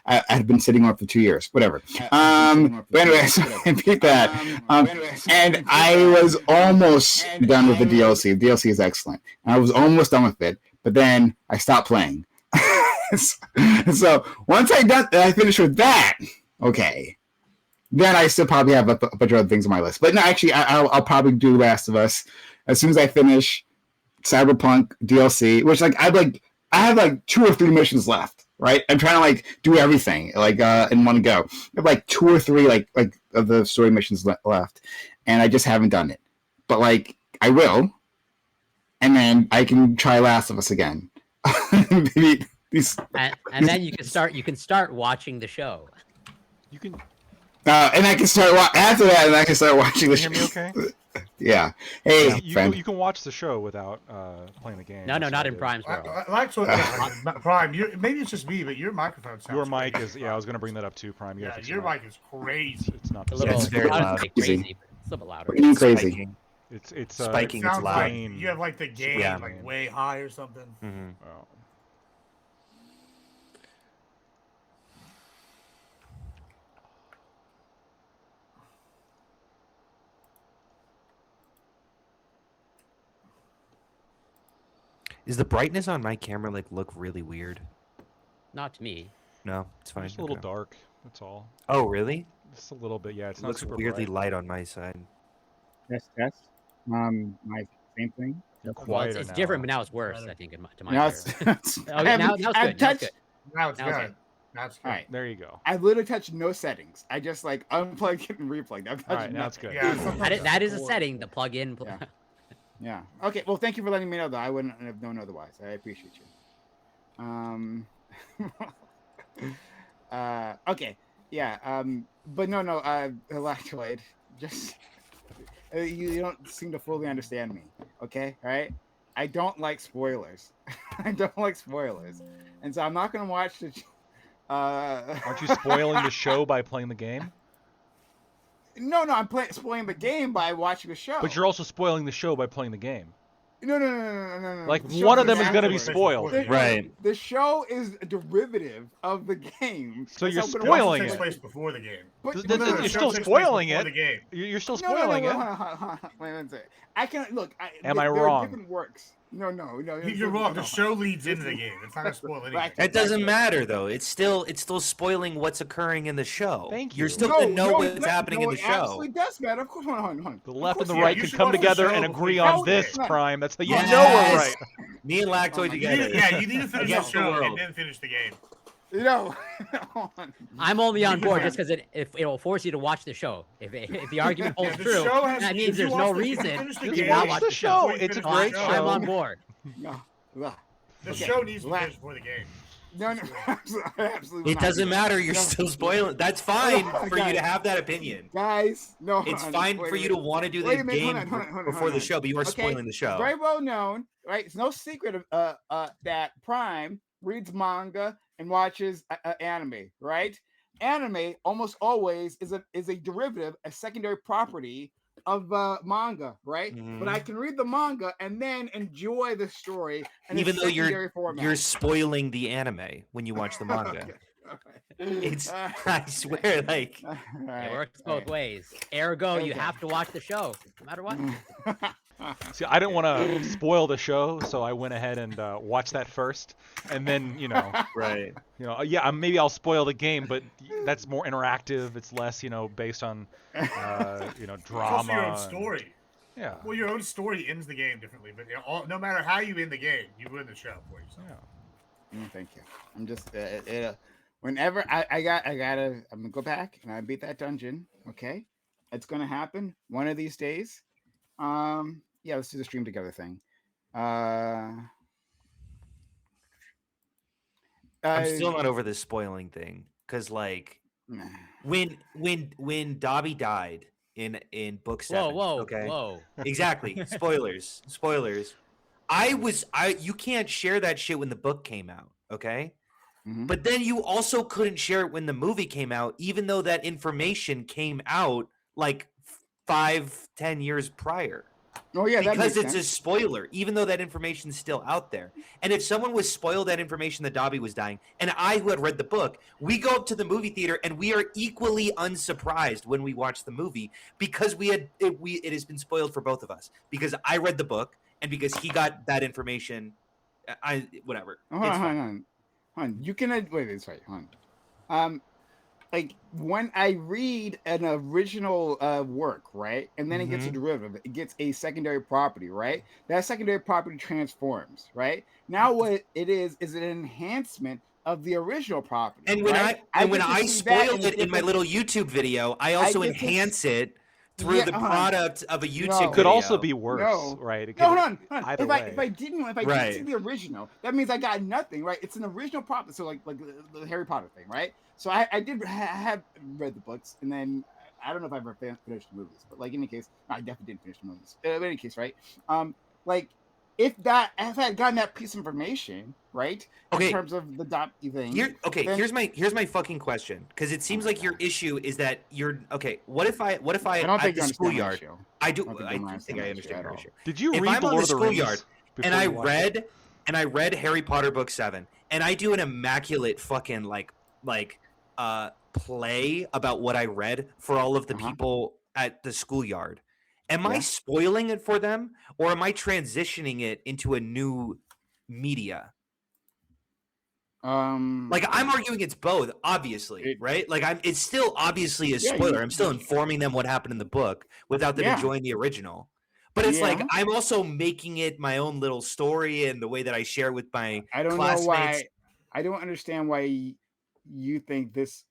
I had been sitting on for 2 years, whatever. But anyway, so I beat that. And I was almost done with the DLC. The DLC is excellent. And I was almost done with it, but then I stopped playing. So once I finished with that, okay, then I still probably have a bunch of other things on my list. But no, actually, I'll probably do Last of Us as soon as I finish Cyberpunk DLC, which I have like 2 or 3 missions left. Right, I'm trying to like do everything like in one go. I have like 2 or 3 like of the story missions left, and I just haven't done it. But like I will, and then I can try Last of Us again. And then you can start watching the show. You can. And I can start after that, and I can start watching the show. Hear me okay? Yeah. Hey, you can watch the show without playing the game. No, not in Prime's world. Prime, maybe it's just me, but your microphone sounds Your mic crazy. is, I was going to bring that up too, Prime. Yeah, your mic is crazy. It's not A little, it's very loud. crazy, but it's a little bit louder. what are you crazy? It's Spiking. It sounds loud. like you have like the gain Yeah. like way high or something. Mm-hmm. Oh. Is the brightness on my camera look really weird? Not to me. No, it's fine. Just a little Okay. dark. That's all. Oh, really? Just a little bit. Yeah, it's It not looks super weirdly bright. light on my side. Test. My same thing. You're Well, quieter it's now. different, but now it's worse. I think to my Now ear. it's Okay, now it's good. Now it's good. Now it's Now it's good. good. That's good. all right. There you go. I literally touched no settings. I just like unplugged it and replugged. I've touched All right, now it's nothing. good. Yeah, sometimes That is a it's setting. The plug-in. Yeah. Yeah. Okay. Well, thank you for letting me know. Though I wouldn't have known otherwise. I appreciate you. Okay. Yeah. But no. Lactoid. Just you don't seem to fully understand me. Okay. All right. I don't like spoilers. I don't like spoilers, and so I'm not gonna watch the. Aren't you spoiling the show by playing the game? No, I'm spoiling the game by watching the show. But you're also spoiling the show by playing the game. No. Like, The show one of them is is going to be actually spoiled. before the Right. The show is a derivative of the game. So you're I'm gonna spoiling watch takes it. place before the game. But, Th- no, th- no, you're no, still takes place spoiling before it. The game. You're still no, spoiling it. hold on. Wait a second. I can look. Am I there wrong? Are different works. No. You're wrong. The show leads into the game. It's not a spoil anything. Right. It doesn't matter though. It's still spoiling what's occurring in the show. Thank You're you. still gonna know what's happening in the It show. absolutely does matter. Of course. Hold on. The left and the course, yeah, right you can should come watch the together show and before agree you on watch this, it. Prime. That's how you Yes. know we're right. Me and Lactoid together. You need to finish the Against the show world. and then finish the game. No. Hold on. I'm only on board just because it'll force you to watch the show. If the argument holds the true, show has- that means if you there's no watch the- if you reason finish the to game, not watch watch the the show. show. It's a So great I'm show. on board. No. The Okay. show needs to La- finish before the game. No. Absolutely. It not. doesn't matter. You're No. still spoiling. That's fine Oh, for you to guys. have that opinion. Guys, no. It's hold on, fine wait for a you to minute. want to do Wait the a minute, game hold on, before the on. show, but you are Okay, spoiling the show. Very well known, right? It's no secret that Prime reads manga and watches anime, right? Anime almost always is a derivative, a secondary property of manga, right? Mhm. But I can read the manga and then enjoy the story. In Even a though secondary format. you're spoiling the anime when you watch the manga. Okay, all right. It's I swear, like All It right, works all both right. ways. Ergo, you Okay. have to watch the show, no matter what. See, I didn't want to spoil the show, so I went ahead and watched that first, and then right. yeah, maybe I'll spoil the game, but that's more interactive. It's less, based on, drama. It's also your own and- story. yeah. Well, your own story ends the game differently, but no matter how you end the game, you win the show for yourself. Yeah. Thank you. I'm just whenever I'm gonna go back and I beat that dungeon. Okay, it's gonna happen one of these days. Yeah, let's do the stream together thing. I'm still not over this spoiling thing because, like, when Dobby died in book 7. Whoa, okay? whoa. Exactly. Spoilers. You can't share that shit when the book came out, okay? Mhm. But then you also couldn't share it when the movie came out, even though that information came out like 5-10 years prior. Oh yeah, that because makes it's sense. a spoiler, even though that information's still out there. And if someone was spoiled that information that Dobby was dying, and I, who had read the book, we go up to the movie theater and we are equally unsurprised when we watch the movie because it has been spoiled for both of us because I read the book and because he got that information. Whatever. Hold It's on, fine. hold on. You can wait. It's right. Hold on. Like when I read an original work, right, and then it gets a derivative, it gets a secondary property, right? That secondary property transforms, right? Now what it is an enhancement of the original property. And when right? when I see that spoil it in my little YouTube video, I also get to enhance it through the hold on. product of a YouTube No. video. It could also be worse, right? It No, could, hold on. either If way. I didn't see the original, that means I got nothing, right? It's an original property, so like the Harry Potter thing, right? So I did have read the books, and then I don't know if I ever finished the movies, but like in any case, I definitely didn't finish the movies. In any case, right? Like if I had gotten that piece of information, right? Okay. In terms of the Dobby thing. Here's my fucking question, because it seems like your issue is that you're okay. What if I I don't think at the you schoolyard? issue. I do. I I think I understand your issue. Did you If read I'm the on Lord the of the Rings schoolyard before and you watched it? I read Harry Potter book 7, and I do an immaculate fucking play about what I read for all of the people at the schoolyard. Am I spoiling it for them, or am I transitioning it into a new media? Like I'm arguing it's both, obviously, right? Like it's still obviously a spoiler. I'm still informing them what happened in the book without them enjoying the original. But it's like I'm also making it my own little story and the way that I share with my classmates. Know why. I don't understand why you think this.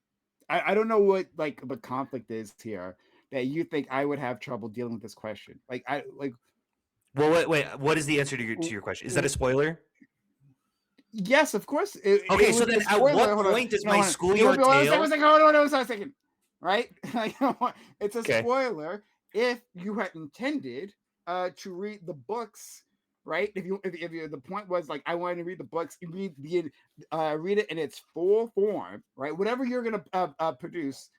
I don't know what like the conflict is here that you think I would have trouble dealing with this question. Well, wait. What is the answer to your question? Is that a spoiler? Yes, of course. Okay, so then at what point does my schoolyard tale... Hold on a second. Right? It's a spoiler if you had intended to read the books, right? If the point was like I wanted to read the books, you read it in its full form, right? Whatever you're gonna produce,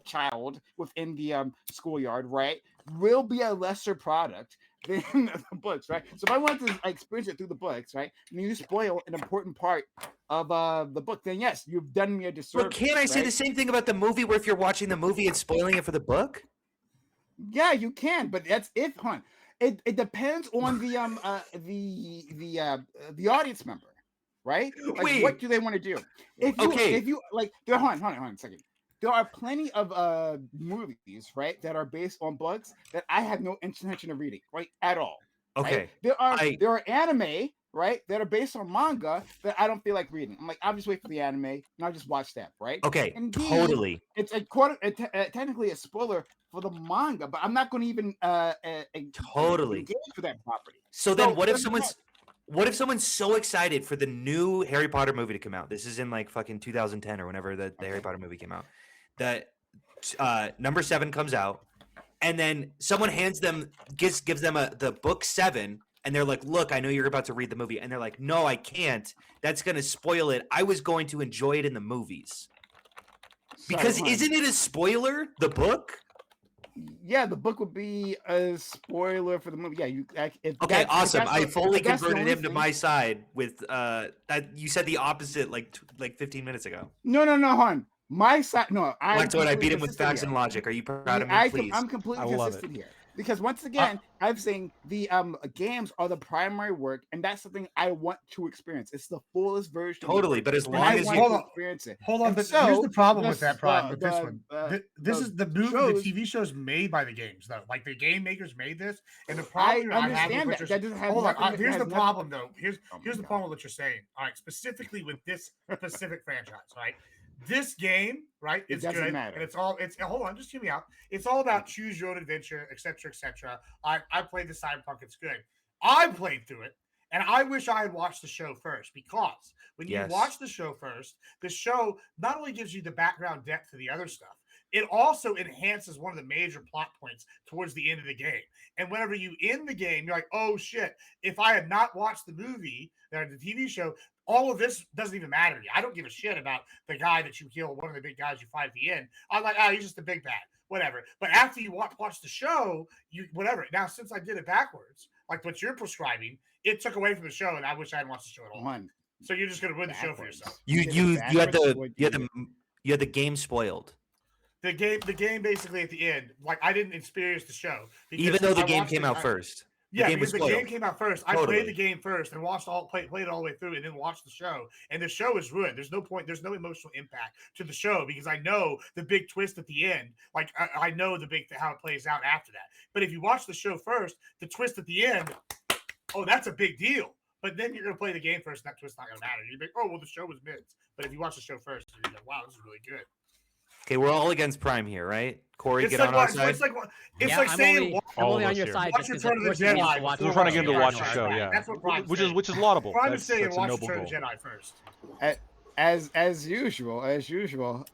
child, within the schoolyard, right, will be a lesser product than the books, right? So if I want to experience it through the books, right, and you spoil an important part of the book, then yes, you've done me a disservice. But can't I say the same thing about the movie, where if you're watching the movie and spoiling it for the book? Yeah, you can, but that's if, hon. It depends on the audience member, right? Like, wait, what do they want to do? If you like, hold on a second. There are plenty of movies, right, that are based on books that I have no intention of reading, right, at all. Okay. Right? There are anime, right, that are based on manga that I don't feel like reading. I'm like, I'll just wait for the anime and I'll just watch that, right? Okay. Indeed, totally. It's technically a spoiler for the manga, but I'm not going to even totally engage with that property. So then, what if someone's so excited for the new Harry Potter movie to come out? This is in like fucking 2010 or whenever the Harry Potter movie came out. That number 7 comes out, and then someone gives them the book 7, and they're like, "Look, I know you're about to read the movie," and they're like, "No, I can't. That's gonna spoil it. I was going to enjoy it in the movies." Because isn't it a spoiler, the book? Yeah, the book would be a spoiler for the movie. Yeah, okay, awesome. I fully converted him to my side with that. You said the opposite like 15 minutes ago. No, hon. My side. No, I beat him with facts and logic. Are you proud of me, please? I'm completely consistent here. Because once again, I'm saying the games are the primary work, and that's something I want to experience. It's the fullest version. Totally, but as long as you experience it. Hold on, but here's the problem with that with this one. This is the movie, the TV show's made by the games, though. Like the game makers made this, and the problem I understand that. That doesn't have. Hold on. Here's the problem, though. Here's the problem with what you're saying. All right, specifically with this specific franchise, right? This game, right, is good, matter. And it's hold on, just hear me out. It's all about choose your own adventure, etc., etc. I played the Cyberpunk, it's good. I played through it, and I wish I had watched the show first, because when you watch the show first, the show not only gives you the background depth to the other stuff, it also enhances one of the major plot points towards the end of the game. And whenever you end the game, you're like, oh shit, if I had not watched the movie or the TV show, all of this doesn't even matter to me. I don't give a shit about the guy that you kill, one of the big guys you fight at the end. I'm like, he's just a big bad, whatever. But after you watch the show, whatever. Now, since I did it backwards, like what you're prescribing, it took away from the show, and I wish I hadn't watched the show at all. So you're just gonna ruin the show for yourself. You had the game spoiled. The game basically at the end, like I didn't experience the show, even though the game came out first. Yeah, because the game came out first. I played the game first and played it all the way through, and then watched the show. And the show is ruined. There's no point. There's no emotional impact to the show because I know the big twist at the end. Like I know how it plays out after that. But if you watch the show first, the twist at the end, that's a big deal. But then you're gonna play the game first, and that twist's not gonna matter. You're like, the show was missed. But if you watch the show first, you're like, wow, this is really good. Okay, we're all against Prime here, right? Corey, get on our side. It's like saying I'm only on your side. Watch Return of the Jedi. We're trying to get him to watch the show, yeah. That's what Prime which is laudable. Prime is saying that's watch a noble Return of goal. the Jedi first. As usual,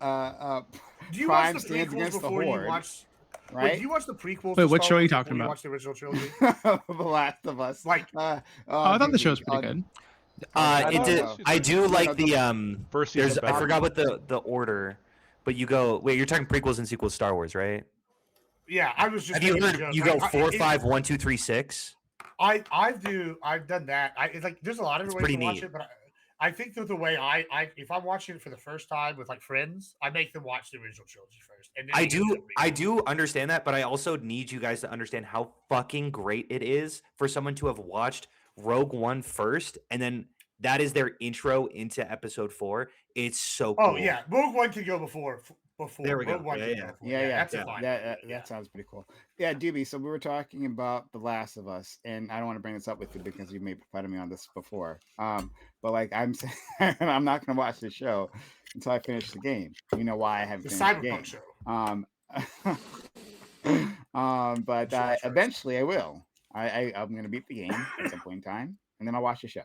Do you Prime watch the stands prequels against the before you Horde, watch? right? Wait, do you watch the prequels? Wait, what show are you talking about? Watch the original trilogy. The Last of Us. Like, I thought the show was pretty good. I do like the First there's season I better. forgot what the order, but you go you're talking prequels and sequels Star Wars, right? Yeah, I was just. Have you heard? You go 4, 5, 1, 2, 3, 6. I've done that. It's like there's a lot of ways to watch it, but I think that the way I if I'm watching it for the first time with like friends, I make them watch the original trilogy first. And then I do understand that, but I also need you guys to understand how fucking great it is for someone to have watched Rogue One first, and then that is their intro into Episode 4. It's so cool. Oh yeah, Rogue One can go before. There we go. Rogue One can go before. That sounds pretty cool. Yeah, Doobie. So we were talking about The Last of Us, and I don't want to bring this up with you because you made fun of me on this before. But like I'm saying, I'm not going to watch the show until I finish the game. You know why I haven't finished the game? Show. But eventually I will. I'm going to beat the game at some point in time, and then I'll watch the show.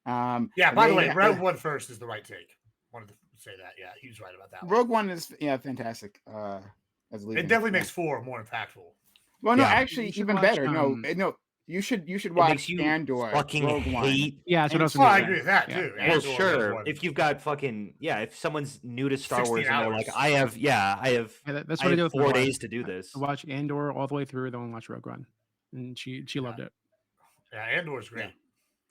Yeah. By the way, Rogue One first is the right take. Wanted to say that. Yeah, he was right about that. Rogue One is fantastic. As it definitely makes 4 more impactful. Well, no, actually, even better. No, you should watch Andor. Fucking Rogue hate. One. Yeah, that's what I was Oh, I going to agree with that too. Well, Andor, sure. If you've got if someone's new to Star 16 Wars and they're like, hours. I have that's what I do with 4 my days wife. to do this. I watch Andor all the way through, then watch Rogue One, and she loved it. Yeah, Andor's great.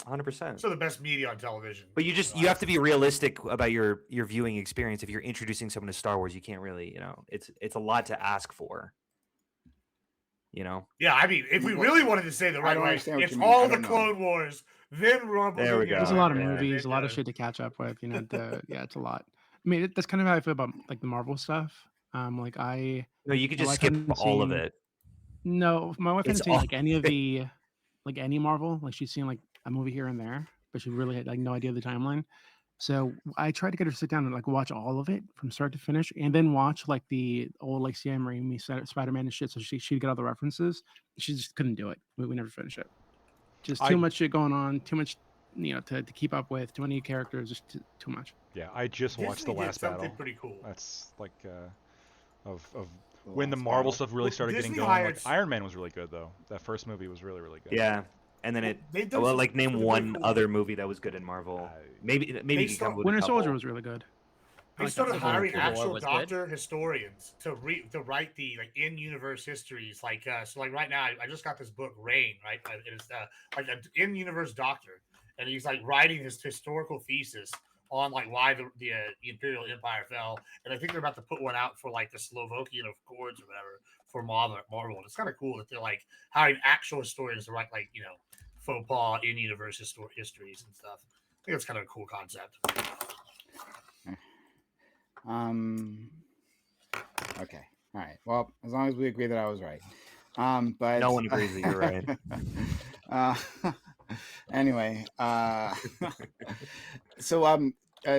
100%. So the best media on television. But you have to be realistic about your viewing experience. If you're introducing someone to Star Wars, you can't really, it's a lot to ask for. Yeah, I mean, if we really wanted to say the right way, it's all the Clone Wars, then Rebels. There we go. There's a lot of movies, a lot of shit to catch up with. It's a lot. I mean, that's kind of how I feel about like the Marvel stuff. No, you could just like, skip I haven't all of seen- it. No, my wife It's hasn't seen all- like any of the, like any Marvel. Like she's seen like a movie here and there, but she really had like no idea of the timeline. So I tried to get her to sit down and like watch all of it from start to finish, and then watch like the old like Sam Raimi Spider-Man and shit. So she'd get all the references. She just couldn't do it. We never finished it. Just too much shit going on. Too much, to keep up with. Too many characters. Just too much. Yeah, I just watched the last battle. Pretty cool. That's like of when the Marvel stuff really started getting going. Like, Iron Man was really good though. That first movie was really good. Yeah. And then name one other movie that was good in Marvel. Maybe you can come with Winter a couple. Soldier was really good. They started hiring Civil War actual was doctor historians to write the like in-universe histories. Like so, like right now, I just got this book, Rain. Right, it is like an in-universe doctor, and he's like writing his historical thesis on like why the Imperial Empire fell. And I think they're about to put one out for like the Slovakian of Chords or whatever for Marvel. And it's kind of cool that they're like hiring actual historians to write like faux pas in-universe histories and stuff. I think it's kind of a cool concept. Okay. All right. Well, as long as we agree that I was right. But No one agrees that you're right. Anyway, so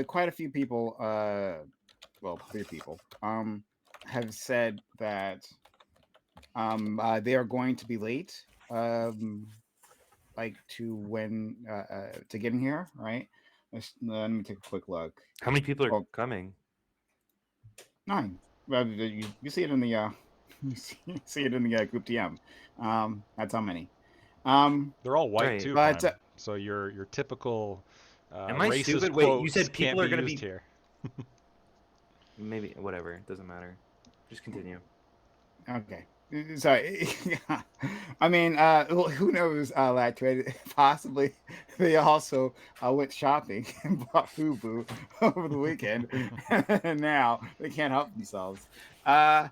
quite a few people, 3 people, have said that they are going to be late, like to get in here, right? Let me take a quick look. How many people are coming? 9. Well, you see it in the you see it in the group DM. That's how many. They're all white Right. too, But Prime. So your typical Am I racist stupid? Wait, you quotes said people can't are be gonna used be here. maybe whatever. It doesn't matter. Just continue. Okay. Sorry. I mean, who knows, Latred? Possibly they also went shopping and bought FUBU over the weekend, and now they can't help themselves. Ali,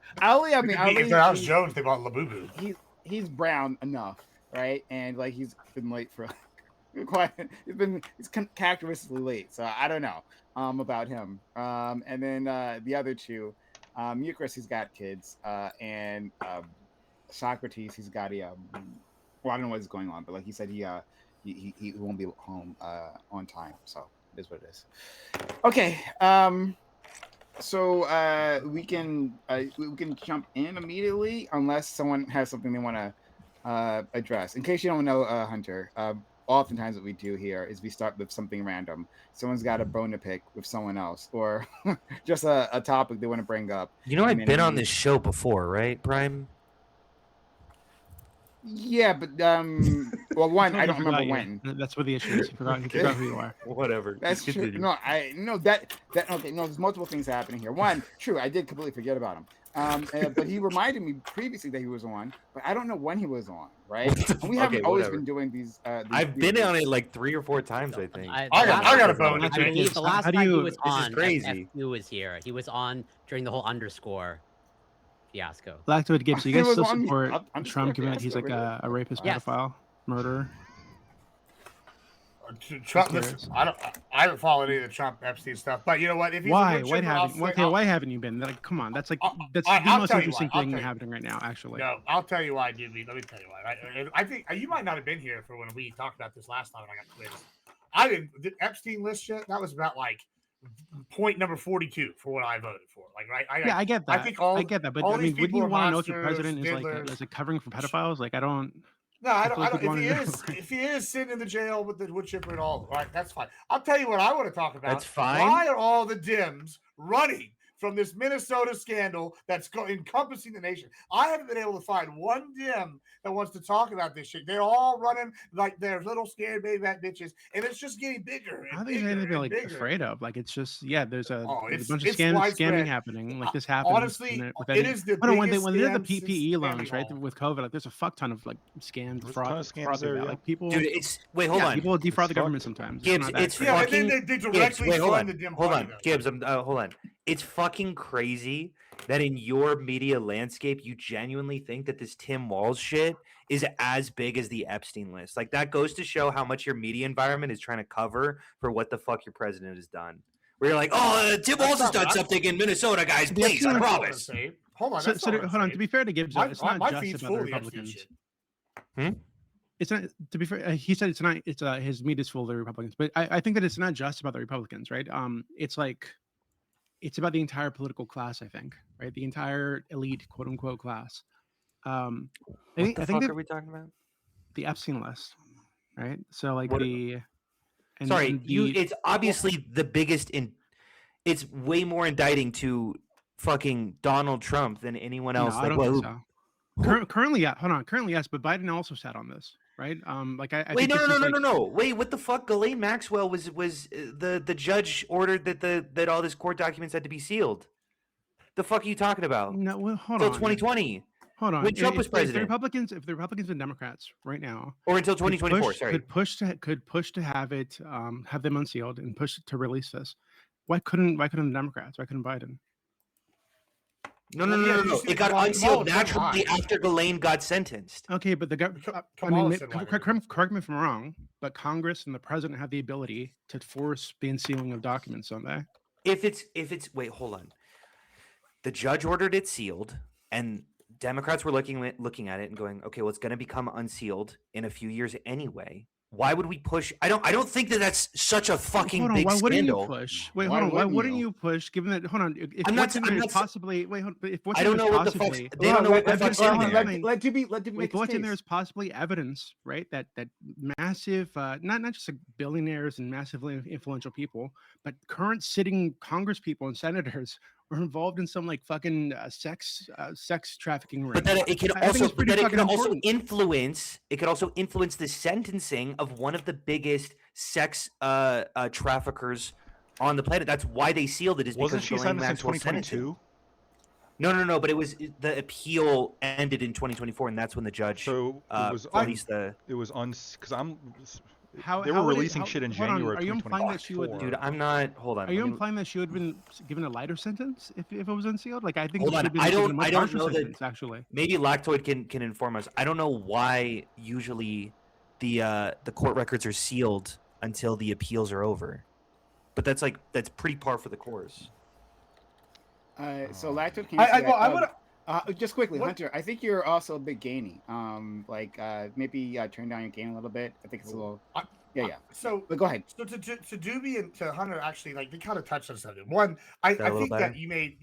I mean, If Ali, they're Alex Jones, they bought Labubu. he's brown enough, right? And like he's been late for quite. He's characteristically late, so I don't know about him. And then the other two. Eucharist, he's got kids, and Socrates, he's got a. Well, I don't know what's going on, but like he said, he won't be home on time, so it is what it is. Okay, so we can jump in immediately unless someone has something they want to address. In case you don't know, Hunter, oftentimes what we do here is we start with something random. Someone's got a bone to pick with someone else, or just a topic they want to bring up. You know, I've been on this show before, right, Prime? Yeah, but well, one, I don't remember when. That's what the issue is. He forgot who you are. Whatever. That's true. No, I no that okay. No, there's multiple things happening here. One, true, I did completely forget about him. But he reminded me previously that he was on, but I don't know when he was on. Right? And we haven't always been doing these. I've been on it like 3 or 4 times, I think. I got a bone. I mean, the last time he was on, crazy. FQ was here. He was on during the whole underscore fiasco. Lactoid Gibbs, so you guys still support I'm Trump, given that he's like a rapist, pedophile, murderer? Trump, listen, I haven't followed any of the Trump Epstein stuff, but you know what? If he's why haven't you been? Like, come on, that's the most interesting thing happening right now. Actually, no, I'll tell you why, dude. Let me tell you why. I think you might not have been here for when we talked about this last time. And I got quizzed. I didn't the Epstein list shit. That was about like point number 42 for what I voted for. Like, right? I get that. I get that, but I mean, wouldn't you want to know if your president is like covering for pedophiles? Like, I don't. No, I don't. If he is sitting in the jail with the wood chipper and all, right, that's fine. I'll tell you what I want to talk about. That's fine. Why are all the Dems running from this Minnesota scandal that's encompassing the nation? I haven't been able to find one Dem that wants to talk about this shit. They're all running like they're little scared baby fat bitches, and it's just getting bigger. I think anything to be like afraid of. Like, it's just there's a bunch of scamming happening. Like, this happens. Honestly, it is the biggest. When they're the PPE loans, right? With COVID, like there's a fuck ton of like scams, fraud there. Like people, dude, hold on. People defraud the government sometimes. Gibbs, it's fucking. And then they directly fund the Dem Hold party, on, Gibbs. Hold on. It's fucking crazy that in your media landscape, you genuinely think that this Tim Walz shit is as big as the Epstein list. Like, that goes to show how much your media environment is trying to cover for what the fuck your president has done. Where you're like, oh, Tim Walz has done something in Minnesota, guys. Please, I promise. Hold on. Hold on. To be fair to Gibbs, it's not just about the Republicans. It's not. To be fair, he said it's not. It's his media's full of the Republicans, but I think that it's not just about the Republicans, right? It's like. It's about the entire political class, I think, right? The entire elite, quote unquote, class. I think are we talking about? The Epstein list, right? So like it's obviously the biggest it's way more indicting to fucking Donald Trump than anyone else. No, I don't think so. Currently, yes, but Biden also sat on this. Right. Wait, no. Wait, what the fuck? Ghislaine Maxwell was the judge ordered that all this court documents had to be sealed. The fuck are you talking about? No, well, hold on. Until 2020. Hold on. When Trump was president. If the Republicans and Democrats right now, or until 2024, could push to have it have them unsealed and push to release this. Why couldn't the Democrats? Why couldn't Biden? No. It got unsealed naturally after Ghislaine got sentenced. Okay, but correct me if I'm wrong, but Congress and the president have the ability to force the unsealing of documents, don't they? If it's wait, hold on. The judge ordered it sealed, and Democrats were looking at it and going, okay, well, it's going to become unsealed in a few years anyway. Why would we push? I don't think that's such a fucking big scandal. Wouldn't you push? Wait, hold on. Why wouldn't you push? Given that, hold on. If what's in there is possibly evidence, right? That massive, not just like billionaires and massively influential people, but current sitting Congress people and senators or involved in some like fucking sex trafficking ring. But that it can I think also, it's pretty that it fucking can also important. influence. It could also influence the sentencing of one of the biggest sex traffickers on the planet. That's why they sealed it. Is Wasn't because she Ghislaine sentenced in Maxwell's sentencing. 2022? No. But it was the appeal ended in 2024, and that's when the judge So it was released the. It was because How they how were would it- releasing how- shit in hold on, January are you implying that she would? 2024. Dude, I'm not. Hold on. Are you let me- implying that she would have been given a lighter sentence if it was unsealed? Like I think Hold she on, should have been I given don't- a much I don't harsher know that- sentence, actually. Maybe Lactoid can inform us. I don't know why usually the court records are sealed until the appeals are over, but that's pretty par for the course. So Lacto, can you I say well, I that? would Just quickly, What? Hunter. I think you're also a bit gainy. Maybe turn down your gain a little bit. I think it's a little. Yeah. So But go ahead. So to Doobie and to Hunter, actually, like they kind of touched on something. One, I little think better? that you made,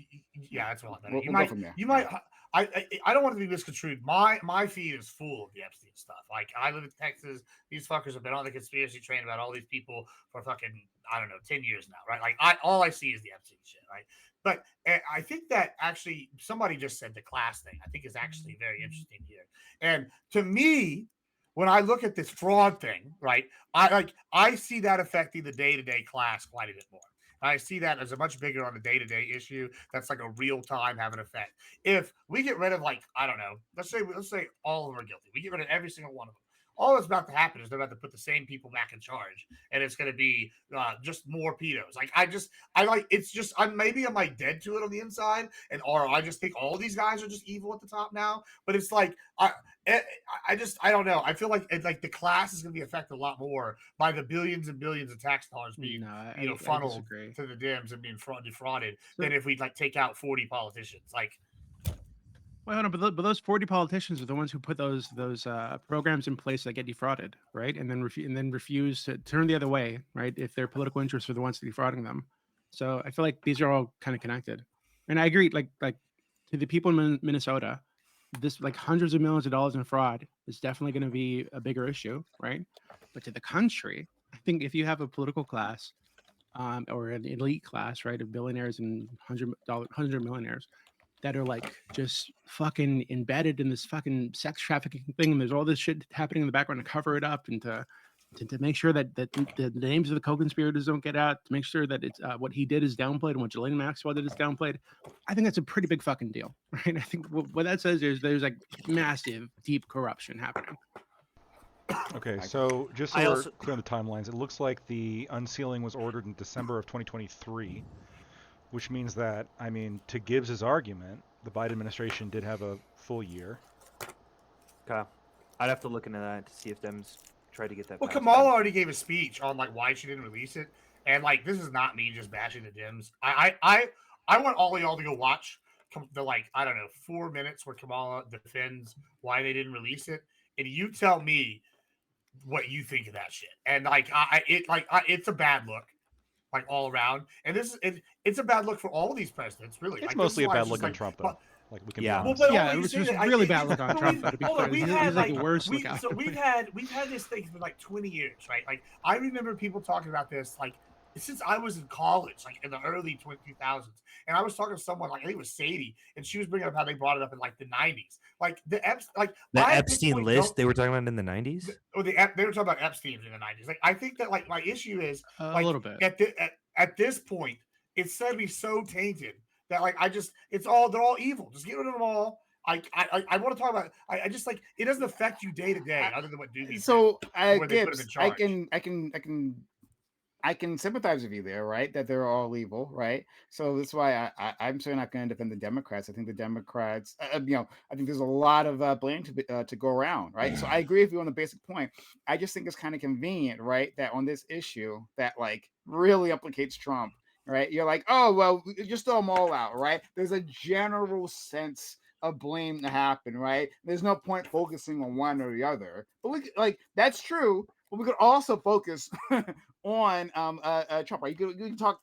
yeah, that's a lot better. We'll You go might, from there. you might. I don't want to be misconstrued. My feed is full of the Epstein stuff. Like I live in Texas. These fuckers have been on the conspiracy train about all these people for fucking, I don't know, 10 years now, right? Like all I see is the Epstein shit, right? But I think that actually somebody just said the class thing. I think is actually very interesting here. And to me, when I look at this fraud thing, right, I see that affecting the day-to-day class quite a bit more. I see that as a much bigger on the day-to-day issue. That's like a real time having effect. If we get rid of like, I don't know, let's say all of them are guilty. We get rid of every single one of them. All that's about to happen is they're about to put the same people back in charge, and it's going to be just more pedos. I'm maybe I'm like dead to it on the inside, or I just think all these guys are just evil at the top now. But it's like I don't know. I feel like the class is going to be affected a lot more by the billions and billions of tax dollars being funneled to the Dems and being defrauded than if we like take out 40 politicians. Like, Well, hold on, but those 40 politicians are the ones who put those programs in place that get defrauded, right? And then refuse to turn the other way, right? If their political interests are the ones defrauding them. So I feel like these are all kind of connected. And I agree, like to the people in Minnesota, this like hundreds of millions of dollars in fraud is definitely going to be a bigger issue, right? But to the country, I think if you have a political class or an elite class, right, of billionaires and hundred millionaires that are like just fucking embedded in this fucking sex trafficking thing, and there's all this shit happening in the background to cover it up and to make sure that the names of the co-conspirators don't get out, to make sure that it's what he did is downplayed and what Ghislaine Maxwell did is downplayed. I think that's a pretty big fucking deal, right? I think what that says is there's like massive, deep corruption happening. Okay, so just so we're clear on the timelines, it looks like the unsealing was ordered in December of 2023, which means that, I mean, to Gibbs's argument, the Biden administration did have a full year. Okay, I'd have to look into that to see if Dems tried to get that. Well, Kamala already gave a speech on like why she didn't release it, and like this is not me just bashing the Dems. I want all of y'all to go watch the like I don't know 4 minutes where Kamala defends why they didn't release it, and you tell me what you think of that shit. And like it's a bad look, like all around. And it's a bad look for all of these presidents, really. It's like, mosely a bad look on like, Trump, though. Like we can Yeah. be honest. Well, Yeah, it was just really bad look on Trump. We've had had like the worst look out. So we've had this thing for like 20 years, right? Like I remember people talking about this like since I was in college, like in the early 2000s, and I was talking to someone like I think it was Sadie, and she was bringing up how they brought it up in like the 90s, like the Epstein list they were talking about in the 90s. They were talking about Epstein in the 90s. Like I think that like my issue is a little bit at this point it's said to be so tainted that like they're all evil. Just get rid of them all. I want to talk about. I just like it doesn't affect you day to day other than what Doobie. So Gibbs, I can sympathize with you there, right? That they're all evil, right? So that's why I'm certainly not going to defend the Democrats. I think the Democrats, I think there's a lot of blame to go around, right? So I agree with you on the basic point. I just think it's kind of convenient, right, that on this issue that like really implicates Trump, right? You're like, oh well, just throw them all out, right? There's a general sense of blame to happen, right? There's no point focusing on one or the other, but that's true. But we could also focus on Trump. Right? You can talk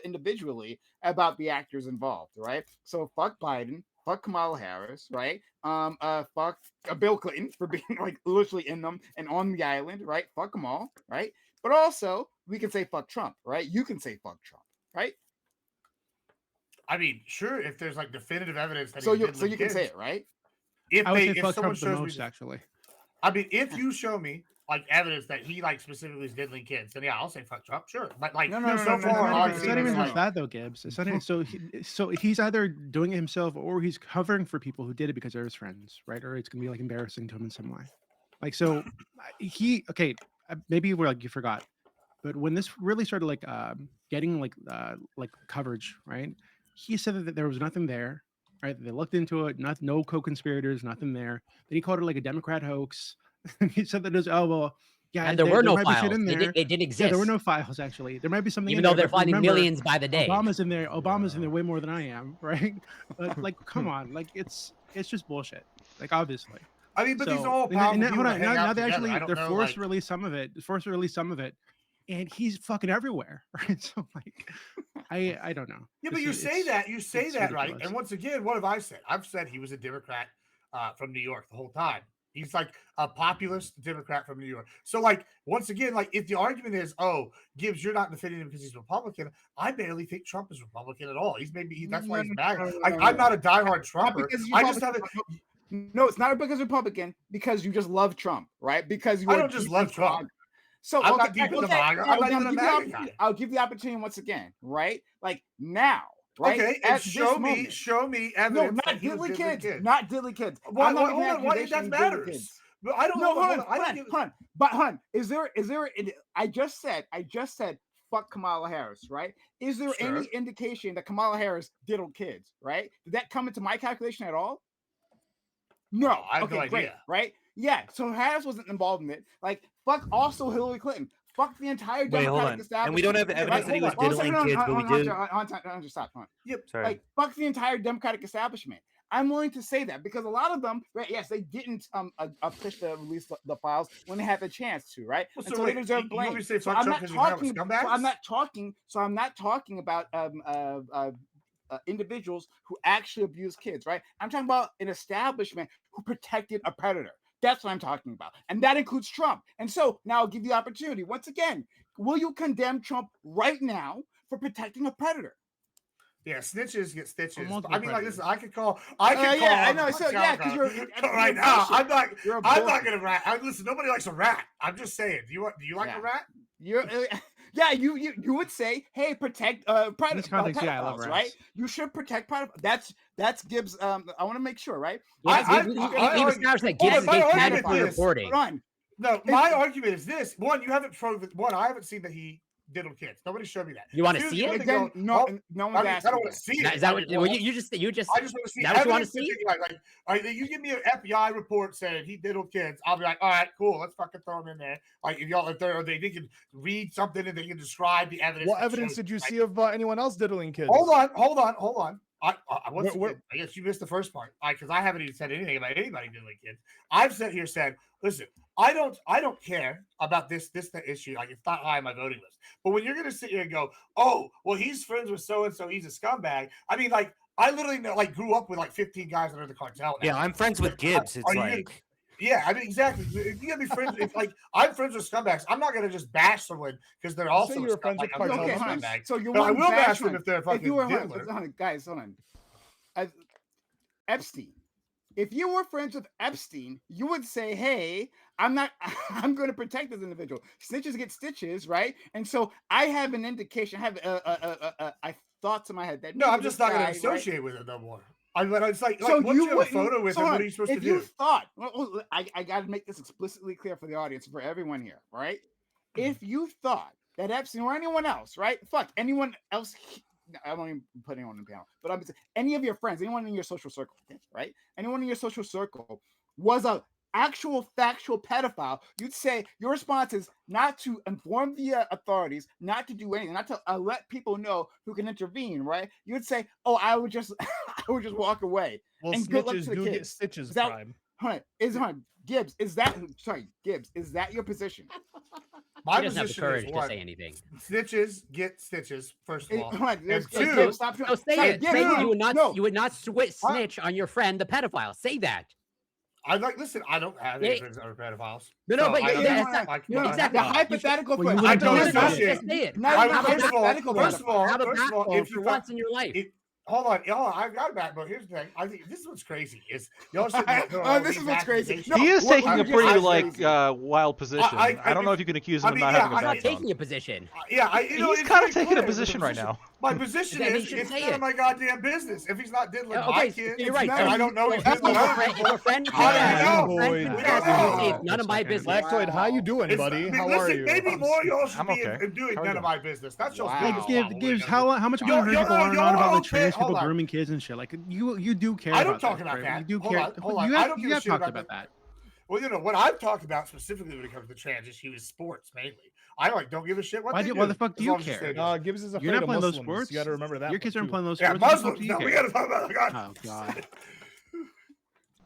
individually about the actors involved, right? So fuck Biden, fuck Kamala Harris, right? Fuck Bill Clinton for being like literally in them and on the island, right? Fuck them all, right? But also we can say fuck Trump, right? You can say fuck Trump, right? I mean, sure, if there's like definitive evidence that So he you can say it, right? If I would say if fuck someone Trump the shows most, me, actually. I mean, if you show me like evidence that he like specifically is diddling kids, then yeah, I'll say fuck Trump, sure. But like, No, so far, all I've It's seen not is even like, just that though, Gibbs. It's not even, so he's either doing it himself or he's covering for people who did it because they're his friends, right? Or it's gonna be like embarrassing to him in some way. Like, so maybe we're like, you forgot, but when this really started like getting like coverage, right? He said that there was nothing there, right? They looked into it, no co-conspirators, nothing there. Then he called it like a Democrat hoax. He said that there's and there were no might be shit files. in there. They didn't exist. Yeah, there were no files actually. There might be something even in though there, they're but finding remember, millions by the day. Obama's in there. Obama's in there way more than I am, right? But like, come on, like it's just bullshit. Like, obviously. I mean, but these are So, all powerful people hold that on. hang Now out they together. actually I don't they're know, forced like, to release some of it. Forced to release some of it, and he's fucking everywhere, right? So like, I don't know. yeah, but you say that, right? And once again, what have I said? I've said he was a Democrat from New York the whole time. He's like a populist Democrat from New York. So, like, once again, like, if the argument is, oh, Gibbs, you're not defending him because he's Republican, I barely think Trump is Republican at all. That's why he's mad. I'm not a diehard Trumper. I just haven't. No, it's not because Republican, because you just love Trump, right? Because I don't just love Trump. So I'm not deep in the MAGA. I'm not even a MAGA guy. I'll give the opportunity once again, right? Like now. Right? Okay, and show me evidence. No, not diddly kids. Not diddly kids. Why that matters? But I don't know. Hold on. But is there? I just said, fuck Kamala Harris, right? Is there any indication that Kamala Harris diddled kids? Right? Did that come into my calculation at all? No, I have no idea. Great, right? Yeah. So Harris wasn't involved in it. Like, fuck. Also, Hillary Clinton. Fuck the entire Democratic establishment. And we don't have evidence that he was diddling kids, but we do. Stop. Yep. Sorry. Like, fuck the entire Democratic establishment. I'm willing to say that because a lot of them, right? Yes, they didn't push to release the files when they had the chance to, right? Well, so they deserve blame. I'm not talking about individuals who actually abuse kids, right? I'm talking about an establishment who protected a predator. That's what I'm talking about. And that includes Trump. And so now I'll give you the opportunity. Once again, will you condemn Trump right now for protecting a predator? Yeah, snitches get stitches. Multiple I mean, like, predators. listen, I could call. Yeah, I know. So yeah, because you're right now. I'm not gonna rat. Listen, nobody likes a rat. I'm just saying. Do you like a rat? You would say, hey, protect predators. Yeah, I love rats. Right? You should protect predators. That's Gibbs. I want to make sure, right? We've established that Gibbs is category reporting. No, my argument is this: one, you haven't proven. One, I haven't seen that he diddled kids. Nobody showed me that. You want to see it? Again, no one's asking. I don't want to see it. Is that what you just? I just want to see. Is that what you want to see? Like, you give me an FBI report saying he diddled kids, I'll be like, all right, cool, let's fucking throw him in there. Like, if they can read something and they can describe the evidence. What evidence did you see of anyone else diddling kids? Hold on. I guess you missed the first part because I haven't even said anything about anybody diddling kids. I've said, listen, I don't care about this issue. Like, it's not high on my voting list. But when you're gonna sit here and go, oh, well, he's friends with so and so, he's a scumbag. I mean, like, I literally grew up with like 15 guys under the cartel. Now. Yeah, I'm friends with Gibbs. Yeah, I mean, exactly. If you gotta be friends, I'm friends with scumbags, I'm not gonna just bash someone because they're also a scumbag. So you I will bash them if they're fucking guys, hold on. Epstein. If you were friends with Epstein, you would say, hey, I'm going to protect this individual. Snitches get stitches, right? And so I have an indication, I have thoughts in my head that I'm just not going to associate with it no more. It's like once you have a photo with him, what are you supposed to do? If you thought, I got to make this explicitly clear for the audience, for everyone here, right? If you thought that Epstein or anyone else, right? Fuck, anyone else... I won't even put anyone on the panel, but I'm saying any of your friends, anyone in your social circle, right? Anyone in your social circle was a actual factual pedophile, you'd say your response is not to inform the authorities, not to do anything, not to let people know who can intervene, right? You'd say, oh, I would just walk away. Well, and good luck to the kids. Get stitches, Gibbs, is that your position? My doesn't have the position courage is to say anything. Snitches get stitches, first of all. And two, say it. Say you would not snitch on your friend, the pedophile. Say that. I don't have any friends that are pedophiles. Exactly. The hypothetical friend. I don't associate. Say it. First of all, for once in your life. Hold on, y'all. I've got back, but here's the thing. I think this is what's crazy is y'all sitting there. This is what's crazy. He is taking a pretty crazy. wild position. I don't know if you can accuse him of not having a I'm not backbone. taking a position. He's kind of taking a position right now. My position is it's none of my goddamn business. If he's not diddling my kid, you're right. and I don't know he's diddling If a friend none of my business. Lactoid, how you doing, buddy? How are you? Maybe more y'all should be doing none of my business. That's just Gives how much people are on about like trans people grooming kids and shit. Like you do care. I don't about talk that, about right? that. You do care. Hold on. You have talked about that. Well, what I've talked about specifically when it comes to trans issue is sports mainly. I don't give a shit what they do. Why the fuck do you care? Gibbs is afraid You're not of playing those Muslims. sports. You got to remember that. Your kids aren't playing those Yeah, sports. Muslims. No, we got to talk about that. Oh god.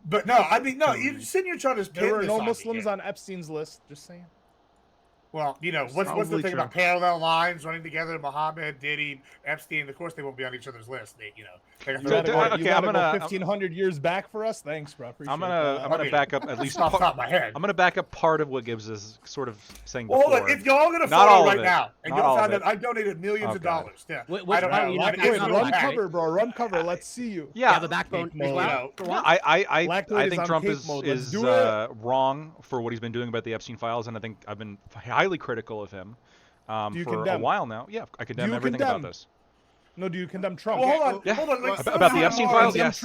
But no, I mean, no. You're sitting here trying to. There were no Muslims on Epstein's list. Just saying. Well, what's the thing about parallel lines running together? Muhammad, Diddy, Epstein. Of course, they won't be on each other's list. You gotta go 1,500 years back for us. Thanks, bro. I'm gonna back up at least. Off the top of my head. I'm gonna back up part of what Gibbs is sort of saying before. Well, if y'all gonna follow right now, and y'all found that I donated millions of dollars. Yeah, I don't know. Run cover, bro. Run cover. Let's see you. Yeah, have a backbone as well. I think Trump is wrong for what he's been doing about the Epstein files, and I think I've been highly critical of him for a while now. Yeah, I condemn everything about this. No, do you condemn Trump? Well, hold on. About the Epstein files, yes.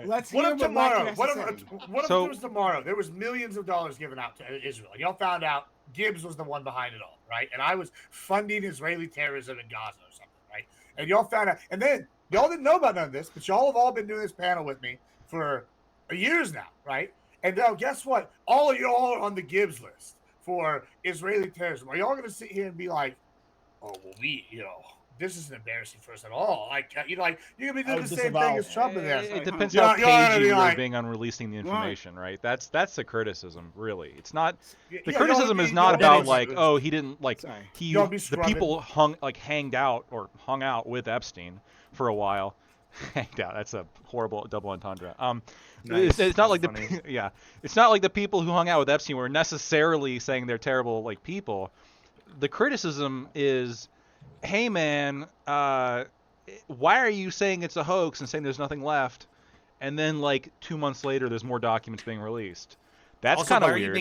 Let's hear what if tomorrow? What if So- it was tomorrow? There was millions of dollars given out to Israel, and y'all found out Gibbs was the one behind it all, right? And I was funding Israeli terrorism in Gaza or something, right? And y'all found out, and then y'all didn't know about none of this, but y'all have all been doing this panel with me for years now, right? And now, guess what? All of y'all are on the Gibbs list for Israeli terrorism. Are y'all going to sit here and be like, "Oh, well, this isn't embarrassing for us at all"? You're going to be doing the same thing as Trump in there. It depends how cagey you're being on releasing the information, right? That's the criticism, really. It's not the criticism is not about he didn't the people hung out with Epstein for a while. Hanged out. That's a horrible double entendre. It's not like it's not like the people who hung out with Epstein were necessarily saying they're terrible people. The criticism is, hey man, why are you saying it's a hoax and saying there's nothing left, and then 2 months later there's more documents being released? That's kind of weird.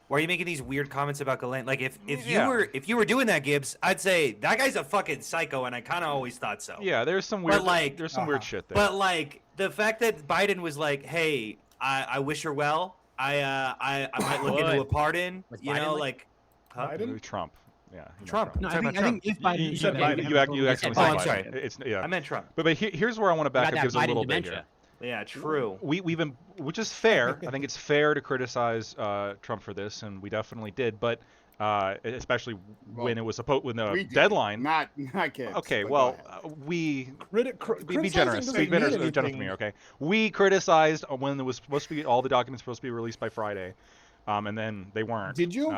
Why are you making these weird comments about Ghislaine? Like if you were doing that, Gibbs, I'd say that guy's a fucking psycho, and I kind of always thought so. Yeah, there's some weird weird shit there. But the fact that Biden was like, "Hey, I wish her well. I might look into a pardon." Biden? Trump. Yeah. Trump. No, I think if Biden, you said Biden. You actually said Biden. I'm sorry. I meant Trump. But here's where I want to back up Gibbs a little bit here. Yeah, true. We've been, which is fair. I think it's fair to criticize Trump for this, and we definitely did. But especially when it was when the deadline. Not kids. Okay, well, be generous. Be generous with me, okay? We criticized when it was supposed to be all the documents supposed to be released by Friday, and then they weren't. Did you?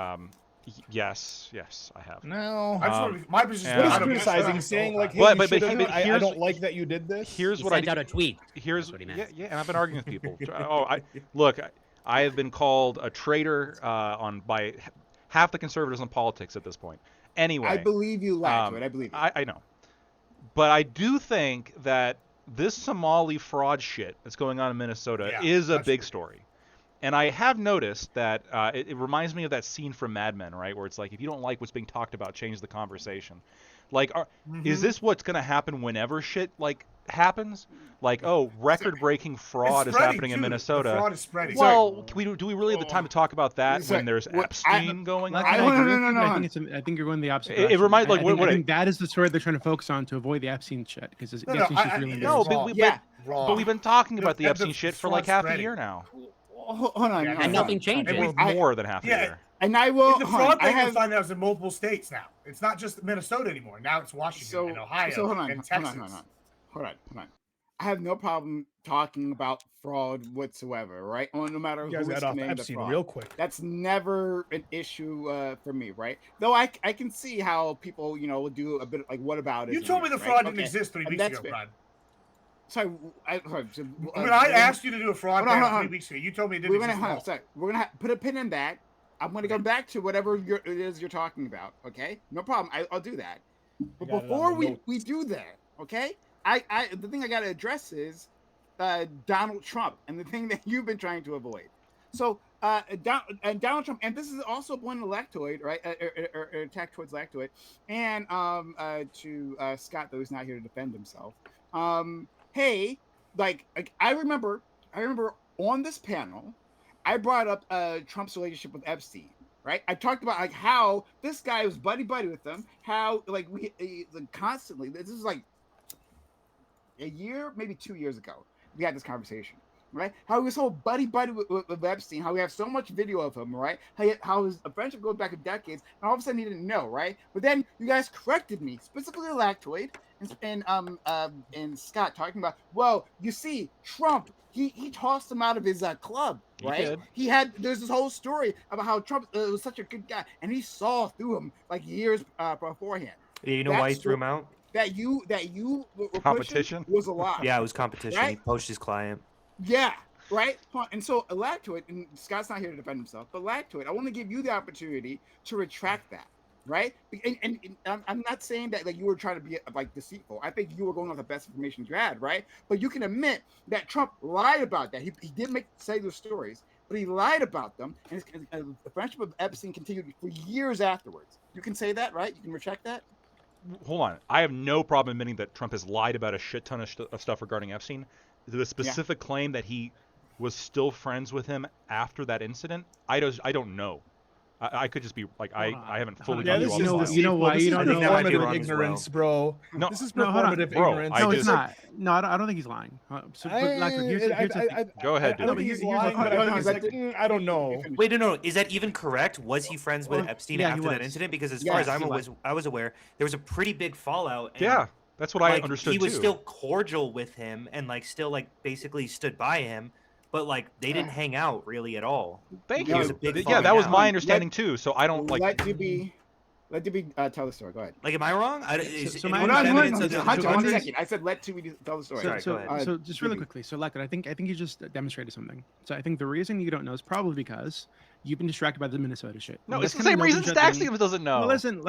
Yes, I have. No. My position is criticizing, saying hey, I don't like that you did this. Here's what sent out a tweet. Here's what he meant. Yeah, and I've been arguing with people. I have been called a traitor by half the conservatives in politics at this point. Anyway, I believe you, Lactoid. I believe you. I know, but I do think that this Somali fraud shit that's going on in Minnesota is a big story. And I have noticed that it reminds me of that scene from Mad Men, right? Where it's like, if you don't like what's being talked about, change the conversation. Is this what's going to happen whenever shit happens? Record-breaking fraud is happening in Minnesota. The fraud is spreading. Well, do we really have the time to talk about that when there's Epstein going on? I think you're going the opposite direction. It reminds I think that is the story they're trying to focus on to avoid the Epstein shit, because the Epstein shit's really but we've been talking about the Epstein shit for half a year now. Hold on. And nothing changes. More than half a year. And I will. The fraud thing I find out in multiple states now. It's not just Minnesota anymore. Now it's Washington and Ohio and Texas. Hold on. I have no problem talking about fraud whatsoever, right? No matter who's committing the fraud. Real quick. That's never an issue for me, right? Though I can see how people, do a bit what about it? You told me the fraud didn't exist 3 weeks ago, Brian. Sorry, when I asked you to do a fraud panel 3 weeks ago, you told me it didn't exist. We're gonna put a pin in that. I'm gonna go back to whatever it is you're talking about. Okay, no problem. I'll do that. But before we do that, okay, the thing I got to address is Donald Trump and the thing that you've been trying to avoid. So Donald Trump, and this is also one lactoid, right? Or attack towards lactoid, and to Scott, though he's not here to defend himself. Hey, like I remember on this panel, I brought up Trump's relationship with Epstein. Right, I talked about like how this guy was buddy with them. How like we constantly. This is like a year, maybe 2 years ago. We had this conversation, right? How he was so buddy with Epstein. How we have so much video of him, right? How his friendship goes back decades, and all of a sudden he didn't know, right? But then you guys corrected me, specifically Lactoid and Scott talking about. Well, you see, Trump. He tossed him out of his club, right? There's this whole story about how Trump was such a good guy, and he saw through him like years beforehand. Yeah, you know why he threw him out? That you were competition was a lie. Yeah, it was competition. Right? He poached his client. Yeah, right. And so Lactoid, and Scott's not here to defend himself, but Lactoid, I want to give you the opportunity to retract that. Right, and I'm not saying that like you were trying to be like deceitful. I think you were going off the best information you had, right? But you can admit that Trump lied about that. He did say those stories, but he lied about them, and the friendship of Epstein continued for years afterwards. You can say that, right? You can retract that. Hold on, I have no problem admitting that Trump has lied about a shit ton of stuff regarding Epstein. The specific claim that he was still friends with him after that incident, I don't know. I could just be like I haven't fully gone through all this stuff. You know why you don't know? Performative ignorance, bro. No, this is performative ignorance. No, it's not. No, I don't think he's lying. So, here's go ahead, dude. I don't think he's lying, but I don't know. Wait, no. Is that even correct? Was he friends with Epstein after that incident? Because as far as I was aware, there was a pretty big fallout. And, yeah, that's what I understood too. He was still cordial with him and like still like basically stood by him. But like they didn't hang out really at all. Thank you. Yeah, that was my understanding too. So I don't like. Let DB tell the story. Go ahead. Like, am I wrong? Hold on 1 second. I said let DB tell the story. So just really quickly. So Lactoid, I think you just demonstrated something. So I think the reason you don't know is probably because you've been distracted by the Minnesota shit. No, it's the same reason Staxium doesn't know. Well, listen.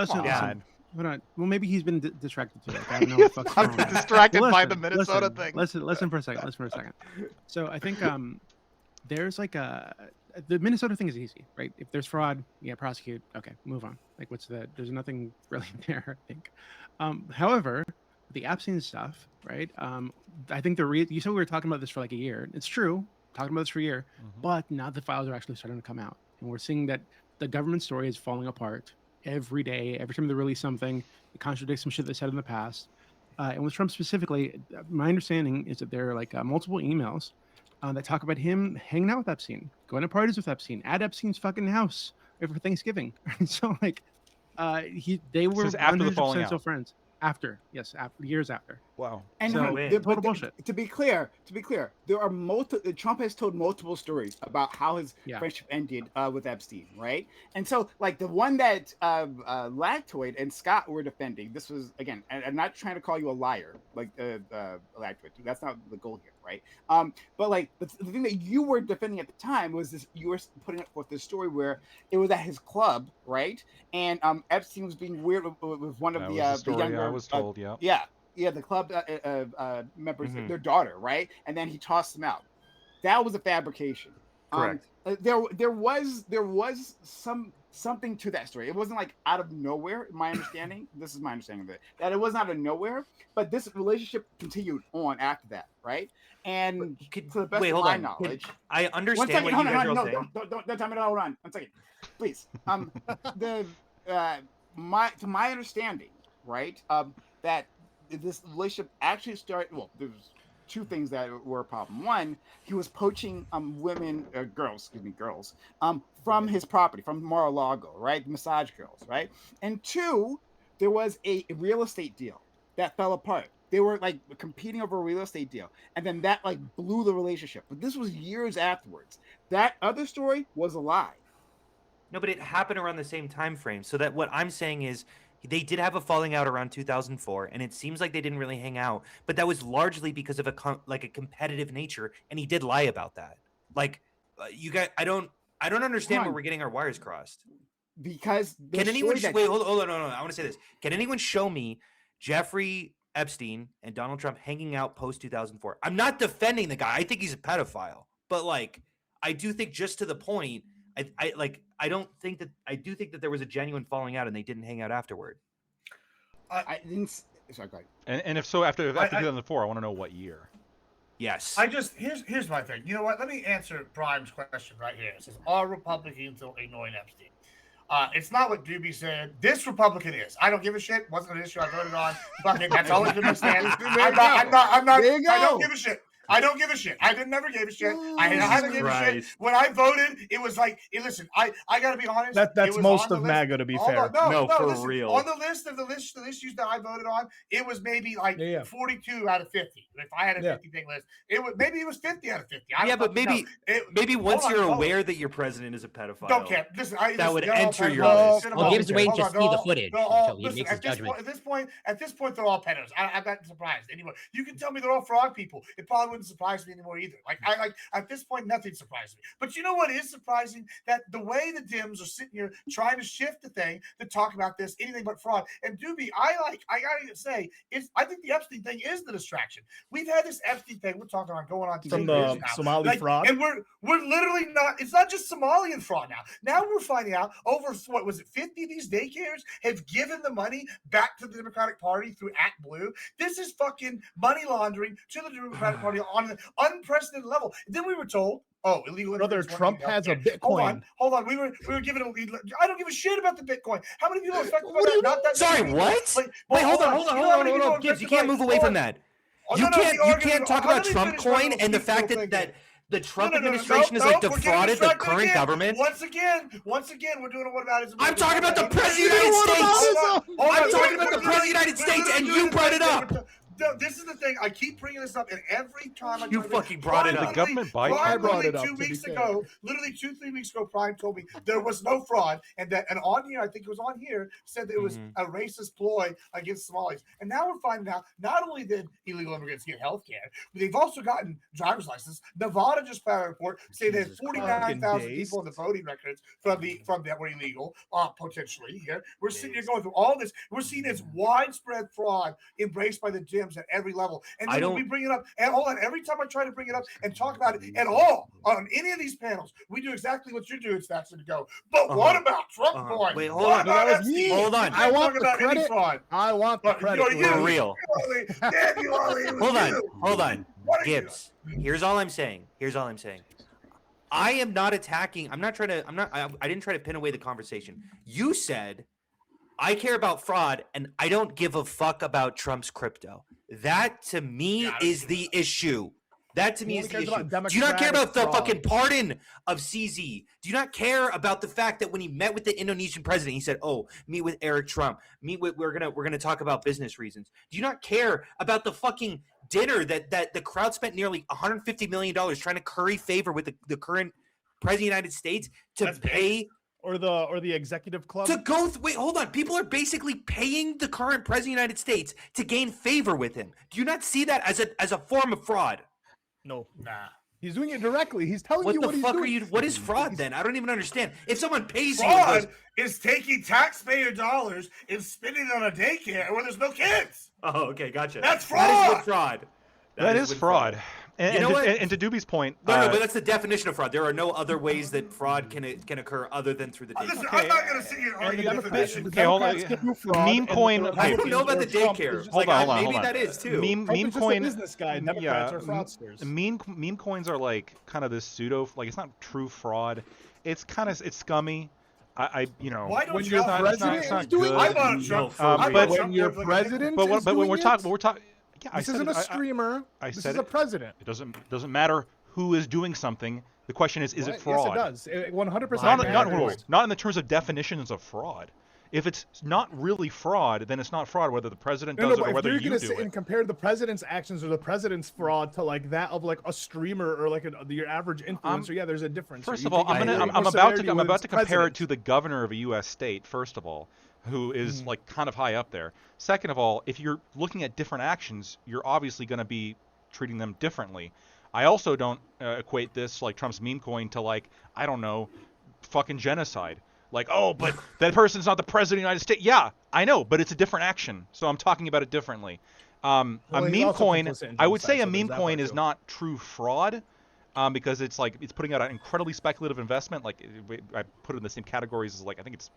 Hold on. Well, maybe he's been distracted too. Like, I don't know what the fuck's I've been distracted by the Minnesota thing. Listen for a second. So I think there's like the Minnesota thing is easy, right? If there's fraud, prosecute. Okay, move on. Like, there's nothing really there, I think. However, the Epstein stuff, right? I think you said we were talking about this for like a year. It's true, talking about this for a year, but now the files are actually starting to come out, and we're seeing that the government story is falling apart every day. Every time they release something, it contradicts some shit they said in the past. And with Trump specifically, my understanding is that there are like multiple emails that talk about him hanging out with Epstein, going to parties with Epstein, at Epstein's fucking house for Thanksgiving. So like, they were after the falling out. Still friends. After years after. Wow. And total bullshit. To be clear, there are Trump has told multiple stories about how his friendship ended with Epstein, right? And so, like the one that Lactoid and Scott were defending, this was again. I'm not trying to call you a liar, like Lactoid. That's not the goal here, right? But like the thing that you were defending at the time was this: you were putting forth this story where it was at his club, right? And Epstein was being weird with one of the younger. I was told, the club members, their daughter, right? And then he tossed them out. That was a fabrication. Correct. There was something to that story. It wasn't like out of nowhere. My understanding. This is my understanding of it. That it wasn't out of nowhere, but this relationship continued on after that, right? And to the best of my knowledge, I understand what you guys are saying. Don't tell me to hold on. 1 second, please. To my understanding, right? That this relationship actually started. Well, there was two things that were a problem. One, he was poaching girls from his property, from Mar-a-Lago, right? Massage girls, right? And two, there was a real estate deal that fell apart. They were like competing over a real estate deal, and then that like blew the relationship. But this was years afterwards. That other story was a lie. No, but it happened around the same time frame. So that what I'm saying is they did have a falling out around 2004, and it seems like they didn't really hang out. But that was largely because of a competitive nature, and he did lie about that. Like, you guys, I don't understand where we're getting our wires crossed. Because can anyone wait? Hold on, no. I want to say this. Can anyone show me Jeffrey Epstein and Donald Trump hanging out post 2004. I'm not defending the guy. I think he's a pedophile, but like, I do think just to the point, I do think that there was a genuine falling out and they didn't hang out afterward. I didn't. Sorry, go ahead. And if so, after 2004, I want to know what year. Yes. Here's my thing. You know what? Let me answer Brian's question right here. It says, are Republicans ignoring Epstein? It's not what Doobie said. This Republican is. I don't give a shit. Wasn't an issue I voted on. Fucking, that's always been my stand. I'm not. I don't give a shit. I don't give a shit. I never gave a shit. I haven't given a shit. When I voted, it was like, listen, I got to be honest. That's most of MAGA, to be fair. No, for real. On the list of the issues that I voted on, it was maybe like 42 out of 50. If I had a 50 thing list, it was 50 out of 50. But maybe once you're aware that your president is a pedophile, don't care. Listen, that would enter your list. Well, Gibbs wait to see the footage until he makes his judgment. At this point, they're all pedos. I'm not surprised anymore. You can tell me they're all frog people. It probably wouldn't surprise me anymore either. Like at this point, nothing surprises me. But you know what is surprising? That the way the Dems are sitting here trying to shift the thing to talk about this, anything but fraud. And Doobie, I gotta say, I think the Epstein thing is the distraction. We've had this Epstein thing we're talking on going on from the Somali fraud, and we're literally not. It's not just Somalian fraud now. Now we're finding out over what was it, 50 of these daycares have given the money back to the Democratic Party through ActBlue. This is fucking money laundering to the Democratic Party on an unprecedented level. Then we were told, illegal. Brother, Trump has a Bitcoin. Hold on. We were given I don't give a shit about the Bitcoin. How many people are affected by that? Not that. Sorry, what? Wait, hold on. Gibbs, you can't move away from that. You can't talk about Trump coin and the fact that the Trump administration has defrauded the current government. Once again, we're doing a whataboutism. I'm talking about the president of the United States. I'm talking about the president of the United States, and you brought it up. This is the thing. I keep bringing this up, and every time you fucking brought it up. The government brought it up 2 weeks ago. Literally 2-3 weeks ago, Prime told me there was no fraud, and on here, I think it was on here, said that it was a racist ploy against Somalis. And now we're finding out not only did illegal immigrants get health care, but they've also gotten driver's license. Nevada just filed a report saying they had 49,000 people in the voting records from that were illegal, potentially. Here we're sitting here going through all this. We're seeing this widespread fraud embraced by the Dems at every level. And then we bring it up, and hold on, every time I try to bring it up and talk about it at all on any of these panels, we do exactly what you're doing, Stats, to go. But what about Trump coin? Wait, hold on. Hold on. I want the credit. I want the credit. For real. Hold on. Gibbs, here's all I'm saying. I am not attacking. I didn't try to pin away the conversation. You said, I care about fraud and I don't give a fuck about Trump's crypto. That to me is the issue. That to me is the issue. Do you not care about the fucking pardon of CZ? Do you not care about the fact that when he met with the Indonesian president, he said, meet with Eric Trump. We're gonna talk about business reasons. Do you not care about the fucking dinner that the crowd spent nearly $150 million trying to curry favor with the current president of the United States to pay? Or the executive club to go. Wait, hold on. People are basically paying the current president of the United States to gain favor with him. Do you not see that as a form of fraud? No, he's doing it directly. He's telling you what he's doing. What is fraud then? I don't even understand. If someone pays fraud is taking taxpayer dollars and spending it on a daycare where there's no kids. Oh, okay, gotcha. That's fraud. That is what fraud. That is fraud. And to Doobie's point, no, but that's the definition of fraud. There are no other ways that fraud can occur other than through the daycare. Listen, I'm not going to sit here and argue definition. Okay, hold on. Meme coin. I don't know about the daycare. Hold on. Maybe that is too. Meme coin. Business guy. Democrats are fraudsters. Meme coins are like kind of this pseudo. Like it's not true fraud. It's scummy. Why don't when your president is doing it? I bought Trump. But when your president is doing when we're talking. Yeah, this isn't a streamer. This is a president. It doesn't matter who is doing something. The question is it fraud? Yes, it does. 100%. Not in the terms of definitions of fraud. If it's not really fraud, then it's not fraud whether the president does it or whether you do it. You're going to sit and compare the president's actions or the president's fraud to like that of like a streamer or like your average influencer. There's a difference. First of all, I'm about to compare it to the governor of a U.S. state. First of all, who is like kind of high up there. Second of all, if you're looking at different actions, you're obviously going to be treating them differently. I also don't equate this, like Trump's meme coin, to like, I don't know, fucking genocide. Like, but that person's not the president of the United States. Yeah, I know, but it's a different action. So I'm talking about it differently. A he's meme also coin, complicit in I would genocide, say a so there's meme that coin part is too. not true fraud, because it's like it's putting out an incredibly speculative investment. Like I put it in the same categories as like I think it's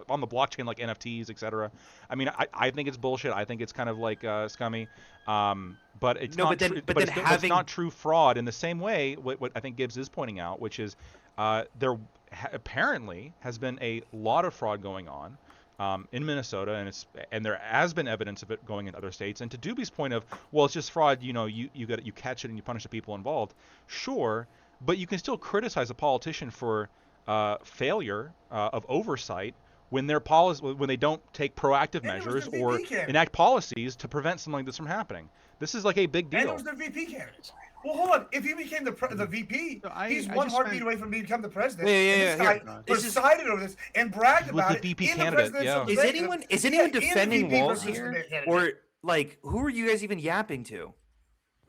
on the blockchain like NFTs, etc. I mean, I think it's bullshit. I think it's kind of like scummy. But it's not but it's not true fraud in the same way. What I think Gibbs is pointing out, which is there apparently has been a lot of fraud going on. In Minnesota, and there has been evidence of it going in other states. And to Doobie's point of, well, it's just fraud. You know, you catch it and you punish the people involved. Sure, but you can still criticize a politician for failure of oversight when when they don't take proactive measures or enact policies to prevent something like this from happening. This is like a big deal. And it was their VP candidate. Well, hold on. If he became the VP, he's one heartbeat away from becoming the president. And this guy presided over this and bragged about it. VP in candidate, the presidential debate. Is anyone defending Walls here, or like who are you guys even yapping to?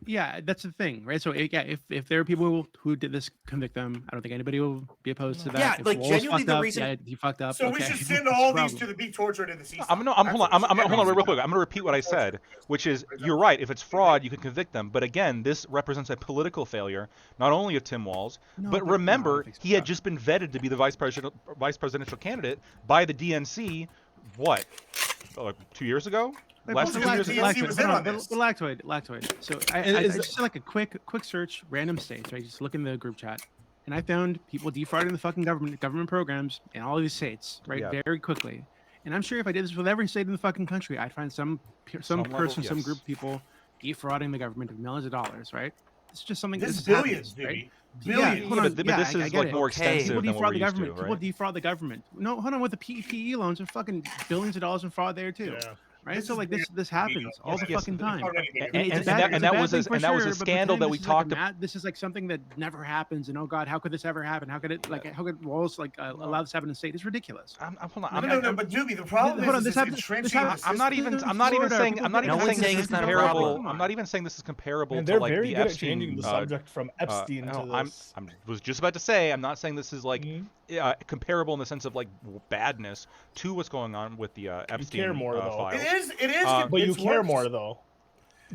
Yeah, that's the thing, right? So yeah, if there are people who did this, convict them. I don't think anybody will be opposed to that. Yeah, if like Walls genuinely the up, reason. Yeah, he fucked up. So we should send all these to be tortured in the sea. Hold on, real quick. I'm going to repeat what I said, which is you're right. If it's fraud, you can convict them. But again, this represents a political failure, not only of Tim Walz, but remember he had just been vetted to be the vice presidential candidate by the DNC. What? 2 years ago? Less than 2 years ago. Lactoid. So I just did like a quick search, random states, right? Just look in the group chat, and I found people defrauding the fucking government programs in all of these states, right? Yeah. Very quickly. And I'm sure if I did this with every state in the fucking country, I'd find some person, some group of people defrauding the government of millions of dollars, right? It's just something. This billions, happens, right? Billions. But this is like more extensive than what we're used to, right? People defraud the government. No, hold on. With the PPE loans, are fucking billions of dollars in fraud there too. Yeah. Right, so like this happens all the fucking time, and that was a scandal that we talked about. This is like something that never happens, and oh god, how could this ever happen? How could Walls allow this to happen in the state? It's ridiculous. Hold on. No, but Doobie, the problem is entrenching. I'm not even saying this is comparable. I'm not even saying this is comparable to like the Epstein. Changing the subject from Epstein to this. I was just about to say I'm not saying this is like comparable in the sense of like badness to what's going on with the Epstein files. It is, but you care more though.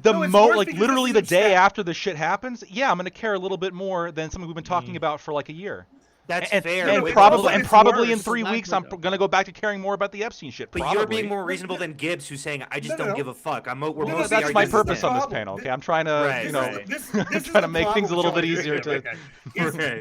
Literally the day after the shit happens, yeah, I'm gonna care a little bit more than something we've been talking about for like a year. That's fair. And probably in 3 weeks, I'm gonna go back to caring more about the Epstein shit. But you're being more reasonable than Gibbs, who's saying, "I just don't give a fuck." That's my purpose on this panel. Okay, I'm trying to, trying to make things a little bit easier to.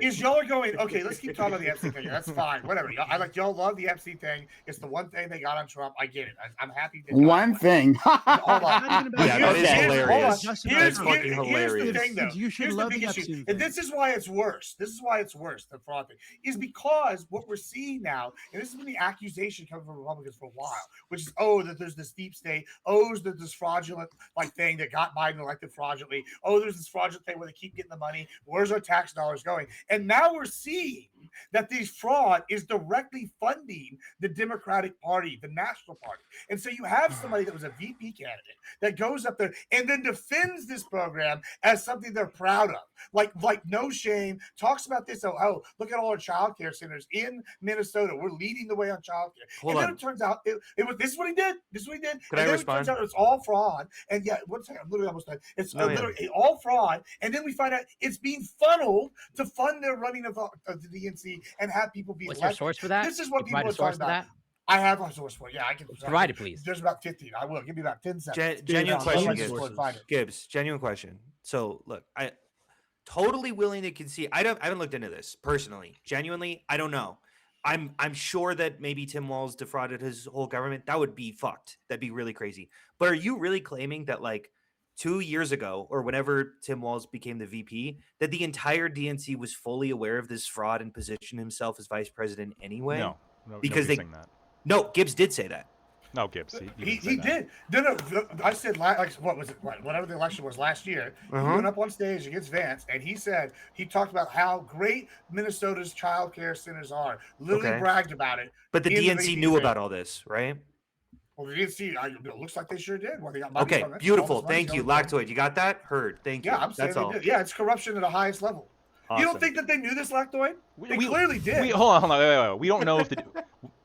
Is y'all are going? Okay, let's keep talking about the Epstein thing. That's fine. Whatever. Y'all love the Epstein thing. It's the one thing they got on Trump. I get it. I'm happy. One thing. Hold on. Yeah, that is hilarious. Here's fucking hilarious. Here's the thing, though. You should love the Epstein thing. And this is why it's worse. This is why it's worse than fraud thing. Is because what we're seeing now, and this has been the accusation coming from Republicans for a while, which is that there's this deep state, that this fraudulent thing that got Biden elected fraudulently, there's this fraudulent thing where they keep getting the money, where's our tax dollars going? And now we're seeing that this fraud is directly funding the Democratic Party, the National Party. And so you have somebody that was a VP candidate that goes up there and then defends this program as something they're proud of. Like no shame, talks about this. Look at all our child care centers in Minnesota. We're leading the way on child care. Then it turns out it was this is what he did. Can I respond? It turns out it's all fraud. And yeah, one second, I'm literally almost done. It's literally all fraud. And then we find out it's being funneled to fund their running of the DNC and have people be elected. What's your source for that? This is what people are talking about. That? I have a source for it. Yeah, I can provide it, please. There's about 15. I will give me about 10 seconds. Genuine question, Gibbs. Genuine question. So look, I totally willing to concede. I haven't looked into this personally. Genuinely, I don't know. I'm sure that maybe Tim Walz defrauded his whole government. That would be fucked. That'd be really crazy. But are you really claiming that 2 years ago or whenever Tim Walz became the VP, that the entire DNC was fully aware of this fraud and positioned himself as vice president anyway? No, because saying that. No, Gibbs did say that. No, Gibbs. He did. No, I said, what was it? Whatever the election was last year, he went up on stage against Vance, and he talked about how great Minnesota's child care centers are. Literally bragged about it. But the DNC knew about all this, right? Well, the DNC, it looks like they sure did. Well, they got money from it. Beautiful. Thank you, Lactoid. You got that? Heard. Thank you. Yeah, I'm saying they did. Yeah, it's corruption at the highest level. Awesome. You don't think that they knew this, Lactoid? They clearly did. Hold on. Wait. We don't know if they do.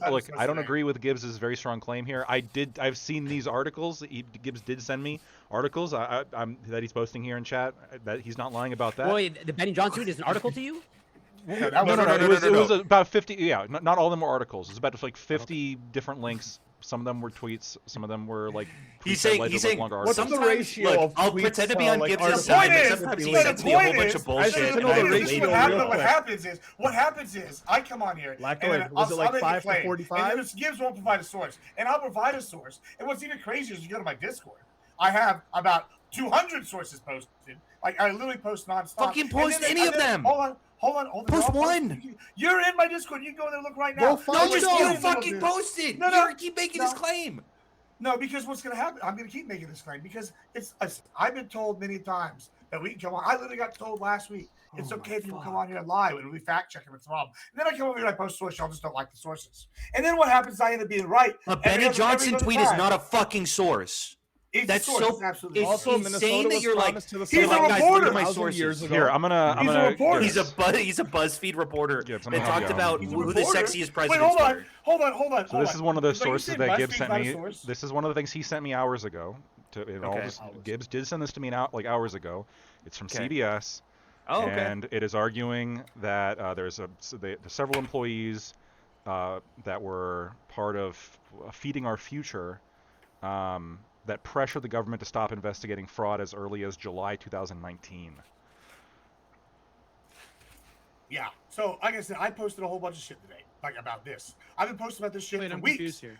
look, I don't agree with Gibbs's very strong claim here. I've seen these articles. Gibbs did send me articles that he's posting here in chat. That he's not lying about that. Boy, the Benny John tweet is an article to you? No. It was about 50. Yeah, not all of them were articles. It was about like 50 different links. Some of them were tweets. Some of them were like. He's saying longer what's articles. the ratio? Look, of I'll tweets pretend to be to, on like, Gibbs' articles? side, The but sometimes he sends me a whole bunch of bullshit. I and know I the have to ratio wait real for it. quick. What happens is I come on here. Lactoid, was it like 5 to 45? And then Gibbs won't provide a source, and I'll provide a source. And what's even crazier is you go to my Discord. I have about 200 sources posted. Like I literally post nonstop. Fucking post any of them. Hold on. Post one. You're in my Discord. You can go in there and look right now. No, just you fucking post it. You keep making this claim. No, because what's going to happen? I'm going to keep making this claim because I've been told many times that we can come on. I literally got told last week it's okay if you come on here and lie and we fact check if it's wrong. And then I come over here and I post sources. Y'all just don't like the sources. And then what happens? I end up being right. A Benny Johnson tweet is not a fucking source. That's so absolutely. It's Also, insane that you're like, to the he's a guys, look reporter. at my sources. Here, I'm gonna. He's a BuzzFeed reporter that talked about who the sexiest presidents were. Hold on. So this is one of the sources that Gibbs BuzzFeed's sent not a me. source? This is one of the things he sent me hours ago. Gibbs did send this to me hours ago. It's from CBS, and it is arguing that there's several employees that were part of Feeding Our Future. That pressured the government to stop investigating fraud as early as July 2019. Yeah. So, like I said, I posted a whole bunch of shit today, like about this. I've been posting about this shit for weeks. Here.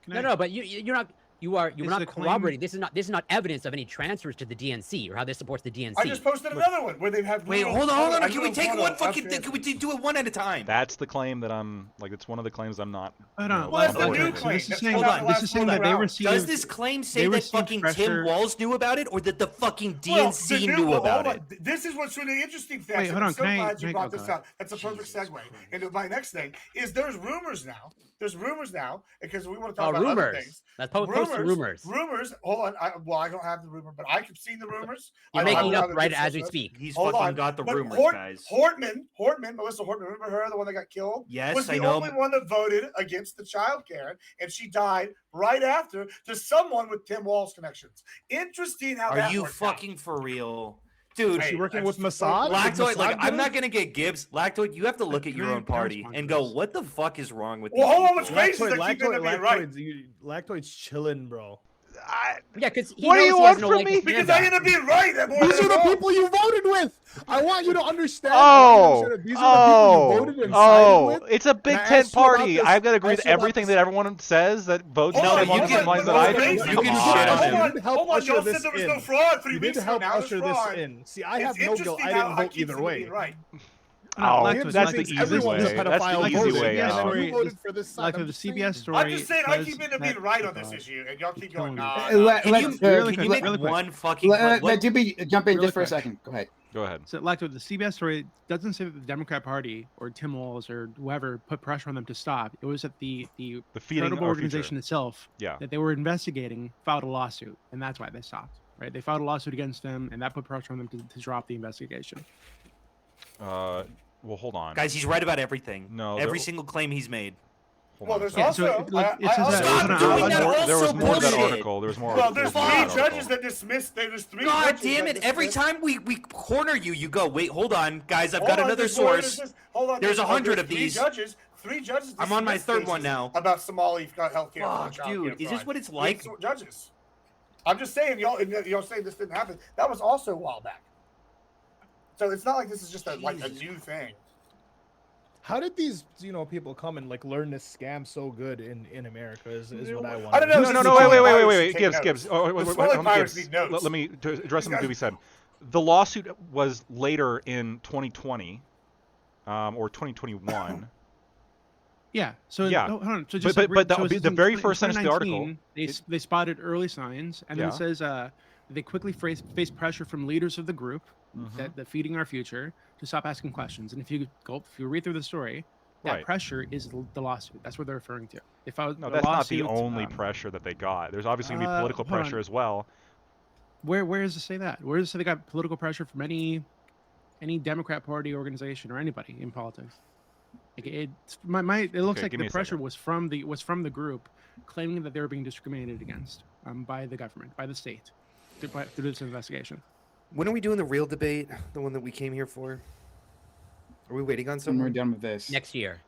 No, but you're not. You were not corroborating. This is not evidence of any transfers to the DNC or how this supports the DNC. I just posted another one where they've had. Wait, hold on. Can we take one fucking thing? Can we do it one at a time? That's the claim that I'm like. It's one of the claims I'm not. Hold on. What's the new claim? This is saying that they received. Does this claim say that fucking Tim Walz knew about it, or that the fucking DNC knew about it? This is what's really interesting. Wait, hold on. I'm so glad you brought this up. That's a perfect segue into my next thing. Is there's rumors now. There's rumors now because we want to talk about other things. Let's post rumors. Rumors. Hold on. I don't have the rumor, but I can see the rumors. You're making it up right as we speak. He's fucking got the rumors, guys. Melissa Hortman, remember her, the one that got killed? Yes, was the only one that voted against the child care, and she died right after to someone with Tim Walz connections. Interesting how that Are you worked fucking out. for real? Dude, is she working with Mossad? Lactoid, like, I'm not gonna get Gibbs. Lactoid, you have to look at your own party and go, what the fuck is wrong with Well, these hold on, people? what's crazy is that keep being right. Lactoid's chilling, bro. Yeah, because what do you want from me? Because I end up being right. These are the people you voted with. I want you to understand. These are the people you voted and sided with. It's a Big Tent party. I've got to agree with everything that everyone says that votes along the lines that I do. You can shit on him. Hold on, y'all said there was no fraud 3 You weeks need to ago. help Now there's usher this fraud. in. See, I have no guilt. I didn't vote either way. That's the easy way. That's the easy way out. You voted for this side. Like the CBS story. I'm just saying, I keep ending up being right on this issue, and y'all keep going. Can you make one fucking? Let Doobie jump in just for a second. Go ahead. Go ahead. So, like the CBS story doesn't say that the Democrat Party or Tim Walz or whoever put pressure on them to stop. It was that the charitable organization itself that they were investigating filed a lawsuit, and that's why they stopped. Right? They filed a lawsuit against them, and that put pressure on them to drop the investigation. Well, hold on. Guys, he's right about everything. No, every single claim he's made. Well, there's also. Stop doing that. There was more to that article. There was more. Well, there's 3 judges that dismissed. There's 3. God damn it! Every time we corner you, you go, wait, hold on, guys. I've got another source. Hold on. There's 100 of these. 3 judges. I'm on my 3rd one now. About Somali healthcare. Fuck, dude, is this what it's like? Judges. I'm just saying, y'all saying this didn't happen. That was also a while back. So it's not like this is just a new thing. How did these people come and learn this scam so good in America? Is what I want. I don't know. No, wait. Gibbs. Let me address something Doobie said. The lawsuit was later in 2020, or 2021. Yeah. So hold on. So just the very first sentence of the article, they spotted early signs, and then it says they quickly faced pressure from leaders of the group that Feeding Our Future to stop asking questions. And if you read through the story, that pressure is the lawsuit. That's what they're referring to. If I was no, that's not the only pressure that they got. There's obviously going to be political pressure as well. Where does it say that? Where does it say they got political pressure from any Democrat Party organization or anybody in politics? Like it looks like the pressure was from the group claiming that they were being discriminated against by the government, by the state, through this investigation. When are we doing the real debate? The one that we came here for? Are we waiting on When someone? we're done with this. Next year.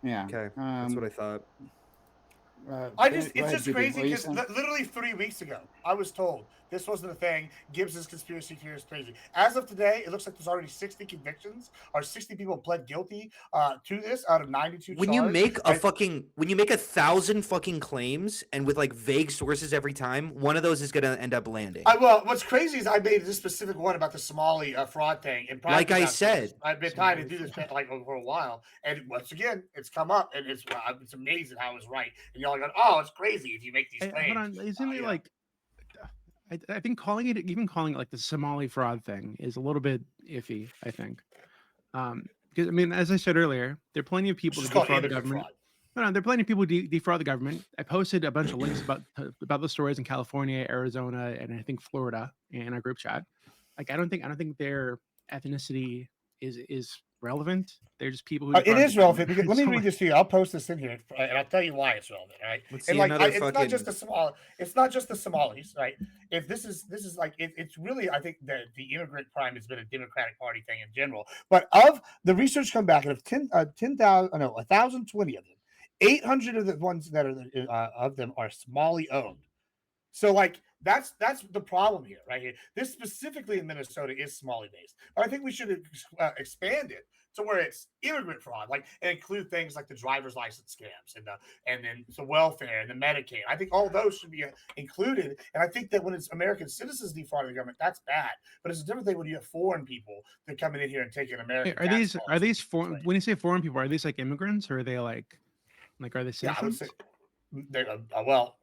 Yeah. Okay, that's what I thought. It's just crazy because literally 3 weeks ago, I was told this wasn't a thing. Gibbs's conspiracy theory is crazy. As of today, it looks like there's already 60 convictions, or 60 people pled guilty to this out of 92 When you make a when you make 1,000 fucking claims and with like vague sources every time, one of those is gonna end up landing. Well, what's crazy is I made this specific one about the Somali fraud thing, and like I said, I've been trying to do this like for a while, and once again, it's come up, and it's amazing how it's right, and y'all are going, oh, it's crazy if you make these claims. Hold on, isn't it like? I think calling it like the Somali fraud thing is a little bit iffy. I think, because I mean, as I said earlier, there are plenty of people to defraud the government. No, there are plenty of people who defraud the government. I posted a bunch of links about the stories in California, Arizona, and I think Florida in our group chat. Like, I don't think their ethnicity is relevant. They're just people who. It is relevant. Because, let me read this to you. I'll post this in here, and I'll tell you why it's relevant. Right? And like, it's not just the Somali. It's not just the Somalis, right? If this is like it's really, I think that the immigrant crime has been a Democratic Party thing in general. But of the research come back, and of 1,020 of them, 800 of the ones that are of them are Somali owned. So like that's the problem here, right here. This specifically in Minnesota is Somali based, but I think we should expand it to where it's immigrant fraud, like, and include things like the driver's license scams and then the welfare and the Medicaid. I think all those should be included. And I think that when it's American citizens defrauding the government, that's bad. But it's a different thing when you have foreign people that come in here and take an American. Hey, are these foreign? When you say foreign people, are these like immigrants, or are they like are they citizens? Yeah, I would say well.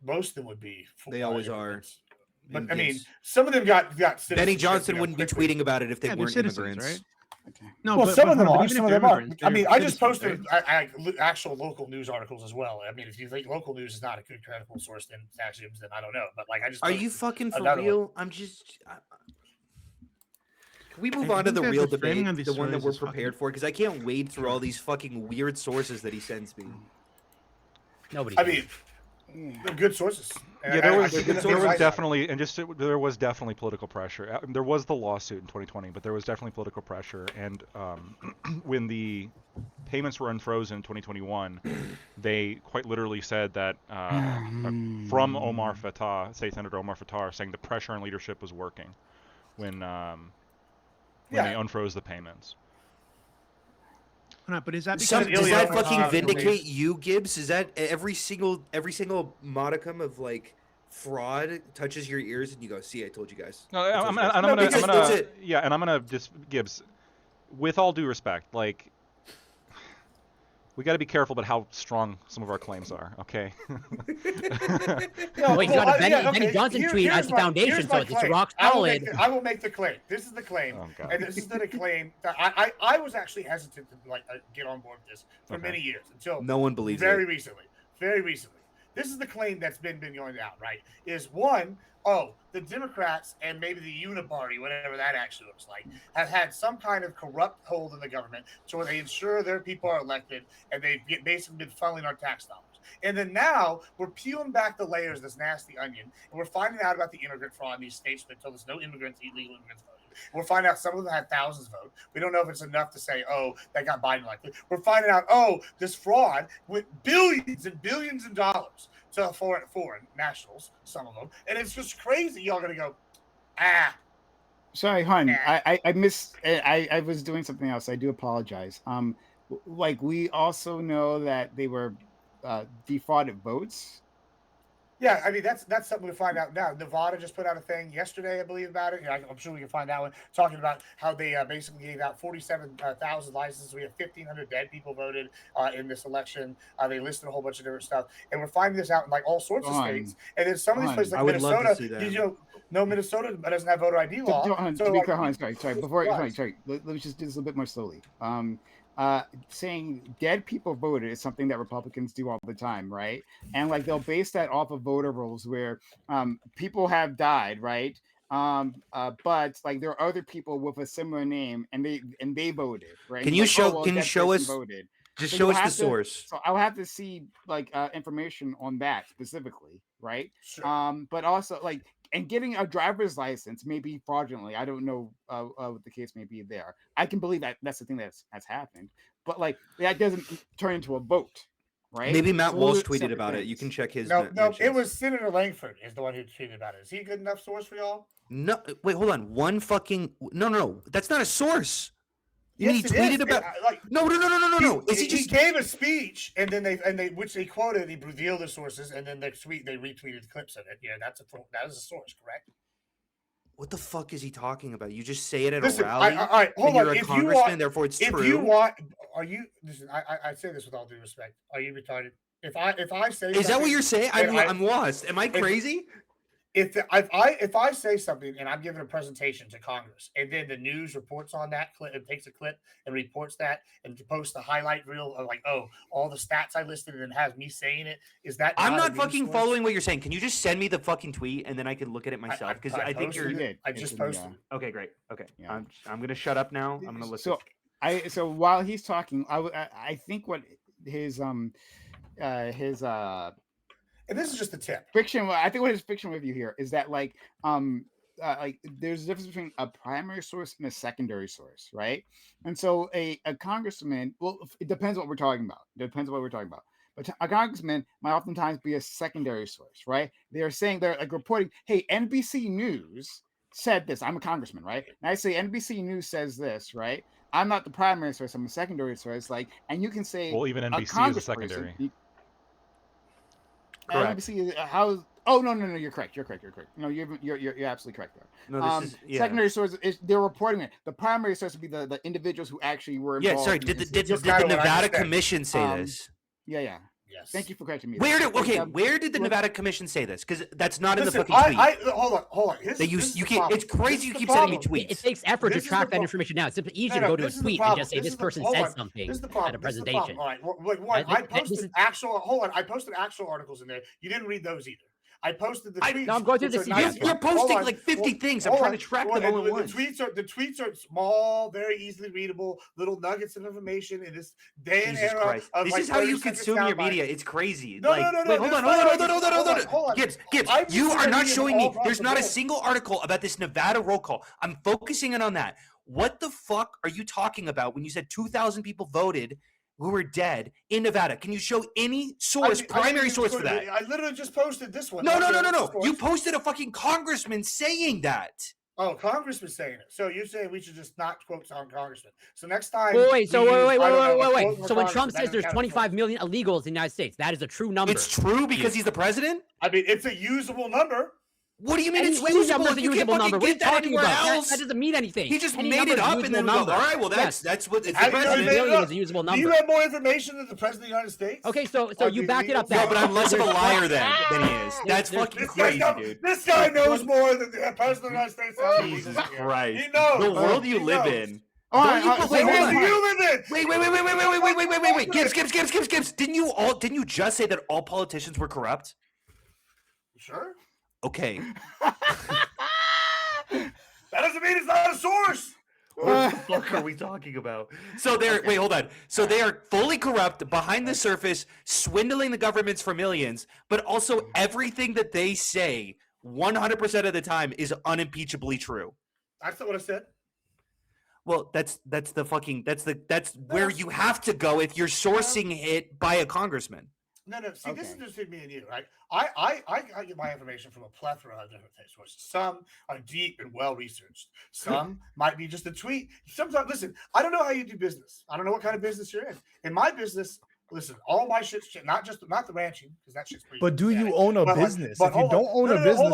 Most of them would be. They always are. But I mean, some of them got. Benny Johnson wouldn't be tweeting about it if they weren't immigrants, right? Okay. No, well, some of them are. Some of them are. I mean, I just posted right? actual local news articles as well. I mean, if you think local news is not a good credible source, then I don't know. But like, I just. Are you fucking for real? I'm just. Can we move on to the real debate, the one that we're prepared for? Because I can't wade through all these fucking weird sources that he sends me. Nobody. I mean. They're good sources. Yeah, there was definitely, and there was definitely political pressure. There was the lawsuit in 2020, but there was definitely political pressure. And when the payments were unfrozen in 2021, they quite literally said that from Omar Fattah, State Senator Omar Fattah, saying the pressure on leadership was working when they unfroze the payments. But is that does that fucking vindicate you, Gibbs? Is that every single modicum of like fraud touches your ears and you go, "See, I told you guys." No, I'm gonna just Gibbs, with all due respect, like. We got to be careful about how strong some of our claims are, okay? Wait, you got a Benny Johnson tweet as the foundation, so it's rock solid. I will make the claim. This is the claim, and this is the claim that I was actually hesitant to get on board with this for many years until no one believes very recently. This is the claim that's been going out, right? Is one, the Democrats and maybe the Uniparty, whatever that actually looks like, have had some kind of corrupt hold in the government to where they ensure their people are elected and they've basically been funneling our tax dollars. And then now we're peeling back the layers of this nasty onion, and we're finding out about the immigrant fraud in these states until there's no illegal immigrants voting. We're finding out some of them had thousands vote. We don't know if it's enough to say, that got Biden elected. We're finding out, this fraud with billions and billions of dollars to foreign nationals, some of them. And it's just crazy. Y'all going to go, Sorry, hon. I missed. I was doing something else. I do apologize. Like, we also know that they were defrauded votes. Yeah, I mean, that's something to find out now. Nevada just put out a thing yesterday, I believe, about it. Yeah, I'm sure we can find that one, talking about how they basically gave out 47,000 licenses. We have 1,500 dead people voted in this election. They listed a whole bunch of different stuff. And we're finding this out in like all sorts of states. And then some of these places like Minnesota, Minnesota doesn't have voter ID law. Sorry. Let me just do this a little bit more slowly. Saying dead people voted is something that Republicans do all the time, right? And like they'll base that off of voter rolls where people have died, right? But like there are other people with a similar name and they voted, right? Can you show us? Voted. Just So show you'll us the have to- source. So I'll have to see like information on that specifically, right? Sure. But also like and getting a driver's license maybe fraudulently. I don't know what the case may be there. I can believe that that's the thing that's happened, but like that doesn't turn into a vote, right? Maybe Matt So Walsh those are tweeted separate about it. You things. can check his. No, no, it mentions. was Senator Langford is the one who tweeted about it. Is he a good enough source for y'all? No, wait, hold on. One fucking no. That's not a source. You mean Yes, he it tweeted is. about? Like, No. Is he he just? gave a speech and then they which they quoted, he revealed the sources, and then next week they retweeted clips of it. Yeah, that is a source, correct? What the fuck is he talking about? You just say it at Listen, a rally. all right, hold and you're on. a If you congressman, want, therefore it's if true. you want, are you? Listen, I say this with all due respect. Are you retarded? If I say, Is that what you're saying? I'm I'm lost. Am I crazy? if I say something and I'm giving a presentation to Congress, and then the news reports on that clip and takes a clip and reports that and posts the highlight reel of like, oh, all the stats I listed and has me saying it, is that I'm not not fucking following what you're saying. Can you just send me the fucking tweet and then I can look at it myself? Because I think you're. I just posted it. Okay, great. Okay, Yeah. I'm gonna shut up now. I'm gonna listen. So while he's talking, I think what his and this is just a tip. Fiction. I think what his fiction review here is that like there's a difference between a primary source and a secondary source, right? And so a congressman, well, it depends what we're talking about. It depends what we're talking about. But a congressman might oftentimes be a secondary source, right? They're like reporting, hey, NBC News said this. I'm a congressman, right? And I say NBC News says this, right? I'm not the primary source. I'm a secondary source. Like, and you can say, well, even NBC is a secondary. Correct. NBC, how? Oh no, you're correct. You're correct. No, you're absolutely correct there. No, this is secondary source is they're reporting it. The primary source would be the individuals who actually were involved. Yeah, sorry. Did the Nevada Commission say this? Yeah. Yes. Thank you for correcting me. Where did the Nevada Commission say this? Because that's not in the fucking tweet. Hold on. It's crazy you keep sending me tweets. It takes effort to track that information down. It's easier to go to a tweet and just say this person said something at a presentation. All right. I posted actual articles in there. You didn't read those either. I posted the tweets. No, I'm going through this. You're posting like 50 things. I'm trying to track them all at once. The tweets are small, very easily readable, little nuggets of information in this day and era. This is how you consume your media. It's crazy. No. Wait, hold on. Gibbs, you are not showing me. There's not a single article about this Nevada roll call. I'm focusing in on that. What the fuck are you talking about when you said 2,000 people voted who were dead in Nevada? Can you show any source, primary source for that? I literally just posted this one. No. You posted a fucking congressman saying that. Oh, congressman saying it. So you're saying we should just not quote on congressman. So next time. Wait. So when Trump says there's 25 million illegals in the United States, that is a true number. It's true because he's the president? I mean, it's a usable number. What do you mean it's usable? If you can't fucking get that anywhere else? That doesn't mean anything. He just made it up and then all right, well, that's what it's the president. Million is a usable number. Do you have more information than the president of the United States? Okay, so you back it up. No, but I'm less of a liar than he is. That's fucking crazy, dude. This guy knows more than the president of the United States. Jesus Christ. He knows. The world you live in. Wait. Gibbs. Didn't you just say that all politicians were corrupt? Sure. Okay. That doesn't mean it's not a source. What the fuck are we talking about? So hold on. So they are fully corrupt, behind the surface, swindling the governments for millions, but also everything that they say 100% of the time is unimpeachably true. That's not what I said. Well, that's where you have to go if you're sourcing it by a congressman. No. See, this is just me and you, right? I get my information from a plethora of different sources. Some are deep and well researched. Some might be just a tweet. Sometimes, listen, I don't know how you do business. I don't know what kind of business you're in. In my business, listen, all my shit's not the ranching, because that shit's pretty. But do you own a business? If you don't own a business,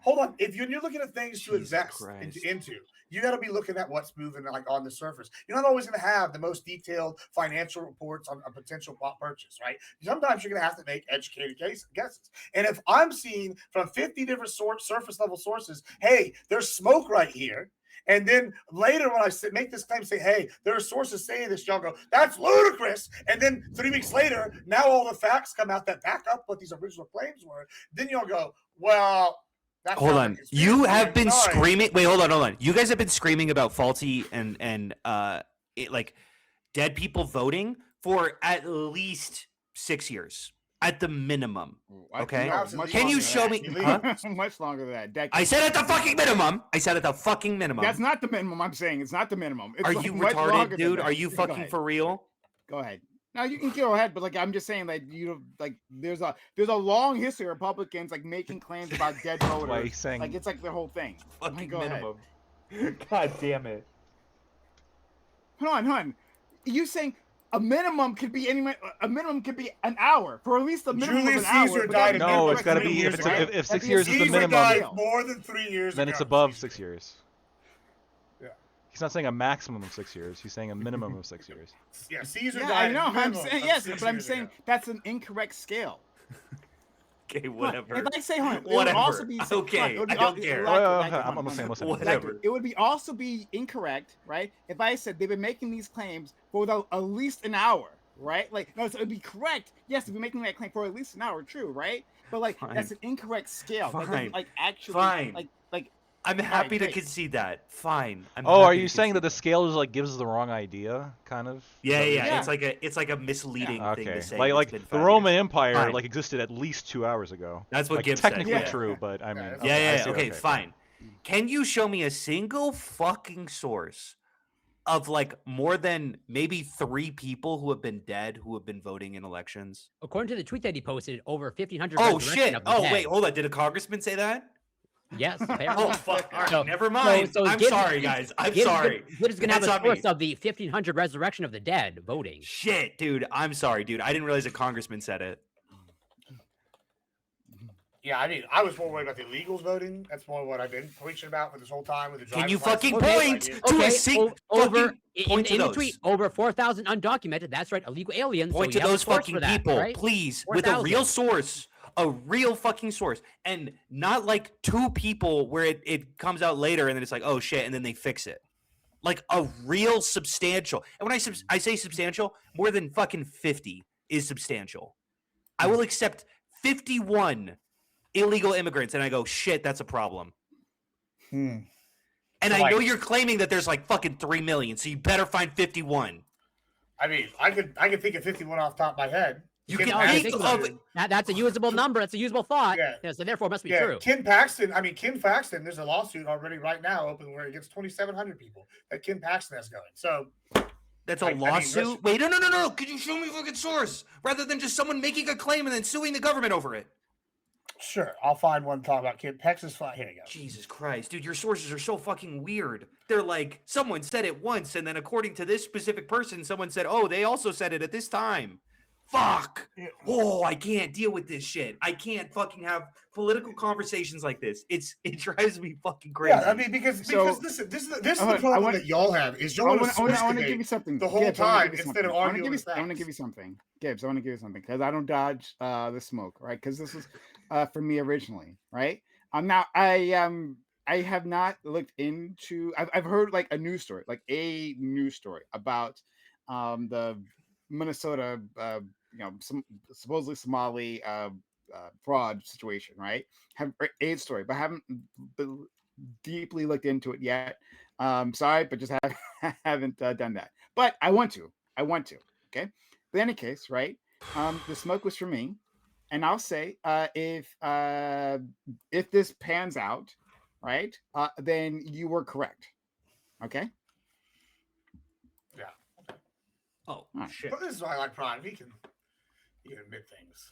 hold on. If you're looking at things to invest into, you got to be looking at what's moving like on the surface. You're not always going to have the most detailed financial reports on a potential purchase, right? Sometimes you're going to have to make educated guesses. And if I'm seeing from 50 different surface level sources, hey, there's smoke right here. And then later when I make this claim, say, hey, there are sources saying this, y'all go, that's ludicrous. And then 3 weeks later, now all the facts come out that back up what these original claims were. Then you'll go, well, hold on. You have been screaming. Wait, hold on. You guys have been screaming about faulty and dead people voting for at least 6 years. At the minimum. Okay. No, Can you show me? Huh? Much longer than that. I said at the fucking minimum. I said at the fucking minimum. That's not the minimum. I'm saying it's not the minimum. It's Are like you much retarded, longer than dude? that. Are you fucking for real? Go ahead. Now you can go ahead, but like I'm just saying, like there's a long history of Republicans like making claims about dead voters. Why are you saying like it's like the whole thing. Fucking go minimum. Ahead. God damn it. Hold on. You saying a minimum could be an hour for at least a minimum Julius of an Caesar hour. died No, it's got to be if 6 years is the minimum. Died more than 3 years then ago. it's above 6 years. Yeah. He's not saying a maximum of 6 years. He's saying a minimum of 6 years. Yeah, Caesar Yeah, died. I know. I'm saying yes, 6 but I'm years saying ago. that's an incorrect scale. Okay, whatever. If I say, it would Whatever. also be Okay, I don't care. I'm listening. Whatever. It would be also be incorrect, right? If I said they've been making these claims for at least an hour, right? Like, no, so it'd be correct. Yes, they've been making that claim for at least an hour, true, right? But like, Fine. that's an incorrect scale. That Fine. doesn't, like actually, Fine. like. I'm happy to great. concede that. Fine. Are you saying that the scale is like gives the wrong idea, kind of? Yeah. Yeah. It's like a misleading thing Okay. to say. Like It's been the 5 Roman years. Empire Fine. like existed at least 2 hours ago. That's what like, Gibbs said. technically Yeah. true, but I mean. Yeah, I Yeah. see, Okay, fine. Can you show me a single fucking source of like more than maybe 3 people who have been dead who have been voting in elections? According to the tweet that he posted, over 1,500. Oh resurrection shit! of the Oh dead. wait, hold on. Did a congressman say that? Yes. Oh apparently. fuck! All right, So- never mind. so I'm Gibbs- sorry, guys. I'm Gibbs sorry. Gibbs is gonna have That's a on me. source of the 1,500 resurrection of the dead voting. Shit, dude. I'm sorry, dude. I didn't realize a congressman said it. Yeah, I mean, I was more worried about the illegals voting. That's more what I've been preaching about for this whole time with the Can driver's you fucking license. point to a single over point to in the those. tweet over 4,000 undocumented. That's right, illegal aliens. Point so to you have a those source fucking for that, people, right? please, with a 4,000. real source, a real fucking source, and not like 2 people where it comes out later and then it's like, oh shit, and then they fix it. Like a real substantial. And when I say substantial, more than fucking 50 is substantial. I will accept 51 illegal immigrants, and I go, shit, that's a problem. And So, I know like- you're claiming that there's like fucking 3 million, so you better find 51. I mean, I could think of 51 off the top of my head. You Ken can Paxton- think of That's a usable number. That's a usable thought. Yeah. So therefore, it must be Yeah, true. Ken Paxton, there's a lawsuit already right now open where it gets 2,700 people that Ken Paxton has going. So That's a I mean, lawsuit? let's- Wait, no. Could you show me a fucking source rather than just someone making a claim and then suing the government over it? sure, I'll find one talking about Ken Texas. Here you go. Jesus Christ, dude, your sources are so fucking weird. They're like, someone said it once, and then according to this specific person, someone said, oh, they also said it at this time. Fuck. Oh, I can't deal with this shit. I can't fucking have political conversations like this. It drives me fucking crazy. Yeah, I mean because listen, this is the problem that y'all have is y'all I want want to to give you something the whole Gibbs, I wanna time give you instead of something. I wanna arguing give you- with I want to facts. give you something, Gibbs. I want to give you something because I don't dodge the smoke, right? Because this was for me originally, right? Now I have not looked into. I've heard like a news story about the Minnesota, some supposedly Somali fraud situation, right? Have aid story, but haven't deeply looked into it yet. Sorry, but just haven't done that. But I want to. Okay. But in any case, right? The smoke was for me, and I'll say if this pans out, right, then you were correct. Okay. Oh, Alright. shit. But this is why I like Prime. He can admit things.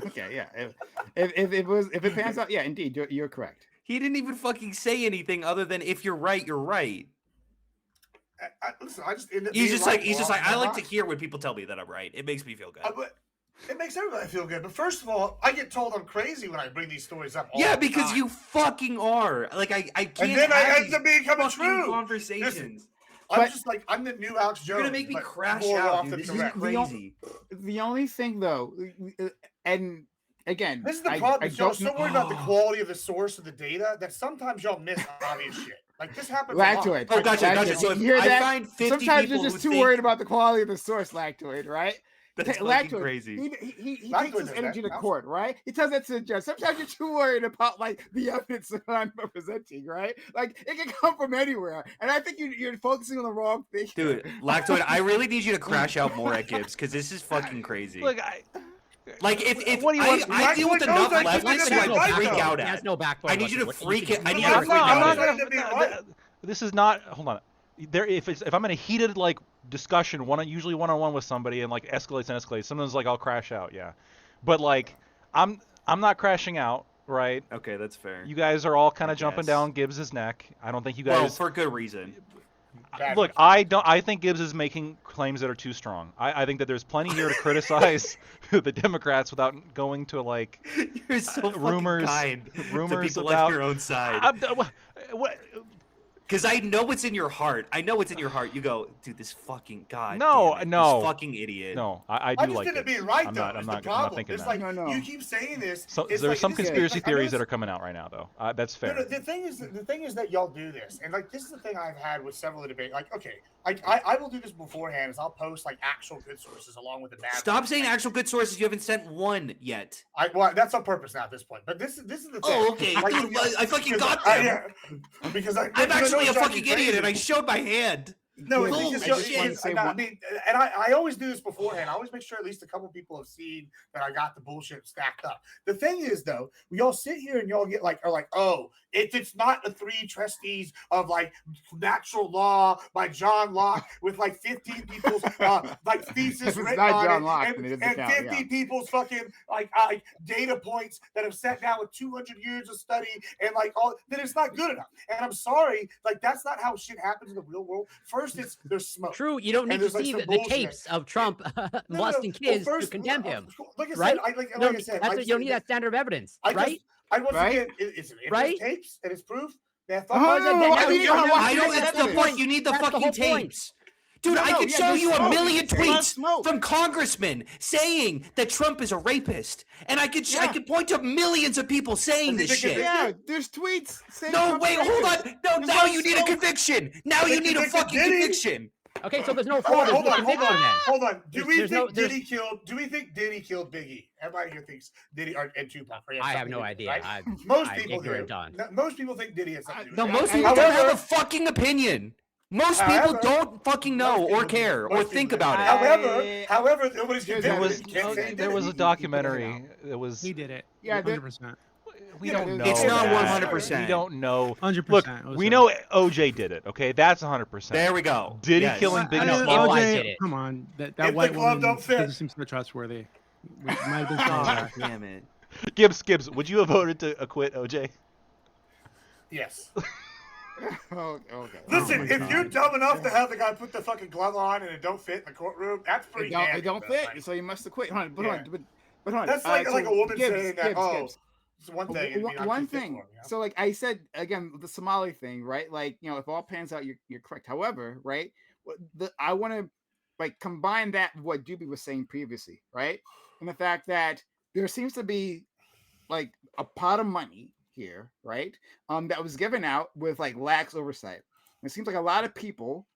Okay, yeah. If it pans out, yeah, indeed, you're correct. He didn't even fucking say anything other than if you're right, you're right. Listen, I just end up He's being just right like, he's more just like, often I than like to not. hear when people tell me that I'm right. It makes me feel good. But it makes everybody feel good. But first of all, I get told I'm crazy when I bring these stories up. All Yeah, the because time. you fucking are. Like, I can't And then I have end these up becoming fucking true. conversations. Listen, I'm just like I'm the new Alex Jones. You're gonna make me but crash more out, often dude. This is correct. crazy. The only thing, though, and again, This is the I problem. Is y'all don't so worried about the quality of the source of the data that sometimes y'all miss obvious shit. Like this happens. Lactoid. Oh, gotcha. Lactoid. So if You hear I that? find 50 Sometimes people you're just who too think- worried about the quality of the source, Lactoid, right? That's fucking crazy. He takes his energy to court, right? He tells that to the judge. Sometimes you're too worried about like the evidence that I'm representing, right? Like it can come from anywhere, and I think you're focusing on the wrong thing. Dude, Lactoid, I really need you to crash out more at Gibbs because this is fucking crazy. Look, like if what do you want? I deal with enough Lactoid leftists doesn't who I freak right, out He has at. no backbone. I need you to freak it. I need you No, to freak I'm out. not at it. gonna. This is not. Hold on. If I'm in a heated like discussion, usually one-on-one with somebody, and like escalates. Sometimes like I'll crash out, yeah. But like I'm not crashing out, right? Okay, that's fair. You guys are all kind of jumping down Gibbs's neck. I don't think you guys. Well, for good reason. Look, I think Gibbs is making claims that are too strong. I think that there's plenty here to criticize the Democrats without going to like You're so rumors, kind rumors to people about on your own side. What? Because I know what's in your heart. I know what's in your heart. You go, dude, this fucking guy. No, this fucking idiot. No, I do just like didn't it. be right I'm though. not. I'm Is not. the I'm not problem. thinking It's that. like you keep saying this. So it's there's like, some this is- conspiracy like, I know theories that are coming out right now, though. That's fair. No, the thing is that y'all do this, and like this is the thing I've had with several of the debate. Like, okay, I will do this beforehand. Is I'll post like actual good sources along with the bad. Stop saying actual good sources. You haven't sent one yet. Well, that's on purpose now at this point. But this is the thing. Oh, okay. Like, Dude, I fucking got I- them. yeah, because I'm actually a fucking idiot, and I showed my hand. No, Holy it's just, shit. I mean, and I always do this beforehand. I always make sure at least a couple people have seen that I got the bullshit stacked up. The thing is, though, we all sit here and y'all get like, are like, oh, it's not the 3 trustees of like natural law by John Locke with like 15 people's like thesis written not on John it, Locke, and, it doesn't and count, 50 people's fucking like data points that have sat down with 200 years of study and like all. Then it's not good enough. And I'm sorry, like that's not how shit happens in the real world. First, there's smoke. True, you don't need to there's, like, see some the bullshit. tapes of Trump molesting kids to condemn him. Like I said, right? like No, I said, you don't need that standard of evidence, right? Once Right? again, it's Right? tapes and it's proof. That's I don't. That's the point. You need the That's the fucking whole point. tapes. Dude, I could show there's you a smoke. million There's a lot of tweets smoke. from congressmen saying that Trump is a rapist, and I could I could point to millions of people saying this shit. Yeah, there's tweets. saying No, Trump's wait, hold racist. on. No, There's now no you need a smoke. conviction. Now you need a fucking Diddy. conviction. Okay, so there's no fraud. Hold on. Hold Hold on. Do we There's think no- there's- Diddy killed? Do we think Diddy killed Biggie? Everybody here thinks Diddy and Tupac. Right? I have no idea. Right? I'm Most people ignorant do. on. Most people think Diddy has something to do No, with most it. people don't have However- a fucking opinion. Most However- people don't fucking know most or people do. care or Most think people do. about it. However, nobody's There There convinced. was You can't say he there did was it. a documentary. It was. He did it. Yeah, 100%. We Yeah, don't know. It's not that. 100%. We don't know. 100%. Look, it was we him. know OJ did it. Okay, that's 100%. There we go. Diddy Yes. killing Biggie know Smalls. OJ did it. Come on, that If the white glove woman don't fit. doesn't seem so trustworthy. We might have been Oh, saying that. damn it. Gibbs, would you have voted to acquit OJ? Yes. Oh, okay. Listen, my if God. you're dumb enough to have the guy put the fucking glove on and it don't fit in the courtroom, that's pretty. It don't fit, so you must have quit. Hold on, but hold on, but hold on. That's like so a woman Gibbs, saying that. Gibbs, Oh, Gibbs. it's one thing. and I'm One too fit thing. for him, you know? So, like I said again, the Somali thing, right? Like, you know, if all pans out, you're correct. However, right? I want to like combine that with what Doobie was saying previously, right? And the fact that there seems to be like a pot of money here, right? That was given out with like lax oversight. And it seems like a lot of people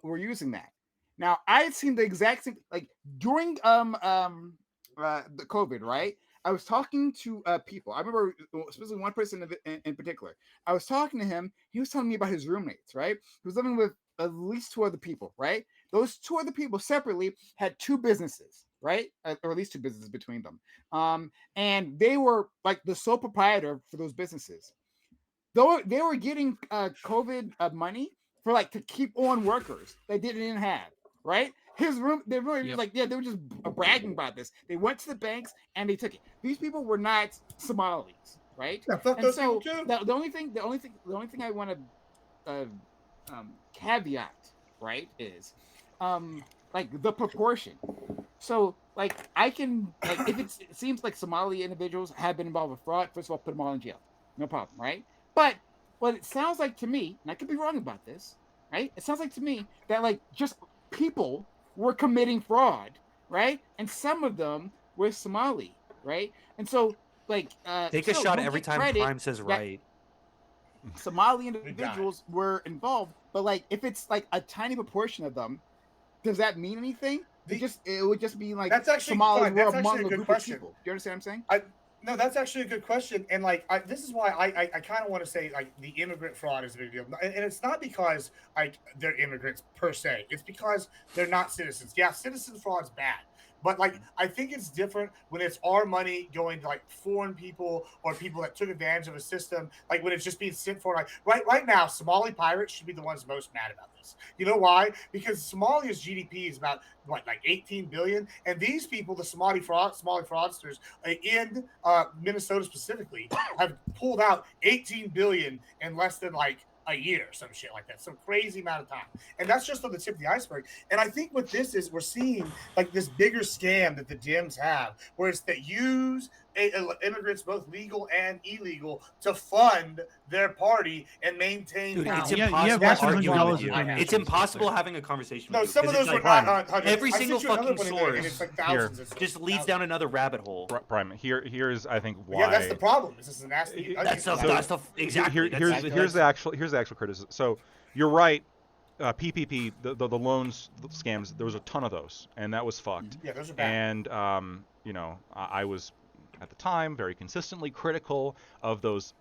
were using that. Now, I had seen the exact same like during the COVID, right? I was talking to people. I remember especially one person in particular. I was talking to him. He was telling me about his roommates, right? He was living with at least 2 other people, right? Those 2 other people separately had 2 businesses, right? Or at least 2 businesses between them. And they were like the sole proprietor for those businesses. Though they were getting COVID money for like to keep on workers they didn't have, right? His room, they were like, yeah, they were just bragging about this. They went to the banks and they took it. These people were not Somalis, right? Yeah, fuck And those so people too. the only thing I want to caveat, right, is like the proportion. So like I can like if it seems like Somali individuals have been involved with fraud, first of all, put them all in jail, no problem, right? But what it sounds like to me, and I could be wrong about this, right? It sounds like to me that like just people were committing fraud, right? And some of them were Somali, right? And so like Take a so shot don't every get time credit Prime says that right. Somali individuals were involved, but like if it's like a tiny proportion of them, does that mean anything? It would just be like that's actually Somalis fine. were That's among actually a a good group question. of people. Do you understand what I'm saying? No, that's actually a good question, and like this is why I kind of want to say like the immigrant fraud is a big deal, and it's not because like they're immigrants per se. It's because they're not citizens. Yeah, citizen fraud is bad, but like I think it's different when it's our money going to like foreign people or people that took advantage of a system. Like when it's just being sent for like right now, Somali pirates should be the ones most mad about this. You know why? Because Somalia's GDP is about what, like 18 billion, and these people, the Somali fraudsters in Minnesota specifically, have pulled out 18 billion in less than like a year, some shit like that, some crazy amount of time, and that's just on the tip of the iceberg. And I think what this is, we're seeing like this bigger scam that the Dems have, where it's that use immigrants, both legal and illegal, to fund their party and maintain. Dude, power. it's impossible arguing with you. $100 It's impossible having a conversation. No, with you, some of 'cause those it's were like, not. every single fucking source it's like thousands. just leads down another rabbit hole. Prime. Here's I think why. Yeah, that's the problem. This is a nasty. That's exactly. Here's the actual criticism. So you're right. PPP, the loans, the scams. There was a ton of those, and that was fucked. Yeah, those are bad. And you know, I was at the time very consistently critical of those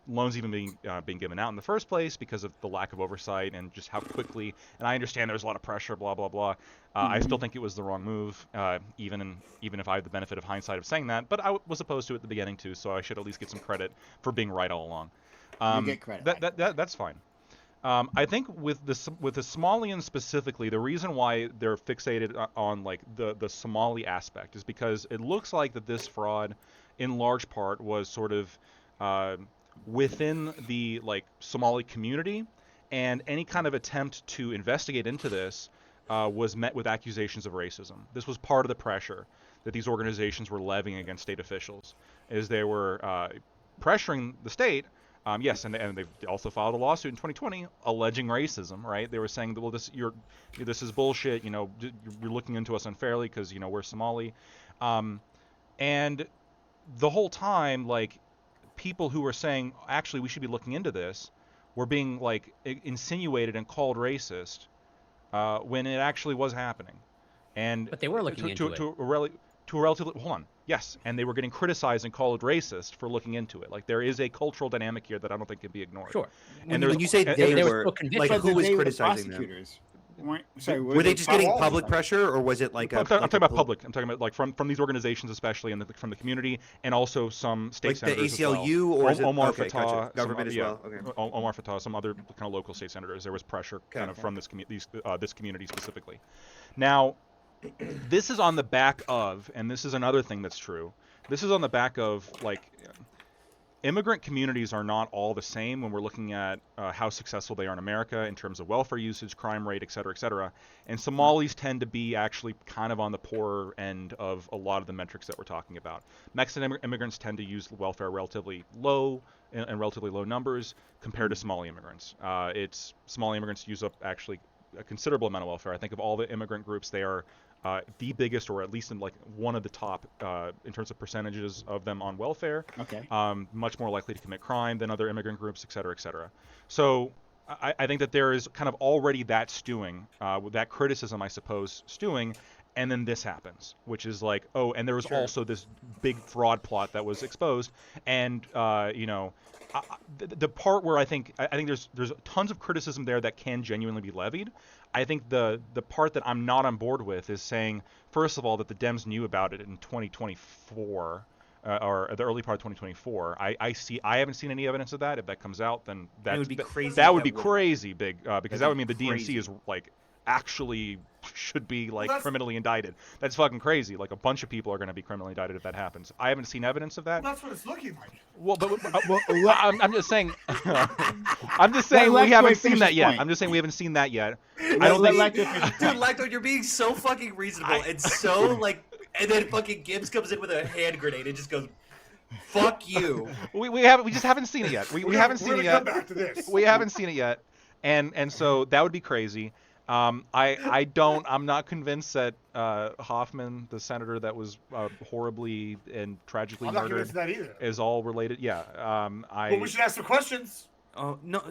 loans even being given out in the first place because of the lack of oversight and just how quickly. And I understand there's a lot of pressure, blah blah blah. I still think it was the wrong move, even if I have the benefit of hindsight of saying that. But I was opposed to it at the beginning too, so I should at least get some credit for being right all along. You get credit. That's fine. I think with the Somalians specifically, the reason why they're fixated on like the Somali aspect is because it looks like that this fraud, in large part, was sort of within the like Somali community, and any kind of attempt to investigate into this was met with accusations of racism. This was part of the pressure that these organizations were levying against state officials, is they were pressuring the state. Yes, and they've also filed a lawsuit in 2020 alleging racism, right? They were saying that, well, this is bullshit. You know, you're looking into us unfairly because, you know, we're Somali, and the whole time, like, people who were saying actually we should be looking into this were being like insinuated and called racist when it actually was happening, but they were looking into it to a relatively hold on. Yes, and they were getting criticized and called racist for looking into it. Like, there is a cultural dynamic here that I don't think can be ignored. Sure. And when you say they were, like, who was criticizing them? Were they just getting public pressure, or was it like I'm talking about public. I'm talking about like from these organizations, especially, and from the community, and also some state senators. The ACLU, as well. or is it Omar okay, Fattah, gotcha. Government as well. Okay. Omar Fattah, some other kind of local state senators. There was pressure from this community specifically. Now, this is on the back of, and this is another thing that's true. This is on the back of, like, immigrant communities are not all the same when we're looking at how successful they are in America in terms of welfare usage, crime rate, et cetera, et cetera. And Somalis tend to be actually kind of on the poorer end of a lot of the metrics that we're talking about. Mexican immigrants tend to use welfare relatively low and relatively low numbers compared to Somali immigrants. Somali immigrants use up actually a considerable amount of welfare. I think of all the immigrant groups, they are the biggest, or at least in like one of the top in terms of percentages of them on welfare. Okay. Much more likely to commit crime than other immigrant groups, et cetera, et cetera. So I think that there is kind of already that stewing, with that criticism, I suppose, stewing, and then this happens, which is like, oh, and there was also this big fraud plot that was exposed, and you know, the part where I think there's tons of criticism there that can genuinely be levied. I think the part that I'm not on board with is saying, first of all, that the Dems knew about it in 2024, or the early part of 2024. I haven't seen any evidence of that. If that comes out, then that would be crazy. That would be crazy big, because that would mean the DNC is like actually should be like criminally indicted. That's fucking crazy. Like, a bunch of people are going to be criminally indicted if that happens. I haven't seen evidence of that. Well, that's what it's looking like. Well, but I'm just saying. I'm just saying we haven't seen that yet. I'm just saying we haven't seen that yet. I don't think. Dude, Lacto, you're being so fucking reasonable and so like, and then fucking Gibbs comes in with a hand grenade and just goes, "Fuck you." We just haven't seen it yet. We haven't seen it yet. Come back to this. We haven't seen it yet, and so that would be crazy. I'm not convinced that Hoffman, the senator that was horribly and tragically murdered, is all related. Yeah. Well, we should ask the questions. Oh no!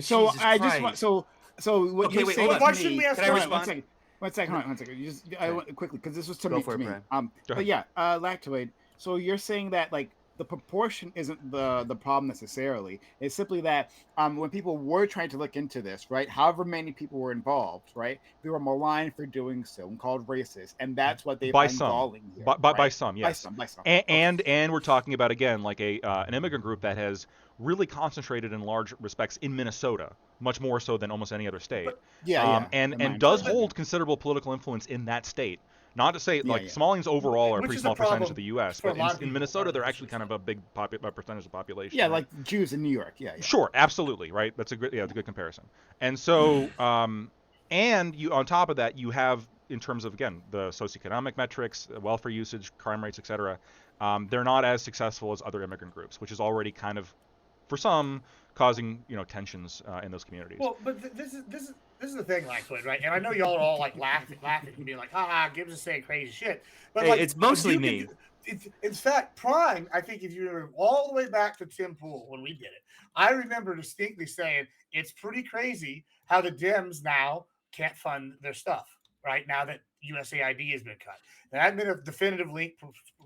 So Jesus I Christ. just want so what Okay, you're wait, saying. hold on. Why shouldn't we ask Can I respond? One second, hold on, one second. You just I want quickly because this was to Go me. for To it, me. Brian. But yeah, lactoid. So you're saying that like the proportion isn't the problem necessarily. It's simply that when people were trying to look into this, right? However many people were involved, right? They were maligned for doing so and called racist, and that's what they by find some, galling here. by some, yes. By some. And we're talking about again like an immigrant group that has really concentrated in large respects in Minnesota, much more so than almost any other state. And does hold considerable political influence in that state. Not to say Smallings overall are a pretty small percentage of the U.S., but in Minnesota they're actually kind of a big percentage of the population. Yeah, right? like Jews in New York. Yeah. Sure, absolutely, right. That's a good comparison. And so, and you on top of that, you have in terms of again the socioeconomic metrics, welfare usage, crime rates, etc. They're not as successful as other immigrant groups, which is already kind of, for some, causing tensions in those communities. Well, but this is the thing, Lactoid, right? And I know y'all are all like laughing and being like, "Ha, Gibbs is saying crazy shit." But hey, like, it's mostly me. In fact, Prime, I think if you remember all the way back to Tim Pool when we did it, I remember distinctly saying it's pretty crazy how the Dems now can't fund their stuff, right? Now that USAID has been cut. There hasn't been a definitive link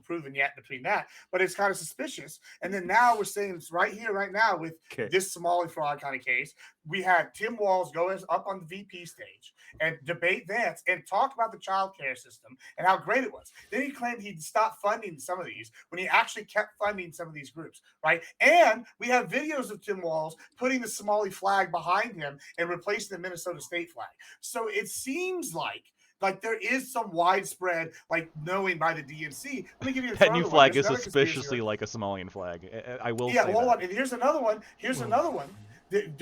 proven yet between that, but it's kind of suspicious. And then now we're saying it's right here, right now with this Somali fraud kind of case. We had Tim Walz go up on the VP stage and debate Vance and talk about the child care system and how great it was. Then he claimed he'd stop funding some of these when he actually kept funding some of these groups, right? And we have videos of Tim Walz putting the Somali flag behind him and replacing the Minnesota state flag. So it seems like there is some widespread knowing by the DNC. Let me give you that new flag is suspiciously like a Somalian flag. I will say hold that. on. And here's another one.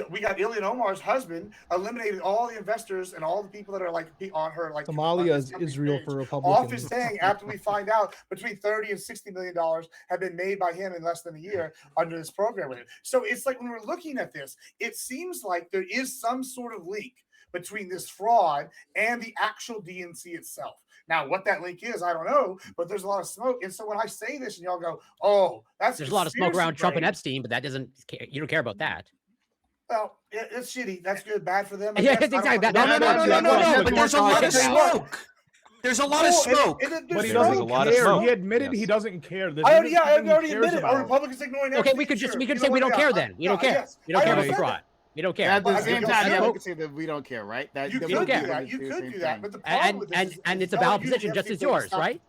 We got Ilhan Omar's husband eliminated all the investors and all the people that are on her Somalia is Israel for Republicans. Off his saying after we find out between $30 and $60 million have been made by him in less than a year under this program with it. So it's like when we're looking at this, it seems like there is some sort of link between this fraud and the actual DNC itself. Now, what that link is, I don't know, but there's a lot of smoke. And so when I say this and y'all go, "Oh, there's a lot of smoke around Trump and Epstein," but that doesn't, you don't care about that. Well, it's shitty. That's good, bad for them. Yeah, exactly. No. But there's a lot of smoke. There's a lot of smoke. But he doesn't care. He admitted he doesn't care. I already admitted. Are Republicans ignoring everything? Okay, we could say we don't care then. We don't care. We don't care about fraud. We don't care. At the same time, we can say that we don't care, right? You could do that. But the problem with this and it's a valid position, just as yours, right?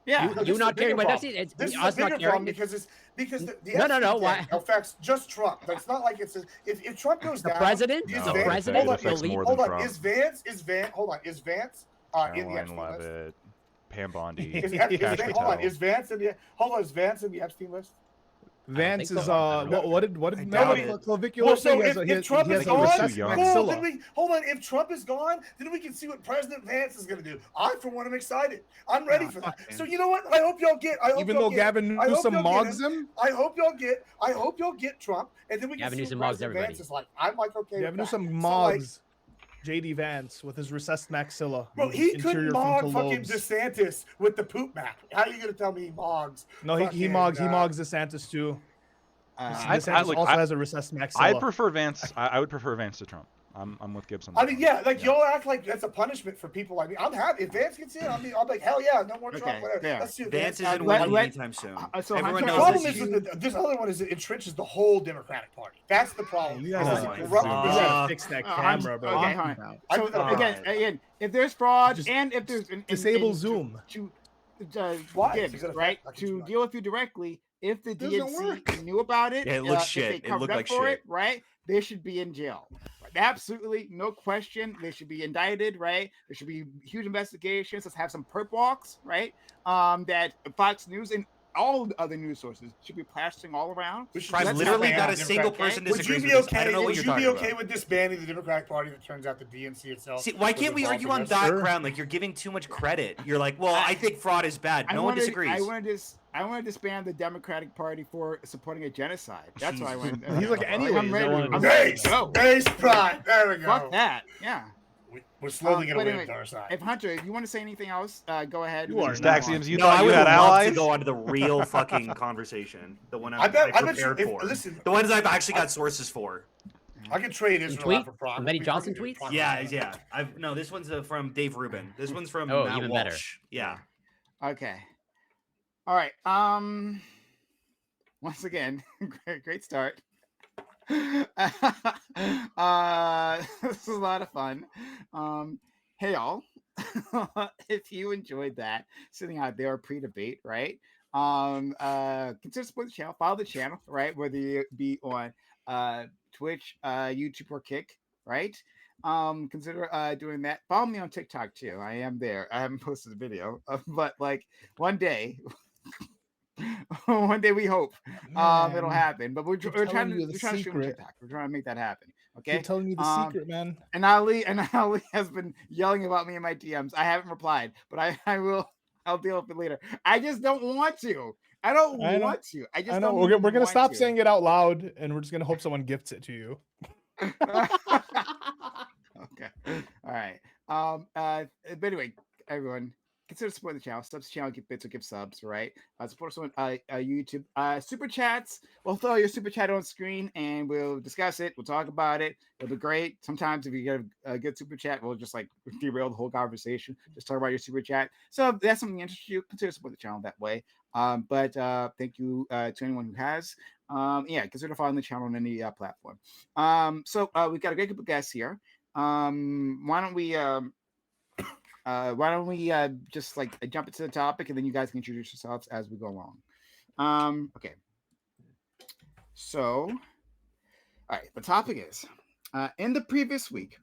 Yeah. You not caring about Epstein, it's us not caring. Because the no. Why affects just Trump? It's not like it's if Trump goes down. The president. Hold on. Is Vance? Hold on. Is Vance in the Epstein list? Pam Bondi. Is Vance in the Epstein list? Vance is what did Clavicular say? If Trump is gone, hold on. If Trump is gone, then we can see what President Vance is going to do. I, for one, am excited. I'm ready for that. So you know what? I hope y'all get. Even though Gavin Newsom mogs him, I hope y'all get Trump, and then we can see what President Vance is like. I'm okay. Gavin Newsom mogs JD Vance with his recessed maxilla. Bro, he couldn't mog fucking DeSantis with the poop map. How are you going to tell me he mogs? No, he mogs DeSantis too. DeSantis also has a recessed maxilla. I'd prefer Vance. I would prefer Vance to Trump. I'm with Gibson. I mean, yeah, y'all act like that's a punishment for people like me. I'm happy if Vance gets in. I'll be like, hell yeah, no more Trump. Whatever. Yeah. Let's see Vance isn't winning anytime soon. So everyone the knows problem is this other one is it entrenches the whole Democratic Party. That's the problem. You gotta fix that camera, bro. So again, if there's fraud and if there's disable Zoom to deal with you directly, if the DNC knew about it, it looks shit. It looked like shit, right? They should be in jail. Absolutely, no question. They should be indicted, right? There should be huge investigations. Let's have some perp walks, right? That Fox News and all the other news sources should be plastering all around. I've literally got a single person disagrees with this. I don't know what you're talking about. Would you be okay with disbanding the Democratic Party that turns out the DNC itself? See, why can't we argue on that ground? Like, you're giving too much credit. You're like, well, I think fraud is bad. No one disagrees. I want to disband the Democratic Party for supporting a genocide. That's why I want to. He's like, anyway, I'm ready. Base pride. There we go. Fuck that. Yeah. We're slowly going to win to our side. If Hunter, if you want to say anything else, go ahead. You are Staxiums. You know, I would had love allies? to go on to the real fucking conversation. The one I bet prepared for. listen, the ones I've actually got sources for. I can trade Some Israel out tweet? for Prague. Some Benny I can Johnson do tweets? Prague. Yeah. No, this one's from Dave Rubin. This one's from Oh, Matt even Walsh. better. Yeah. Okay. All right. Once again, great start. This is a lot of fun. Hey y'all, if you enjoyed that sitting out there pre-debate, right? Consider supporting the channel, follow the channel, right? Whether you be on Twitch, YouTube, or Kick, right? Consider doing that. Follow me on TikTok too. I am there. I haven't posted a video, but like one day one day we hope it'll happen. But we're trying to stream TikTok. We're trying to make that happen. Okay. Keep telling you the secret, man. And Ali has been yelling about me in my DMs. I haven't replied, but I will. I'll deal with it later. I just don't want to. I don't want to. I just don't. We're gonna stop saying it out loud, and we're just gonna hope someone gifts it to you. Okay. All right. But anyway, everyone, consider supporting the channel. Subs the channel, give bits or give subs, right? Support us on YouTube. Super chats. We'll throw your super chat on screen and we'll discuss it. We'll talk about it. It'll be great. Sometimes if you get a good super chat, we'll just like derail the whole conversation. Just talk about your super chat. So if that's something that interests you, consider supporting the channel that way. But thank you to anyone who has. Yeah, consider following the channel on any platform. So we've got a great group of guests here. Why don't we just like jump into the topic and then you guys can introduce yourselves as we go along. Okay. So, all right, the topic is in the previous week,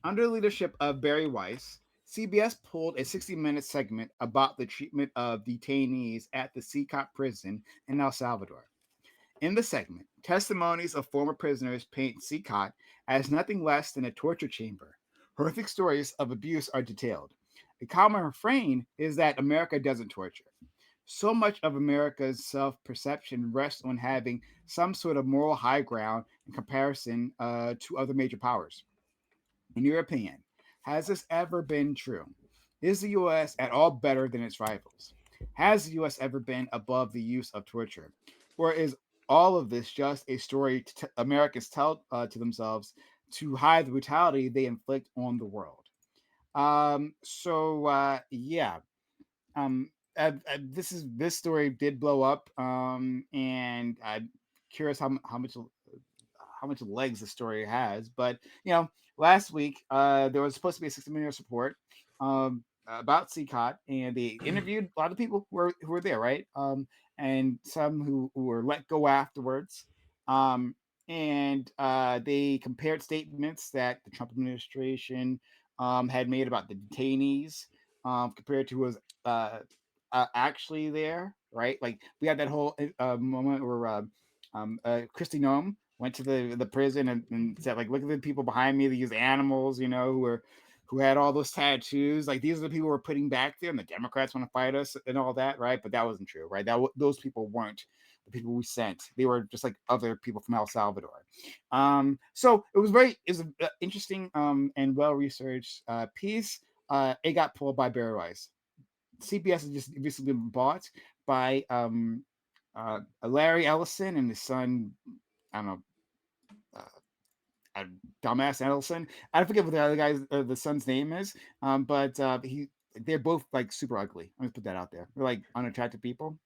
under the leadership of Barry Weiss, CBS pulled a 60-minute segment about the treatment of detainees at the CECOT prison in El Salvador. In the segment, testimonies of former prisoners paint CECOT as nothing less than a torture chamber. Horrific stories of abuse are detailed. A common refrain is that America doesn't torture. So much of America's self-perception rests on having some sort of moral high ground in comparison to other major powers. In your opinion, has this ever been true? Is the U.S. at all better than its rivals? Has the U.S. ever been above the use of torture? Or is all of this just a story Americans tell to themselves to hide the brutality they inflict on the world? Yeah. This story did blow up, and I'm curious how much legs the story has. But last week there was supposed to be a 60-minute report about CECOT, and they interviewed a lot of people who were there, right? And some who were let go afterwards. And they compared statements that the Trump administration had made about the detainees compared to who was actually there, right? Like we had that whole moment where Christy Nome went to the prison and said, like, look at the people behind me, these animals, who had all those tattoos. Like these are the people we're putting back there, and the Democrats want to fight us and all that, right? But that wasn't true, right? Those people weren't the people we sent. They were just like other people from El Salvador. So it was an interesting and well researched piece. It got pulled by Barry Weiss. CBS has just recently been bought by Larry Ellison and his son. I don't know, dumbass Ellison. I forget what the other guy's the son's name is. But they're both like super ugly. I'm gonna put that out there. They're like unattractive people.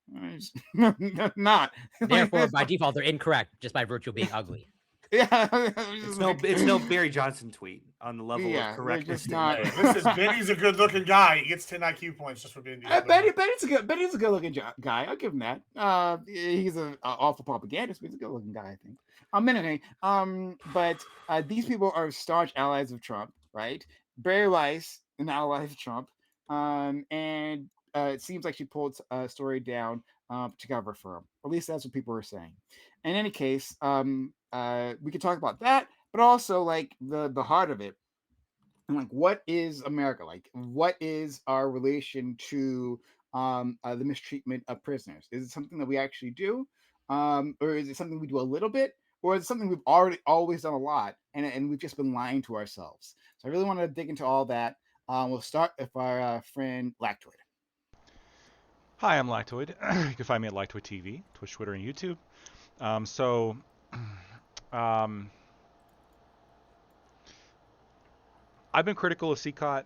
Not. Therefore, by default, they're incorrect just by virtue of being ugly. Yeah, it's no Barry Johnson tweet on the level of correctness. Listen, Benny's a good-looking guy. He gets 10 IQ points just for being. Benny's a good-looking guy. I'll give him that. He's an awful propagandist, but he's a good-looking guy, I think. Anyway, but these people are staunch allies of Trump, right? Barry Weiss, an ally of Trump, and it seems like she pulled a story down to cover for him. At least that's what people were saying. In any case, we could talk about that, but also like the heart of it, and like what is America like? What is our relation to the mistreatment of prisoners? Is it something that we actually do, or is it something we do a little bit, or is it something we've always done a lot, and we've just been lying to ourselves? So I really want to dig into all that. We'll start with our friend Lactoid. Hi, I'm Lactoid. You can find me at Lactoid TV, Twitch, Twitter, and YouTube. I've been critical of CECOT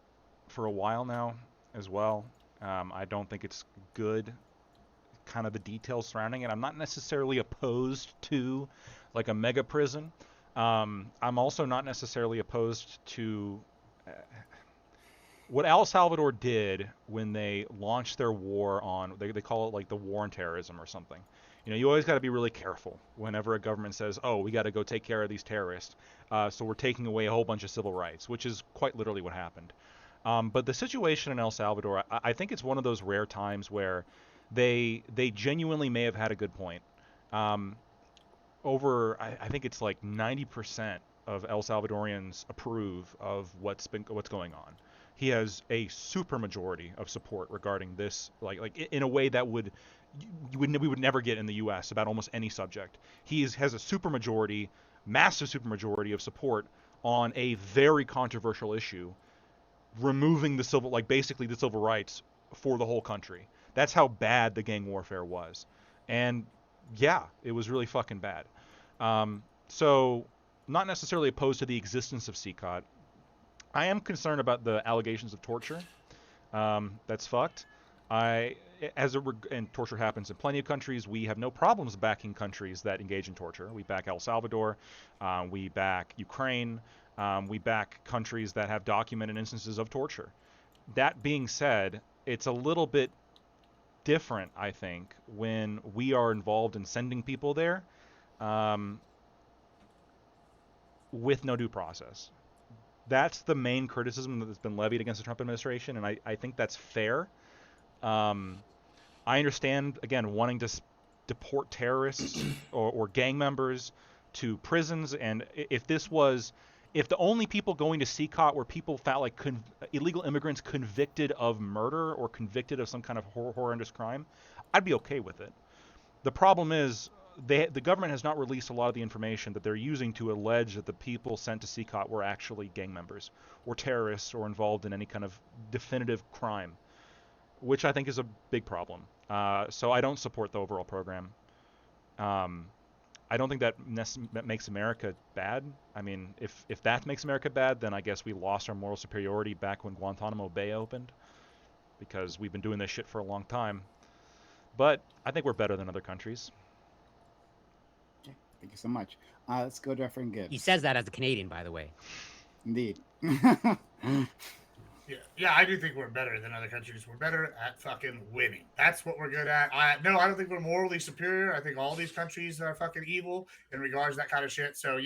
for a while now as well. I don't think it's good, kind of the details surrounding it. I'm not necessarily opposed to like a mega prison. I'm also not necessarily opposed to what El Salvador did when they launched their war on, they call it like the war on terrorism or something. You know, you always got to be really careful whenever a government says, oh, we got to go take care of these terrorists. So we're taking away a whole bunch of civil rights, which is quite literally what happened. But the situation in El Salvador, I think it's one of those rare times where they genuinely may have had a good point. I think it's like 90% of El Salvadorians approve of what's going on. He has a super majority of support regarding this, like in a way that we would never get in the U.S. about almost any subject. Has a super majority, massive super majority of support on a very controversial issue, removing basically the civil rights for the whole country. That's how bad the gang warfare was, and yeah, it was really fucking bad. So not necessarily opposed to the existence of CECOT. I am concerned about the allegations of torture. That's fucked. And torture happens in plenty of countries. We have no problems backing countries that engage in torture. We back El Salvador. We back Ukraine. We back countries that have documented instances of torture. That being said, it's a little bit different, I think, when we are involved in sending people there with no due process. That's the main criticism that's been levied against the Trump administration, and I think that's fair. I understand, again, wanting to deport terrorists or gang members to prisons, and if the only people going to CECOT were people found like illegal immigrants convicted of murder or convicted of some kind of horrendous crime, I'd be okay with it. The problem is the government has not released a lot of the information that they're using to allege that the people sent to CECOT were actually gang members or terrorists or involved in any kind of definitive crime, which I think is a big problem. So I don't support the overall program. I don't think that makes America bad. I mean, if that makes America bad, then I guess we lost our moral superiority back when Guantanamo Bay opened, because we've been doing this shit for a long time. But I think we're better than other countries. Thank you so much. Let's go to our friend Gibbs. He says that as a Canadian, by the way. Indeed. Yeah, I do think we're better than other countries. We're better at fucking winning. That's what we're good at. I don't think we're morally superior. I think all these countries are fucking evil in regards to that kind of shit. So,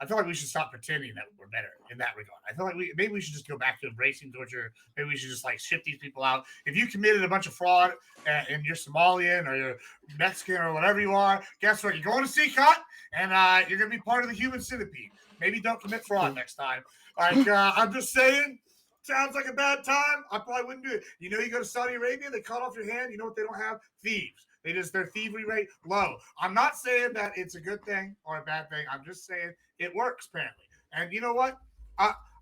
I feel like we should stop pretending that we're better in that regard. I feel like maybe we should just go back to embracing torture. Maybe we should just ship these people out. If you committed a bunch of fraud and you're Somalian or you're Mexican or whatever you are, guess what? You're going to CECOT and you're going to be part of the human centipede. Maybe don't commit fraud next time. I'm just saying. Sounds like a bad time. I probably wouldn't do it. You go to Saudi Arabia, they cut off your hand. You know what they don't have? Thieves. Their thievery rate low. I'm not saying that it's a good thing or a bad thing. I'm just saying it works apparently. And you know what?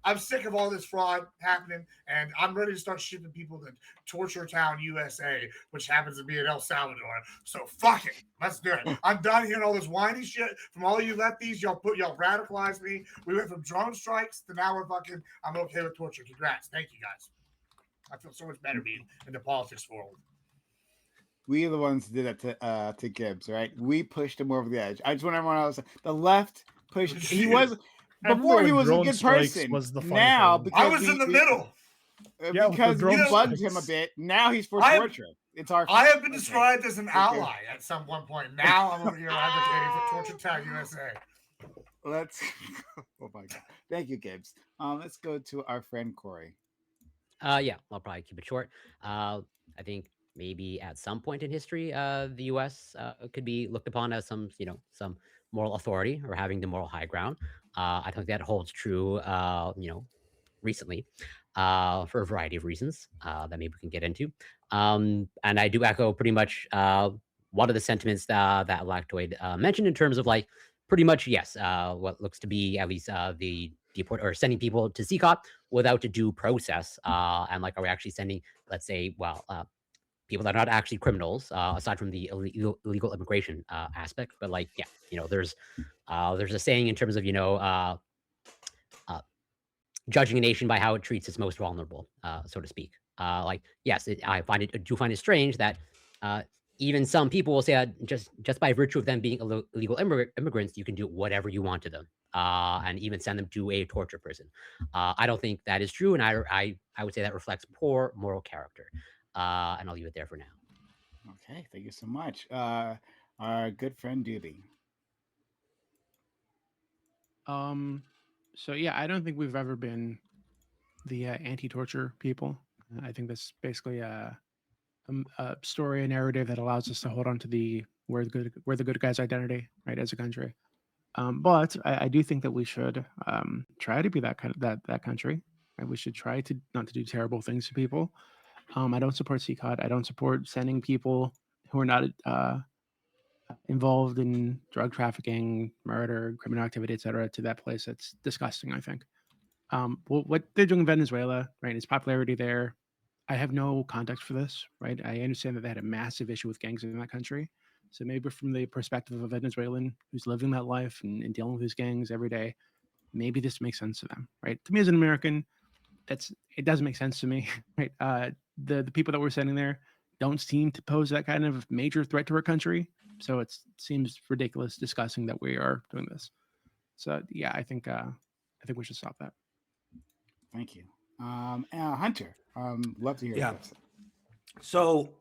I'm sick of all this fraud happening, and I'm ready to start shipping people to Torture Town, USA, which happens to be in El Salvador. So fuck it. Let's do it. I'm done hearing all this whiny shit from all you lefties. Y'all radicalized me. We went from drone strikes to now I'm okay with torture. Congrats. Thank you, guys. I feel so much better being in the politics world. We are the ones who did that to Gibbs, right? We pushed him over the edge. I just want everyone else. The left pushed. He was. Before he was a good person. Now, because I was in the middle. Because we bugged him a bit. Now he's for torture. It's our fault. I have been described as an ally at some one point. Now I'm over here advocating for Torture Town, USA. Oh my God. Thank you, Gibbs. Let's go to our friend Corey. Yeah, I'll probably keep it short. I think maybe at some point in history, the U.S. Could be looked upon as some moral authority or having the moral high ground. I think that holds true, recently, for a variety of reasons that maybe we can get into. And I do echo pretty much one of the sentiments that Lactoid mentioned in terms of pretty much, yes, what looks to be at least the deport or sending people to CECOT without a due process. And are we actually sending, let's say, people that are not actually criminals, aside from the illegal immigration aspect, but there's a saying in terms of judging a nation by how it treats its most vulnerable, so to speak. Like, yes, I do find it strange that even some people will say that just by virtue of them being illegal immigrants, you can do whatever you want to them, and even send them to a torture prison. I don't think that is true, and I would say that reflects poor moral character. And I'll leave it there for now. Okay, thank you so much. Our good friend Doobie. So yeah, I don't think we've ever been the anti-torture people. I think that's basically a story, a narrative that allows us to hold on to we're the good guys identity, right, as a country. But I do think that we should try to be that that country. Right? We should try to not to do terrible things to people. I don't support CECOT. I don't support sending people who are not involved in drug trafficking, murder, criminal activity, etc., to that place. That's disgusting, I think. What they're doing in Venezuela, right? Its popularity there. I have no context for this, right? I understand that they had a massive issue with gangs in that country. So maybe from the perspective of a Venezuelan who's living that life and dealing with these gangs every day, maybe this makes sense to them, right? To me as an American, it doesn't make sense to me, right? The people that we're sending there don't seem to pose that kind of major threat to our country. So it seems ridiculous, disgusting that we are doing this. So yeah, I think we should stop that. Thank you. Hunter, love to hear your thoughts. So,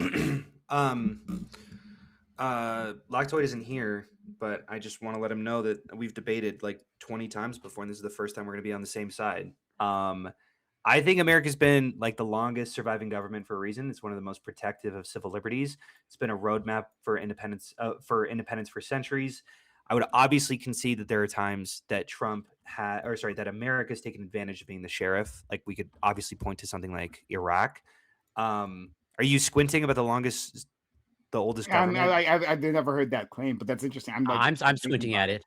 Lactoid isn't here, but I just want to let him know that we've debated like 20 times before, and this is the first time we're going to be on the same side. I think America's been like the longest surviving government for a reason. It's one of the most protective of civil liberties. It's been a roadmap for independence for centuries. I would obviously concede that there are times that that America's taken advantage of being the sheriff. Like we could obviously point to something like Iraq. Are you squinting about the oldest government? I've never heard that claim, but that's interesting. I'm squinting at it.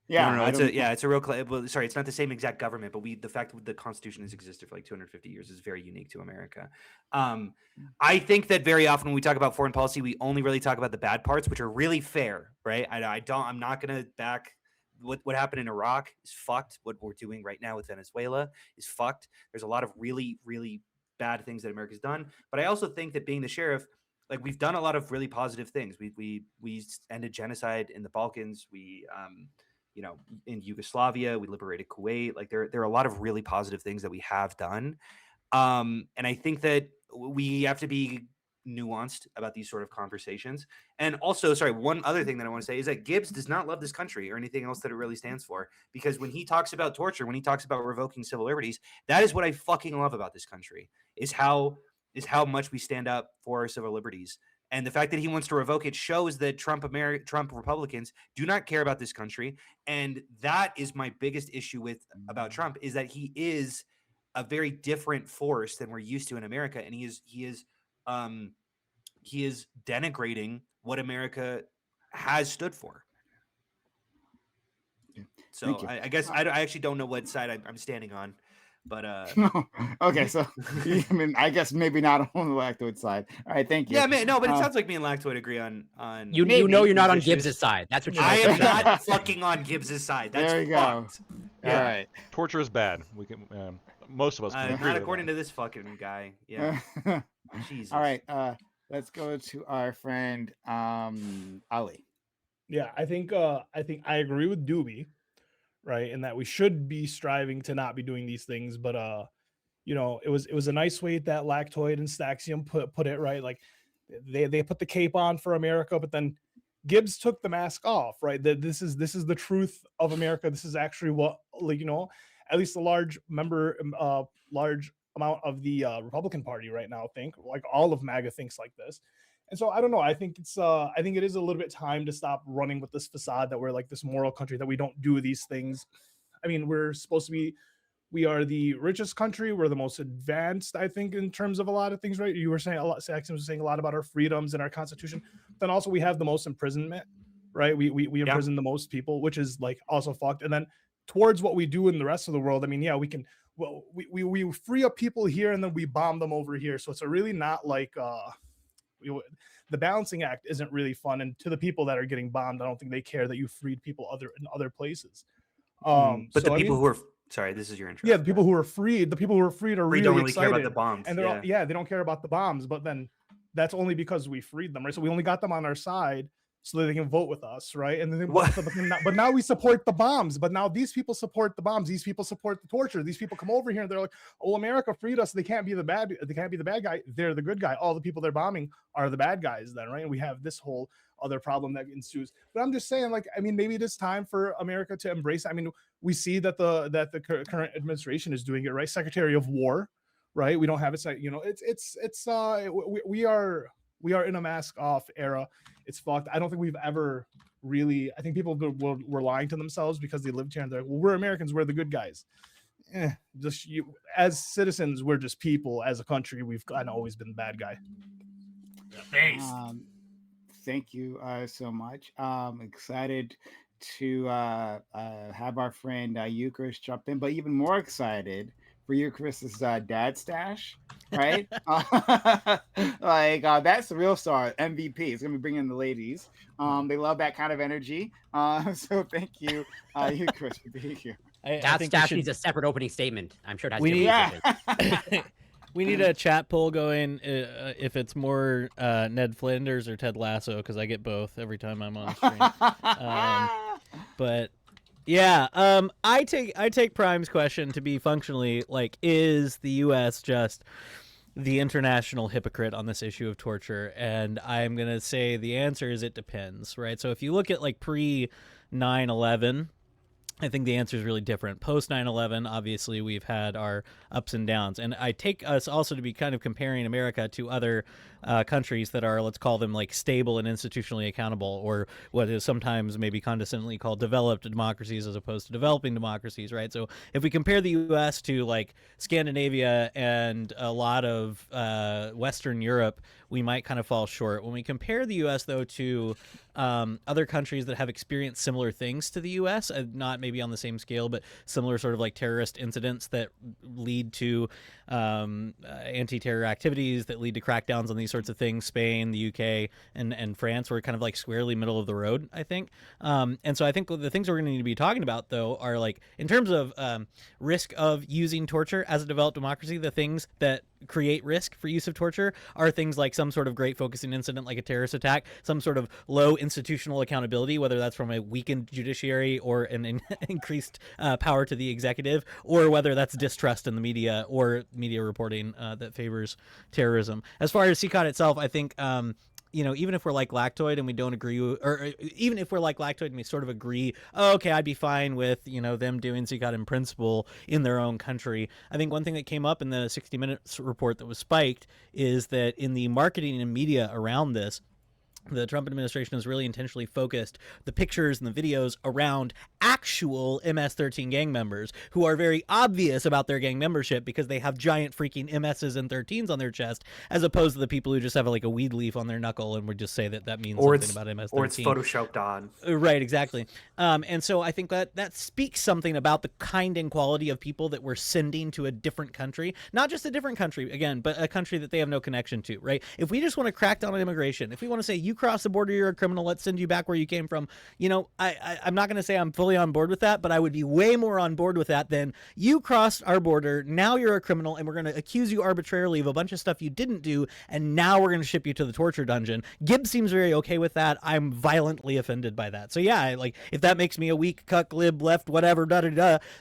Yeah, no, it's a real claim. Well, sorry, it's not the same exact government, but the fact that the Constitution has existed for like 250 years is very unique to America. I think that very often when we talk about foreign policy, we only really talk about the bad parts, which are really fair, right? I'm not going to back what happened in Iraq is fucked. What we're doing right now with Venezuela is fucked. There's a lot of really, really bad things that America's done, but I also think that being the sheriff, like we've done a lot of really positive things. We ended genocide in the Balkans. We in Yugoslavia, we liberated Kuwait. Like there are a lot of really positive things that we have done. And I think that we have to be nuanced about these sort of conversations. And also, one other thing that I want to say is that Gibbs does not love this country or anything else that it really stands for. Because when he talks about torture, when he talks about revoking civil liberties, that is what I fucking love about this country, is how much we stand up for our civil liberties. And the fact that he wants to revoke it shows that Trump Republicans do not care about this country. And that is my biggest issue about Trump, is that he is a very different force than we're used to in America. And he is denigrating what America has stood for. So I guess I actually don't know what side I'm standing on. But okay, so I guess maybe not on the Lactoid side. All right, thank you. Yeah, no, but it sounds like me and Lactoid agree on. You know you're not on Gibbs's side. That's what you're. I am not fucking on Gibbs's side. That's there you fucked. Go. Yeah. All right. Torture is bad. We can most of us can agree. Not according to this fucking guy. Yeah. Jesus. All right. Let's go to our friend Ali. Yeah, I think I agree with Doobie, right, in that we should be striving to not be doing these things, but it was a nice way that Lactoid and Staxium put it, right? Like they put the cape on for America, but then Gibbs took the mask off, right? That this is the truth of America. This is actually what, like, at least a large amount of the Republican Party right now think, like all of MAGA thinks like this. And so I don't know. I think it is a little bit time to stop running with this facade that we're like this moral country, that we don't do these things. I mean, we are the richest country. We're the most advanced, I think, in terms of a lot of things, right? You were saying a lot, Saxon was saying a lot about our freedoms and our Constitution. Then also we have the most imprisonment, right? We imprison the most people, which is like also fucked. And then towards what we do in the rest of the world, I mean, yeah, we can, well, we free up people here and then we bomb them over here. So it's a really not like, the balancing act isn't really fun, and to the people that are getting bombed, I don't think they care that you freed people in other places. But the people who are Sorry, this is your intro. Yeah, the people who are freed are really don't really excited. care about the bombs. And they're all, they don't care about the bombs, but then that's only because we freed them, right? So we only got them on our side so that they can vote with us, right? And then but now we support the bombs. But now these people support the bombs. These people support the torture. These people come over here and they're like, "Oh, America freed us. They can't be the bad guy. They're the good guy. All the people they're bombing are the bad guys then, right?" And we have this whole other problem that ensues. But I'm just saying, like, I mean, maybe it is time for America to embrace. I mean, we see that the current administration is doing it, right? Secretary of War, right? We don't have it, you know. We are in a mask off era. It's fucked. I don't think we've ever really. I think people were lying to themselves because they lived here and they're like, well, we're Americans, we're the good guys. As citizens, we're just people. As a country, we've kind of always been the bad guy. Thanks. Thank you so much. Excited to have our friend Eucharist jump in, but even more excited for Eucharist's dad stash, right? That's the real star, MVP. It's gonna be bringing the ladies. They love that kind of energy. So thank you, Eucharist, for being here. Dad stash needs a separate opening statement. I'm sure it has we need a chat poll going if it's more Ned Flanders or Ted Lasso, because I get both every time I'm on stream. But yeah, I take Prime's question to be functionally like, is the U.S. just the international hypocrite on this issue of torture? And I'm gonna say the answer is it depends, right? So if you look at like pre 9/11. I think the answer is really different. Post 9/11, obviously, we've had our ups and downs. And I take us also to be kind of comparing America to other countries that are, let's call them like stable and institutionally accountable, or what is sometimes maybe condescendingly called developed democracies as opposed to developing democracies, right? So if we compare the U.S. to like Scandinavia and a lot of Western Europe, we might kind of fall short. When we compare the U.S., though, to other countries that have experienced similar things to the U.S., not maybe on the same scale, but similar sort of like terrorist incidents that lead to anti-terror activities, that lead to crackdowns on these sorts of things. Spain, the UK, and France were kind of like squarely middle of the road, I think. And so I think the things we're going to need to be talking about, though, are like, in terms of risk of using torture as a developed democracy, the things that create risk for use of torture are things like some sort of great focusing incident like a terrorist attack, some sort of low institutional accountability, whether that's from a weakened judiciary or an increased power to the executive, or whether that's distrust in the media or media reporting that favors terrorism. As far as CECOT itself, I think even if we're like Lactoid and we don't agree, or even if we're like Lactoid and we sort of agree, okay, I'd be fine with, them doing CECOT in principle in their own country. I think one thing that came up in the 60 Minutes report that was spiked is that in the marketing and media around this, the Trump administration has really intentionally focused the pictures and the videos around actual MS-13 gang members who are very obvious about their gang membership because they have giant freaking MSs and 13s on their chest, as opposed to the people who just have like a weed leaf on their knuckle and would just say that means something about MS-13. Or it's photoshopped on. Right, exactly. And so I think that speaks something about the kind and quality of people that we're sending to a different country. Not just a different country, again, but a country that they have no connection to, right? If we just want to crack down on immigration, if we want to say, you cross the border, you're a criminal, let's send you back where you came from, I'm not going to say I'm fully on board with that, but I would be way more on board with that than you crossed our border, now you're a criminal, and we're going to accuse you arbitrarily of a bunch of stuff you didn't do, and now we're going to ship you to the torture dungeon. Gibbs seems very okay with that. I'm violently offended by that. So yeah, if that makes me a weak, cuck, lib, left, whatever,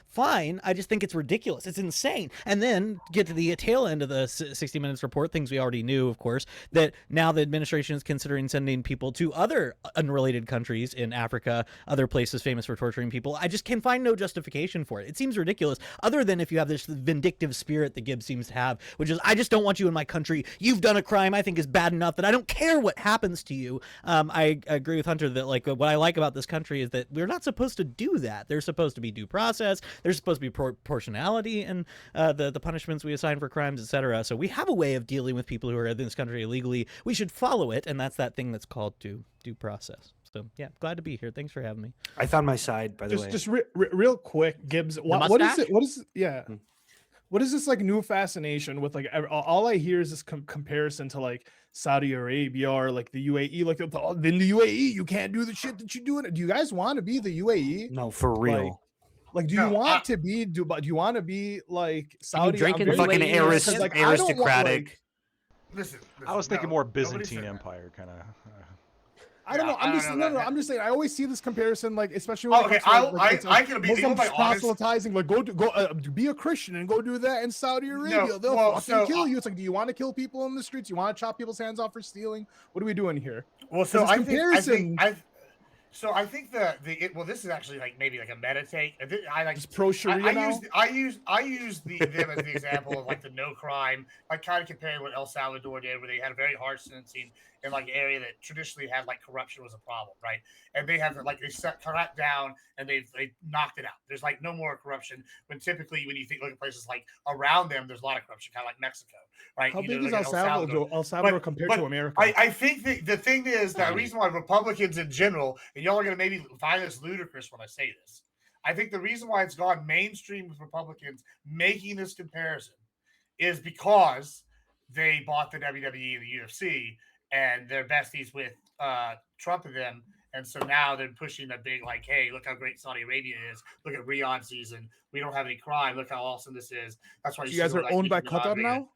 fine. I just think it's ridiculous. It's insane. And then get to the tail end of the 60 Minutes report, things we already knew, of course, that now the administration is considering sending people to other unrelated countries in Africa, other places famous for torturing people. I just can find no justification for it. It seems ridiculous, other than if you have this vindictive spirit that Gibbs seems to have, which is, I just don't want you in my country. You've done a crime I think is bad enough that I don't care what happens to you. I agree with Hunter that what I like about this country is that we're not supposed to do that. There's supposed to be due process. There's supposed to be proportionality in the punishments we assign for crimes, etc. So we have a way of dealing with people who are in this country illegally. We should follow it, and that's that thing that's called due process. So yeah, glad to be here. Thanks for having me. I found my side, by the way. Just real quick, Gibbs. What is it? What is this like new fascination with like all I hear is this comparison to like Saudi Arabia or like the UAE? Like in the UAE, you can't do the shit that you do. Do you guys want to be the UAE? No, for real. Like, do you want to be Dubai? Do you want to be like Saudi? drinking fucking aristocratic. Listen, I was thinking more Byzantine Empire kind of. I don't know. I'm just I'm just saying. I always see this comparison, like especially Oh, when okay, I can be Muslims honest. proselytizing, like go be a Christian and go do that in Saudi Arabia. They'll fucking kill you. It's like, do you want to kill people in the streets? You want to chop people's hands off for stealing? What are we doing here? Well, so I think this is actually like maybe like a meta take. I like just pro Sharia now. I use them as the example of like the no crime, like kind of comparing what El Salvador did, where they had a very harsh sentencing in like an area that traditionally had like corruption was a problem, right? And they have like they cracked down and they knocked it out. There's like no more corruption. When typically when you look at places like around them, there's a lot of corruption, kind of like Mexico, right? How big is El Salvador compared to America? I think the thing is that the reason why Republicans in general, and y'all are going to maybe find this ludicrous when I say this, I think the reason why it's gone mainstream with Republicans making this comparison is because they bought the WWE and the UFC and they're besties with Trump and them. And so now they're pushing the big, like, hey, look how great Saudi Arabia is. Look at Riyadh season. We don't have any crime. Look how awesome this is. That's why you guys are owned by Qatar now?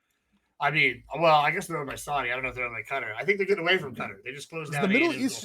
I mean, well, I guess they're owned by Saudi. I don't know if they're owned by Qatar. I think they're getting away from Qatar. They just closed down the Middle East.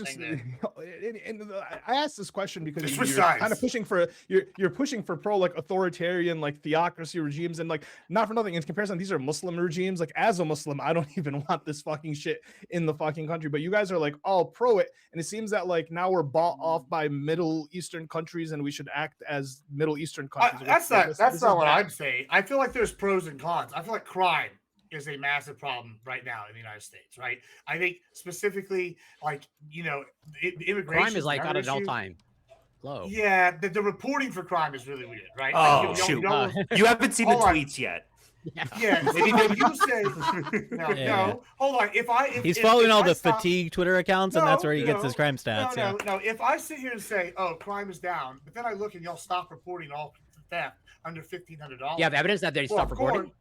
I asked this question because you're kind of pushing for you're pushing for pro like authoritarian like theocracy regimes, and like not for nothing in comparison, these are Muslim regimes. Like as a Muslim, I don't even want this fucking shit in the fucking country. But you guys are like all pro it, and it seems that like now we're bought off by Middle Eastern countries, and we should act as Middle Eastern countries. That's not what I'm saying. I feel like there's pros and cons. I feel like crime is a massive problem right now in the United States, right? I think specifically, like, you know, immigration. Crime is like at an all-time low. Yeah, the reporting for crime is really weird, right? Oh, like, shoot. You haven't seen the tweets yet. Yeah, maybe you say no. Hold on. He's following all the fatigue Twitter accounts, and that's where he gets his crime stats. No. If I sit here and say, "Oh, crime is down," but then I look and y'all stop reporting all theft under $1,500. You have evidence that they stop reporting.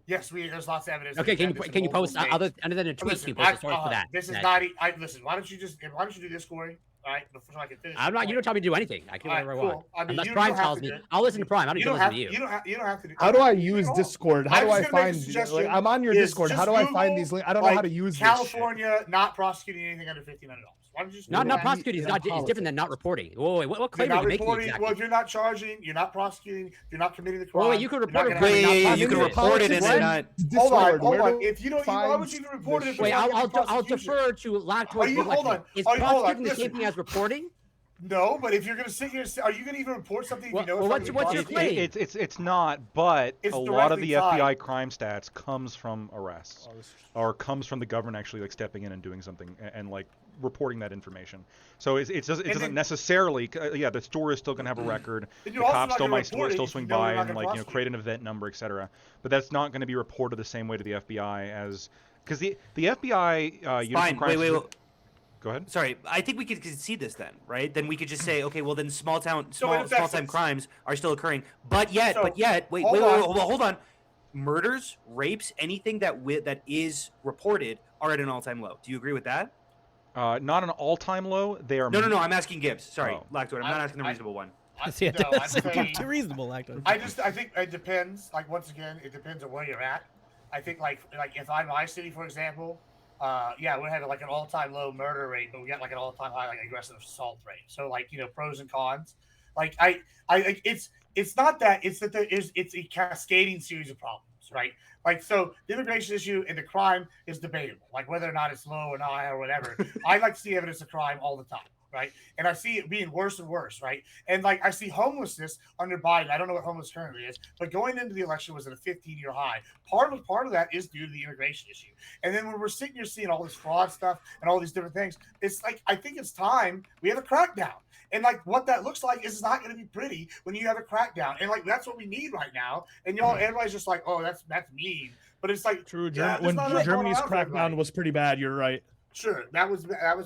Yes, there's lots of evidence. Okay, can you post other than a tweet? Can you post a source for that? This is not. Listen. Why don't you do this, Corey? All right, before I can finish. I'm not. You don't tell me to do anything. I can do whatever I want. Unless Prime tells me, I'll listen to Prime. I don't need to listen to you. You don't have to do. How do I use Discord? How do I find? Like, I'm on your Discord. How do I find these links? I don't know how to use California not prosecuting anything under $1,500. Why don't you just not prosecuting is different than not reporting. Whoa, wait, what claim are you making exactly? Well, if you're not charging, you're not prosecuting, you're not committing the crime. Wait, you can report it. You can report it and then not. Hold on. If you don't, why would you even report it? Wait, I'll defer to Lactoid. Hold on. Is prosecuting the same thing as reporting? No, but if you're going to sit here, are you going to even report something if you know what's your claim? It's not, but a lot of the FBI crime stats comes from arrests, or comes from the government actually like stepping in and doing something and like reporting that information. So it doesn't necessarily. The store is still going to have a record. The cops still might still swing by and like create an event number, etc. But that's not going to be reported the same way to the FBI as because the FBI. Fine. Wait. Go ahead. Sorry, I think we could see this then, right? Then we could just say, okay, well then small time crimes are still occurring, but yet, wait, hold on. Murders, rapes, anything that is reported are at an all-time low. Do you agree with that? Not an all-time low. They are. No. I'm asking Gibbs. Sorry, Lactoid. I'm not asking a reasonable one. Too reasonable, Lactoid. I think it depends. Like once again, it depends on where you're at. I think like if I'm in my city, for example. We're having like an all-time low murder rate, but we got like an all-time high like aggressive assault rate. So like pros and cons. Like it's not that, it's that it's a cascading series of problems, right? Like so the immigration issue and the crime is debatable, like whether or not it's low or high or whatever. I like to see evidence of crime all the time. Right. And I see it being worse and worse. Right. And like I see homelessness under Biden. I don't know what homeless currently is, but going into the election was at a 15-year high. Part of that is due to the immigration issue. And then when we're sitting here seeing all this fraud stuff and all these different things, it's like I think it's time we have a crackdown. And like what that looks like is not going to be pretty when you have a crackdown. And like that's what we need right now. And everybody's just like, oh, that's mean. But it's like true. When Germany's crackdown was pretty bad, you're right. Sure, that was bad.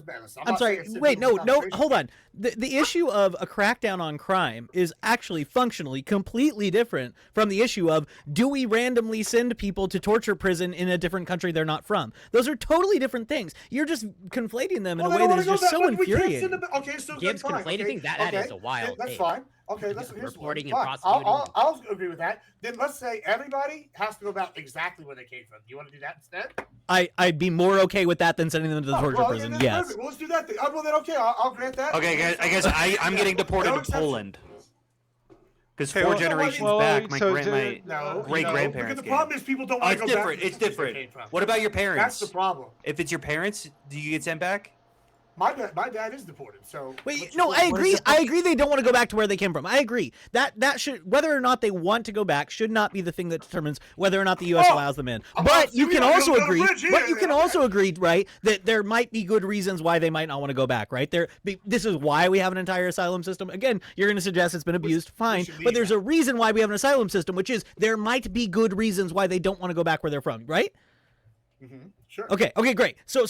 I'm sorry. Wait, no, hold on. The issue of a crackdown on crime is actually functionally completely different from the issue of do we randomly send people to torture prison in a different country they're not from? Those are totally different things. You're just conflating them in a way that is just so infuriating. Okay, so Gibbs conflating things? That is a wild That's take. fine. Okay, here's reporting fine. and prosecuting. I'll agree with that. Then let's say everybody has to go back exactly where they came from. Do you want to do that instead? I'd be more okay with that than sending them to the torture prison. Then Yes. perfect. Well, let's do that. Well, then okay, I'll grant that. Okay, I guess I'm getting deported to Poland. Because 4 generations back, my great-grandparents. Because the problem is people don't want to go back. It's different. What about your parents? That's the problem. If it's your parents, do you get sent back? My dad is deported. So wait, no, I agree. I agree. They don't want to go back to where they came from. I agree. That should, whether or not they want to go back, should not be the thing that determines whether or not the U.S. allows them in. But you can also agree. But you can also agree, right, that there might be good reasons why they might not want to go back. Right there. This is why we have an entire asylum system. Again, you're going to suggest it's been abused. Fine, but there's a reason why we have an asylum system, which is there might be good reasons why they don't want to go back where they're from. Right. Mm-hmm. Sure. Okay, great. So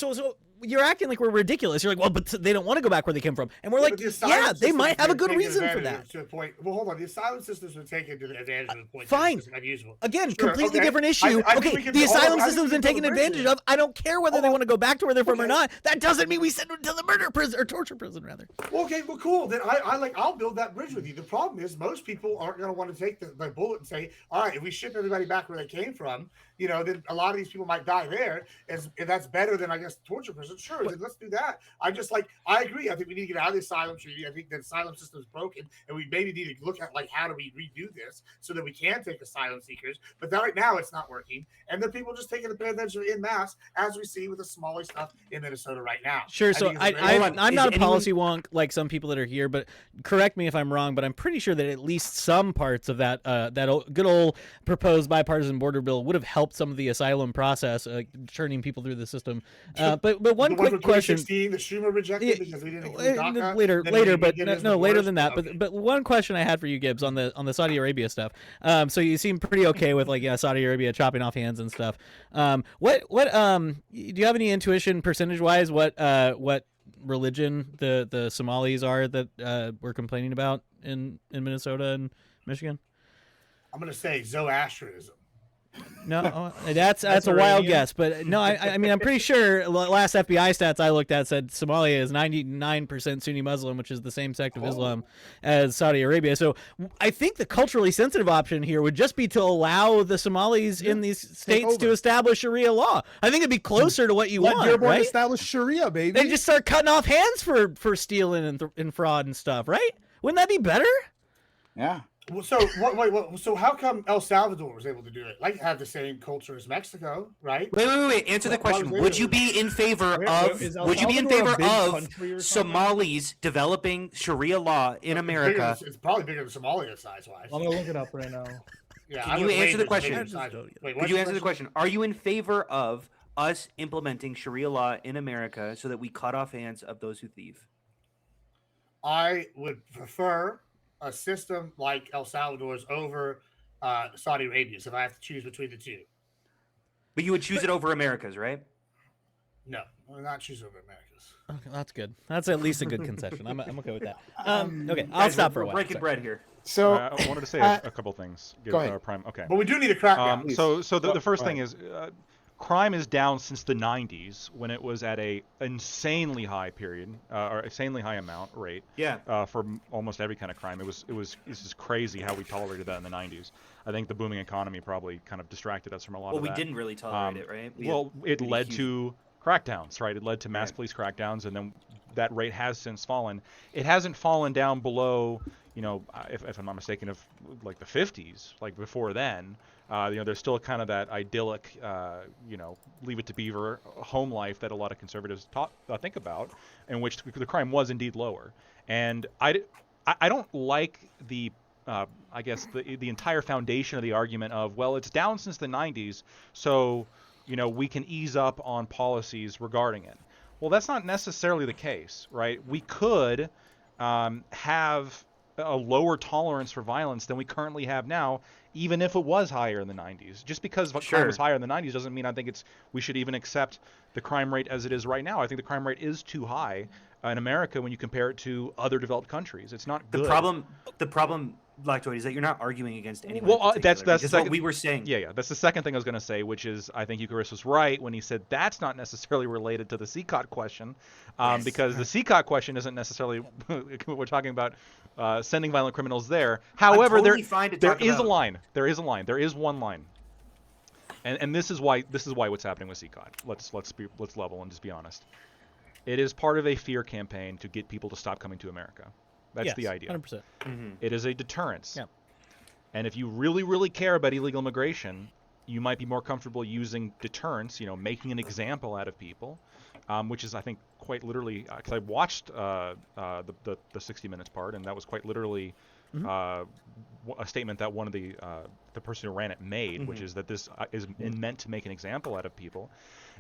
you're acting like we're ridiculous. You're like, well, but they don't want to go back where they came from. And we're like, yeah, they might have a good reason for that. To a point. Well, hold on. The asylum system's been taken to the advantage of the point. Fine. Unusual. Again, completely different issue. Okay, the asylum system's been taken advantage of. I don't care whether they want to go back to where they're from or not. That doesn't mean we send them to the murder prison or torture prison, rather. Okay, well, cool. Then I'll build that bridge with you. The problem is most people aren't going to want to take the bullet and say, all right, if we ship everybody back where they came from, then a lot of these people might die there. If that's better than, I guess, torture prison. Sure, then let's do that. I agree. I think we need to get out of the asylum treaty. I think the asylum system is broken, and we maybe need to look at how do we redo this so that we can take asylum seekers. But right now, it's not working, and then people just taking advantage of it en masse, as we see with the Somali stuff in Minnesota right now. Sure. So I'm not a policy wonk like some people that are here, but correct me if I'm wrong. But I'm pretty sure that at least some parts of that good old proposed bipartisan border bill would have helped some of the asylum process, churning people through the system. But one quick question. The Schumer rejected because we didn't include DACA. Later than that. Okay. But one question I had for you, Gibbs, on the Saudi Arabia stuff. So you seem pretty okay with Saudi Arabia chopping off hands and stuff. What do you have any intuition percentage wise what religion the Somalis are that we're complaining about in Minnesota and Michigan? I'm gonna say Zoroastrianism. No, that's a wild guess, but no, I mean I'm pretty sure last FBI stats I looked at said Somalia is 99% Sunni Muslim, which is the same sect of Islam as Saudi Arabia. So I think the culturally sensitive option here would just be to allow the Somalis in these states to establish Sharia law. I think it'd be closer to what you want. Dearborn right? Establish Sharia, baby. They just start cutting off hands for stealing and fraud and stuff, right? Wouldn't that be better? Yeah. Well, so what? So how come El Salvador was able to do it? Have the same culture as Mexico, right? Wait. Answer the question. Would you be in favor of Somalis developing Sharia law in America? It's probably bigger than Somalia size-wise. I'm gonna look it up right now. Yeah, can you answer the question? Could you answer the question? Are you in favor of us implementing Sharia law in America so that we cut off hands of those who thieve? I would prefer a system like El Salvador's over Saudi Arabia's if I have to choose between the two. But you would choose it over America's, right? No, I would not choose over America's. Okay, that's good. That's at least a good concession. I'm okay with that. Okay, I'll stop for a while. Breaking bread here. So I wanted to say a couple things. Go ahead. Prime. Okay. But we do need a crackdown. So the first thing is crime is down since the 90s when it was at a insanely high period or insanely high amount rate. Yeah. For almost every kind of crime. This is crazy how we tolerated that in the 90s. I think the booming economy probably kind of distracted us from a lot of that. Well, we didn't really tolerate it, right? It led to crackdowns, right? It led to mass police crackdowns, and then that rate has since fallen. It hasn't fallen down below, if I'm not mistaken, of like the 50s, like before then. There's still kind of that idyllic, leave it to Beaver home life that a lot of conservatives think about, in which the crime was indeed lower. And I don't like the entire foundation of the argument of, well, it's down since the 90s, so we can ease up on policies regarding it. Well, that's not necessarily the case, right? We could have a lower tolerance for violence than we currently have now, even if it was higher in the 90s. Just because crime was higher in the 90s doesn't mean I think we should even accept the crime rate as it is right now. I think the crime rate is too high. in America when you compare it to other developed countries. It's not good. The problem, Lactoid, is that you're not arguing against anyone. Well, that's what we were saying. Yeah. That's the second thing I was going to say, which is I think Eucharist was right when he said that's not necessarily related to the CECOT question, because the CECOT question isn't necessarily we're talking about sending violent criminals there. However, there is a line. There is one line. And this is why what's happening with CECOT. Let's level and just be honest. It is part of a fear campaign to get people to stop coming to America. That's the idea. 100%. Mm-hmm. It is a deterrence. Yeah. And if you really, really care about illegal immigration, you might be more comfortable using deterrence, making an example out of people, which is, I think, quite literally, because I watched the 60 Minutes part, and that was quite literally a statement that one of the person who ran it made, which is that this is meant to make an example out of people.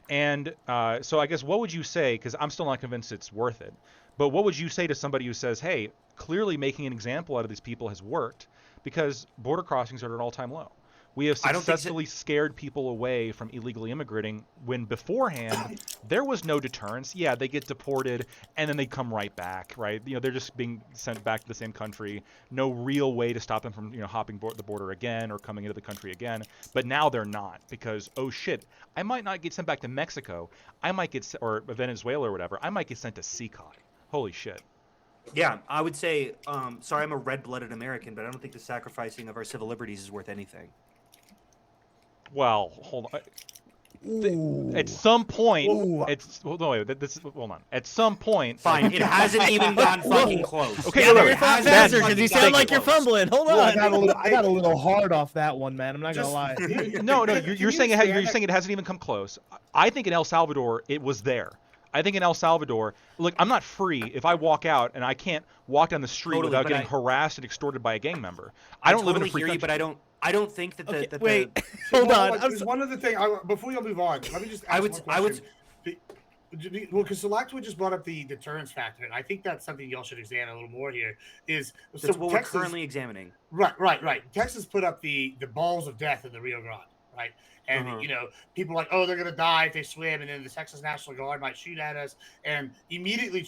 And so I guess what would you say, because I'm still not convinced it's worth it, but what would you say to somebody who says, hey, clearly making an example out of these people has worked because border crossings are at an all-time low. We have successfully scared people away from illegally immigrating when beforehand there was no deterrence. Yeah, they get deported and then they come right back, right? They're just being sent back to the same country. No real way to stop them from, hopping the border again or coming into the country again. But now they're not because, oh shit, I might not get sent back to Mexico. I might get, or Venezuela or whatever. I might get sent to CECOT. Holy shit. Yeah, I would say, sorry, I'm a red-blooded American, but I don't think the sacrificing of our civil liberties is worth anything. Well, hold on. At some point, hold on. At some point, fine. It hasn't even gone fucking close. Okay, because you sound like you're fumbling. Hold on. I got a little hard off that one, man. I'm not gonna lie. No, you're saying it hasn't even come close. I think in El Salvador it was there. I think in El Salvador, look, I'm not free if I walk out and I can't walk down the street without getting harassed and extorted by a gang member. I don't live in a free country. But I don't think that the wait. Hold on. One other thing, before you move on, let me just ask one question. Well, because Selactwood just brought up the deterrence factor, and I think that's something y'all should examine a little more here. That's what Texas, we're currently examining. Right. Texas put up the balls of death in the Rio Grande, right? And, people are like, oh, they're going to die if they swim. And then the Texas National Guard might shoot at us. And immediately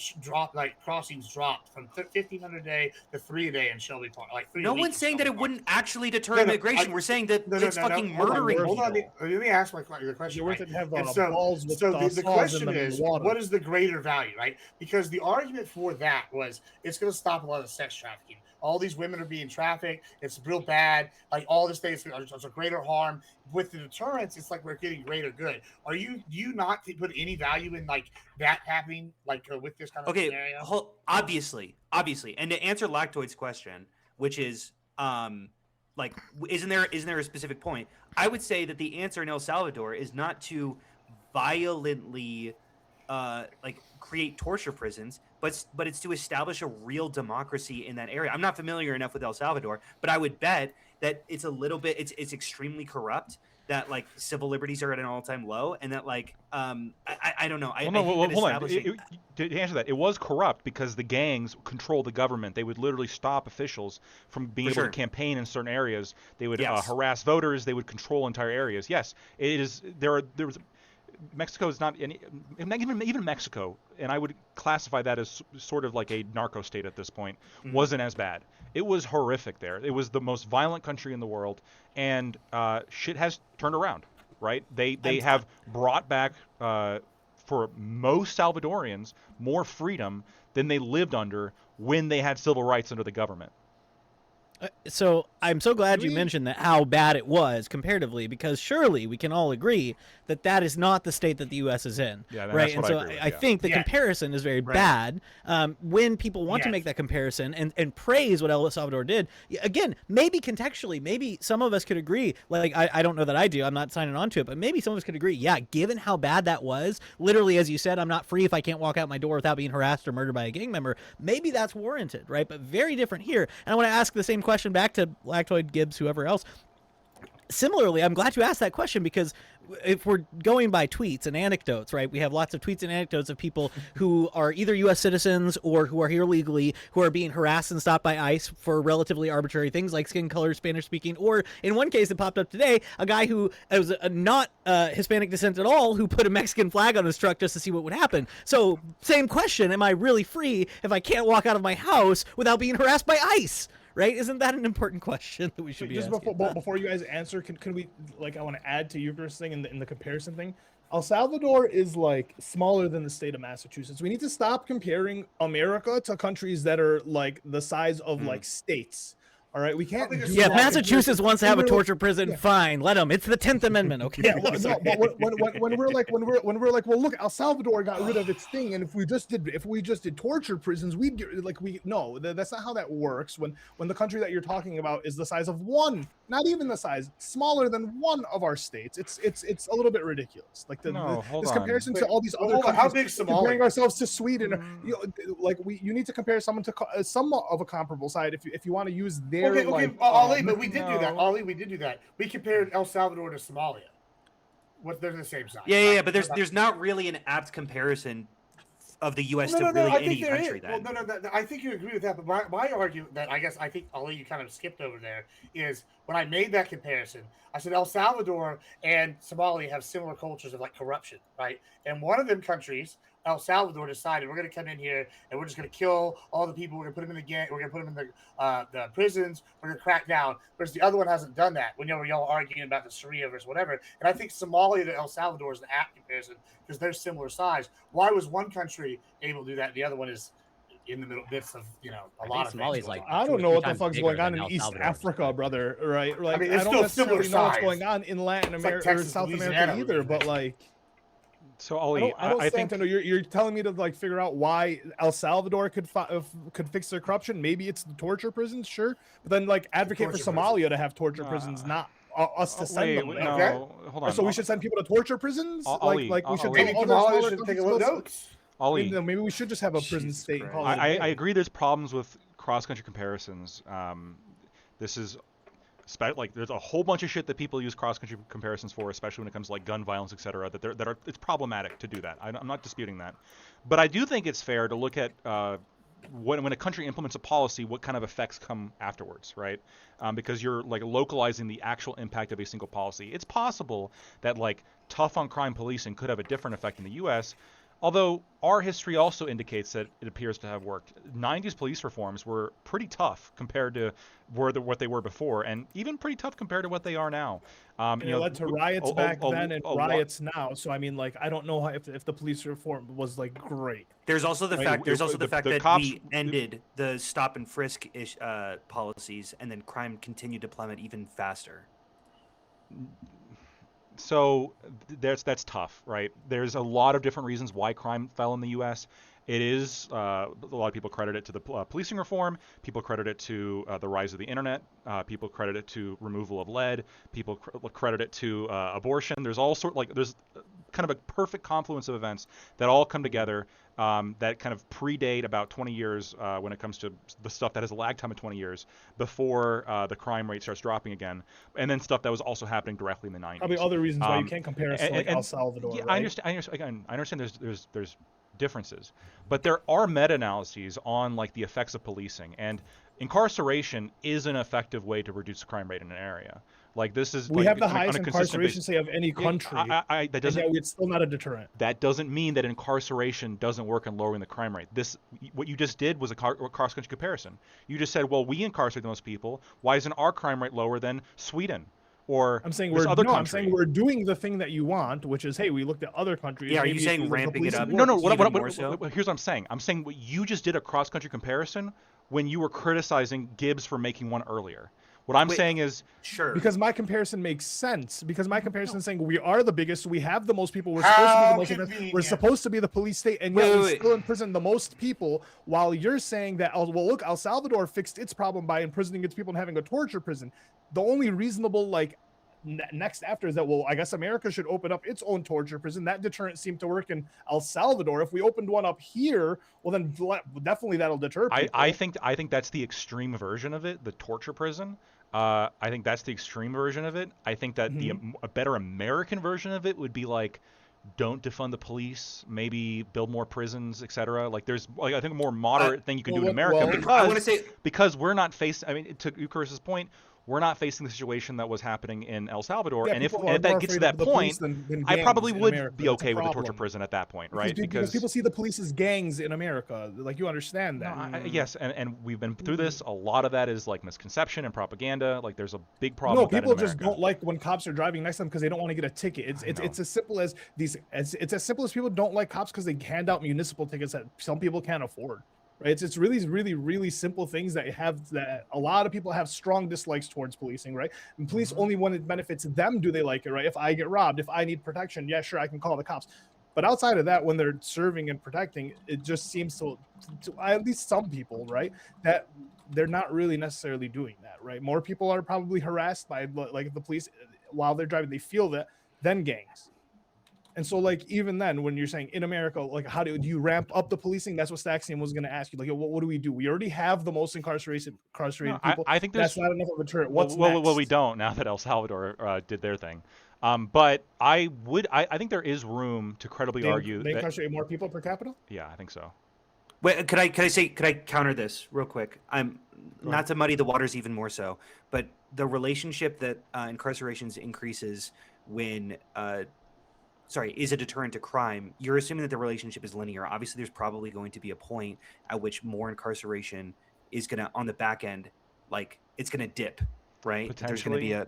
crossings dropped from 1,500 a day to 3 a day in Shelby Park. No one's saying that it wouldn't actually deter immigration. We're saying that it's fucking murdering people. Hold on. Let me ask the question. Right? The question is, what is the greater value, right? Because the argument for that was it's going to stop a lot of sex trafficking. All these women are being trafficked. It's real bad. Like all this thing is a greater harm. With the deterrence, it's like we're getting greater good. Do you not put any value in that happening with this kind of scenario? Obviously. And to answer Lactoid's question, which is isn't there a specific point? I would say that the answer in El Salvador is not to violently create torture prisons, but it's to establish a real democracy in that area. I'm not familiar enough with El Salvador, but I would bet that it's a little bit it's extremely corrupt, that civil liberties are at an all-time low, and that I don't know. Hold on. To answer that, it was corrupt because the gangs control the government. They would literally stop officials from being able to campaign in certain areas. They would harass voters. They would control entire areas. Yes, it is. Mexico is not any, even Mexico, and I would classify that as sort of like a narco state at this point, wasn't as bad. It was horrific there. It was the most violent country in the world, and shit has turned around, right? They have brought back, for most Salvadorians, more freedom than they lived under when they had civil rights under the government. So I'm so glad you mentioned that, how bad it was comparatively, because surely we can all agree that that is not the state that the U.S. is in, right? And so I think the comparison is very bad. When people want to make that comparison and praise what El Salvador did, again, maybe contextually, maybe some of us could agree. I don't know that I do. I'm not signing on to it, but maybe some of us could agree. Yeah, given how bad that was, literally, as you said, I'm not free if I can't walk out my door without being harassed or murdered by a gang member. Maybe that's warranted, right? But very different here. And I want to ask the same question back to Lactoid, Gibbs, whoever else. similarly, I'm glad you asked that question, because if we're going by tweets and anecdotes, right, we have lots of tweets and anecdotes of people who are either U.S. citizens or who are here legally, who are being harassed and stopped by ICE for relatively arbitrary things like skin color, Spanish speaking, or in one case that popped up today, a guy who was not Hispanic descent at all, who put a Mexican flag on his truck just to see what would happen. So same question, am I really free if I can't walk out of my house without being harassed by ICE? Right? Isn't that an important question that we should be just asking? before you guys answer, can we, like, I want to add to Eucharist thing in the comparison thing. El Salvador is like smaller than the state of Massachusetts. We need to stop comparing America to countries that are like the size of like states. All right, we can't. Yeah, if Massachusetts wants to have a torture prison, fine, let them. It's the 10th Amendment, okay? Yeah, well, no, but when we're like, well, look, El Salvador got rid of its thing, and if we just did torture prisons, that's not how that works. When the country that you're talking about is the size of one, not even the size, smaller than one of our states, it's a little bit ridiculous. Like this comparison to all these other countries. How big Somalia? Comparing ourselves to Sweden, you need to compare someone to somewhat of a comparable side if you want to use their. Okay, Ali, but we did do that. Ali, we did do that. We compared El Salvador to Somalia. They're the same size. Yeah, but there's not really an apt comparison of the U.S. to really any country. Well, I think you agree with that. But my argument that I think Ali, you kind of skipped over there is when I made that comparison, I said El Salvador and Somalia have similar cultures of like corruption, right? And one of them countries, El Salvador, decided we're going to come in here and we're just going to kill all the people. We're going to put them in the gang. We're going to put them in the prisons. We're going to crack down. Whereas the other one hasn't done that. When y'all arguing about the Sharia versus whatever. And I think Somalia to El Salvador is an apt comparison because they're similar size. Why was one country able to do that and the other one is in the middle midst of a lot of Somalia's like I don't know what the fuck's going on in East Africa, brother. Right? Like I don't necessarily know what's going on in Latin America or South America either. But like. So Ali, I think you're telling me to like figure out why El Salvador could fix their corruption. Maybe it's the torture prisons, sure, but then like advocate for Somalia to have torture prisons, not us to send them. No, hold on. So we should send people to torture prisons. Ali, like we should maybe Somalia should take a look at notes. Ali, maybe we should just have a prison state. I agree. There's problems with cross-country comparisons. This is. Like there's a whole bunch of shit that people use cross-country comparisons for, especially when it comes to like gun violence, etc. It's problematic to do that. I'm not disputing that, but I do think it's fair to look at when a country implements a policy, what kind of effects come afterwards, right? Because you're like localizing the actual impact of a single policy. It's possible that like tough on crime policing could have a different effect in the U.S. Although our history also indicates that it appears to have worked. 90s police reforms were pretty tough compared to what they were before, and even pretty tough compared to what they are now. It led to riots back then and riots now. So I mean, like, I don't know if the police reform was like great. There's also the fact. There's also the fact that cops, we ended the stop and frisk policies, and then crime continued to plummet even faster. So that's tough, right? There's a lot of different reasons why crime fell in the U.S. It is a lot of people credit it to the policing reform. People credit it to the rise of the internet. People credit it to removal of lead. People credit it to abortion. There's there's kind of a perfect confluence of events that all come together that kind of predate about 20 years when it comes to the stuff that has a lag time of 20 years before the crime rate starts dropping again, and then stuff that was also happening directly in the 90s. Probably other reasons why you can't compare us to like El Salvador. Yeah, right? I understand. There's differences, but there are meta-analyses on like the effects of policing, and incarceration is an effective way to reduce the crime rate in an area. Like this is we have the highest incarceration say of any country. That doesn't. It's still not a deterrent. That doesn't mean that incarceration doesn't work in lowering the crime rate. What you just did was a cross-country comparison. You just said, well, we incarcerate the most people. Why isn't our crime rate lower than Sweden? Or I'm saying we're doing the thing that you want, which is, hey, we looked at other countries. Yeah, are you saying ramping it up? No. Here's what I'm saying. I'm saying what you just did a cross-country comparison when you were criticizing Gibbs for making one earlier. What I'm saying is, sure, because my comparison makes sense. Because my comparison is saying we are the biggest, we have the most people, we're supposed to be the most. We're supposed to be the police state, and yet we still imprison the most people. While you're saying that, well, look, El Salvador fixed its problem by imprisoning its people and having a torture prison. The only reasonable next after is that, well, I guess America should open up its own torture prison. That deterrent seemed to work in El Salvador. If we opened one up here, well, then definitely that'll deter people. I think that's the extreme version of it, the torture prison. I think that's the extreme version of it. I think that a better American version of it would be like, don't defund the police, maybe build more prisons, etc. Like there's, like, I think a more moderate thing you can do in America because we're not facing. I mean, to Eucharis's point, we're not facing the situation that was happening in El Salvador. Yeah, and if that gets to that point, I probably would be okay with the torture prison at that point, right? Because people see the police as gangs in America. Like, you understand that. No, yes, and we've been through this. A lot of that is like misconception and propaganda. Like there's a big problem. No, people just don't like when cops are driving next to them because they don't want to get a ticket. It's as simple as these. It's as simple as people don't like cops because they hand out municipal tickets that some people can't afford. Right? It's really, really, really simple things that a lot of people have strong dislikes towards policing, right? And police only when it benefits them do they like it, right? If I get robbed, if I need protection, yeah, sure, I can call the cops. But outside of that, when they're serving and protecting, it just seems to at least some people, right, that they're not really necessarily doing that, right? More people are probably harassed by like the police while they're driving. They feel that than gangs. And so, like, even then, when you're saying in America, like, how do you ramp up the policing? That's what Staxium was going to ask you. Like, what do we do? We already have the most incarcerated people. I think that's not enough of a deterrent. What's next? Well, we don't now that El Salvador did their thing. But I think there is room to credibly argue they incarcerate more people per capita. Yeah, I think so. Wait, could I counter this real quick? I'm not to muddy the waters even more so, but the relationship that incarcerations increases when is a deterrent to crime. You're assuming that the relationship is linear. Obviously, there's probably going to be a point at which more incarceration is gonna, on the back end, like it's gonna dip, right? There's gonna be a.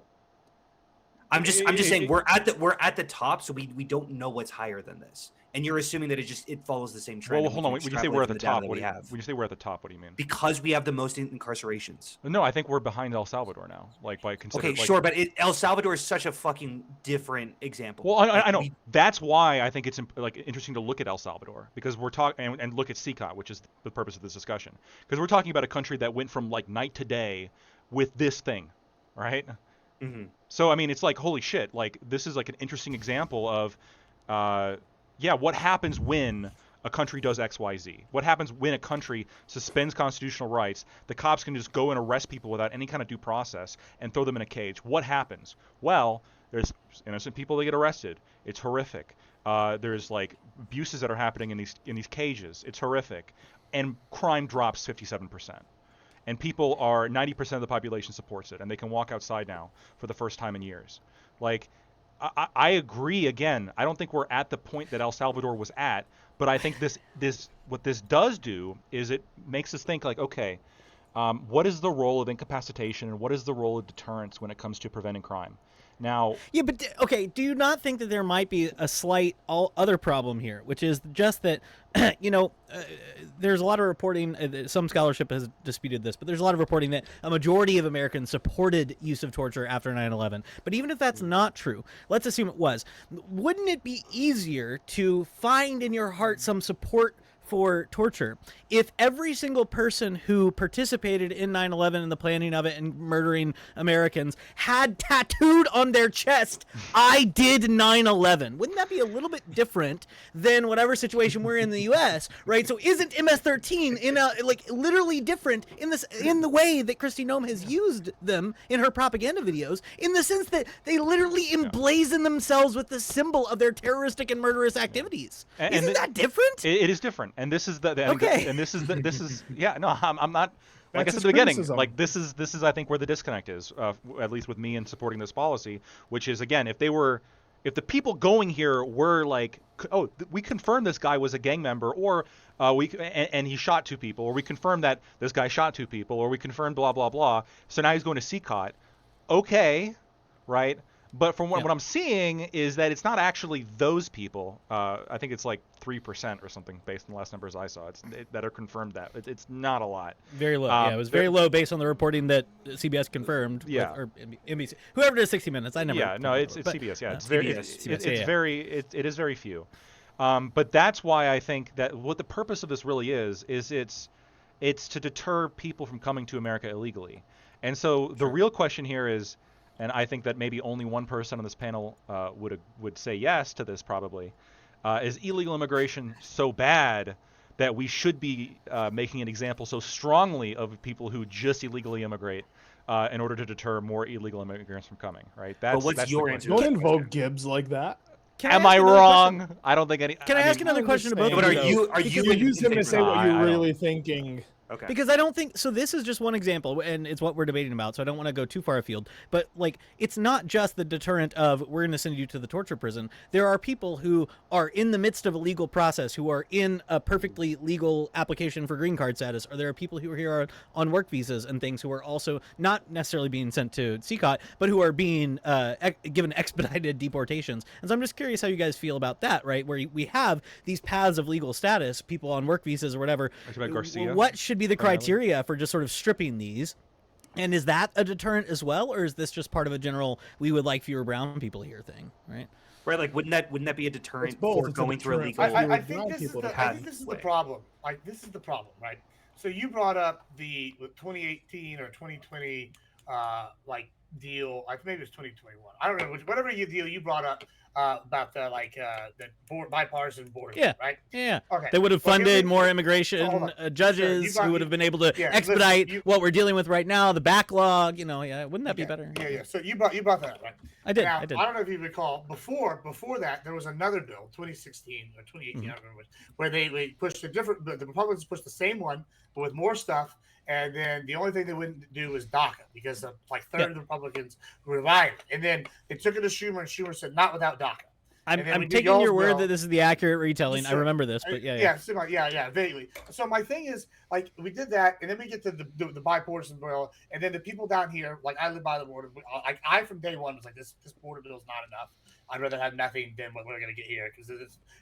I'm just saying we're at the top, so we don't know what's higher than this. And you're assuming that it follows the same trend. Well, hold on. When you say we're at the top, when you say we're at the top, what do you mean? Because we have the most incarcerations. No, I think we're behind El Salvador now. Like by considering. Okay, sure, but El Salvador is such a fucking different example. Well, I know. That's why I think it's like interesting to look at El Salvador, because we're talking and look at CECOT, which is the purpose of this discussion, because we're talking about a country that went from like night to day with this thing, right? Mm-hmm. So I mean, it's like, holy shit! Like this is like an interesting example of. What happens when a country does X, Y, Z? What happens when a country suspends constitutional rights? The cops can just go and arrest people without any kind of due process and throw them in a cage. What happens? Well, there's innocent people that get arrested. It's horrific. There's like abuses that are happening in these cages. It's horrific, and crime drops 57%. And people are 90% of the population supports it, and they can walk outside now for the first time in years. Like. I agree. Again, I don't think we're at the point that El Salvador was at, but I think what this does do is it makes us think like, okay, what is the role of incapacitation and what is the role of deterrence when it comes to preventing crime? Now, yeah, but okay, do you not think that there might be a slight other problem here, which is just that, there's a lot of reporting, some scholarship has disputed this, but there's a lot of reporting that a majority of Americans supported use of torture after 9/11. But even if that's not true, let's assume it was, wouldn't it be easier to find in your heart some support for torture if every single person who participated in 9/11 and the planning of it and murdering Americans had tattooed on their chest, I did 9/11? Wouldn't that be a little bit different than whatever situation we're in the US, right? So isn't MS-13 literally different in the way that Kristi Noem has used them in her propaganda videos, in the sense that they literally emblazon themselves with the symbol of their terroristic and murderous activities? Isn't that different? It is different. And this is I'm not, like I said at the beginning, like this is I think where the disconnect is, at least with me in supporting this policy, which is, again, if the people going here were like, oh, we confirmed this guy was a gang member, or and he shot 2 people, or we confirmed that this guy shot 2 people, or we confirmed blah blah blah, so now he's going to CECOT, okay, right? But from what I'm seeing is that it's not actually those people. I think it's like 3% or something based on the last numbers I saw. That are confirmed that. It's not a lot. Very low. It was very low based on the reporting that CBS confirmed. Yeah. Or NBC. Whoever does 60 Minutes. I never. Yeah, no, it's CBS. Yeah, it is very few. But that's why I think that what the purpose of this really is it's to deter people from coming to America illegally. And so the real question here is, and I think that maybe only one person on this panel would say yes to this probably, is illegal immigration so bad that we should be making an example so strongly of people who just illegally immigrate in order to deter more illegal immigrants from coming, right? But what's that's your the answer? Don't to that invoke question? Gibbs like that. Am I wrong? I don't think any. Can I ask another question to both But of are you? you You use him to say what I you're don't. really thinking. Okay. Because I don't think so. This is just one example, and it's what we're debating about. So I don't want to go too far afield. But like, it's not just the deterrent of we're going to send you to the torture prison. There are people who are in the midst of a legal process, who are in a perfectly legal application for green card status, or there are people who are here on work visas and things who are also not necessarily being sent to CECOT, but who are being given expedited deportations. And so I'm just curious how you guys feel about that, right? Where we have these paths of legal status, people on work visas or whatever. Garcia? What should be the criteria for just sort of stripping these? And is that a deterrent as well, or is this just part of a general we would like fewer brown people here thing, right? Right, like wouldn't that be a deterrent both. for It's a going through a deterrent legal? for I think this is the problem. Like this is the problem, right? So you brought up the 2018 or 2020 like deal. I think maybe it was 2021. I don't know. Whatever deal you brought up about the bipartisan border. Yeah. Right. Yeah. Okay. They would have Well, funded more immigration hold on. judges Sure, who would have been able to expedite what we're dealing with right now, the backlog. You know, wouldn't that be better? Yeah. So you brought that up, right? I did. Now, I did. I don't know if you recall before that there was another bill, 2016 or 2018, I don't remember which, where they pushed the Republicans pushed the same one but with more stuff, and then the only thing they wouldn't do was DACA because like third of the Republicans were violent, and then they took it to Schumer, and Schumer said not without DACA. I'm taking your word that this is the accurate retelling. I remember this, but yeah, vaguely. So my thing is, like, we did that, and then we get to the bipartisan bill, and then the people down here, like, I live by the border. Like, I from day one was like, this border bill is not enough. I'd rather have nothing than what we're going to get here because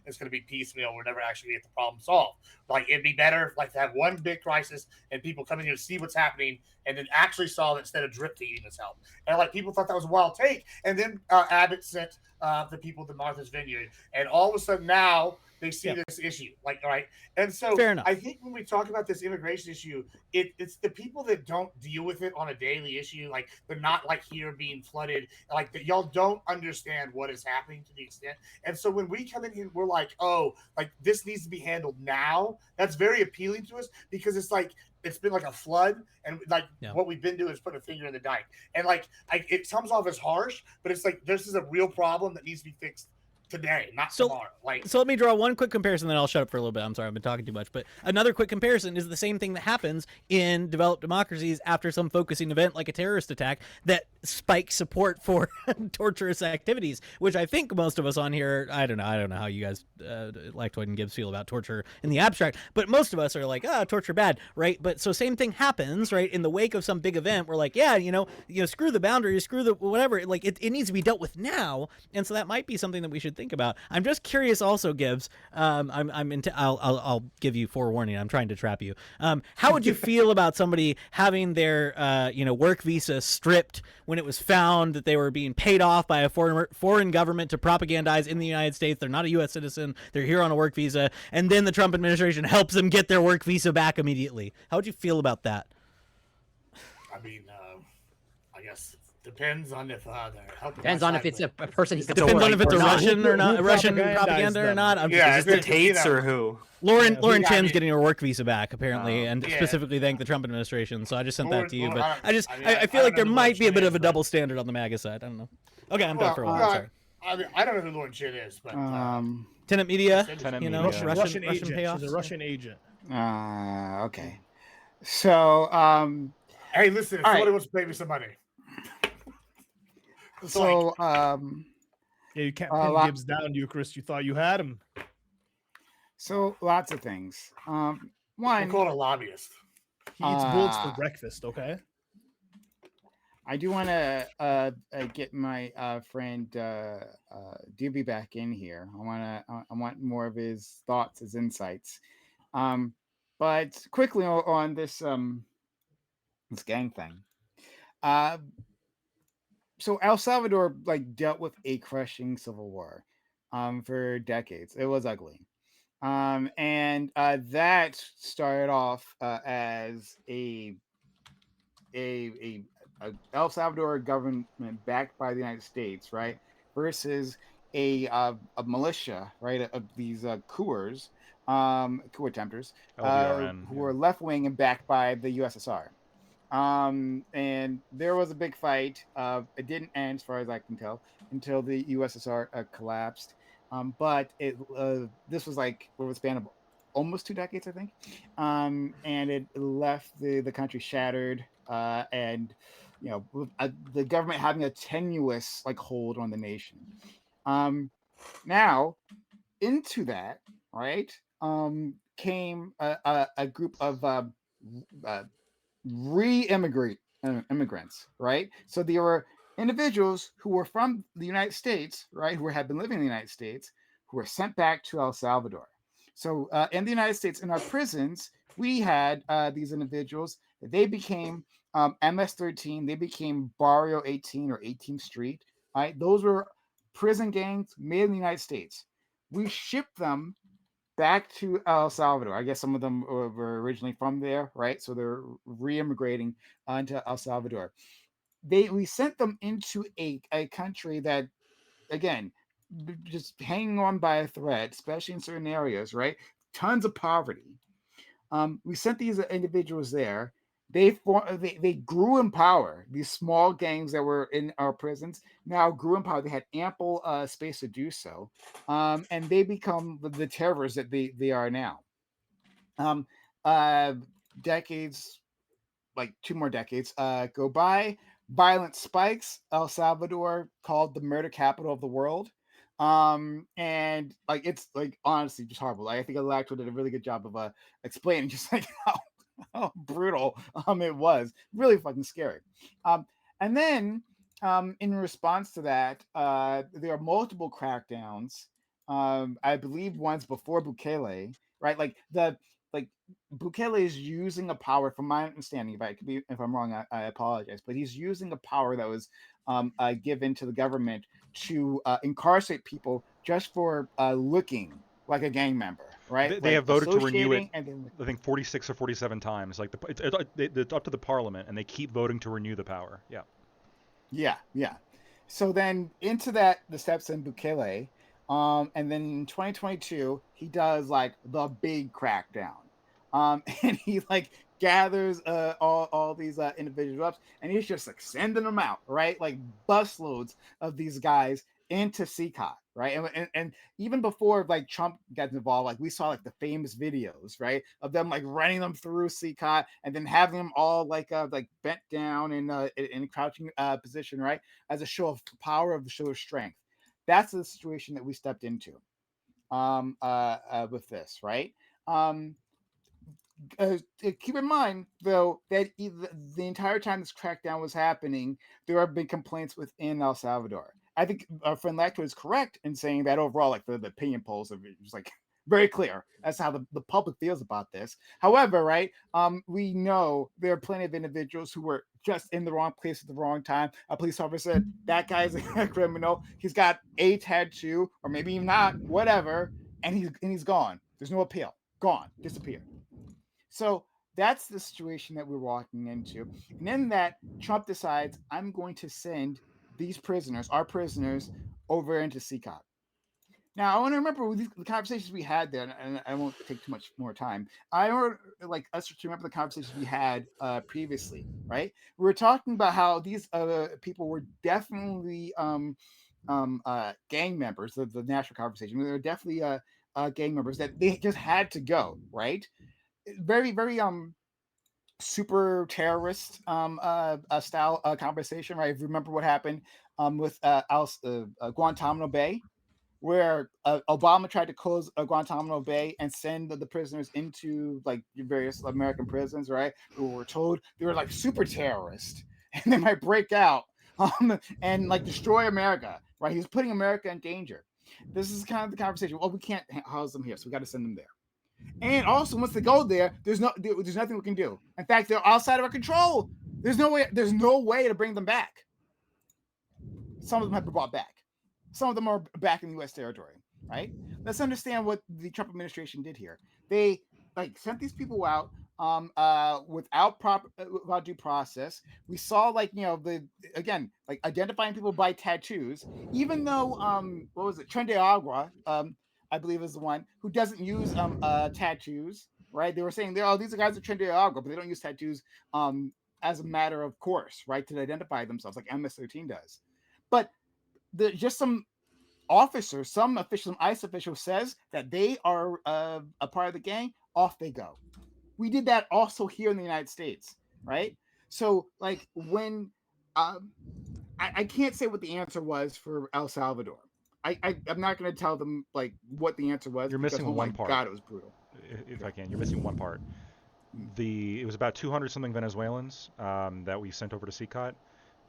it's going to be piecemeal. We're never actually get the problem solved. Like, it'd be better like to have one big crisis and people come in here to see what's happening and then actually solve it instead of drip feeding us help. And like people thought that was a wild take. And then Abbott sent the people to Martha's Vineyard, and all of a sudden now they see this issue. Like, all right. And so fair enough. I think when we talk about this immigration issue, it's the people that don't deal with it on a daily issue. Like, they're not like here being flooded. Like, y'all don't understand what is happening to the extent. And so when we come in here, we're like, oh, like this needs to be handled now. That's very appealing to us because it's like, it's been like a flood, and like what we've been doing is putting a finger in the dike. And like, it comes off as harsh, but it's like this is a real problem that needs to be fixed today, not tomorrow. Like, so let me draw one quick comparison, then I'll shut up for a little bit. I'm sorry, I've been talking too much. But another quick comparison is the same thing that happens in developed democracies after some focusing event like a terrorist attack that spikes support for torturous activities, which I think most of us on here, I don't know how you guys, Lactoid and Gibbs, feel about torture in the abstract, but most of us are like, torture bad, right? But so same thing happens, right? In the wake of some big event, we're like, screw the boundaries, screw the whatever. Like, it needs to be dealt with now, and so that might be something that we should think about. I'm just curious also, Gibbs, I'll give you forewarning, I'm trying to trap you. How would you feel about somebody having their work visa stripped when it was found that they were being paid off by a foreign government to propagandize in the United States? They're not a U.S. citizen, they're here on a work visa, and then the Trump administration helps them get their work visa back immediately. How would you feel about that? I mean, I guess depends on if they're helping. Depends on if it's a person. Depends on if it's a Russian or not, Russian propaganda or not. Is it the Tates or who? Lauren Chin's getting her work visa back apparently, and specifically thank the Trump administration. So I just sent that to you, but I feel like there might be a bit of a double standard on the MAGA side. I don't know. Okay, I'm done for a while. Sorry. I mean, I don't know who Lauren Chin is, but Tenant Media, Russian agent. payoffs. She's a Russian agent. Okay. So, hey, listen, if somebody wants to pay me some money. So, you can't pin Gibbs down, Eucharist. You thought you had him. So, lots of things. One, we're called a lobbyist. He eats bullets for breakfast, okay? I do want to get my friend Doobie back in here. I want more of his thoughts, his insights. But quickly on this this gang thing. So El Salvador dealt with a crushing civil war for decades. It was ugly. And that started off as a El Salvador government backed by the United States, right, versus a militia, right, of these coups, coup attempters, LDRN. who were left wing and backed by the USSR. And there was a big fight. It didn't end, as far as I can tell, until the USSR collapsed. But this was like over the span of almost 2 decades, I think. And it left the country shattered, and with, the government having a tenuous like hold on the nation. Now into that, right, came a group of uh, immigrants, right? So there were individuals who were from the United States, right, who had been living in the United States, who were sent back to El Salvador. So in the United States, in our prisons, we had these individuals. They became MS-13. They became Barrio 18 or 18th Street. Right, those were prison gangs made in the United States. We shipped them back to El Salvador. I guess some of them were originally from there, right? So they're re-immigrating into El Salvador. We sent them into a country that, again, just hanging on by a thread, especially in certain areas, right? Tons of poverty. We sent these individuals there. They grew in power. These small gangs that were in our prisons now grew in power. They had ample space to do so, and they become the terrorists that they are now. Um, Decades, like 2 more decades, go by. Violence spikes. El Salvador, called the murder capital of the world. And like it's like honestly just horrible. Like, I think Electro did a really good job of explaining just like how brutal it was. Really fucking scary. And then in response to that, there are multiple crackdowns. I believe once before Bukele, right? Like Bukele is using a power, from my understanding. If I'm wrong, I apologize. But he's using a power that was given to the government to incarcerate people just for looking like a gang member, right? They like have voted to renew it. and then, I think 46 or 47 times. Like it's up to the parliament, and they keep voting to renew the power. Yeah. Yeah. So then into that, the steps in Bukele, and then in 2022 he does like the big crackdown, and he like gathers all these individuals up, and he's just like sending them out, right? Like busloads of these guys into CECOT, right? And even before like Trump got involved, like we saw like the famous videos, right, of them like running them through CECOT and then having them all like bent down in a crouching position, right, as a show of power, of the show of strength. That's the situation that we stepped into with this, right? Um, Keep in mind, though, that the entire time this crackdown was happening, there have been complaints within El Salvador. I think our friend Lacto is correct in saying that overall, like the opinion polls are just like very clear as to how the public feels about this. However, right, we know there are plenty of individuals who were just in the wrong place at the wrong time. A police officer said that guy's a criminal. He's got a tattoo, or maybe even not, whatever, and he's gone. There's no appeal. Gone, disappeared. So that's the situation that we're walking into. And then that Trump decides, I'm going to send these prisoners, our prisoners, over into CECOT. Now, I want to remember the conversations we had there, and I won't take too much more time. I want like us to remember the conversations we had previously, right? We were talking about how these people were definitely gang members of the national conversation. They were definitely gang members that they just had to go, right? Very super terrorist style conversation, right? If you remember what happened with Guantanamo Bay, where Obama tried to close Guantanamo Bay and send the prisoners into like various American prisons, right? Who were told they were like super terrorists and they might break out and like destroy America, right? He's putting America in danger. This is kind of the conversation. Well, we can't house them here, so we got to send them there. And also, once they go there, there's nothing we can do. In fact, they're outside of our control. There's no way to bring them back. Some of them have been brought back. Some of them are back in U.S. territory, right? Let's understand what the Trump administration did here. They like sent these people out without due process. We saw like like identifying people by tattoos, even though what was it, Trende Agua, I believe is the one who doesn't use tattoos, right? They were saying these are guys are Trende Agua, but they don't use tattoos as a matter of course, right, to identify themselves like MS-13 does. But just some officers, some ICE official says that they are a part of the gang, off they go. We did that also here in the United States, right? So like when I can't say what the answer was for El Salvador. I'm not going to tell them like what the answer was. You're because, missing one part. God, it was brutal. If I can, you're missing one part. It was about 200 something Venezuelans that we sent over to CECOT.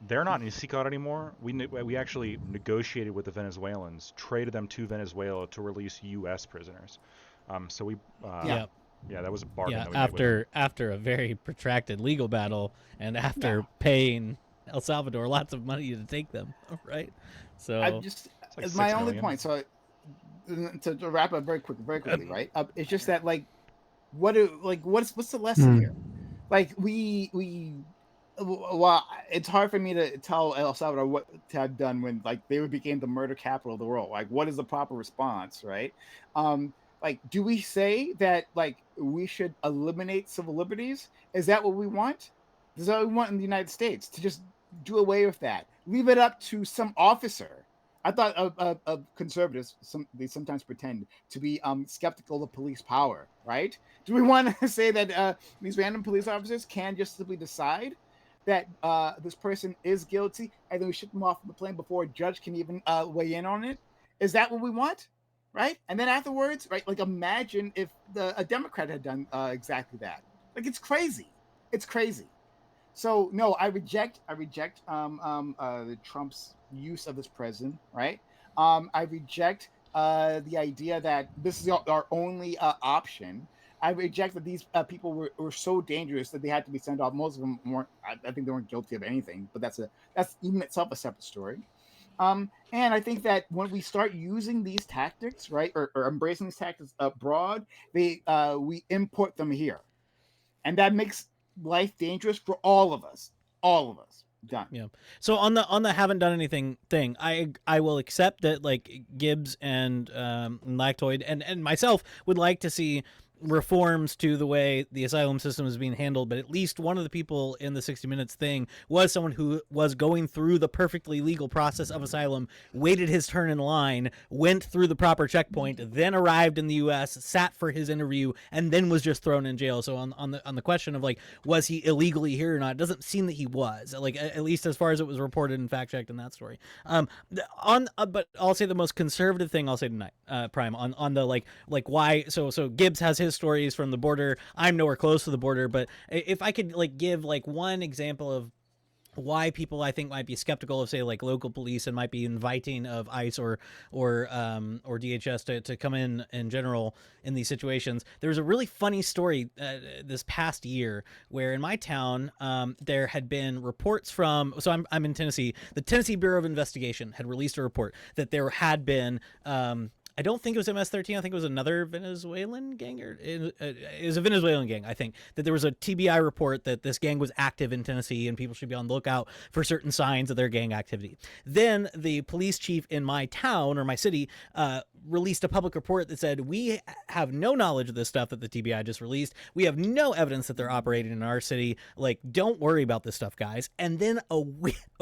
They're not in CECOT anymore. We actually negotiated with the Venezuelans, traded them to Venezuela to release U.S. prisoners. So we that was a bargain. Yeah, that we made with them. after a very protracted legal battle and after paying El Salvador lots of money to take them, right? So I just it's my only point. So to wrap up very quickly, right? It's just that like what's the lesson here? Like well, it's hard for me to tell El Salvador what to have done when like they became the murder capital of the world. Like, what is the proper response, right? Like, do we say that like we should eliminate civil liberties? Is that what we want? Is that what we want in the United States, to just do away with that? Leave it up to some officer. I thought of conservatives, they sometimes pretend to be skeptical of police power, right? Do we want to say that these random police officers can just simply decide that this person is guilty and then we ship them off the plane before a judge can even weigh in on it? Is that what we want? Right? And then afterwards, right? Like, imagine if a Democrat had done exactly that. Like, it's crazy. It's crazy. So no, I reject the Trump's use of this president, right? I reject the idea that this is our only option. I reject that these people were so dangerous that they had to be sent off. Most of them weren't. I think they weren't guilty of anything, but that's even itself a separate story. And I think that when we start using these tactics, right, or embracing these tactics abroad, we import them here, and that makes life dangerous for all of us. All of us. Done. Yeah. So on the haven't done anything thing, I will accept that like Gibbs and Lactoid and myself would like to see reforms to the way the asylum system is being handled, but at least one of the people in the 60 Minutes thing was someone who was going through the perfectly legal process of asylum, waited his turn in line, went through the proper checkpoint, then arrived in the U.S., sat for his interview, and then was just thrown in jail. So on the question of like, was he illegally here or not, it doesn't seem that he was, like, at least as far as it was reported and fact checked in that story. But I'll say the most conservative thing I'll say tonight, Prime, on the like why. So Gibbs has his stories from the border. I'm nowhere close to the border, but if I could like give like one example of why people I think might be skeptical of, say, like local police and might be inviting of ICE or DHS to come in general in these situations. There was a really funny story this past year where in my town there had been reports from, so I'm in Tennessee. The Tennessee Bureau of Investigation had released a report that there had been I don't think it was MS-13. I think it was another Venezuelan gang, or it was a Venezuelan gang. I think that there was a TBI report that this gang was active in Tennessee and people should be on the lookout for certain signs of their gang activity. Then the police chief in my town or my city released a public report that said, we have no knowledge of this stuff that the TBI just released. We have no evidence that they're operating in our city. Like, don't worry about this stuff, guys. And then a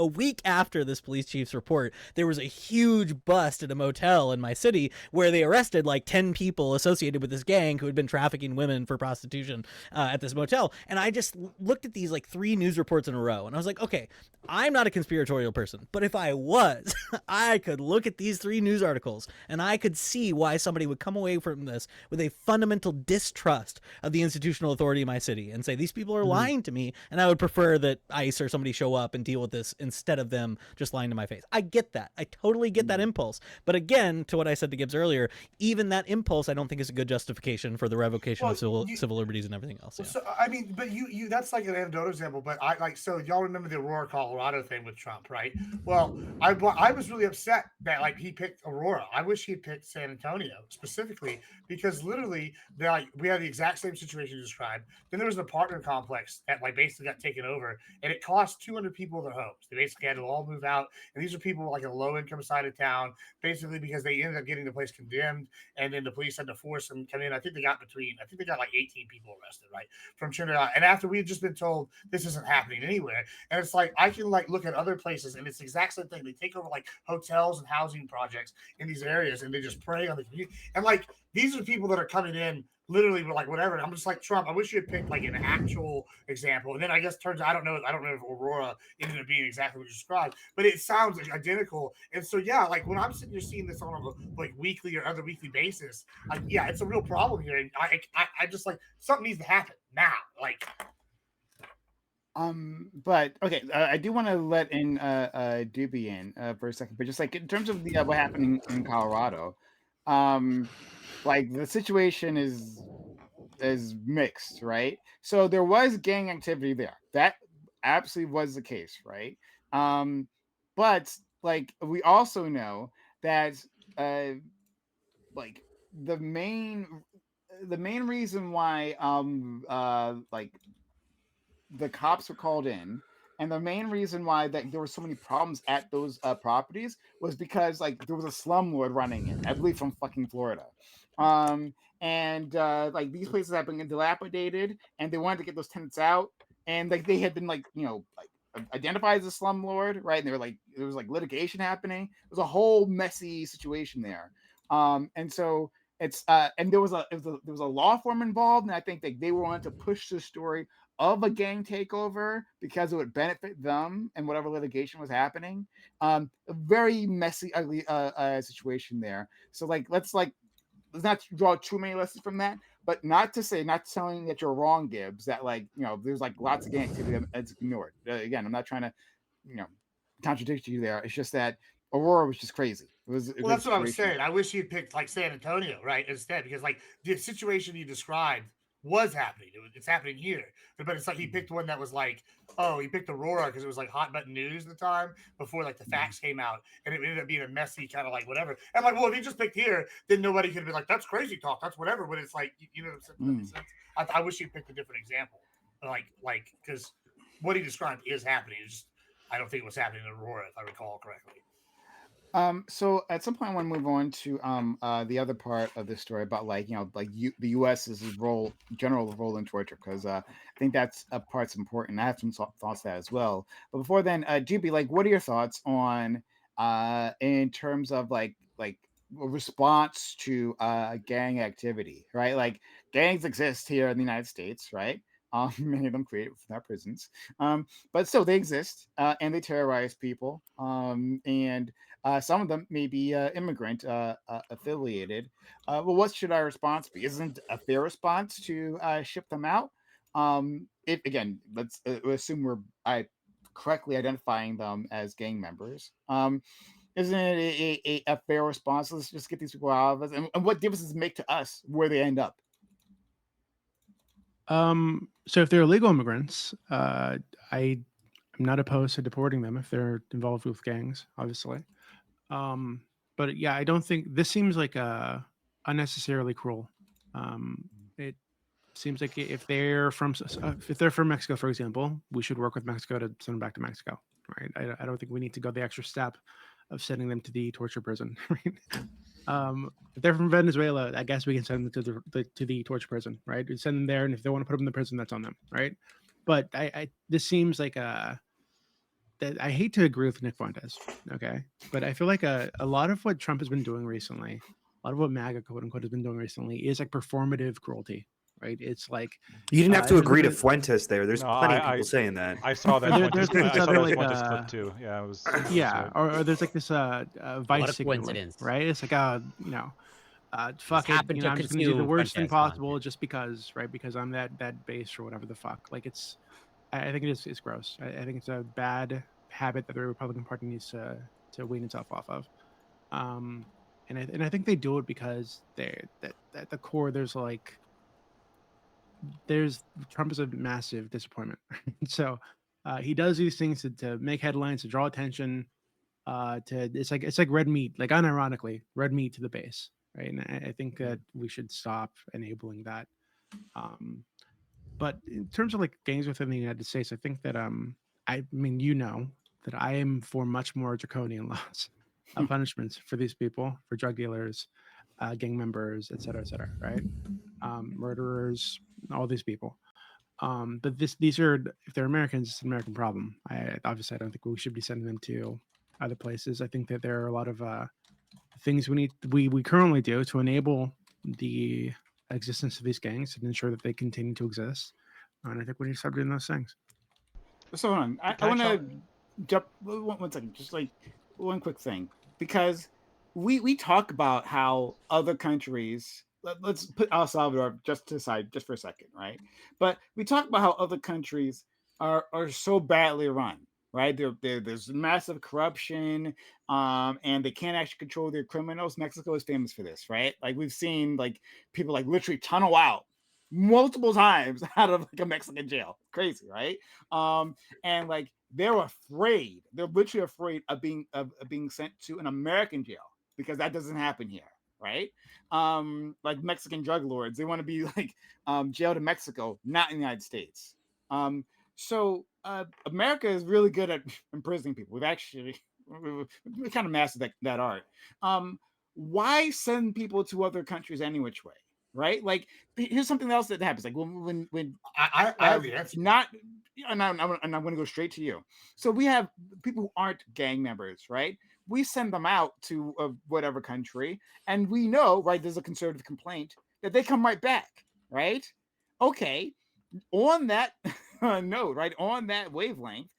week after this police chief's report, there was a huge bust at a motel in my city where they arrested like 10 people associated with this gang who had been trafficking women for prostitution at this motel. And I just looked at these like 3 news reports in a row and I was like, okay, I'm not a conspiratorial person, but if I was, I could look at these 3 news articles and I could see why somebody would come away from this with a fundamental distrust of the institutional authority of my city and say, these people are lying to me, and I would prefer that ICE or somebody show up and deal with this instead of them just lying to my face. I get that. I totally get that impulse. But again, to what I said to Gibbs earlier, even that impulse I don't think is a good justification for the revocation of civil liberties and everything else. Yeah. So I mean, but you that's like an anecdotal example, but I like, so y'all remember the Aurora, Colorado thing with Trump, right? Well, I was really upset that like he picked Aurora. I wish he had picked picked San Antonio specifically because literally we had the exact same situation you described. Then there was an apartment complex that like basically got taken over, and it cost 200 people their homes. They basically had to all move out, and these are people like a low income side of town, basically because they ended up getting the place condemned, and then the police had to force them to come in. I think they got like 18 people arrested, right, from Trinidad. And after we had just been told this isn't happening anywhere, and it's like I can like look at other places, and it's the exact same thing. They take over like hotels and housing projects in these areas, and they just prey on the community. And like these are people that are coming in literally like whatever. And I'm just like, Trump, I wish you had picked like an actual example. And then I guess turns out I don't know if Aurora ended up being exactly what you described, but it sounds like identical. And so yeah, like when I'm sitting here seeing this on a like weekly or other weekly basis, like yeah, it's a real problem here. And I just like something needs to happen now. Like but okay, I do want to let in Doobie in for a second, but just like in terms of the what happened in Colorado, like the situation is mixed, right? So there was gang activity there. That absolutely was the case, right? But like we also know that like the main reason why like the cops were called in, and the main reason why that there were so many problems at those properties was because like there was a slumlord running it, I believe from fucking Florida. And like these places have been dilapidated, and they wanted to get those tenants out, and like they had been like like identified as a slumlord, right? And they were like there was like litigation happening. It was a whole messy situation there. And so it's and there was a law firm involved, and I think that they wanted to push the story of a gang takeover because it would benefit them and whatever litigation was happening. A very messy, ugly situation there. So like let's not draw too many lessons from that, but not telling that you're wrong, Gibbs, that like there's like lots of gang activity that's ignored. Again, I'm not trying to contradict you there. It's just that Aurora was just crazy. It was well, that's what I was saying. I wish you'd picked like San Antonio, right, instead, because like the situation you described was happening. It's happening here, but it's like he picked one that was like, oh, he picked Aurora because it was like hot button news at the time before like the facts came out, and it ended up being a messy kind of like whatever. And like, well, if he just picked here, then nobody could have been like, that's crazy talk, that's whatever. But it's like, you know what I'm saying? I wish you'd picked a different example, like because what he described is happening. It's just, I don't think it was happening in Aurora, if I recall correctly. So at some point I want to move on to the other part of this story about like the U.S.'s general role in torture, because I think that's a part's important. I have some thoughts on that as well. But before then, GB, like, what are your thoughts on in terms of like a response to gang activity, right? Like gangs exist here in the United States, right? Many of them created from our prisons, but still they exist, and they terrorize people, and some of them may be immigrant affiliated. Well, what should our response be? Isn't a fair response to ship them out? If again, let's assume we're correctly identifying them as gang members. Isn't it a fair response? Let's just get these people out of us. And what difference does it make to us where they end up? So if they're illegal immigrants, I'm not opposed to deporting them if they're involved with gangs, obviously. But yeah, I don't think this seems like unnecessarily cruel. It seems like if they're from Mexico, for example, we should work with Mexico to send them back to Mexico, right? I don't think we need to go the extra step of sending them to the torture prison, right? If they're from Venezuela, I guess we can send them to the torture prison, right? We send them there, and if they want to put them in the prison, that's on them, right? But this seems like that I hate to agree with Nick Fuentes, okay, but I feel like a lot of what Trump has been doing recently, a lot of what MAGA quote unquote has been doing recently, is like performative cruelty, right? It's like you didn't have to agree to Fuentes there. There's plenty of people saying that. I saw that. There's this other like Fuentes clip too. Yeah, it was. Yeah, or there's like this Vice signal, right? It's like fuck it, I'm just gonna do the worst thing possible just because, right? Because I'm that base or whatever the fuck. Like I think it's gross. I think it's a bad habit that the Republican Party needs to wean itself off of. And I think they do it because at the core there's Trump is a massive disappointment. So he does these things to make headlines, to draw attention, it's like red meat, like unironically red meat to the base, right? And I think that we should stop enabling that. But in terms of like gangs within the United States, I think that I mean, that I am for much more draconian laws of punishments for these people, for drug dealers, gang members, et cetera, right? Murderers, all these people. But these are, if they're Americans, it's an American problem. Obviously I don't think we should be sending them to other places. I think that there are a lot of things we currently do to enable the existence of these gangs and ensure that they continue to exist. And I think we need to start doing those things. So hold on, I want to jump 1 second, just like one quick thing, because we talk about how other countries. Let's put El Salvador just to the side, just for a second, right? But we talk about how other countries are so badly run, right? There's massive corruption, and they can't actually control their criminals. Mexico is famous for this, right? Like we've seen like people like literally tunnel out multiple times out of like a Mexican jail. Crazy, right? And like they're literally afraid of being sent to an American jail because that doesn't happen here, right? Like Mexican drug lords, they want to be like jailed in Mexico, not in the United States. So America is really good at imprisoning people. We kind of mastered that art. Why send people to other countries any which way? Right? Like, here's something else that happens. Like when I have the answer. And I'm going to go straight to you. So we have people who aren't gang members, right? We send them out to whatever country, and we know, right? There's a conservative complaint that they come right back, right? Okay, on that note, right, on that wavelength,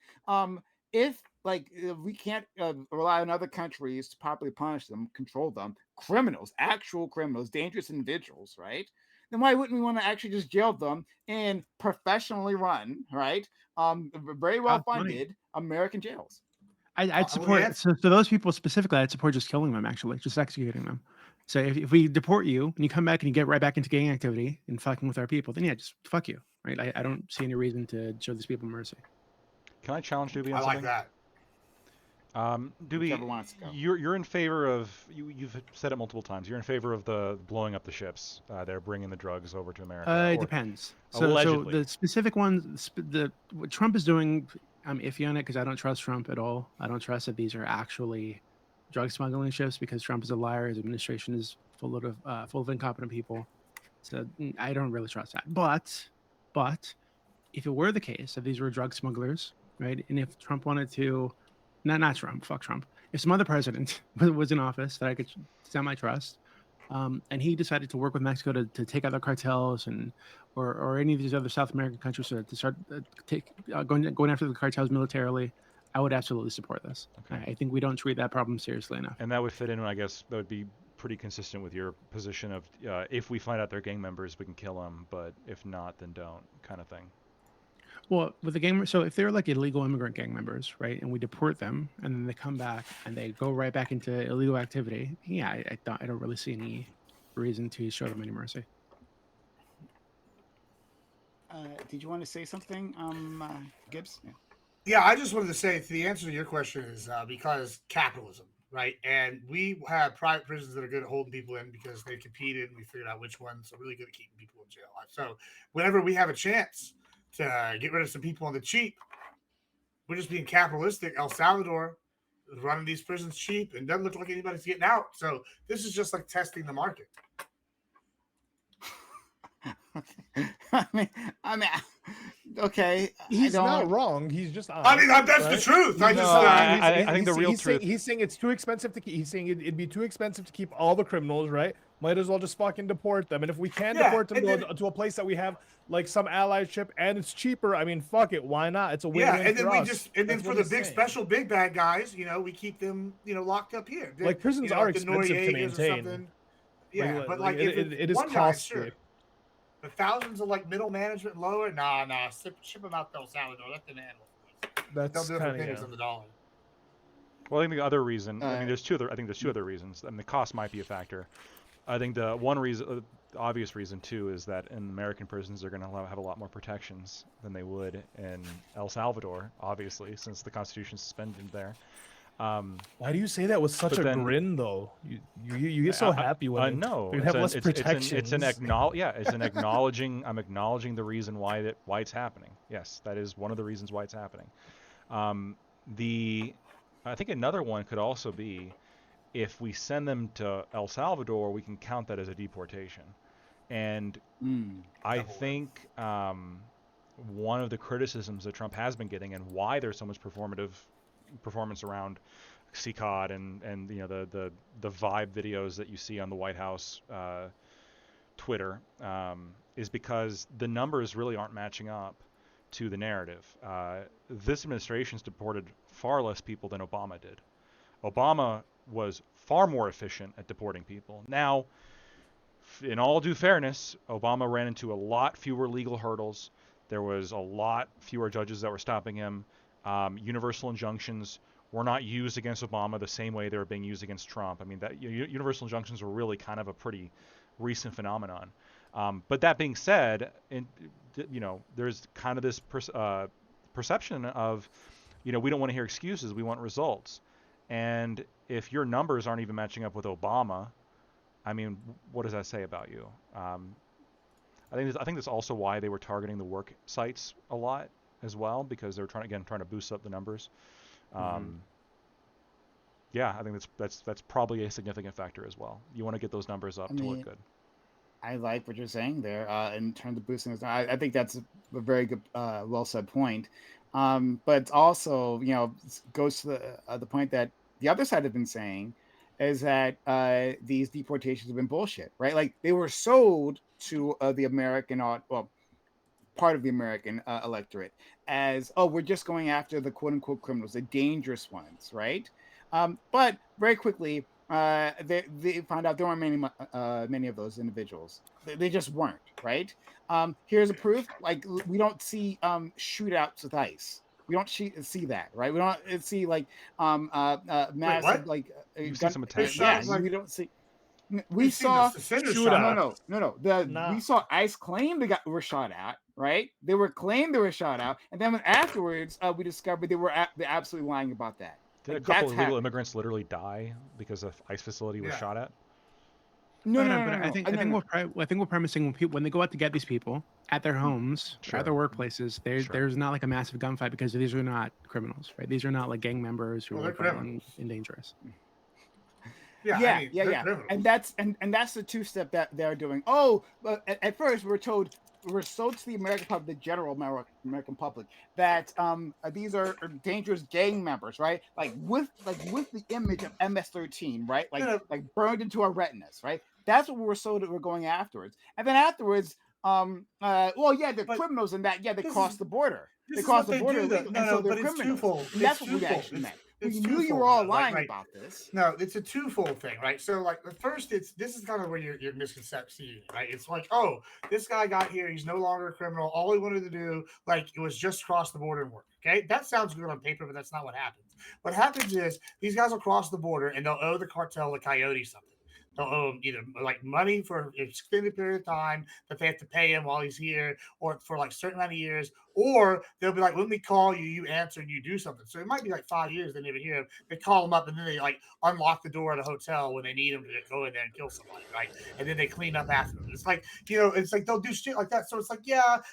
if we can't rely on other countries to properly punish them, control them, actual criminals, dangerous individuals, right? Then why wouldn't we want to actually just jail them in professionally run, right, very well funded American jails? I'd support so those people specifically. I'd support just killing them, actually, just executing them. So if we deport you and you come back and you get right back into gang activity and fucking with our people, then yeah, just fuck you, right? I don't see any reason to show these people mercy. Can I challenge Doobie on I something? like that. Doobie, you're in favor of you've said it multiple times. You're in favor of the blowing up the ships. They're bringing the drugs over to America. It depends. Allegedly. So the specific ones, what Trump is doing, I'm iffy on it because I don't trust Trump at all. I don't trust that these are actually drug smuggling ships because Trump is a liar. His administration is full of incompetent people. So I don't really trust that. But if it were the case that these were drug smugglers, right, and if Trump wanted to, not Trump, fuck Trump, if some other president was in office that I could semi-trust, and he decided to work with Mexico to take out the cartels or any of these other South American countries to start going after the cartels militarily, I would absolutely support this. Okay. I think we don't treat that problem seriously enough. And that would fit in, I guess, that would be pretty consistent with your position of if we find out they're gang members, we can kill them, but if not, then don't, kind of thing. Well, with the gang, so if they're like illegal immigrant gang members, right, and we deport them, and then they come back and they go right back into illegal activity, yeah, I don't really see any reason to show them any mercy. Did you want to say something, Gibbs? Yeah, I just wanted to say the answer to your question is because capitalism, right? And we have private prisons that are good at holding people in because they competed and we figured out which ones are really good at keeping people in jail. So whenever we have a chance to get rid of some people on the cheap, we're just being capitalistic. El Salvador is running these prisons cheap and doesn't look like anybody's getting out. So this is just like testing the market. I mean, okay. He's not wrong. He's just honest. I mean, that's right? The truth. I think the real truth. He's saying it's too expensive to keep. He's saying it'd be too expensive to keep all the criminals, right? Might as well just fucking deport them. And if we can deport them to a place that we have like some allyship and it's cheaper, I mean, fuck it, why not? It's a win-win and then for we us. then for the big bad guys, we keep them, locked up here. Like prisons are expensive to maintain. Yeah, but like it is costly. The thousands of like middle management and lower, ship them out to El Salvador. Let them handle it. That's they'll do it for pennies on the dollar. Well, I think the other reason, there's two other reasons. I mean, the cost might be a factor. I think the one reason, the obvious reason too, is that in American prisons they're going to have a lot more protections than they would in El Salvador, obviously, since the Constitution's suspended there. Why do you say that with such a grin, though? You get so happy when no, they have less protection. It's an acknowledging. I'm acknowledging the reason why it's happening. Yes, that is one of the reasons why it's happening. I think another one could also be if we send them to El Salvador, we can count that as a deportation. And I think one of the criticisms that Trump has been getting and why there's so much performance around CECOT and the vibe videos that you see on the White House Twitter is because the numbers really aren't matching up to the narrative. This administration's deported far less people than Obama did. Obama was far more efficient at deporting people. Now, in all due fairness, Obama ran into a lot fewer legal hurdles. There was a lot fewer judges that were stopping him. Universal injunctions were not used against Obama the same way they were being used against Trump. I mean, that universal injunctions were really kind of a pretty recent phenomenon. But that being said, there's kind of this perception of, we don't want to hear excuses. We want results. And if your numbers aren't even matching up with Obama, I mean, what does that say about you? I think that's also why they were targeting the work sites a lot as well, because they were trying to boost up the numbers. Yeah, I think that's probably a significant factor as well. You want to get those numbers up to look good. I like what you're saying there in terms of boosting this. I think that's a very good, well said point. But also, goes to the point that the other side have been saying is that these deportations have been bullshit, right? Like they were sold to the American, part of the American electorate as, we're just going after the quote unquote criminals, the dangerous ones, right? But very quickly, they found out there weren't many of those individuals. They just weren't, right? Here's a proof. Like we don't see shootouts with ICE. We don't see that, right? We don't see like massive you see some attacks. We don't see. We saw we saw ICE claim they were shot at, right? They were claimed they were shot out, and then afterwards we discovered they're absolutely lying about that. Did a couple of illegal immigrants literally die because an ICE facility was shot at? No. I think we're premising when they go out to get these people at their homes, or at their workplaces. There's not like a massive gunfight because these are not criminals, right? These are not like gang members who are violent and dangerous. Yeah. And that's the two-step that they're doing. At first we're sold to the American public, the general American public, that these are dangerous gang members, right? Like with the image of MS-13, right? Like burned into our retinas, right? That's what we're sold that we're going afterwards. And then afterwards, they're criminals in that. Yeah, they cross the border. They cross the border, so they're criminals. And that's what we actually meant. We knew you were all lying about this. No, it's a twofold thing, right? So, like, the first, this is kind of where your misconception, right? It's like, this guy got here, he's no longer a criminal. All he wanted to do, it was just cross the border and work. Okay, that sounds good on paper, but that's not what happens. What happens is these guys will cross the border and they'll owe the cartel, the coyote, something. They'll owe him either money for an extended period of time that they have to pay him while he's here, or for a certain amount of years, or they'll be like, when we call you, you answer and you do something. So it might be 5 years they never hear him. They call him up and then they unlock the door at a hotel when they need him to go in there and kill somebody, right? And then they clean up after them. It's it's like they'll do shit like that. So it's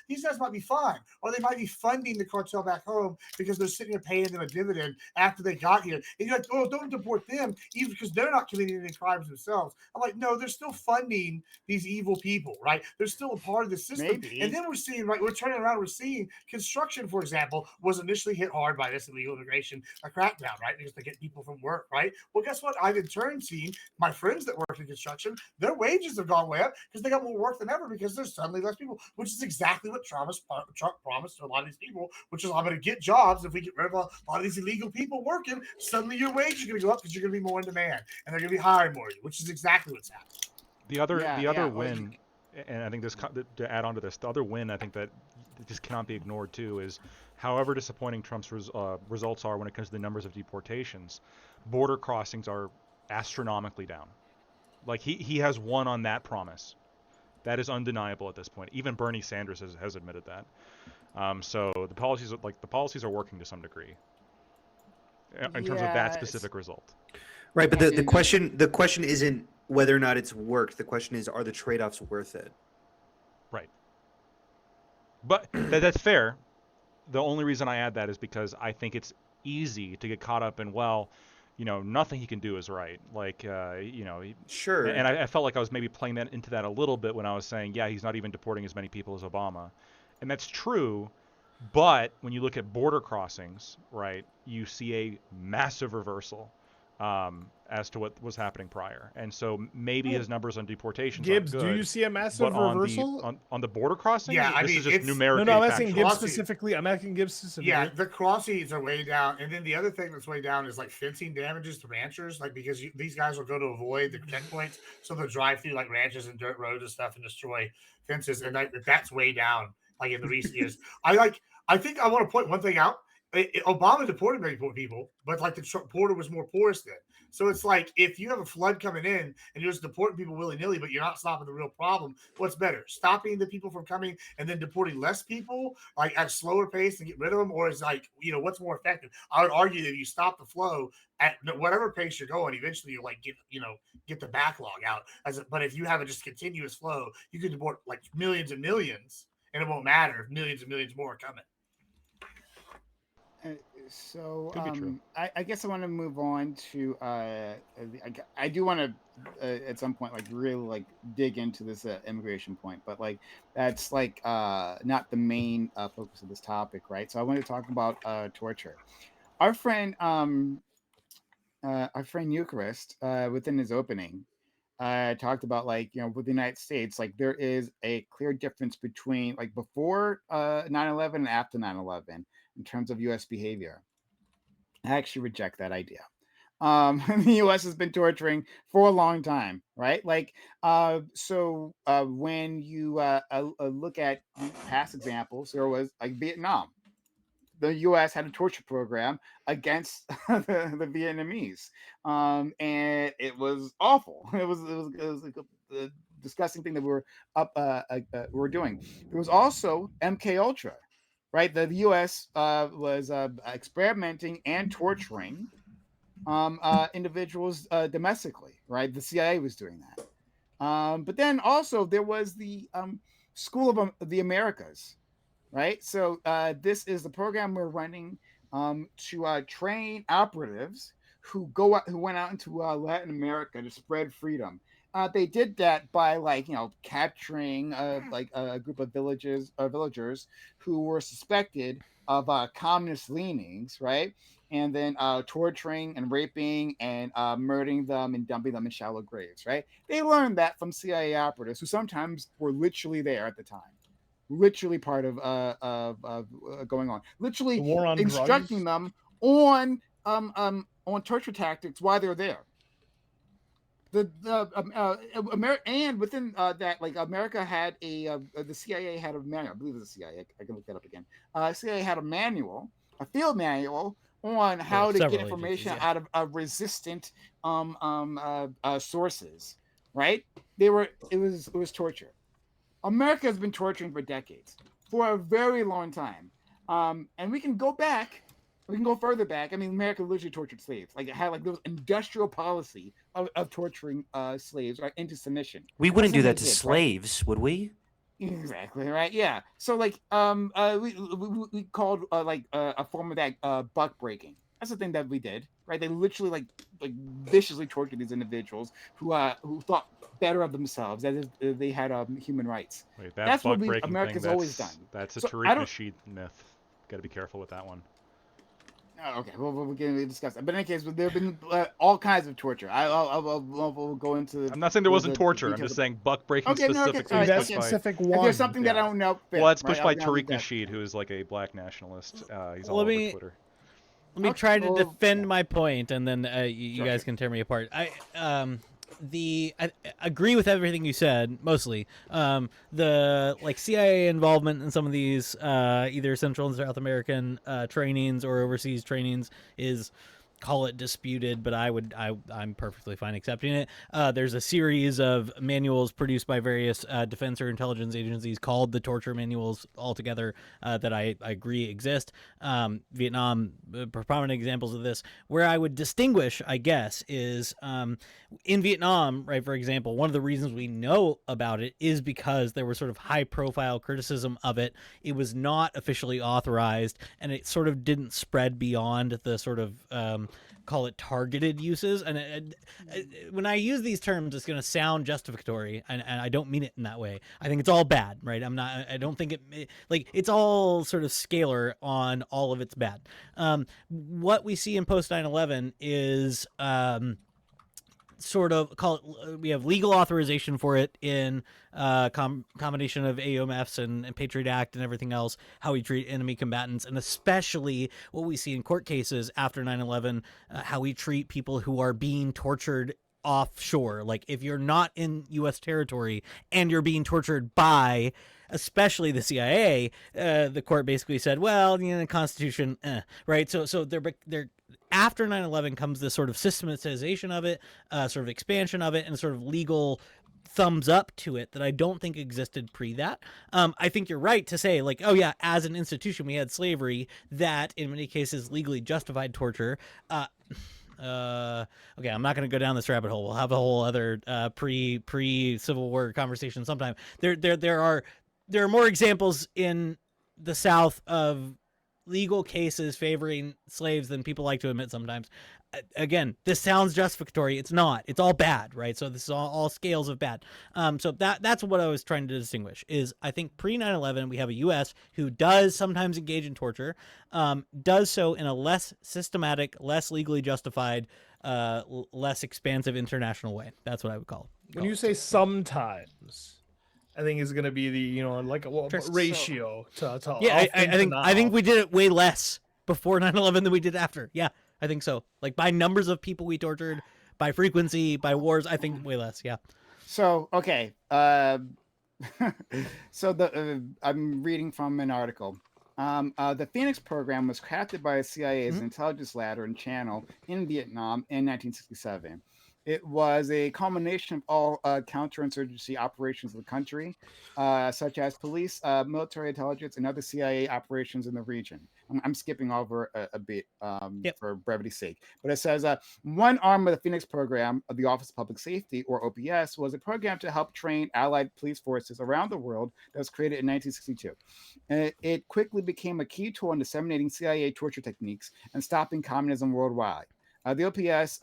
these guys might be fine, or they might be funding the cartel back home because they're sitting there paying them a dividend after they got here. And you're like, don't deport them, even because they're not committing any crimes themselves. I'm like, no, they're still funding these evil people, right? They're still a part of the system. Maybe. And then we're seeing, we're turning around, we're seeing construction, for example, was initially hit hard by this illegal immigration crackdown, right? Because they get people from work, right? Well, guess what? I've in turn seen my friends that work in construction, their wages have gone way up because they got more work than ever because there's suddenly less people, which is exactly what Trump promised to a lot of these people, which is I'm going to get jobs if we get rid of a lot of these illegal people working. Suddenly your wage is going to go up because you're going to be more in demand and they're going to be hiring more of you, which is exactly what's happening. The other win, and I think this to add on to this, the other win I think that just cannot be ignored too is, however disappointing Trump's results are when it comes to the numbers of deportations, border crossings are astronomically down. He has won on that promise. That is undeniable at this point. Even Bernie Sanders has admitted that. So the policies are working to some degree. in terms of that specific result. Right, but the question isn't whether or not it's worked. The question is, are the trade-offs worth it? Right. But that's fair. The only reason I add that is because I think it's easy to get caught up in, well, nothing he can do is right. Like, sure. And I felt like I was maybe playing that into that a little bit when I was saying, yeah, he's not even deporting as many people as Obama. And that's true. But when you look at border crossings, right, you see a massive reversal as to what was happening prior. And so maybe his numbers on deportations Gibbs, aren't good, do you see a massive but reversal? On the border crossing? Yeah, this is just numerically No, I'm asking factual. Gibbs specifically. I'm asking Gibbs specifically. Yeah, the crossings are way down. And then the other thing that's way down is like fencing damages to ranchers, like because these guys will go to avoid the checkpoints. So they'll drive through like ranches and dirt roads and stuff and destroy fences. And that's way down, like in the recent years. I think I want to point one thing out. Obama deported many people, but like the border was more porous then. So it's like if you have a flood coming in and you're just deporting people willy-nilly, but you're not stopping the real problem, what's better? Stopping the people from coming and then deporting less people, like at a slower pace and get rid of them? Or is like, what's more effective? I would argue that if you stop the flow at whatever pace you're going, eventually you'll like get the backlog out. But if you have a just continuous flow, you could deport like millions and millions, and it won't matter if millions and millions more are coming. So I guess I want to move on to I do want to at some point like really like dig into this immigration point, but like that's like not the main focus of this topic, right? So I want to talk about torture. Our friend Eucharist within his opening talked about like with the United States, like there is a clear difference between like before 9/11 and after 9/11 in terms of U.S. behavior. I actually reject that idea. The U.S. has been torturing for a long time, right? Like, so when you look at past examples, there was like Vietnam. The U.S. had a torture program against the Vietnamese, and it was awful. It was like a disgusting thing that we were doing. There was also MK Ultra, right? The U.S. Was experimenting and torturing individuals domestically, right? The CIA was doing that. But then also there was the School of the Americas, right? So this is the program we're running to train operatives who went out into Latin America to spread freedom. They did that by like capturing like a group of villagers who were suspected of communist leanings, right? And then torturing and raping and murdering them and dumping them in shallow graves, right? They learned that from CIA operatives who sometimes were literally there at the time, literally part of going on, literally on instructing drugs? them on torture tactics while they're there. And within that, like America had the CIA had a manual. I believe it was the CIA. I can look that up again. CIA had a field manual on how to get information out of resistant sources. Right? It was torture. America has been torturing for decades, for a very long time, and we can go back. We can go further back. I mean, America literally tortured slaves. Like it had like those industrial policy of torturing slaves right, into submission. We wouldn't do that to slaves, right? Would we? Exactly right. Yeah. So like we called like a form of that buck breaking. That's the thing that we did, right? They literally like viciously tortured these individuals who thought better of themselves, as if they had human rights. Wait, that's what America's always done. That's a Tariq Nasheed myth. Got to be careful with that one. Oh, okay, well, we're going to discuss that. But in any case, there have been all kinds of torture. I'll go into. I'm not saying there wasn't torture. I'm just saying buck breaking specifically. That specific one. If there's something that I don't know. Well, that's pushed by Tariq Nasheed, who is like a black nationalist. He's all over Twitter. Let me try to defend my point, and then you guys can tear me apart. I agree with everything you said, mostly. The like CIA involvement in some of these either Central and South American trainings or overseas trainings is call it disputed, but I'm perfectly fine accepting it. There's a series of manuals produced by various defense or intelligence agencies called the torture manuals altogether that I agree exist. Vietnam, prominent examples of this. Where I would distinguish, I guess, is in Vietnam, right, for example, one of the reasons we know about it is because there was sort of high-profile criticism of it. It was not officially authorized, and it sort of didn't spread beyond the sort of call it targeted uses. And when I use these terms, it's going to sound justificatory, and I don't mean it in that way. I think it's all bad, right? I don't think it, like, it's all sort of scalar on all of it's bad. What we see in post 9/11 is sort of we have legal authorization for it in combination of AUMFs and Patriot Act and everything else, how we treat enemy combatants, and especially what we see in court cases after 9/11, how we treat people who are being tortured offshore. Like, if you're not in U.S. territory and you're being tortured by especially the CIA, the court basically said, well, you know, the Constitution, right? So they're after 9/11 comes this sort of systematization of it, sort of expansion of it, and sort of legal thumbs up to it that I don't think existed pre that. I think you're right to say, like, oh yeah, as an institution we had slavery that in many cases legally justified torture. Okay, I'm not going to go down this rabbit hole. We'll have a whole other pre Civil War conversation sometime. There are more examples in the South of legal cases favoring slaves than people like to admit sometimes. Again, this sounds justificatory. It's not. It's all bad, right? So this is all scales of bad. So that's what I was trying to distinguish. Is I think pre 9/11 we have a U.S. who does sometimes engage in torture, does so in a less systematic, less legally justified, less expansive international way. That's what I would call it. When you say sometimes, I think is going to be the, you know, like a ratio to yeah. I think we did it way less before 9/11 than we did after. Yeah, I think so. Like by numbers of people we tortured, by frequency, by wars, I think way less. Yeah. So okay, so I'm reading from an article. The Phoenix program was crafted by the CIA's intelligence ladder and channel in Vietnam in 1967. It was a culmination of all counterinsurgency operations of the country, such as police, military intelligence, and other CIA operations in the region. I'm skipping over a bit for brevity's sake. But it says one arm of the Phoenix program of the Office of Public Safety, or OPS, was a program to help train allied police forces around the world that was created in 1962. And it quickly became a key tool in disseminating CIA torture techniques and stopping communism worldwide. The OPS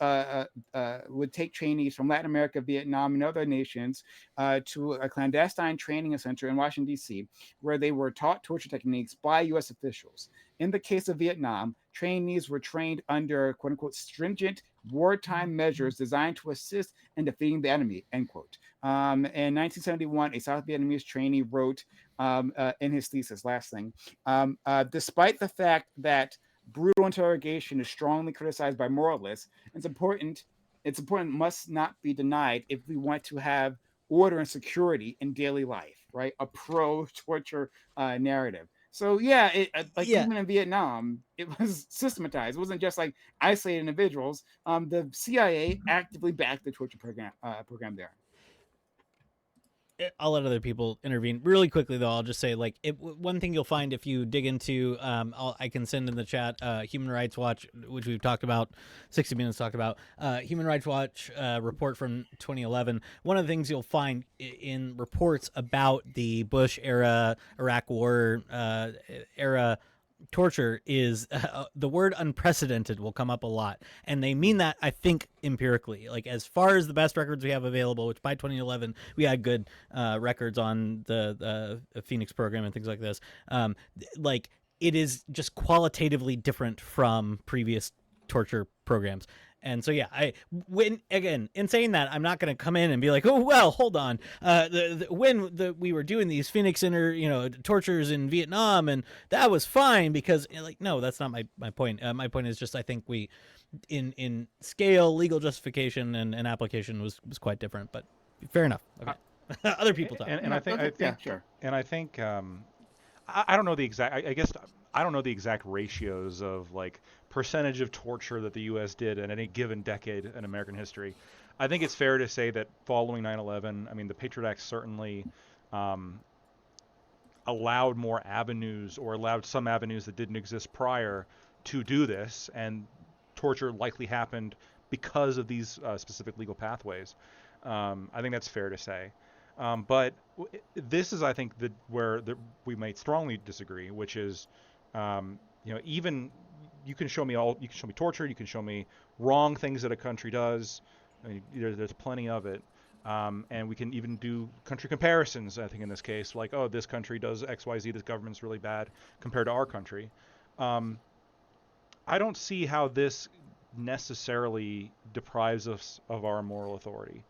would take trainees from Latin America, Vietnam, and other nations to a clandestine training center in Washington, D.C., where they were taught torture techniques by U.S. officials. In the case of Vietnam, trainees were trained under, quote unquote, stringent wartime measures designed to assist in defeating the enemy, end quote. In 1971, a South Vietnamese trainee wrote in his thesis, last thing, despite the fact that brutal interrogation is strongly criticized by moralists, it's important must not be denied if we want to have order and security in daily life, right? A pro-torture narrative. So yeah, even in Vietnam, it was systematized. It wasn't just like isolated individuals. The CIA actively backed the torture program there. I'll let other people intervene really quickly, though. I'll just say, like, one thing you'll find if you dig into, I can send in the chat, Human Rights Watch, which we've talked about, 60 Minutes talked about, Human Rights Watch report from 2011. One of the things you'll find in reports about the Bush era, Iraq War era torture is the word unprecedented will come up a lot, and they mean that, I think, empirically. Like, as far as the best records we have available, which by 2011 we had good records on the Phoenix program and things like this, like, it is just qualitatively different from previous torture programs. And so, yeah, in saying that, I'm not going to come in and be like, oh, well, hold on. When we were doing these Phoenix tortures in Vietnam, and that was fine because, like, no, that's not my point. My point is just I think we, in scale, legal justification and application was quite different. But fair enough. Okay. Other people talk. And I think sure. And I think I don't know the exact. I guess I don't know the exact ratios of like percentage of torture that the U.S. did in any given decade in American history, I think it's fair to say that following 9/11, I mean, the Patriot Act certainly allowed more avenues, or allowed some avenues that didn't exist prior to do this, and torture likely happened because of these specific legal pathways. I think that's fair to say. But this is, I think, where we might strongly disagree, which is, even you can show me torture, you can show me wrong things that a country does. I mean, there's plenty of it. And we can even do country comparisons, I think, in this case, like, oh, this country does X, Y, Z, this government's really bad compared to our country. I don't see how this necessarily deprives us of our moral authority.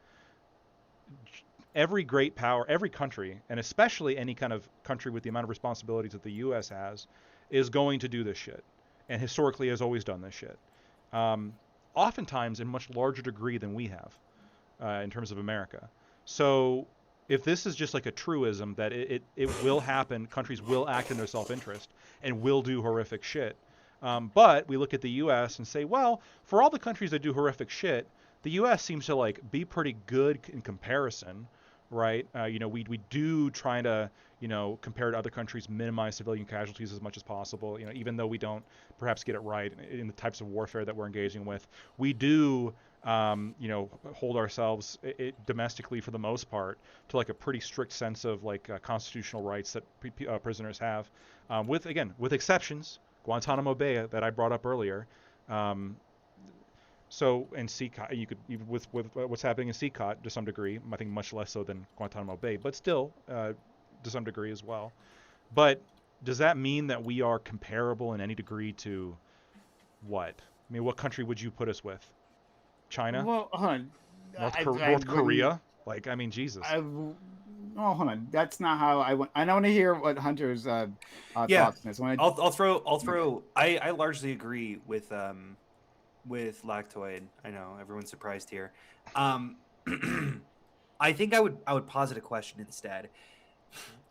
Every great power, every country, and especially any kind of country with the amount of responsibilities that the U.S. has, is going to do this shit, and historically has always done this shit. Oftentimes in much larger degree than we have, in terms of America. So if this is just like a truism that it will happen, countries will act in their self-interest and will do horrific shit. But we look at the U.S. and say, well, for all the countries that do horrific shit, the U.S. seems to like be pretty good in comparison, right? We do try to, compare to other countries, minimize civilian casualties as much as possible. Even though we don't perhaps get it right in the types of warfare that we're engaging with, we do, hold ourselves domestically for the most part to like a pretty strict sense of like constitutional rights that prisoners have, with exceptions. Guantanamo Bay that I brought up earlier. So in CECOT, you could, even with what's happening in CECOT to some degree, I think much less so than Guantanamo Bay, but still to some degree as well. But does that mean that we are comparable in any degree to what? I mean, what country would you put us with? China? Well, hold on. North Korea? Like, I mean, Jesus. Hold on. That's not how I want. I want to hear what Hunter's thoughts on this. I'll throw. I largely agree with Lactoid. I know everyone's surprised here. I think I would posit a question instead.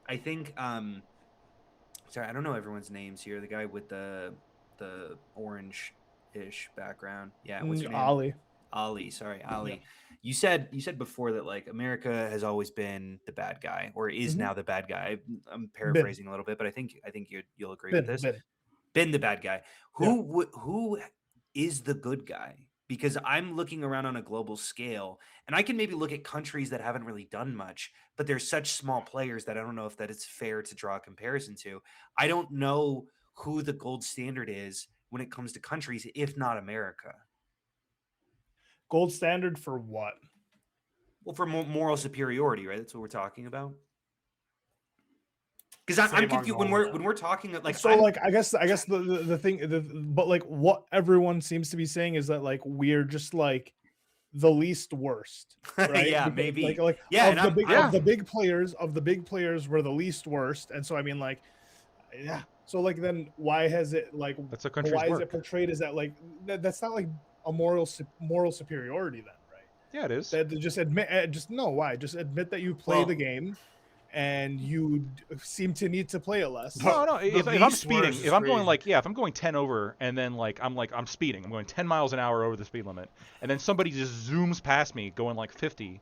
I think sorry, I don't know everyone's names here. The guy with the orange-ish background. Yeah, what's your name? Ali. Sorry, Ali. Yeah. You said before that like America has always been the bad guy, or is now the bad guy. I'm paraphrasing a little bit, but I think you'll agree with this. Been the bad guy. Who is the good guy? Because I'm looking around on a global scale, and I can maybe look at countries that haven't really done much, but they're such small players that I don't know if that it's fair to draw a comparison to. I don't know who the gold standard is when it comes to countries, if not America. Gold standard for what? Well, for moral superiority, right? That's what we're talking about. Because I'm confused when we're talking like. So like I guess the thing, but like what everyone seems to be saying is that like we're just like the least worst, right? Yeah, because, maybe. Like yeah, of the big players were the least worst, and so I mean like, yeah. So like then why has it like? That's a country's Why work. is it portrayed as that like that's not like a moral superiority then, right? Yeah, it is. That just admit that you play the game, and you seem to need to play it less. No. If I'm speeding, if I'm going 10 over, and then I'm speeding, I'm going 10 miles an hour over the speed limit, and then somebody just zooms past me going like 50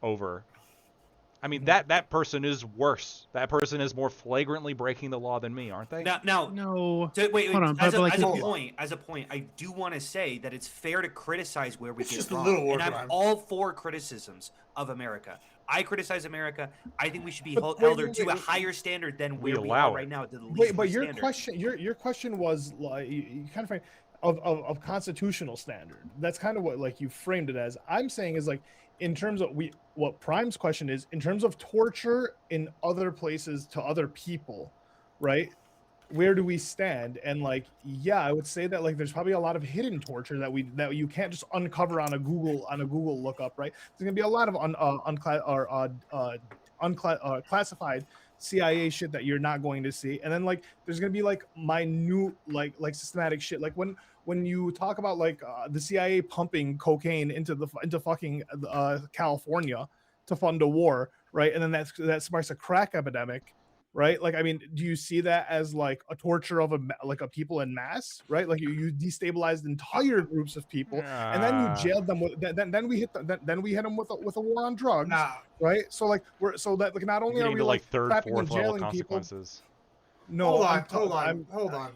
over. I mean, that person is worse. That person is more flagrantly breaking the law than me, aren't they? Now no. So wait. Hold on, as a point, I do want to say that it's fair to criticize where we get it wrong, and I'm all for criticisms of America. I criticize America. I think we should be held to a higher standard than where we are right now. At the least but your standard. your question was like you kind of of constitutional standard. That's kind of what like you framed it as. I'm saying is like in terms of what Prime's question is in terms of torture in other places to other people, right? Where do we stand? And like, yeah, I would say that like there's probably a lot of hidden torture that you can't just uncover on a Google lookup, right? There's gonna be a lot of unclassified CIA shit that you're not going to see, and then like there's gonna be like minute like systematic shit, like when you talk about like the CIA pumping cocaine into fucking California to fund a war, right? And then that sparks a crack epidemic. right? Like, I mean, do you see that as like a torture of a people in mass, right? Like you destabilized entire groups of people, and then you jailed them. Then we hit then we hit them with a war on drugs, right? So like like not only are we to like third, trapping fourth and level jailing people. consequences. No, hold on.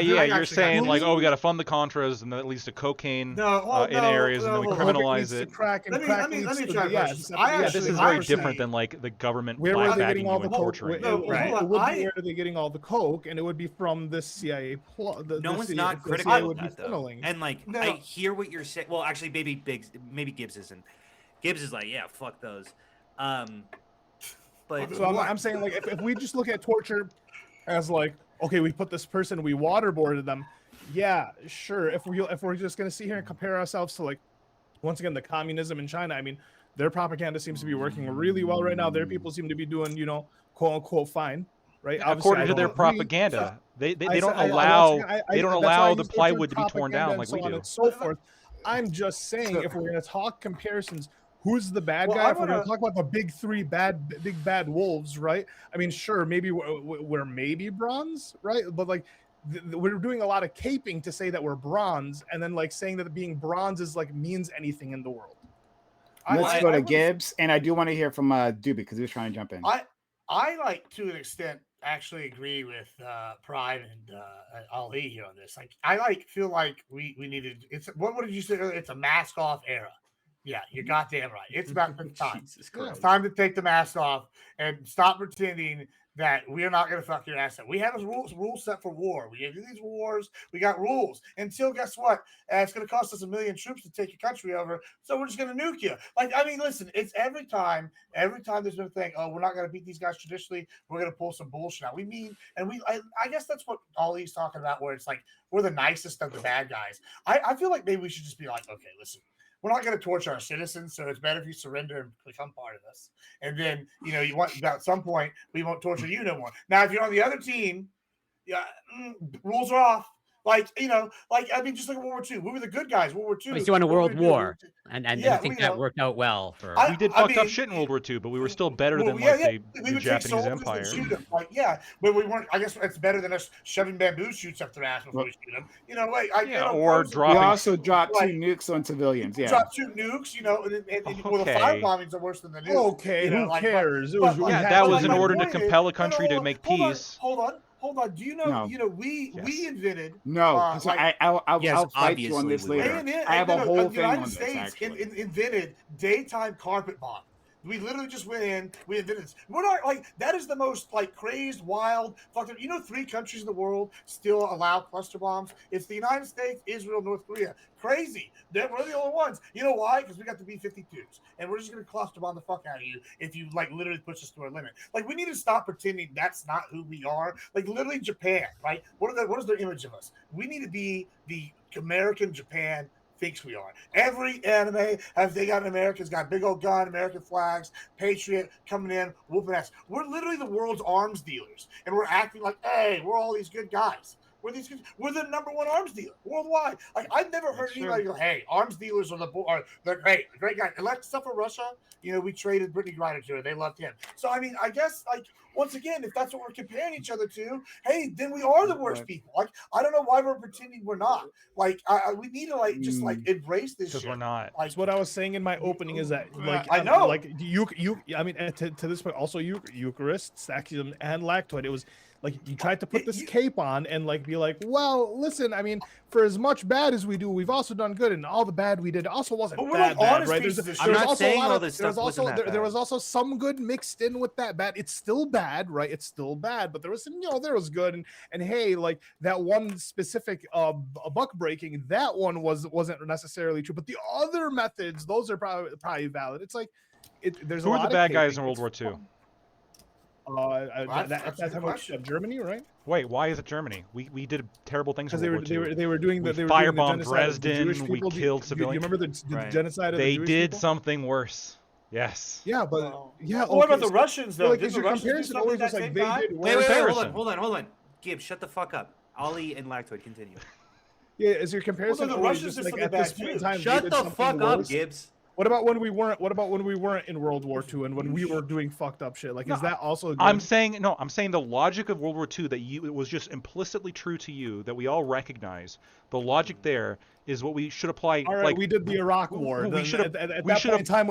You're saying like, oh, we got to fund the Contras and then it leads to cocaine in areas, and then we criminalize it. Let me try this. This is very different than like the government blackbagging you and torturing. Where are they getting all the coke? And it would be from the CIA. No one's not critical of that, though. And like, I hear what you're saying. Well, actually, maybe Gibbs isn't. Gibbs is like, yeah, fuck those. But so I'm saying like, if we just look at torture as like, okay, we put this person, we waterboarded them. Yeah, sure. If we're just gonna sit here and compare ourselves to like, once again, the communism in China. I mean, their propaganda seems to be working really well right now. Their people seem to be doing, quote unquote, fine, right? According to their propaganda, they don't allow the plywood to be torn down like we do. And so forth. I'm just saying, if we're gonna talk comparisons. Who's the bad guy? If we're going to talk about the big bad wolves, right? I mean, sure, maybe we're maybe bronze, right? But like, we're doing a lot of caping to say that we're bronze, and then like saying that being bronze is like means anything in the world. Let's go to Gibbs, and I do want to hear from Doobie because he was trying to jump in. I like to an extent actually agree with Pride and Ali here on this. Like, I feel like we needed. What did you say earlier? It's a mask off era. Yeah, you're goddamn right. It's about time. It's time to take the mask off and stop pretending that we're not going to fuck your ass up. We have a rules set for war. We do these wars. We got rules. Until, guess what? It's going to cost us 1 million troops to take your country over. So we're just going to nuke you. Like, I mean, listen, it's every time there's been a thing, oh, we're not going to beat these guys traditionally. We're going to pull some bullshit out. I guess that's what Ollie's talking about, where it's like, we're the nicest of the bad guys. I feel like maybe we should just be like, okay, listen, we're not going to torture our citizens, so it's better if you surrender and become part of us. And then, at some point, we won't torture you no more. Now, if you're on the other team, rules are off. Like, I mean, just like World War II. We were the good guys, World War II. We still won a world war. And I think that worked out well for. We did fucked up shit in World War II, but we were still better than the Japanese Empire. But we weren't. I guess it's better than us shoving bamboo shoots up their ass before we shoot them. Or dropping. We also dropped 2 nukes on civilians. Yeah, dropped 2 nukes. Well, the fire bombings are worse than the nukes. Okay, who cares? That was in order to compel a country to make peace. Hold on. Do you know? No. We invented. No, I'll fight you on this later. I have a whole thing on this. The United States invented daytime carpet bomb. We literally just went in. We invented this. We're not like that. Is the most like crazed, wild, fucked up. 3 countries in the world still allow cluster bombs. It's the United States, Israel, North Korea. Crazy. We're the only ones. You know why? Because we got the B-52s, and we're just gonna cluster bomb the fuck out of you if you like literally push us to our limit. Like, we need to stop pretending that's not who we are. Like, literally Japan, right? What is their image of us? We need to be the American Japan thinks we are. Every anime they got an American's got big old gun, American flags, Patriot coming in, whooping ass. We're literally the world's arms dealers, and we're acting like, hey, we're all these good guys. We're the number 1 arms dealer worldwide. Like, I've never heard anybody go, "Hey, arms dealers are they're great guys." Except for Russia, we traded Brittany Griner to her. They loved him. So I mean, I guess like once again, if that's what we're comparing each other to, hey, then we are the worst people. Like, I don't know why we're pretending we're not. Like, we need to just like embrace this. Because we're not. Like, what I was saying in my opening is that like I know, like you. I mean, to this point, also Eucharist, Saxium, and Lactoid. It was. Like, you tried to put this cape on and like be like, well, listen, I mean, for as much bad as we do, we've also done good, and all the bad we did also wasn't that bad, right? I'm not saying all this stuff there was also some good mixed in with that bad. It's still bad, right? It's still bad, but there was some, there was good, and hey, like that one specific buck breaking, that one wasn't necessarily true, but the other methods, those are probably valid. It's like there's who a were lot the bad of guys in World War II? That's how much Germany, right? Wait, why is it Germany? We did terrible things. Because they were doing the firebombed Dresden. We killed civilians. Do you remember the genocide of the Jewish did people? Something worse. Yes. Yeah, but what about the Russians though? Like, is your comparison always just like they did worse? Wait, hold on. Gibbs, shut the fuck up. Ollie and Lactoid, continue. Yeah, is your comparison the always Russians just did like at this point in time? Shut the fuck up, Gibbs. What about when we weren't? What about when we weren't in World War II and when we were doing fucked up shit? Like, No, is that also? Good? I'm saying the logic of World War II that it was just implicitly true to you that we all recognize. The logic there is what we should apply. All right, like, we did the Iraq War. We should have. At that point in time,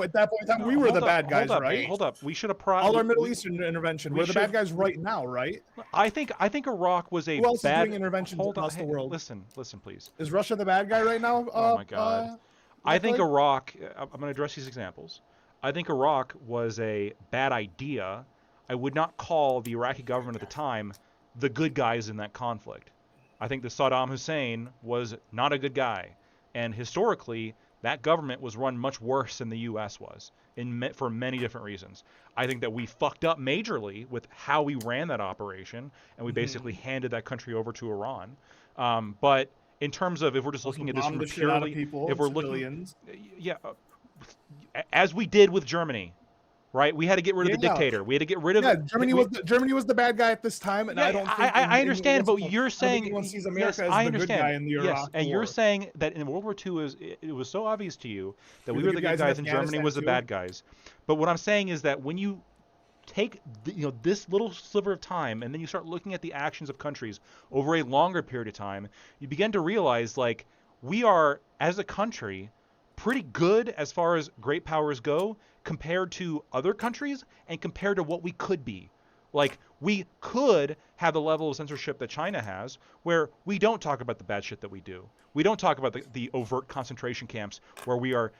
we were the bad guys, right? Hold up. We should apply all our Middle Eastern intervention. We're the bad guys right now, right? I think Iraq was a Who else bad. is doing interventions across the world? Listen, please. Is Russia the bad guy right now? Oh my God. I think Iraq. I'm going to address these examples. I think Iraq was a bad idea. I would not call the Iraqi government at the time the good guys in that conflict. I think that Saddam Hussein was not a good guy. And historically, that government was run much worse than the U.S. was for many different reasons. I think that we fucked up majorly with how we ran that operation, and we basically handed that country over to Iran. But in terms of if we're just looking at this from purely, if we're looking, as we did with Germany, right? We had to get rid of the dictator. We had to get rid of. Yeah, Germany was the bad guy at this time, and I don't. Think I understand, but you're saying everyone sees America yes, as I the understand. good guy in the Iraq yes, and War. you're saying that in World War II it was so obvious to you that we were the good guys and Germany was the bad guys. But what I'm saying is that when you take this little sliver of time and then you start looking at the actions of countries over a longer period of time, you begin to realize like we are as a country pretty good as far as great powers go compared to other countries and compared to what we could be. Like, we could have the level of censorship that China has, where we don't talk about the bad shit that we do. We don't talk about the overt concentration camps where we are,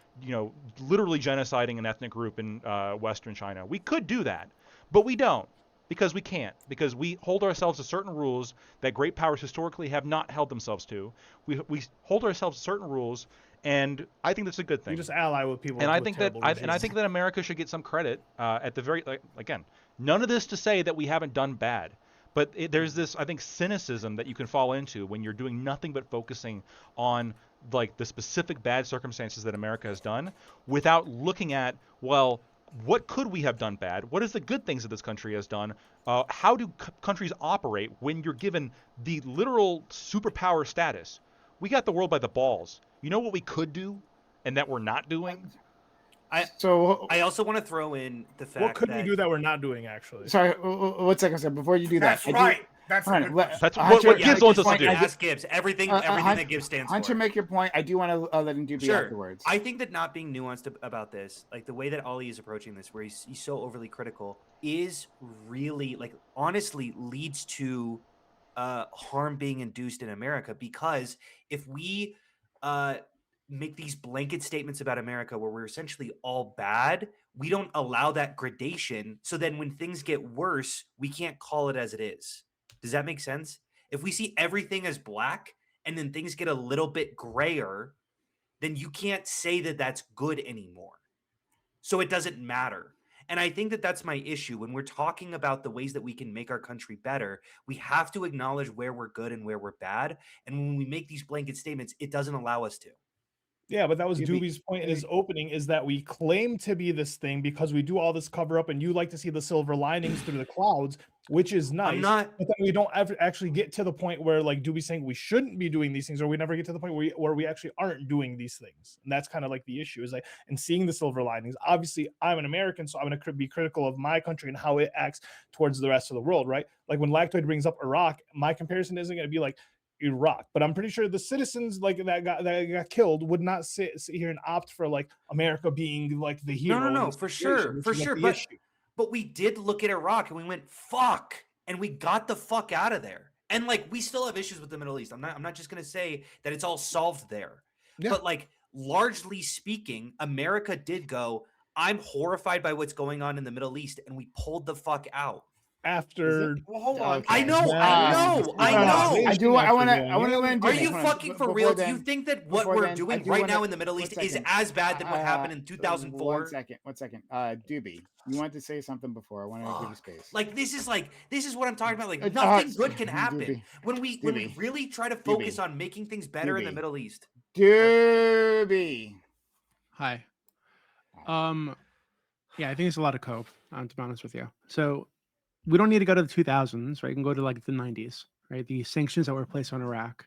literally genociding an ethnic group in Western China. We could do that, but we don't, because we can't, because we hold ourselves to certain rules that great powers historically have not held themselves to. We hold ourselves to certain rules, and I think that's a good thing. We just ally with people. And I think that America should get some credit at the very again. None of this to say that we haven't done bad, but there's this, I think, cynicism that you can fall into when you're doing nothing but focusing on like the specific bad circumstances that America has done without looking at, well, what could we have done bad? What is the good things that this country has done? How do countries operate when you're given the literal superpower status? We got the world by the balls. You know what we could do and that we're not doing? I also want to throw in the fact what could we do that we're not doing actually? Sorry, 1 second, sir. Before you do That's that, right. That's what Gibbs wants us to do. Ask Gibbs. Everything that Gibbs stands Hunter, for. make your point. I do want to let him do afterwards. I think that not being nuanced about this, like the way that Ollie is approaching this, where he's so overly critical, is really like honestly leads to harm being induced in America. Because if we make these blanket statements about America where we're essentially all bad, we don't allow that gradation. So then when things get worse, we can't call it as it is. Does that make sense? If we see everything as black and then things get a little bit grayer, then you can't say that that's good anymore. So it doesn't matter. And I think that that's my issue. When we're talking about the ways that we can make our country better, we have to acknowledge where we're good and where we're bad. And when we make these blanket statements, it doesn't allow us to. Yeah, but that was Doobie's point in his opening, is that we claim to be this thing because we do all this cover up and you like to see the silver linings through the clouds, which is nice. But then we don't ever actually get to the point where like Doobie's saying we shouldn't be doing these things, or we never get to the point where we actually aren't doing these things. And that's kind of like the issue, is like, and seeing the silver linings. Obviously, I'm an American, so I'm going to be critical of my country and how it acts towards the rest of the world, right? Like when Lactoid brings up Iraq, my comparison isn't going to be like Iraq, but I'm pretty sure the citizens like that got killed would not sit here and opt for like America being like the hero. No, for sure. But we did look at Iraq and we went fuck, and we got the fuck out of there. And like we still have issues with the Middle East. I'm not just gonna say that it's all solved there, but like largely speaking, America did go, I'm horrified by what's going on in the Middle East, and we pulled the fuck out. After hold on. I know. I want to learn. Are you fucking for real? Do you think that what we're doing right now in the Middle East is as bad than what happened in 2004? 1 second. Doobie, you wanted to say something before. I want to give you space. Like this is what I'm talking about. Like nothing good can happen Doobie. when we really try to focus on making things better in the Middle East. Doobie. Hi. Yeah, I think it's a lot of cope, to be honest with you. So we don't need to go to the 2000s, right? You can go to like the 90s, right? The sanctions that were placed on Iraq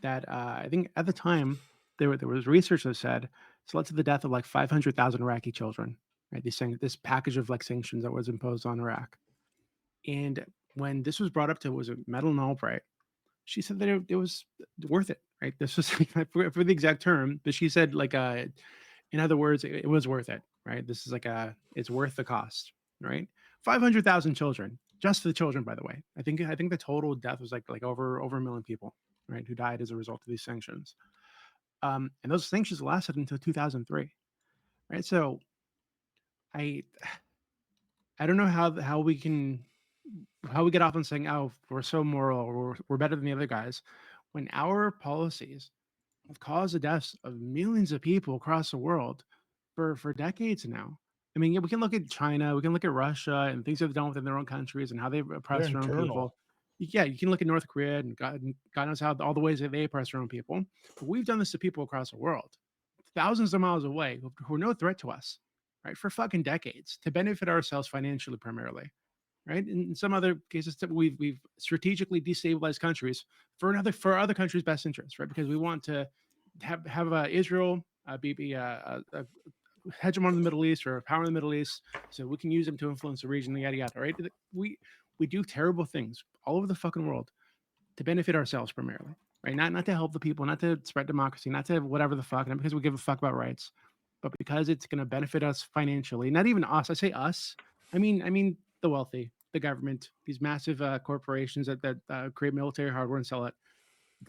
that I think at the time there was research that said it's led to the death of like 500,000 Iraqi children. Right, this package of like sanctions that was imposed on Iraq. And when this was brought up to, was it Madeleine Albright? She said that it was worth it. Right, this was for the exact term, but she said like in other words, it was worth it. Right, this is like it's worth the cost. Right, 500,000 children, just for the children, by the way. I think the total death was like over 1 million people, right, who died as a result of these sanctions. And those sanctions lasted until 2003. Right, so I don't know how we get off on saying, oh, we're so moral, or we're better than the other guys, when our policies have caused the deaths of millions of people across the world for decades now. I mean, yeah, we can look at China, we can look at Russia, and things they've done within their own countries and how they've oppressed their own people. Yeah, you can look at North Korea, and God knows how all the ways that they oppress their own people. But we've done this to people across the world, thousands of miles away, who are no threat to us, right, for fucking decades, to benefit ourselves financially primarily, right? In some other cases, we've strategically destabilized countries for other countries' best interests, right? Because we want to have Israel be a hegemon in the Middle East or a power in the Middle East, so we can use them to influence the region, yada yada, right? We do terrible things all over the fucking world to benefit ourselves primarily, right? Not to help the people, not to spread democracy, not to whatever the fuck, not because we give a fuck about rights, but because it's going to benefit us financially. Not even us. I say us. I mean the wealthy, the government, these massive corporations that create military hardware and sell it.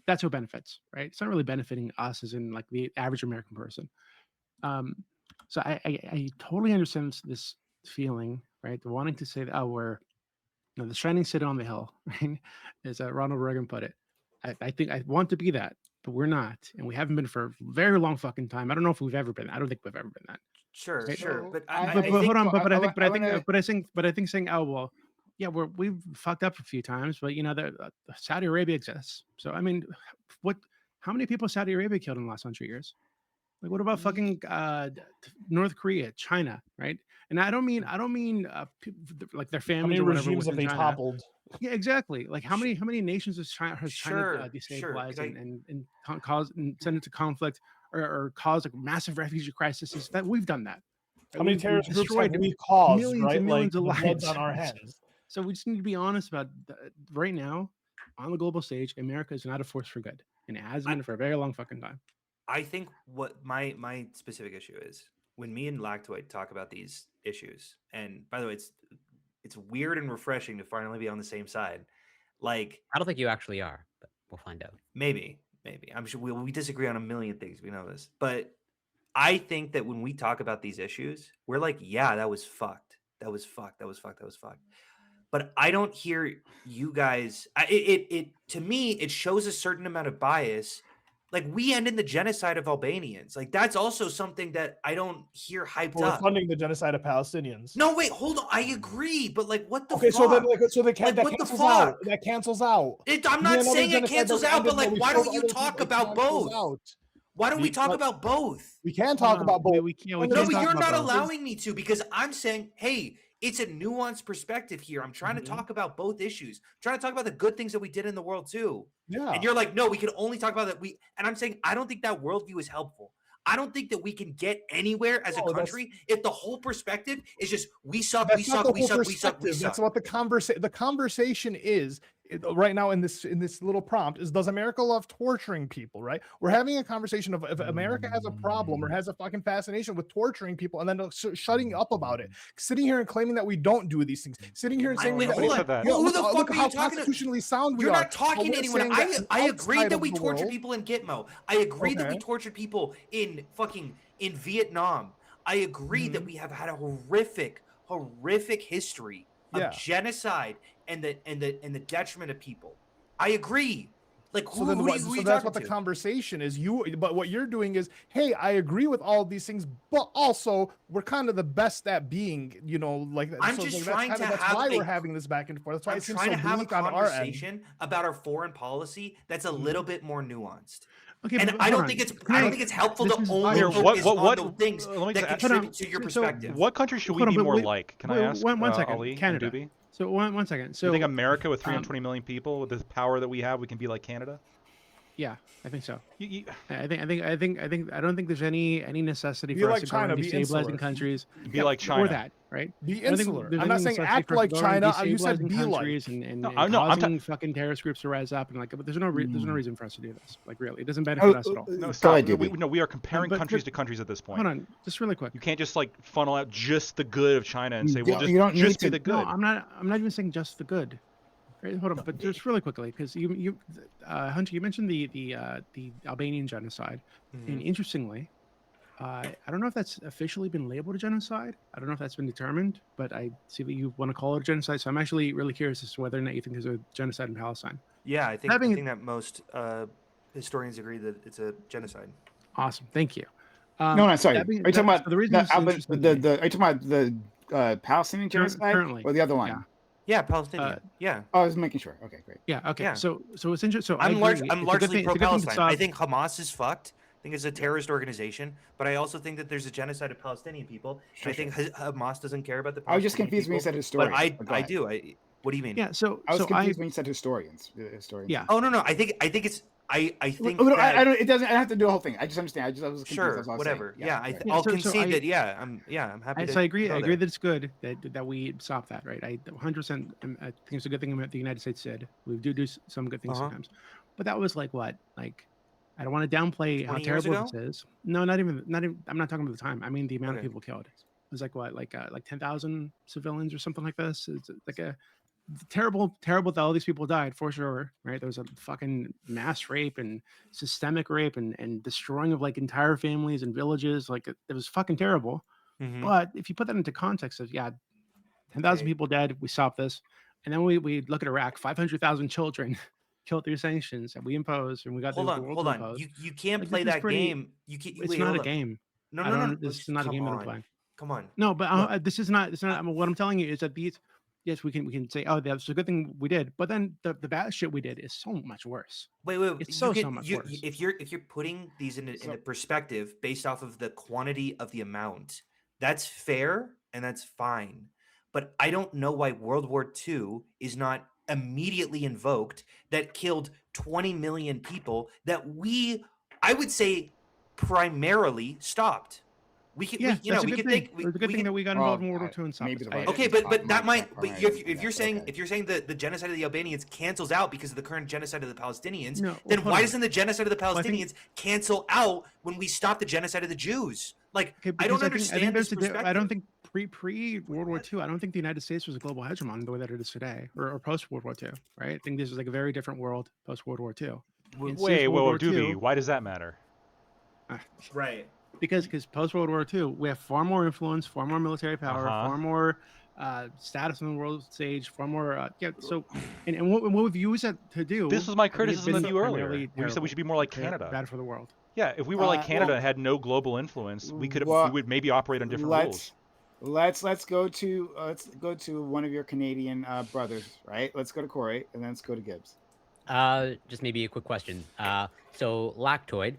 That's what benefits, right? It's not really benefiting us as in like the average American person. So I totally understand this feeling, right? The wanting to say that, oh, we're the shining city on the hill, right? As Ronald Reagan put it. I think I want to be that, but we're not, and we haven't been for a very long fucking time. I don't know if we've ever been. I don't think we've ever been that. Sure, right? sure, but hold on. But I think saying, oh well, yeah, we've fucked up a few times, but Saudi Arabia exists. So I mean, how many people Saudi Arabia killed in the last 100 years? Like, what about fucking North Korea, China, right? And I don't mean like their families or whatever. Regimes have they toppled? Yeah, exactly. Like how many nations has China destabilized and caused and sent into conflict or caused like massive refugee crises? That we've done that. How many terrorist groups have we caused? Millions and millions of lives on our hands. So we just need to be honest about right now on the global stage. America is not a force for good, and it has been for a very long fucking time. I think what my specific issue is when me and Lactoid talk about these issues, and by the way, it's weird and refreshing to finally be on the same side. Like, I don't think you actually are, but we'll find out. Maybe. I'm sure we disagree on a million things. We know this, but I think that when we talk about these issues, we're like, yeah, that was fucked. That was fucked. But I don't hear you guys. It to me, it shows a certain amount of bias. Like, we end in the genocide of Albanians. Like, that's also something that I don't hear hyped up. We're funding the genocide of Palestinians. No, wait, hold on. I agree, but like, what the fuck? Okay, that cancels out. I'm not saying it cancels out, but like, why don't you talk about both? Why don't we talk about both? We can talk about both. No, but you're not allowing me to, because I'm saying, hey, it's a nuanced perspective here. I'm trying to talk about both issues. I'm trying to talk about the good things that we did in the world too. Yeah. And you're like, no, we can only talk about that. And I'm saying, I don't think that worldview is helpful. I don't think that we can get anywhere as a country if the whole perspective is just we suck. That's what the conversation is right now in this little prompt is, does America love torturing people, right? We're having a conversation of if America has a problem or has a fucking fascination with torturing people and then shutting up about it, sitting here and claiming that we don't do these things, sitting here and saying who the fuck are you talking constitutionally sound we You're are. not talking to anyone. I agree that we tortured people in Gitmo. I agree that we tortured people in Vietnam. I agree that we have had a horrific history of genocide and the detriment of people. I agree. Like, that's what the conversation is. But what you're doing is, hey, I agree with all of these things, but also we're kind of the best at being, like that. I'm just trying to have. That's why we're having this back and forth. That's why I'm trying to have a conversation about our foreign policy that's a little bit more nuanced. Okay, and I don't think it's helpful to only focus on the things that contribute to your perspective. What country should we be more like? Can I ask? One second. Ali, Canada. So one second. So you think America with 320 million people, with the power that we have, we can be like Canada? Yeah, I think so. You, I don't think there's any necessity Be for us like to China, go be into destabilizing insular. countries. be like China. Or that, right? Be I don't think insular. there's I'm not any saying necessity act for us to like go around China. You said destabilizing be like. countries and No, causing fucking terrorist groups to rise up and like. But there's no reason for us to do this. Like really, it doesn't benefit us at all. No, Go stop. ahead, We, Doobie. no, we are comparing But- countries to countries at this point. Hold on, just really quick. You can't just like funnel out just the good of China and say, well, You don't need just be to- the good. No, I'm not even saying just the good. Right, hold on, but just really quickly, because Hunter, you mentioned the Albanian genocide, and interestingly, I don't know if that's officially been labeled a genocide. I don't know if that's been determined, but I see that you want to call it a genocide. So I'm actually really curious as to whether or not you think there's a genocide in Palestine. Yeah, I think that most historians agree that it's a genocide. Awesome, thank you. No, sorry. Are you talking about so the reason the, this is interesting to me- are you talking about the Palestinian genocide currently, or the other one? yeah. Yeah, Palestinian. Yeah. Oh, I was making sure. Okay, great. Yeah. Okay. Yeah. So it's interesting. So I'm I agree. I'm It's a good largely thing- it's a good thing to pro-Palestine. I stop- think Hamas is fucked. I think it's a terrorist organization, but I also think that there's a genocide of Palestinian people. Sure, I think Hamas doesn't care about the. I was just Palestinian confused when you people, said historians. But But go I ahead. do. What do you mean? Yeah. So I was so confused when you said historians. Historians. Yeah. Oh no, I think it's I think No, that, I don't. It doesn't. I have to do the whole thing. I just understand. I was confused. sure, That's all I was whatever. saying. Yeah, right. I'll So concede I- that. Yeah, I'm happy. So I agree. go I there. agree that it's good that we stop that. Right. I 100%. I think it's a good thing that the United States did. We do some good things sometimes, but that was like what? Like, I don't want to downplay how 20 years terrible ago? this is. No, not even. I'm not talking about the time. I mean the amount of Okay. people killed. It was like what? Like 10,000 civilians or something like this. It's like a terrible that all these people died for sure. Right. There was a fucking mass rape and systemic rape and destroying of like entire families and villages. Like it was fucking terrible. Mhm. But if you put that into context of 10,000 Okay. people dead, we stopped this, and then we look at Iraq, 500,000 children killed through sanctions that we imposed, and we got Hold the on, world hold to on. impose. You can't Like, play this is that pretty- game. You can't. It's wait, not hold a on. game. No, I no, don't. no. This is not a game that I'm playing. Come on. No, but Look. this is not. It's not. What I'm telling you is that these. Yes, we can say, oh, that's a good thing we did, but then the bad shit we did is so much worse. Wait. It's you so can- much you- worse. If you're putting these into perspective based off of the quantity of the amount, that's fair and that's fine. But I don't know why World War II is not immediately invoked that killed 20 million people that I would say, primarily stopped. We can, Yeah, we that's a could good thing. think. It's a good thing that we got involved in World War II and stopped maybe it. the right- Okay, It's but not that my might. But primary if you're saying okay. if you're saying that the genocide of the Albanians cancels out because of the current genocide of the Palestinians, No, then hold why on. doesn't the genocide of the Well, I think- Palestinians cancel out when we stop the genocide of the Jews? Like Okay, I don't because understand this I don't perspective. think pre World War II. I don't think the United States was a global hegemon the way that it is today, or post World War II. Right? I think this is like a very different world post World War II. And since Wait, World whoa, War Doobie, II, why does that matter? Right. because post World War II, we have far more influence, far more military power, Uh-huh. far more status on the world stage, far more. So, and what we've used it to do. This was my I think it's criticism of been you earlier. primarily We said we terrible, should be more like ter- Canada. Bad for the world. Yeah, if we were like Canada well, and had no global influence, we well, would maybe operate on different rules. Let's go to one of your Canadian brothers, right? Let's go to Corey and then let's go to Gibbs. Just maybe a quick question. So Lactoid,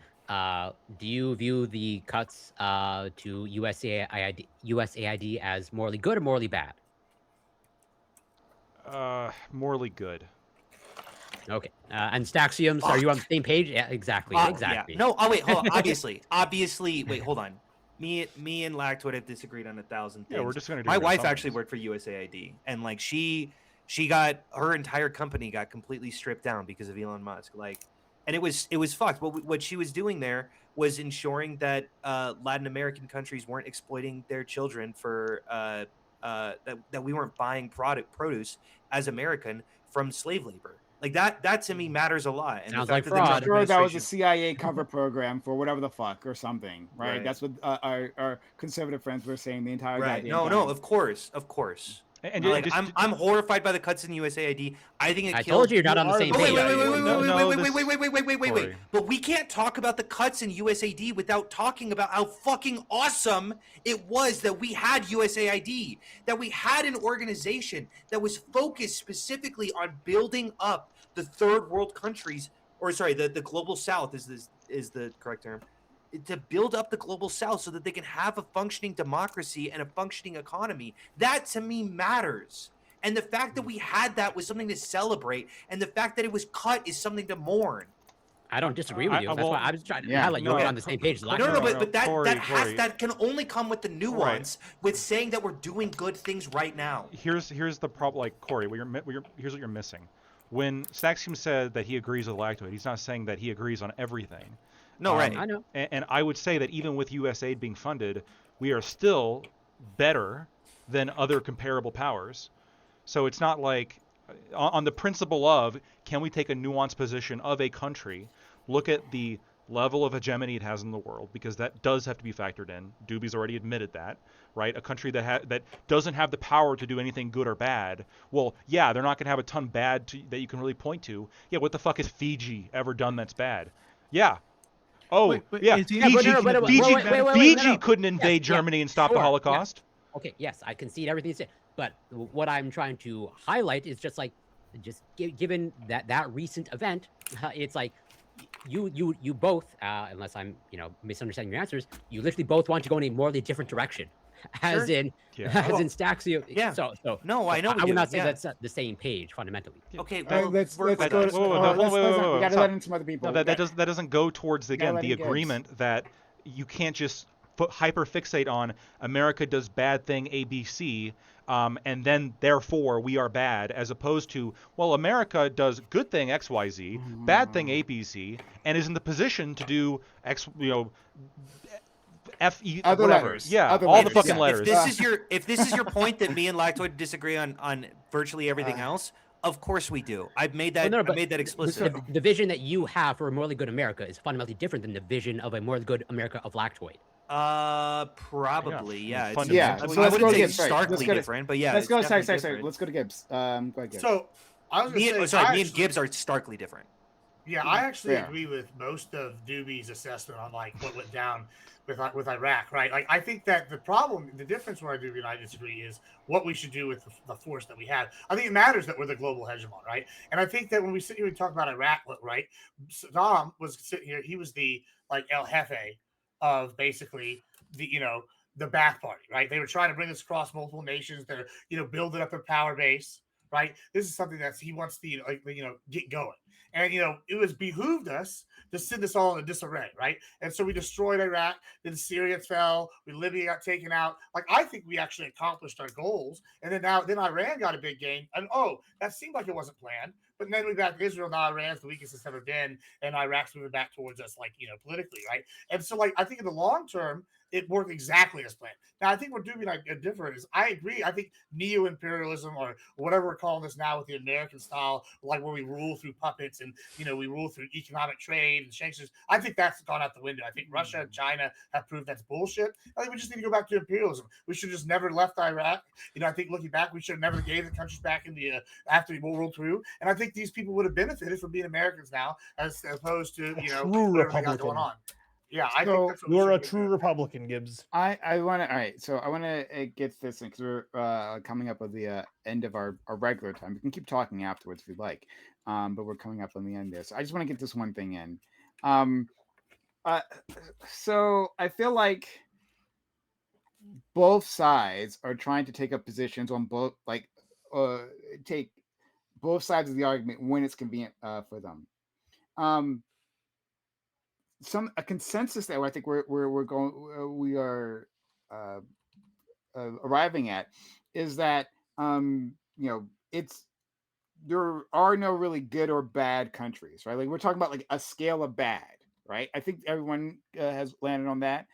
do you view the cuts to USAID as morally good or morally bad? Morally good. Okay. And Staxiums, are you on the same page? Yeah, exactly. Exactly. Yeah. No. Oh wait. Hold on. Obviously. Wait. Hold on. Me and Lactoid have disagreed on 1,000 things. Yeah, we're just gonna. My wife actually worked for USAID, and like she got her entire company got completely stripped down because of Elon Musk. Like, and it was fucked. But what she was doing there was ensuring that Latin American countries weren't exploiting their children for that we weren't buying produce as American from slave labor. Like that to me matters a lot. And Sounds the fact like that the fraud. Trump Sure, that was a administration- CIA cover program for whatever the fuck or something, right? Right. That's what our conservative friends were saying the entire Right. goddamn No, time. of course. And Like, just- I'm horrified by the cuts in USAID. I think it I killed. told you you're not on the same Oh, wait, page. wait, wait, wait, wait, No, wait, no, wait, this- wait. Corey. But we can't talk about the cuts in USAID without talking about how fucking awesome it was that we had USAID, that we had an organization that was focused specifically on building up the third world countries, or sorry, the global south is the correct term, to build up the global south so that they can have a functioning democracy and a functioning economy. That to me matters. And the fact that we had that was something to celebrate, and the fact that it was cut is something to mourn. I don't disagree with you. That's why I was trying to highlight you get on the same page as No, Lacto. but that Corey, that can only come with the nuance with saying that we're doing good things right now. Here's the problem, like Corey. Here's what you're missing. When Staxium said that he agrees with Lactoid, he's not saying that he agrees on everything. No, right. I know. And I would say that even with U.S. aid being funded, we are still better than other comparable powers. So it's not like, on the principle of, can we take a nuanced position of a country, look at the level of hegemony it has in the world, because that does have to be factored in. Doobie's already admitted that, right? A country that doesn't have the power to do anything good or bad. Well, yeah, they're not going to have a ton bad that you can really point to. Yeah, what the fuck has Fiji ever done that's bad? Yeah. Oh, yeah. Fiji couldn't invade Germany and stop the Holocaust. Yeah. Okay, yes, I concede everything you said. But what I'm trying to highlight is just given that recent event, it's like you both, unless I'm misunderstanding your answers, you literally both want to go in a morally different direction, as in Staxio. Yeah. So no, I know. I would not say that's the same page fundamentally. Okay, let's go. We gotta let in some other people. No, that doesn't go towards the agreement that you can't just hyperfixate on America does bad thing ABC, and then therefore we are bad, as opposed to, well, America does good thing XYZ, bad thing ABC, and is in the position to do X, F, E, other whatever. Letters. Yeah, other all letters. the fucking letters. If this is your point that me and Lactoid disagree on virtually everything else, of course we do. I've made that. I made that explicit. The vision that you have for a morally good America is fundamentally different than the vision of a morally good America of Lactoid. Probably, yeah. So I wouldn't say starkly different, but yeah. Let's go. Sorry. Let's go to Gibbs. Go ahead, Gibbs. So I was going to say, me and Gibbs are starkly different. Yeah, I actually agree with most of Doobie's assessment on like what went down with Iraq, right? Like, I think that the difference where Doobie and I disagree is what we should do with the force that we have. I think it matters that we're the global hegemon, right? And I think that when we sit here and talk about Iraq, right, Saddam was sitting here, he was the like El Jefe of basically the Ba'ath Party, right? They were trying to bring this across multiple nations. They're building up their power base, right? This is something that he wants to get going. And it was behooved us to send this all in disarray, right? And so we destroyed Iraq, then Syria fell, Libya got taken out. Like, I think we actually accomplished our goals. And then Iran got a big game. And that seemed like it wasn't planned. But then we got Israel. Now Iran's the weakest it's ever been, and Iraq's moving back towards us, politically, right? And so, I think in the long term, it worked exactly as planned. Now, I think what Doobie and I differ is, I agree. I think neo-imperialism, or whatever we're calling this now, with the American style, like where we rule through puppets and we rule through economic trade and sanctions. I think that's gone out the window. I think Russia and China have proved that's bullshit. I think we just need to go back to imperialism. We should just never left Iraq. I think looking back, we should have never gave the countries back in the after World War II. And I think these people would have benefited from being Americans now, as opposed to whatever they got going on. Yeah, I think that's what you're a true Republican, Gibbs. I want to. All right, so I want to get this in, because we're coming up with the end of our regular time. We can keep talking afterwards if you'd like, but we're coming up on the end there. So I just want to get this one thing in. So I feel like both sides are trying to take up positions on both, take both sides of the argument when it's convenient for them. A consensus that I think we are arriving at is that there are no really good or bad countries, right? Like, we're talking about like a scale of bad, right? I think everyone has landed on that.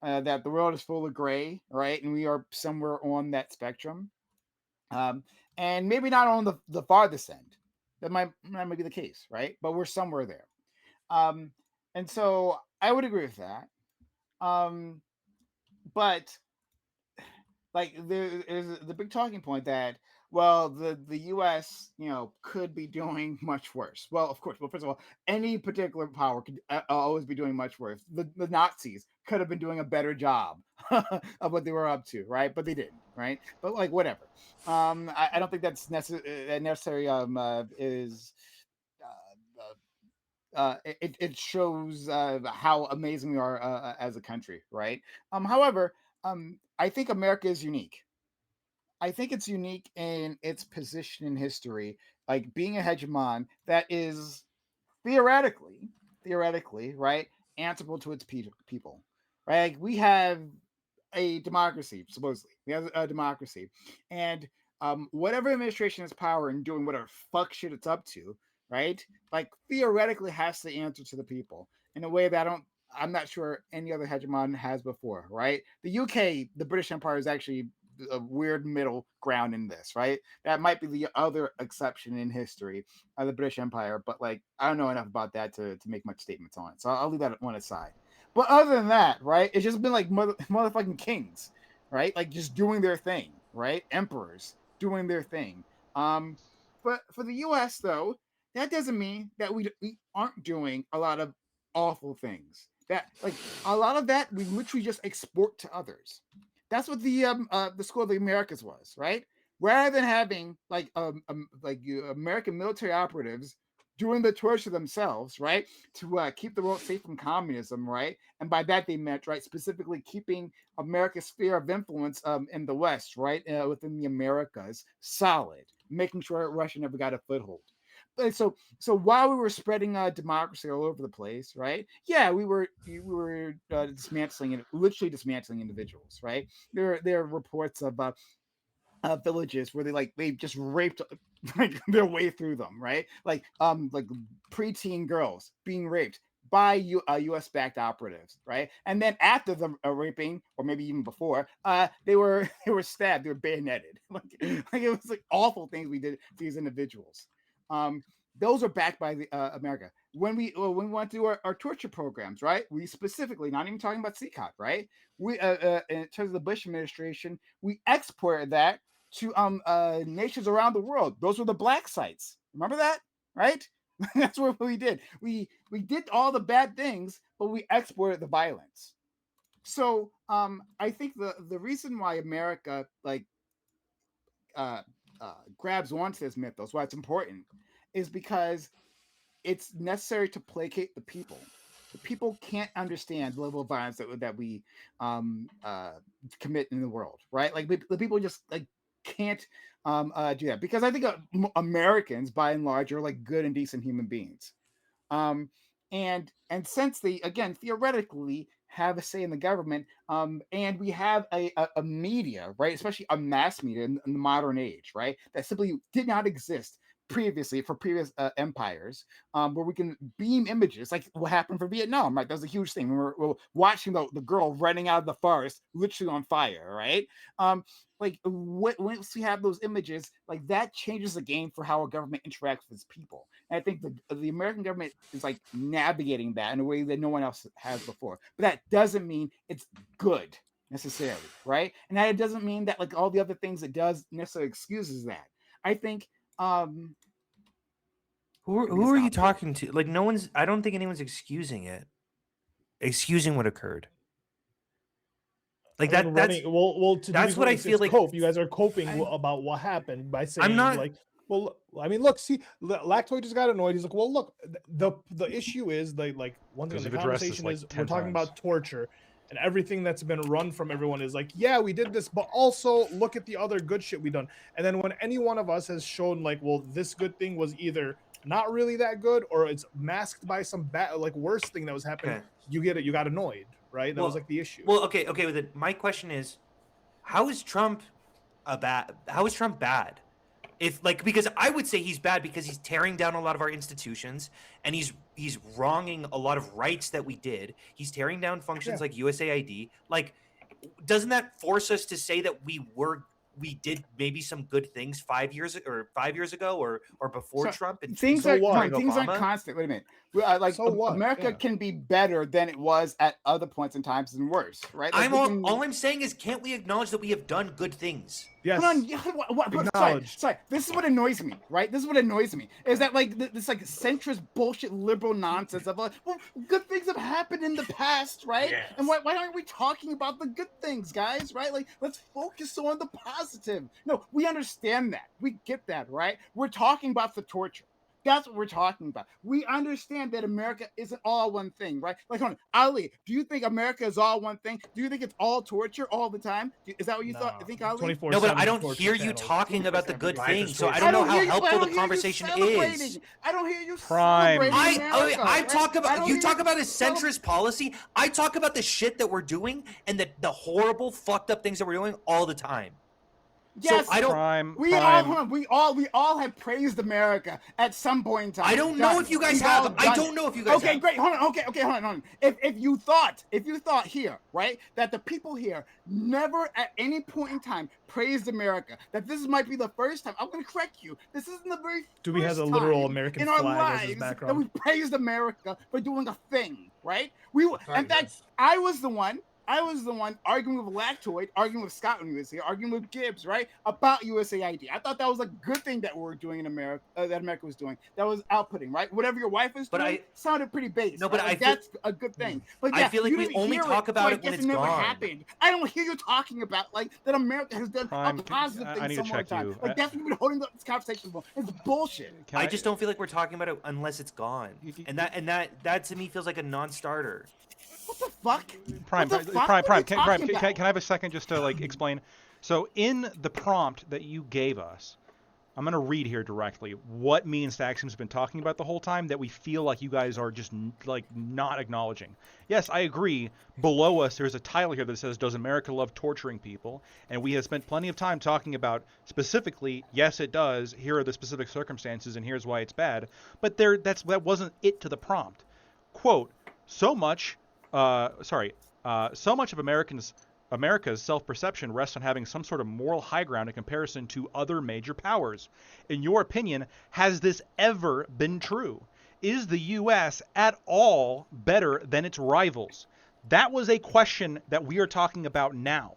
That the world is full of gray, right? And we are somewhere on that spectrum, and maybe not on the farthest end. That might be the case, right? But we're somewhere there. And so I would agree with that. But like, there is the big talking point that, well, the U.S. could be doing much worse. Well, of course. Well, first of all, any particular power could always be doing much worse. The Nazis could have been doing a better job of what they were up to, right? But they didn't, right? But whatever. I don't think that's necessary. Is it shows how amazing we are as a country, right? However, I think America is unique. I think it's unique in its position in history, like being a hegemon that is theoretically, right, answerable to its people, right? Like, we have a democracy, supposedly. We have a democracy, and whatever administration has power and doing whatever fuck shit it's up to, right? Like, theoretically has to answer to the people in a way that I'm not sure any other hegemon has before, right? The UK, the British Empire, is actually a weird middle ground in this, right? That might be the other exception in history of the British Empire, but like, I don't know enough about that to make much statements on it, so I'll leave that one aside. But other than that, right, it's just been like motherfucking kings, right? Like, just doing their thing, right? Emperors doing their thing. But for the U.S. though, that doesn't mean that we aren't doing a lot of awful things. That, like, a lot of that we literally just export to others. That's what the School of the Americas was, right? Rather than having American military operatives doing the torture themselves, right, to keep the world safe from communism, right, and by that they meant, right, specifically keeping America's sphere of influence in the West, right, within the Americas, solid, making sure Russia never got a foothold. But so while we were spreading democracy all over the place, right? Yeah, we were literally dismantling individuals, right? There are reports of villages where they just raped like their way through them, right? Like preteen girls being raped by U.S. backed operatives, right? And then after the raping, or maybe even before, they were stabbed, they were bayoneted. like it was like awful things we did to these individuals. Those are backed by the America. When we want to do our torture programs, right? We specifically, not even talking about CECOT, right? We in terms of the Bush administration, we exported that to nations around the world. Those were the black sites. Remember that, right? That's what we did. We did all the bad things, but we exported the violence. So I think the reason why America grabs onto this mythos, why it's important, is because it's necessary to placate the people. The people can't understand the level of violence that we commit in the world, right? Like, the people just like can't do that, because I think Americans, by and large, are like good and decent human beings. And since they, again, theoretically have a say in the government, and we have a media, right, especially a mass media in the modern age, right, that simply did not exist previously for previous empires, where we can beam images, like what happened for Vietnam, right? That was a huge thing. We're watching the girl running out of the forest, literally on fire, right? Once we have those images, like, that changes the game for how a government interacts with its people. And I think the American government is like navigating that in a way that no one else has before. But that doesn't mean it's good necessarily, right? And that doesn't mean that like all the other things it does necessarily excuses that. I think who are you talking to? Like, no one's. I don't think anyone's excusing it. Excusing what occurred. Like that. That's what I feel like. You guys are coping about what happened by saying, like, well, I mean, look, see, Lactoid just got annoyed. He's like, well, look, the issue is like one thing. The conversation is we're talking about torture. And everything that's been run from everyone is like, yeah, we did this, but also look at the other good shit we done. And then when any one of us has shown like, well, this good thing was either not really that good, or it's masked by some bad, like, worse thing that was happening, you got annoyed, right? That was like the issue. Well, okay with it. My question is, how is Trump bad? If, like, because I would say he's bad because he's tearing down a lot of our institutions, and he's wronging a lot of rights that we did. He's tearing down functions like USAID. Like, doesn't that force us to say that we did maybe some good things 5 years ago or before Trump? And things aren't constant. Wait a minute. America can be better than it was at other points in times and worse, right? Like, all I'm saying is, can't we acknowledge that we have done good things? Yes. Sorry. This is what annoys me, right? This is what annoys me is that like this like centrist bullshit liberal nonsense of like, well, good things have happened in the past, right? Yes. And why aren't we talking about the good things, guys? Right? Like, let's focus on the positive. No, we understand that. We get that, right? We're talking about the torture. That's what we're talking about. We understand that America isn't all one thing, right? Like, hold on, Ali, do you think America is all one thing? Do you think it's all torture all the time? Is that what you thought? I think, Ali? No, but I don't hear you talking about the good things, so I don't know how helpful the conversation is. I don't hear you Prime. celebrating America, I right? talk about you talk about a cel- centrist policy. I talk about the shit that we're doing and the horrible, fucked up things that we're doing all the time. Yes, so I don't. We all have praised America at some point in time. I don't know if you guys have. I don't know if you guys have. Okay, great. Hold on. Okay, hold on. If you thought here, right, that the people here never at any point in time praised America, that this might be the first time, I'm going to correct you. This isn't the very Dewey has a first literal time American in our flag as his lives that background. we praised America for doing a thing, right? In fact, I was the one arguing with Lactoid, arguing with Scott when he was here, arguing with Gibbs, right, about USAID. I thought that was a good thing that we were doing in America, that America was doing. That was outputting, right? Whatever your wife is doing sounded pretty base. No, but right? That's a good thing. But yeah, I feel like we only talk about it when it's never gone. happened. I don't hear you talking about like that America has done Prime, a positive I thing need some to more check time. you. Like that's what we've been holding up this conversation for. It's bullshit. I just don't feel like we're talking about it unless it's gone, and that to me feels like a non-starter. What the fuck? Prime, What the fuck? Prime, What are you Prime, talking can I about? have a second just to like explain? So in the prompt that you gave us, I'm going to read here directly what me and Staxon's been talking about the whole time that we feel like you guys are just like not acknowledging. Yes, I agree. Below us, there's a title here that says, "Does America love torturing people?" And we have spent plenty of time talking about specifically, yes, it does. Here are the specific circumstances, and here's why it's bad. But that wasn't it to the prompt. Quote, so much of America's self-perception rests on having some sort of moral high ground in comparison to other major powers. In your opinion, has this ever been true? Is the U.S. at all better than its rivals? That was a question that we are talking about now.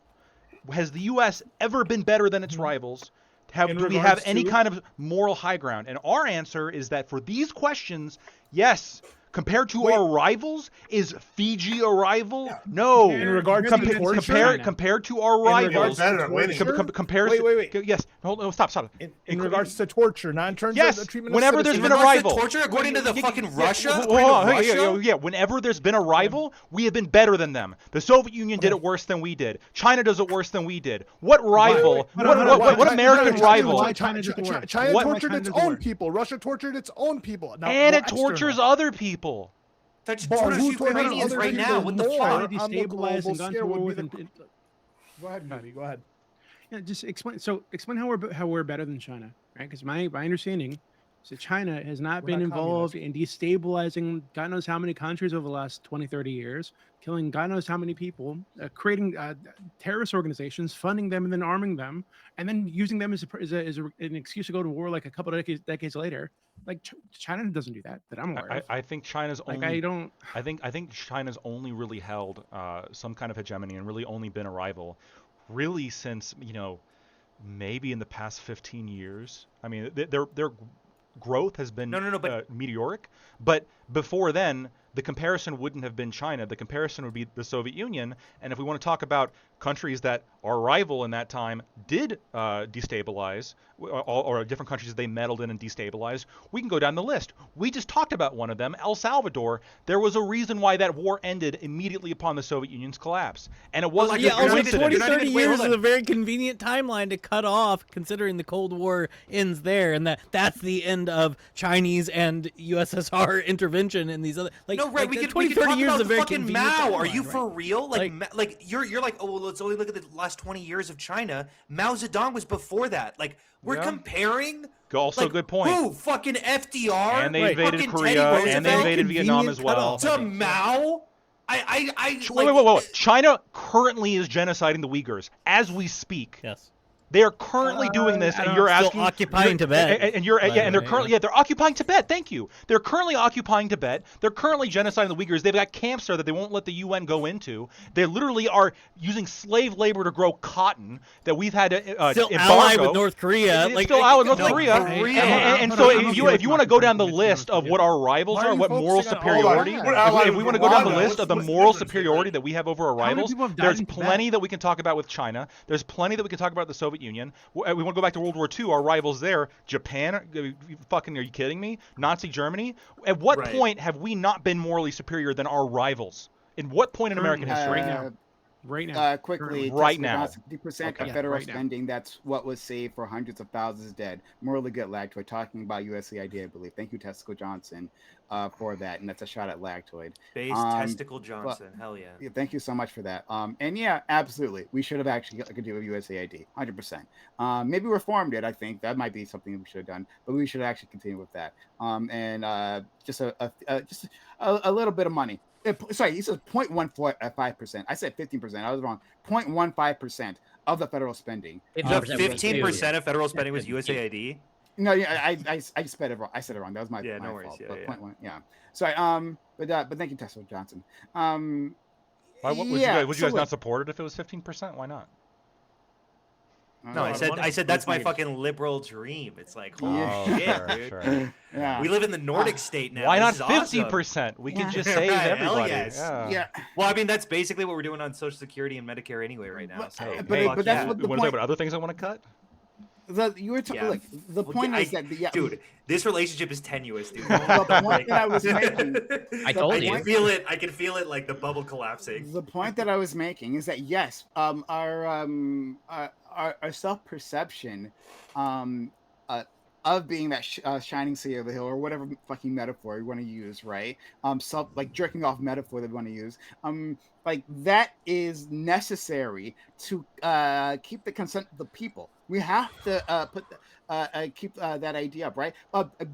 Has the U.S. ever been better than its rivals? Do we have any kind of moral high ground? And our answer is that for these questions, yes. Compared to our rivals, is Fiji a rival? Yeah. No. In regards to torture, compared to our rivals, wait. Yes. Hold on. Stop. In regards to torture, not in terms of the treatment. Whenever there's been a rival, torture according to the fucking Russia. Yeah. Whenever there's been a rival, we have been better than them. The Soviet Union did it worse than we did. China does it worse than we did. What rival? What American rival? China tortured its own people. Russia tortured its own people. And it tortures other people. That's Ukrainians right now. What the fuck? Destabilize and gone to war with. Go ahead, Maddie. Go ahead. Yeah, just explain. So explain how we're better than China, right? Because my understanding is that China has not been involved in destabilizing God knows how many countries over the last 20, 30 years, killing God knows how many people, creating terrorist organizations, funding them, and then arming them, and then using them as an excuse to go to war like a couple of decades later. Like China doesn't do that I'm aware of. I think China's only. I think China's only really held some kind of hegemony and really only been a rival, really since maybe in the past 15 years. I mean, their growth has been meteoric, but before then, the comparison wouldn't have been China. The comparison would be the Soviet Union. And if we want to talk about countries that our rival in that time did destabilize, or different countries they meddled in and destabilized, we can go down the list. We just talked about one of them, El Salvador. There was a reason why that war ended immediately upon the Soviet Union's collapse. And it wasn't just coincidence. 30 years is a very convenient timeline to cut off, considering the Cold War ends there, and that's the end of Chinese and USSR intervention in these other... No, right? We could 30 years is a very fucking Mao. Are you for real? Like you're like, oh, well, let's only look at the last 20 years of China. Mao Zedong was before that. Like we're comparing. Also, good point. Who? Fucking FDR. And they invaded Korea, and they invaded Vietnam as well. To Mao. Wait. China currently is genociding the Uyghurs as we speak. Yes. They are currently doing this, and you're asking. Occupying Tibet. And they're currently they're occupying Tibet. Thank you. They're currently occupying Tibet. They're currently genociding the Uyghurs. They've got camps there that they won't let the UN go into. They literally are using slave labor to grow cotton that we've had to still embargo. allied with North Korea. Still allied with North Korea. And so if you want to go down the list of what our rivals are, what moral superiority, if we want to go down the list of the moral superiority that we have over our rivals, there's plenty that we can talk about with China. There's plenty that we can talk about the Soviet Soviet Union. We want to go back to World War II. Our rivals there, Japan. Fucking, are you kidding me? Nazi Germany. At what point have we not been morally superior than our rivals? In what point in American history? Right now. Quickly, right now. 50% of federal spending. That's what was saved for hundreds of thousands dead. Morally good, Lactoid. Talking about USAID, I believe. Thank you, Testicle Johnson, for that. And that's a shot at Lactoid. Base Testicle Johnson. Hell yeah. Thank you so much for that. And yeah, absolutely. We should have actually continued with USAID. 100%. Maybe reformed it. I think that might be something we should have done, but we should actually continue with that. And just a little bit of money. Sorry, he says 0.15%. I said 15%. I was wrong. 0.15% of the federal spending. 15% of federal spending was USAID. No, yeah, I said it wrong. I said it wrong. That was my no my worries. fault. Yeah, but yeah. 0.1, yeah. Sorry. But thank you, Tessa Johnson. Would you guys not support it if it was 15%? Why not? No, I said that's my fucking liberal dream. It's like, holy shit, dude. Sure. Yeah. We live in the Nordic state now. Why not This is 50%? awesome. We could just save everybody. Yes. Yeah. Well, I mean, that's basically what we're doing on Social Security and Medicare anyway right now. So, but that's what the want to talk point. about other things I want to cut? You were talking. Look, the point is that dude, this relationship is tenuous, dude. The point that I was making. I told you. I can feel it. I can feel it, like the bubble collapsing. The point that I was making is that yes, our self-perception, of being that shining city of the hill, or whatever fucking metaphor you want to use, right? Like jerking off metaphor that we want to use. Like that is necessary to keep the consent of the people. We have to keep that idea up, right?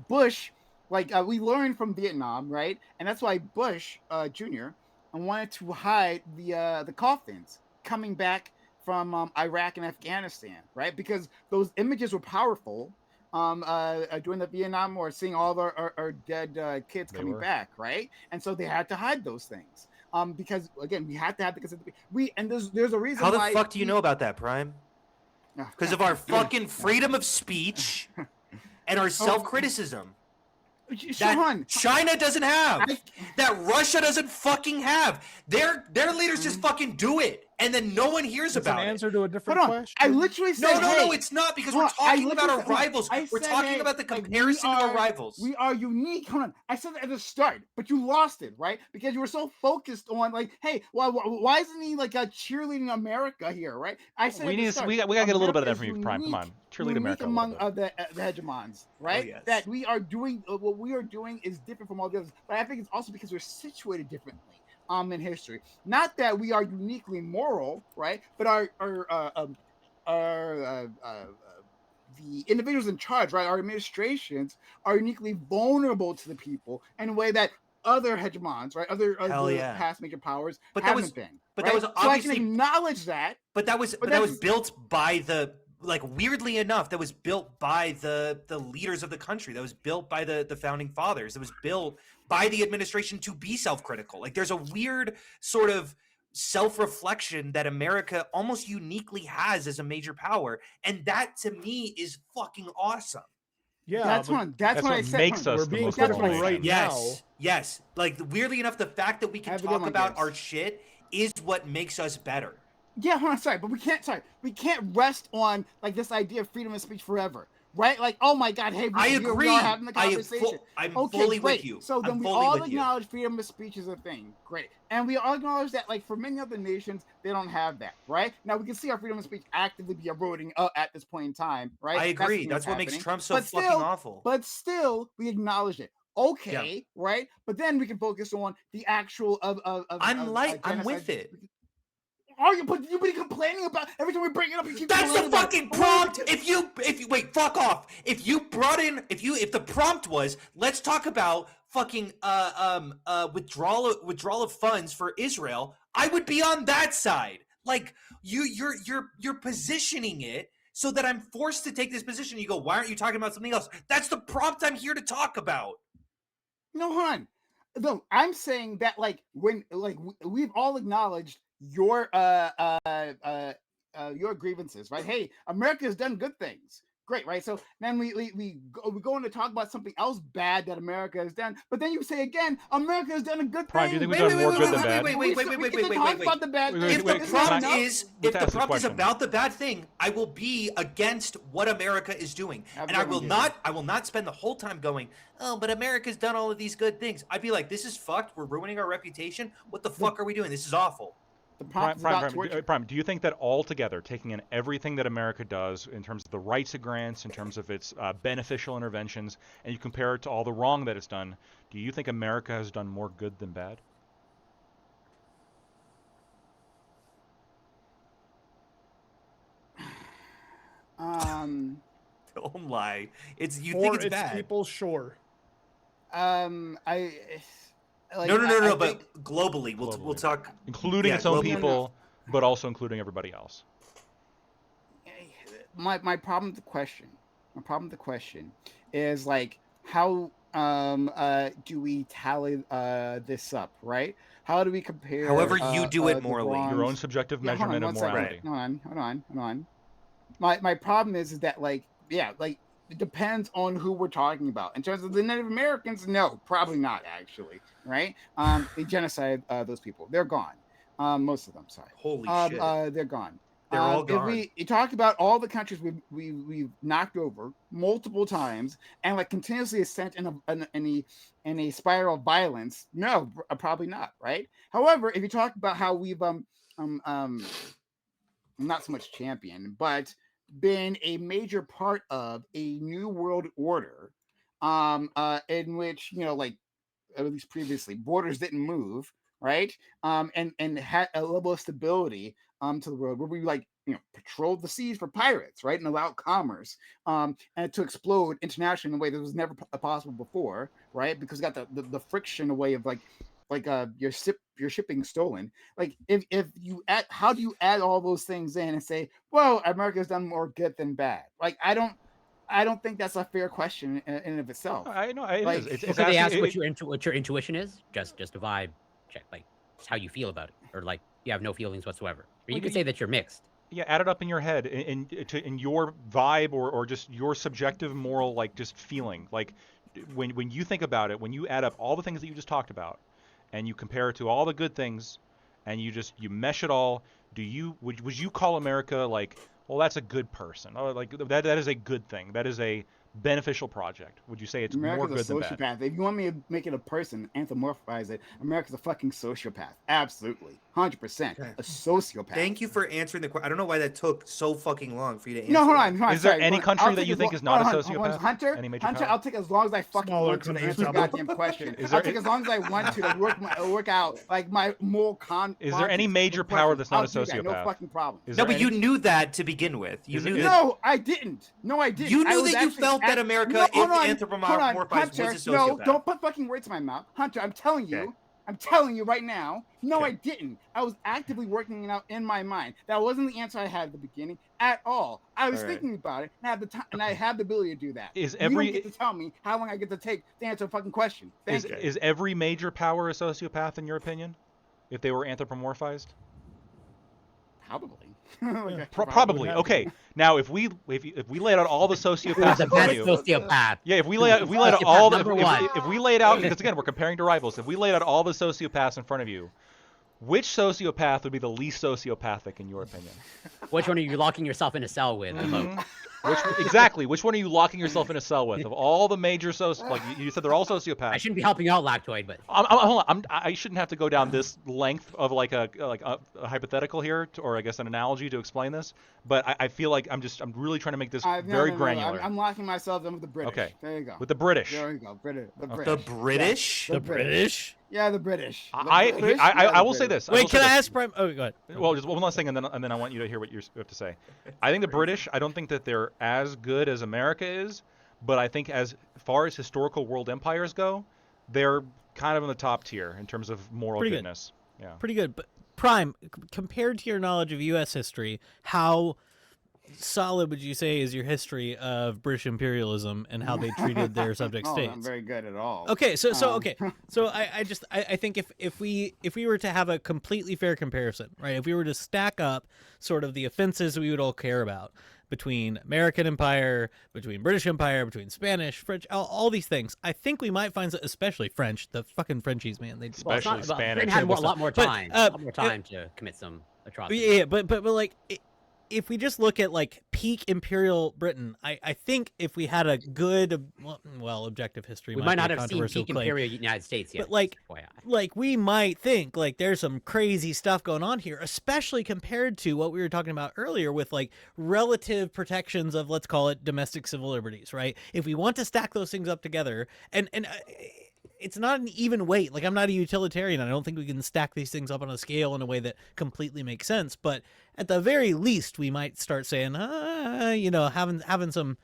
Bush, like we learned from Vietnam, right? And that's why Bush Jr. wanted to hide the coffins coming back from Iraq and Afghanistan, right? Because those images were powerful during the Vietnam War, seeing all our dead kids coming back, right? And so they had to hide those things. Because again, we had to have the consent. There's a reason. How the fuck do you know about that, Prime? Because of our fucking freedom of speech and our self-criticism. That China doesn't have. That Russia doesn't fucking have. Their leaders just fucking do it, and then no one hears about it. An answer to a different question. I literally said, no, it's not, because we're talking about our rivals. We're talking about the comparison to our rivals. We are unique. Hold on. I said that at the start, but you lost it, right? Because you were so focused on like, hey, why isn't he like cheerleading America here, right? I said we gotta get a little bit of that from you, Prime. Come on, cheerlead America. Among the hegemons, right? Oh, yes. That we are doing what we are doing is different from all the others, but I think it's also because we're situated differently. In history, not that we are uniquely moral, right? But the individuals in charge, right? Our administrations are uniquely vulnerable to the people in a way that other hegemons, right? Other past major powers haven't been. But right? that was obviously, so I can acknowledge that. But that was built by the. Like, weirdly enough, that was built by the leaders of the country. That was built by the founding fathers. It was built by the administration to be self-critical. Like, there's a weird sort of self-reflection that America almost uniquely has as a major power, and that to me is fucking awesome. Yeah, that's what I said. Makes us we're the being most critical moral right now. Yes. Like, weirdly enough, the fact that we can talk about our shit is what makes us better. Yeah, hold on, sorry, but we can't rest on like this idea of freedom of speech forever, right? Like, oh my God, hey, I agree. We are having the conversation. I'm fully with you. So then we all acknowledge freedom of speech is a thing, great, and we all acknowledge that, like, for many other nations, they don't have that, right? Now we can see our freedom of speech actively be eroding at this point in time, right? I agree. That's what makes Trump so fucking awful. But still, we acknowledge it. Okay, right? But then we can focus on the actual I'm with it. But you've been complaining about every time we bring it up. You keep That's the fucking prompt. If you wait, fuck off. If the prompt was, let's talk about fucking withdrawal of funds for Israel, I would be on that side. Like, you're positioning it so that I'm forced to take this position. You go, why aren't you talking about something else? That's the prompt I'm here to talk about. No, hon. No, I'm saying that we've all acknowledged your grievances, right? Hey, America has done good things, Great, right? So then we go on to talk about something else bad that America has done, but then you say again, America has done a good Prime, thing. do you think we've done more good than bad? Wait. About the bad If thing. the prompt Let's ask this is question. about the bad thing, I will be against what America is doing, and I will not spend the whole time going, oh, but America's done all of these good things. I'd be like, this is fucked. We're ruining our reputation. What the fuck are we doing? This is awful. Prime, do you think that altogether, taking in everything that America does in terms of the rights it grants, in terms of its beneficial interventions, and you compare it to all the wrong that it's done, do you think America has done more good than bad? Don't lie. You For think it's its bad? people, sure. No. But globally, we'll talk, including its own people, but also including everybody else. My problem with the question is like how do we tally this up, right? How do we compare? However you do it morally, your own subjective measurement of morality. Hold on. My problem is that like it depends on who we're talking about. In terms of the Native Americans, no, probably not actually, right? They genocide those people. They're gone. Most of them, sorry. Holy shit. They're gone. They're all gone. If we talk about all the countries we've knocked over multiple times and like continuously ascent in a spiral of violence, no, probably not, right? However, if you talk about how we've not so much champion, but been a major part of a new world order, in which like at least previously borders didn't move, right? And had a level of stability to the world where we patrolled the seas for pirates, right, and allowed commerce and to explode internationally in a way that was never possible before, right? Because we got the friction away of your shipping stolen. Like if you add, how do you add all those things in and say, well, America's done more good than bad? Like I don't think that's a fair question in and of itself. I know it is. It's they ask what your intuition is, just a vibe check, like how you feel about it, or like you have no feelings whatsoever, or you could say that you're mixed. Yeah, add it up in your head, in your vibe, or just your subjective moral, like just feeling. Like when you think about it, when you add up all the things that you just talked about, and you compare it to all the good things, and you mesh it all, would you call America like, well, that's a good person, or like that is a good thing, that is a beneficial project? Would you say it's more good than bad? If you want me to make it a person, anthropomorphize it, America's a fucking sociopath. Absolutely. 100%. A sociopath. Thank you for answering the question. I don't know why that took so fucking long for you to answer. No, hold on. Is there any country that you think is not a sociopath? Hunter, I'll take as long as I fucking want to answer the goddamn question. I'll take as long as I want to work out like my moral Is there any major power that's not a sociopath? No fucking problem. No, but you knew that to begin with. No, I didn't. You knew that you felt that America is anthropomorphized was a sociopath. No, don't put fucking words in my mouth. Hunter, I'm telling you. Okay. I'm telling you right now. No, I didn't. I was actively working it out in my mind. That wasn't the answer I had at the beginning at all. I was thinking about it, and I have the time, and I have the ability to do that. You don't get to tell me how long I get to take to answer a fucking question. Is every major power a sociopath in your opinion? If they were anthropomorphized? Probably. Probably. Okay. Now, if we laid out all the sociopaths in front of you, sociopath. Yeah, if we laid out all the if we laid out, because again we're comparing to rivals. If we laid out all the sociopaths in front of you, which sociopath would be the least sociopathic in your opinion? Which one are you locking yourself in a cell with? Which one are you locking yourself in a cell with? Of all the major like you said, they're all sociopaths. I shouldn't be helping out Lactoid, but hold on. I shouldn't have to go down this length of like a hypothetical here, or I guess an analogy to explain this. But I feel like I'm really trying to make this very granular. I'm locking myself in with the British. Okay. There you go. With the British. There you go. The British. The British. Yeah, the British. I will say this. Wait, can I ask Prime? Oh, go ahead. Well, just one last thing, and then I want you to hear what you have to say. I think the British, I don't think that they're as good as America is, but I think as far as historical world empires go, they're kind of in the top tier in terms of moral goodness. Yeah. Pretty good. But Prime, compared to your knowledge of U.S. history, how solid would you say is your history of British imperialism and how they treated their subject states? Not very good at all. Okay, so I think if we were to have a completely fair comparison, right? If we were to stack up sort of the offenses we would all care about, between American Empire, between British Empire, between Spanish, French, all these things. I think we might find, especially French, the fucking Frenchies, man. They Especially Spanish. Britain had a lot more time. A lot more time to commit some atrocities. Yeah, but like, if we just look at like peak Imperial Britain, I think if we had a good, well, objective history, we might not have seen peak Imperial United States yet. But like we might think like there's some crazy stuff going on here, especially compared to what we were talking about earlier with like relative protections of, let's call it, domestic civil liberties, right? If we want to stack those things up together, and it's not an even weight. Like, I'm not a utilitarian. I don't think we can stack these things up on a scale in a way that completely makes sense. But at the very least, we might start saying, having some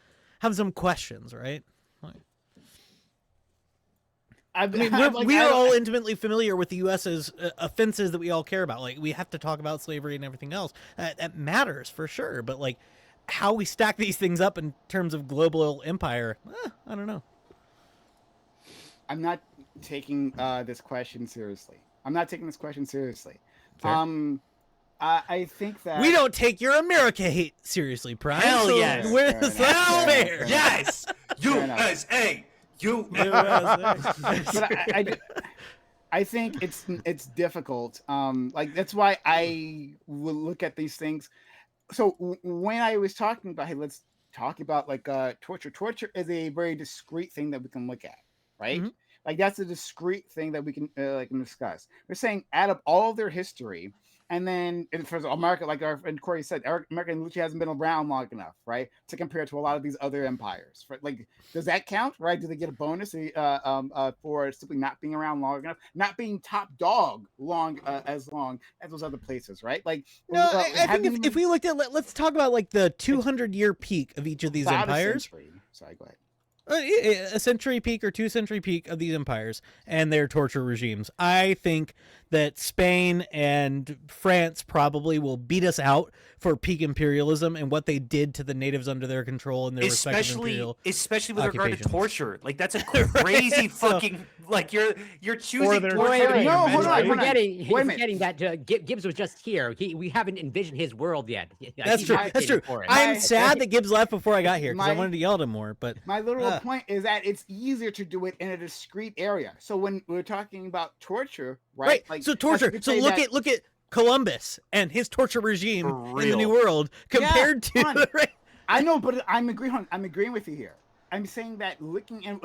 questions, right? I mean, we are all intimately familiar with the U.S.'s offenses that we all care about. Like, we have to talk about slavery and everything else. That matters for sure. But like, how we stack these things up in terms of global empire, I don't know. I'm not taking this question seriously. I think that we don't take your America hate seriously, Prime. Hell so yes. That's fair. Yes. USA. But I think it's difficult. Like, that's why I will look at these things. So when I was talking about, hey, let's talk about like torture. Torture is a very discrete thing that we can look at. Right? Mm-hmm. Like, that's a discrete thing that we can discuss. We're saying out of all of their history, and then for America, like our friend Corey said, America literally hasn't been around long enough, right, to compare to a lot of these other empires. Like, does that count, right? Do they get a bonus for simply not being around long enough, not being top dog as long as those other places, right? Like, no, I think if we looked at, let's talk about like the 200-year peak of each of these empires. Sorry, go ahead. A century peak or 2 century peak of these empires and their torture regimes. I think that Spain and France probably will beat us out for peak imperialism and what they did to the natives under their control and their respective imperial especially with regard to torture. Like, that's a crazy fucking like you're choosing torture. No, hold on. We're forgetting that Gibbs was just here. We haven't envisioned his world yet. That's true. That's true. I'm sad that Gibbs left before I got here because I wanted to yell at him more. But my literal point is that it's easier to do it in a discrete area. So when we're talking about torture, right? Like, so torture. So look at Columbus and his torture regime in the New World compared to. Right? I know, but I'm agreeing with you here. I'm saying that looking at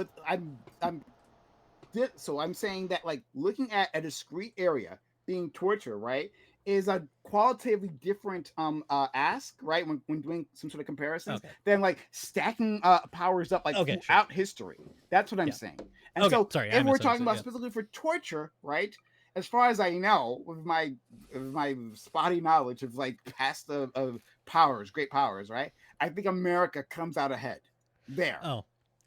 I'm saying that, like, looking at a discrete area being torture, right, is a qualitatively different ask, right, when doing some sort of comparisons than like stacking powers up throughout history. That's what I'm saying. And if we're talking about specifically for torture, right, as far as I know, with my spotty knowledge of like past of powers, great powers, right, I think America comes out ahead there.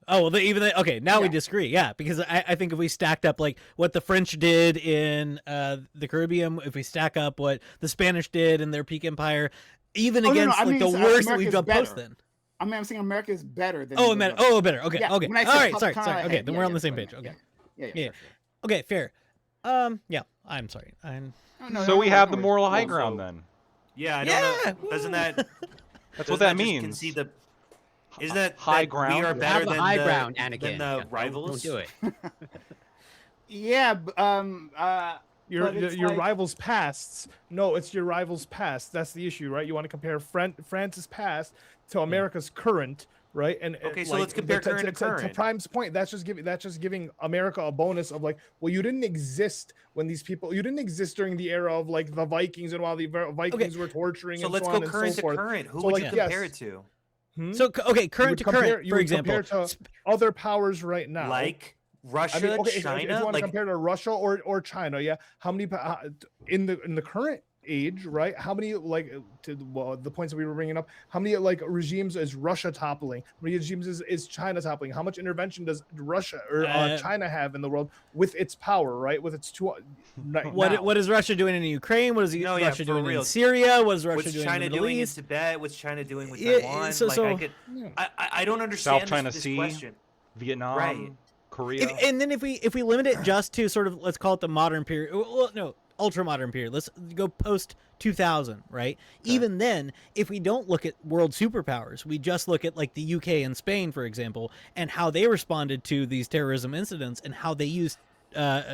Now we disagree. Yeah, because I think if we stacked up like what the French did in the Caribbean, if we stack up what the Spanish did in their peak empire, even against the worst that we've done post then. I mean, I'm saying America is better than. Better. Okay. Yeah, okay. All right. Sorry. Okay. Then we're on the same page. Okay. Yeah. Okay. Fair. Yeah. I'm sorry. So we have the moral high ground then. Yeah. I don't know. Doesn't that? That's what that means. Concede the. Isn't that high ground? We are better than high ground, Anakin. Than the rivals. Don't do it. Yeah. Your rivals' pasts. No, it's your rivals' past. That's the issue, right? You want to compare France's past to America's current, right? And so let's compare current to current. To Prime's point, that's just giving America a bonus of like, well, you didn't exist when these people. You didn't exist during the era of like the Vikings and while the Vikings were torturing. So and let's so go on current and so to forth. current. Who would you compare it to? So current to current, for example, compare to other powers right now, like Russia, China. If you want to compare to Russia or China, yeah. How many in the current age, right? How many the points that we were bringing up? How many like regimes is Russia toppling? How many regimes is China toppling? How much intervention does Russia or China have in the world with its power, right? With its what is Russia doing in Ukraine? What is Russia doing in Syria? What is Russia doing China in the Middle doing East? in Tibet? What's China doing with Taiwan? I don't understand South China this Sea, question. Vietnam, Korea. And then if we limit it just to sort of, let's call it the modern period. Well, no. ultra modern period. Let's go post 2000, right? Okay. Even then, if we don't look at world superpowers, we just look at like the UK and Spain, for example, and how they responded to these terrorism incidents and how they used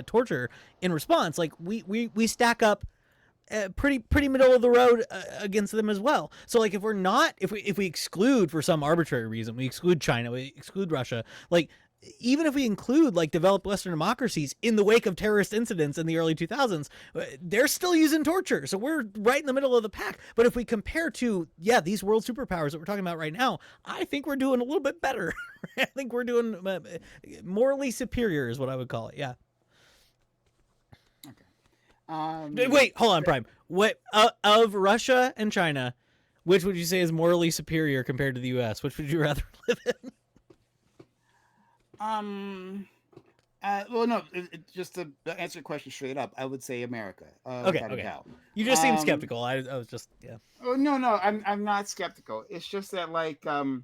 torture in response. Like we stack up pretty middle of the road against them as well. So like if we exclude for some arbitrary reason, we exclude China, we exclude Russia, like even if we include like developed Western democracies in the wake of terrorist incidents in the early 2000s, they're still using torture. So we're right in the middle of the pack. But if we compare to, these world superpowers that we're talking about right now, I think we're doing a little bit better. I think we're doing morally superior is what I would call it. Yeah. Wait, hold on, Prime. What of Russia and China, which would you say is morally superior compared to the U.S.? Which would you rather live in? Well, no, just to answer your question straight up, I would say America. Okay. You just seem skeptical. I was just, Oh, no, I'm not skeptical. It's just that, like, in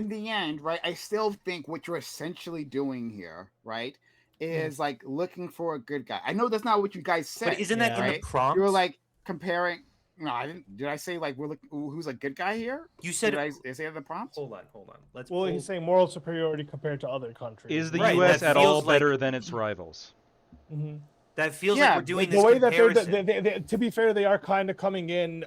the end, right, I still think what you're essentially doing here, right, is like looking for a good guy. I know that's not what you guys said. But isn't that in the prompt? You were like comparing. No, I didn't. Did I say like we're looking? Who's a good guy here? You said. Did I say the prompt? Hold on. Let's. Well, he's saying moral superiority compared to other countries. Is the U.S. at all better than its rivals? Mm-hmm. That feels like we're doing the this way comparison. that they, to be fair, they are kind of coming in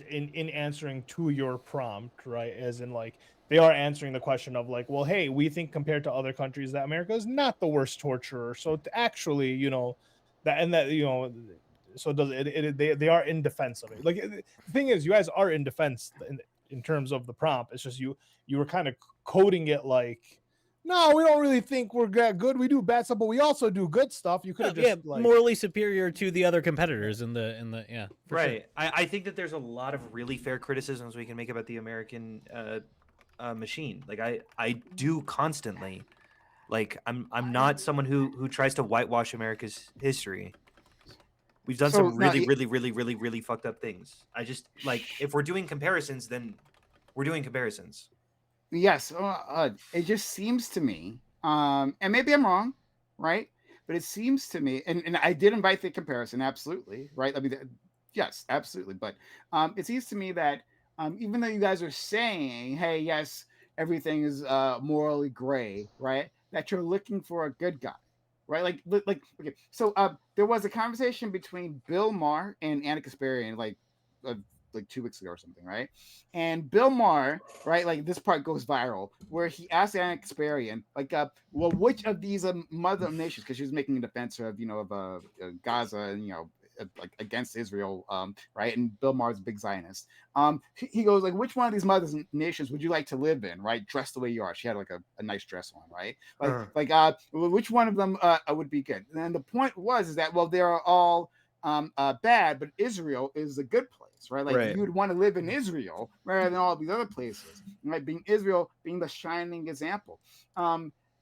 in answering to your prompt, right? As in, like, they are answering the question of like, well, hey, we think compared to other countries that America is not the worst torturer. So actually, so does it? They are in defense of it. Like, the thing is, you guys are in defense in terms of the prompt. It's just you were kind of coding it like, no, we don't really think we're that good. We do bad stuff, but we also do good stuff. You could have just morally superior to the other competitors in the right. Sure. I think that there's a lot of really fair criticisms we can make about the American machine. Like I do constantly. Like I'm not someone who tries to whitewash America's history. We've done some really fucked up things. I just, like, if we're doing comparisons, then we're doing comparisons. Yes, it just seems to me, and maybe I'm wrong, right? But it seems to me, and I did invite the comparison, absolutely, right? I mean, yes, absolutely. But it seems to me that even though you guys are saying, hey, yes, everything is morally gray, right? That you're looking for a good guy. Right, like okay. So there was a conversation between Bill Maher and Anna Kasparian like 2 weeks ago or something, right? And Bill Maher, right, like this part goes viral, where he asked Anna Kasparian, like, well, which of these Muslim nations, because she was making a defense of Gaza and like against Israel, right? And Bill Maher's a big Zionist. He goes like, which one of these Muslim nations would you like to live in, right? Dressed the way you are. She had like a nice dress on, right? Which one of them would be good? And the point is that, well, they are all bad, but Israel is a good place, right? Like you would want to live in Israel rather than all these other places, right? Israel being the shining example.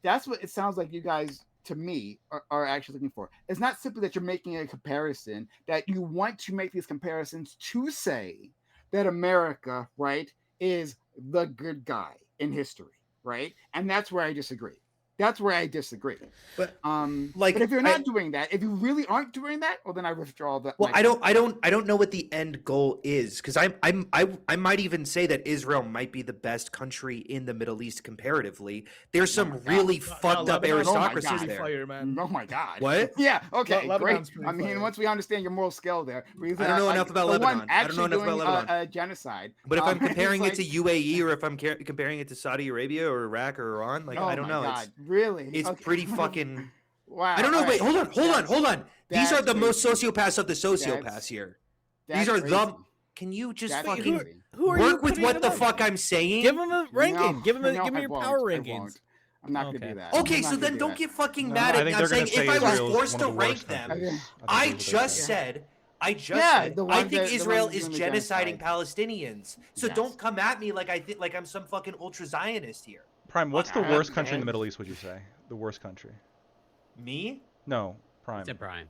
That's what it sounds like you guys, to me, are actually looking for. It's not simply that you're making a comparison, that you want to make these comparisons to say that America, right, is the good guy in history, right? And that's where I disagree. But but if you're not doing that, if you really aren't doing that, well, then I withdraw that. Well, I don't know what the end goal is, because I might even say that Israel might be the best country in the Middle East comparatively. There's some really fucked up aristocracies there. Fire, man. Oh my God! What? Yeah. Okay. Great. I mean, fire. once we understand your moral scale, there. I don't know enough about Lebanon. I don't know enough about Lebanon. Genocide. But if I'm comparing it to UAE, or if I'm comparing it to Saudi Arabia or Iraq or Iran, like I don't know. God. Really? It's pretty fucking. Wow. I don't know. Right. Wait, hold on. These are the most crazy. sociopaths of the sociopaths here. These are crazy. the. Can you just fucking who are work you with what the fuck I'm saying? Give them a ranking. No, give me I your won't. power I rankings. won't. I'm not going to do that. Okay, so then don't get fucking mad at me. I'm saying if I was forced to rank them, I just said I think Israel is genociding Palestinians. So don't come at me like I'm some fucking ultra Zionist here. Prime, what's the worst country in the Middle East, would you say? The worst country? Me? No, Prime. It's Prime.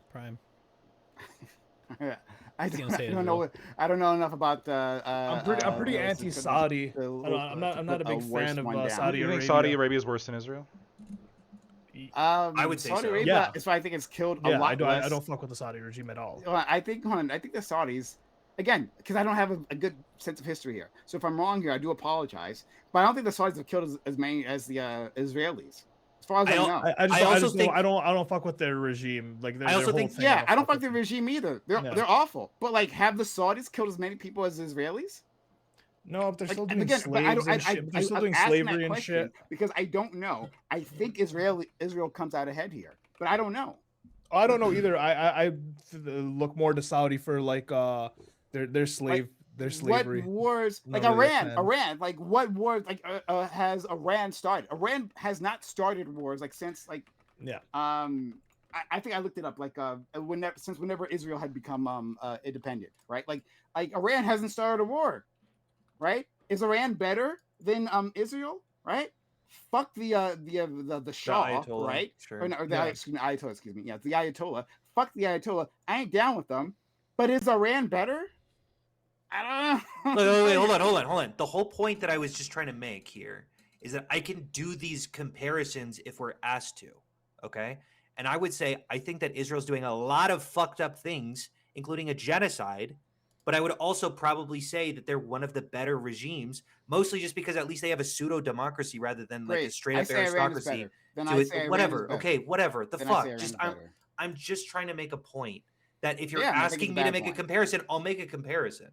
I don't know enough about the. I'm pretty anti-Saudi. I'm not a big fan of Saudi You Arabia. think Saudi Arabia is worse than Israel? I would say Saudi so. Arabia Yeah. is why I think it's killed a Yeah, lot I less. don't fuck with the Saudi regime at all. I think the Saudis, again, because I don't have a good sense of history here. So if I'm wrong here, I do apologize. But I don't think the Saudis have killed as many as the Israelis, as far as I know. I just think I don't fuck with their regime. Like their also whole think- thing. Yeah, I don't fuck the regime either. They're Yeah. they're awful. But like, have the Saudis killed as many people as the Israelis? No, if they're Like, still and doing again, but I slaves don't. and shit. If they're still I'm doing asking that slavery and question shit. because I don't know. I think Israel comes out ahead here, but I don't know. I don't know either. I look more to Saudi for like their slave their slavery. What wars Not like really a Iran? fan. Iran, like what wars like has Iran started? Iran has not started wars like since like Yeah. I think I looked it up like whenever Israel had become independent, right? Like Iran hasn't started a war, right? Is Iran better than Israel, right? Fuck the Shah, Ayatollah, right? sure. Or, no, or the Yeah. excuse me, Ayatollah, excuse me. Yeah, the Ayatollah. Fuck the Ayatollah. I ain't down with them. But is Iran better? I don't know. Wait, hold on. The whole point that I was just trying to make here is that I can do these comparisons if we're asked to, okay? And I would say I think that Israel's doing a lot of fucked up things, including a genocide, but I would also probably say that they're one of the better regimes, mostly just because at least they have a pseudo-democracy rather than like a Great. straight I up say Iran is aristocracy. better. Then to I it. say Iran is Whatever. better. Okay, whatever. The Then I say fuck. Iran Just is better. I'm just trying to make a point that if you're Yeah, and I think it's asking a me to bad make a point. comparison, I'll make a comparison.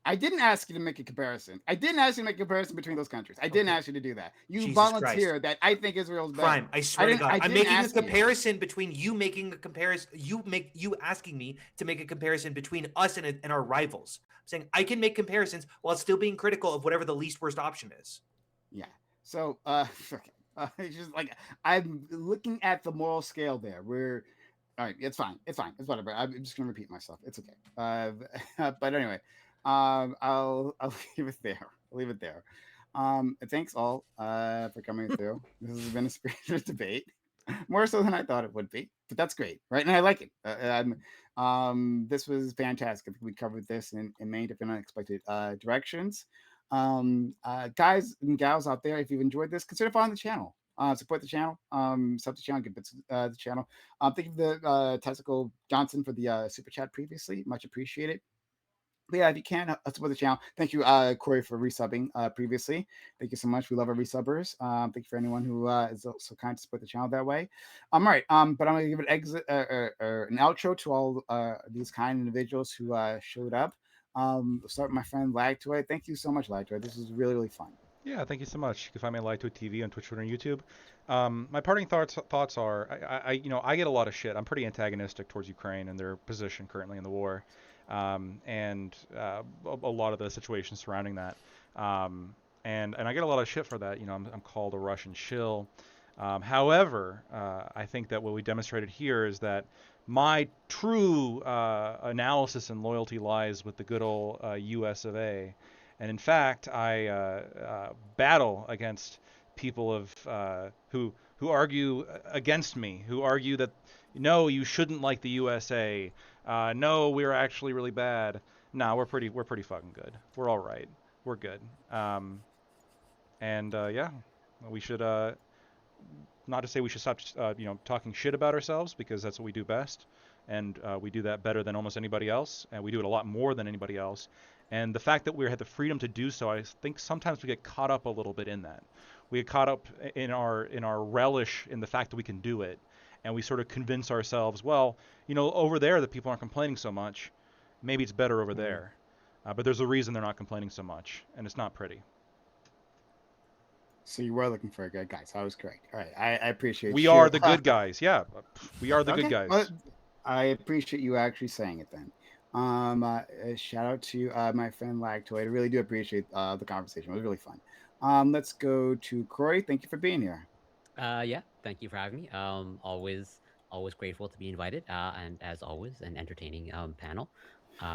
I didn't ask you to make a comparison. I didn't ask you to make a comparison between those countries. I didn't Okay. ask you to do that. You Jesus volunteered that I think Israel's better. Crime. I swear to God. I'm didn't making a ask you. comparison between you making a comparison. You asking me to make a comparison between us and our rivals. I'm saying I can make comparisons while still being critical of whatever the least worst option is. Yeah. So, it's just like I'm looking at the moral scale there. We're all right. It's fine. It's fine. It's whatever. I'm just gonna repeat myself. It's okay. But anyway, I'll leave it there. I'll leave it there. Thanks all for coming through. This has been a spirited debate, more so than I thought it would be, but that's great, right? And I like it. This was fantastic. We covered this in many different unexpected directions. Guys and gals out there, if you've enjoyed this, consider following the channel. Support the channel. Sub the channel. Get bits the channel. Thank you to the Testicle Johnson for the super chat previously. Much appreciated. But yeah, if you can support the channel, thank you, Corey, for resubbing previously. Thank you so much. We love our resubbers. Thank you for anyone who is so kind to support the channel that way. All right, but I'm gonna give an exit or an outro to all these kind individuals who showed up. Start with my friend Lagtoy. Thank you so much, Lagtoy. This was really fun. Yeah, thank you so much. You can find me at Lagtoy TV on Twitch, Twitter, and YouTube. My parting thoughts are, I get a lot of shit. I'm pretty antagonistic towards Ukraine and their position currently in the war. And a lot of the situations surrounding that. And I get a lot of shit for that. I'm called a Russian shill. However, I think that what we demonstrated here is that my true analysis and loyalty lies with the good old US of A. And in fact, I battle against people of who argue against me, who argue that no, you shouldn't like the USA. No, we're actually really bad. No, we're pretty fucking good. We're all right. We're good. Yeah, we should not to say we should stop talking shit about ourselves, because that's what we do best, and we do that better than almost anybody else, and we do it a lot more than anybody else. And the fact that we have the freedom to do so, I think sometimes we get caught up a little bit in that. We get caught up in our relish in the fact that we can do it. And we sort of convince ourselves, well, over there the people aren't complaining so much. Maybe it's better over there. But there's a reason they're not complaining so much, and it's not pretty. So you were looking for a good guy. So I was correct. All right, I appreciate. We are the good guys. Yeah, we are the good guys. Well, I appreciate you actually saying it then. Shout out to my friend Lagtoid. I really do appreciate the conversation. It was really fun. Let's go to Corey. Thank you for being here. Yeah, thank you for having me. Always grateful to be invited. And as always, an entertaining panel.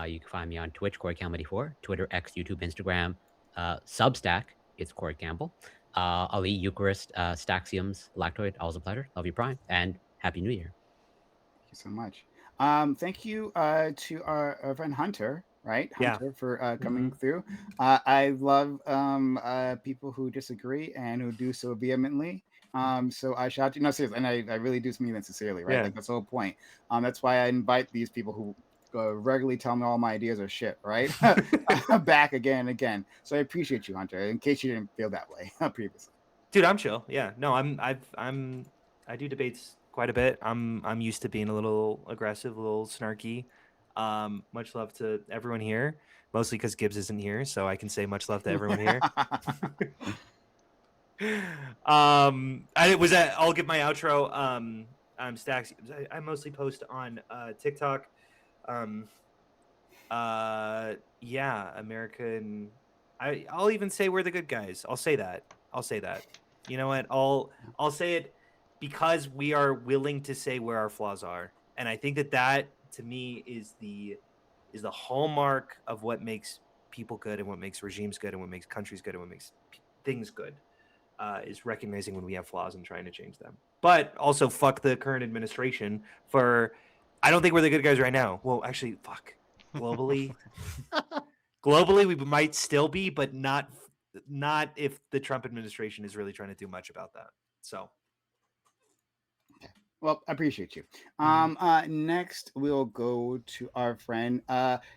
You can find me on Twitch, Corey Campbell 84, Twitter, X, YouTube, Instagram, Substack. It's Corey Campbell. Ali, Eucharist, Staxiums, Lactoid. Always a pleasure. Love you, Prime, and Happy New Year. Thank you so much. Thank you to our friend Hunter, right? Hunter, for coming through. I love people who disagree and who do so vehemently. So I shout out to you. No, seriously, and I really do mean that sincerely, right? Yeah. Like that's the whole point. That's why I invite these people who regularly tell me all my ideas are shit, right? Back again and again. So I appreciate you, Hunter. In case you didn't feel that way previously. Dude, I'm chill. Yeah, no, I do debates quite a bit. I'm used to being a little aggressive, a little snarky. Much love to everyone here, mostly because Gibbs isn't here, so I can say much love to everyone here. I'll give my outro. I'm Stacks. I mostly post on TikTok. Yeah, American. I'll even say we're the good guys. I'll say that. You know what? I'll say it because we are willing to say where our flaws are, and I think that to me is the hallmark of what makes people good and what makes regimes good and what makes countries good and what makes things good. Is recognizing when we have flaws and trying to change them. But also fuck the current administration for. I don't think we're the good guys right now. Well, actually, fuck. Globally, we might still be, but not if the Trump administration is really trying to do much about that. So. Well, I appreciate you. Next we'll go to our friend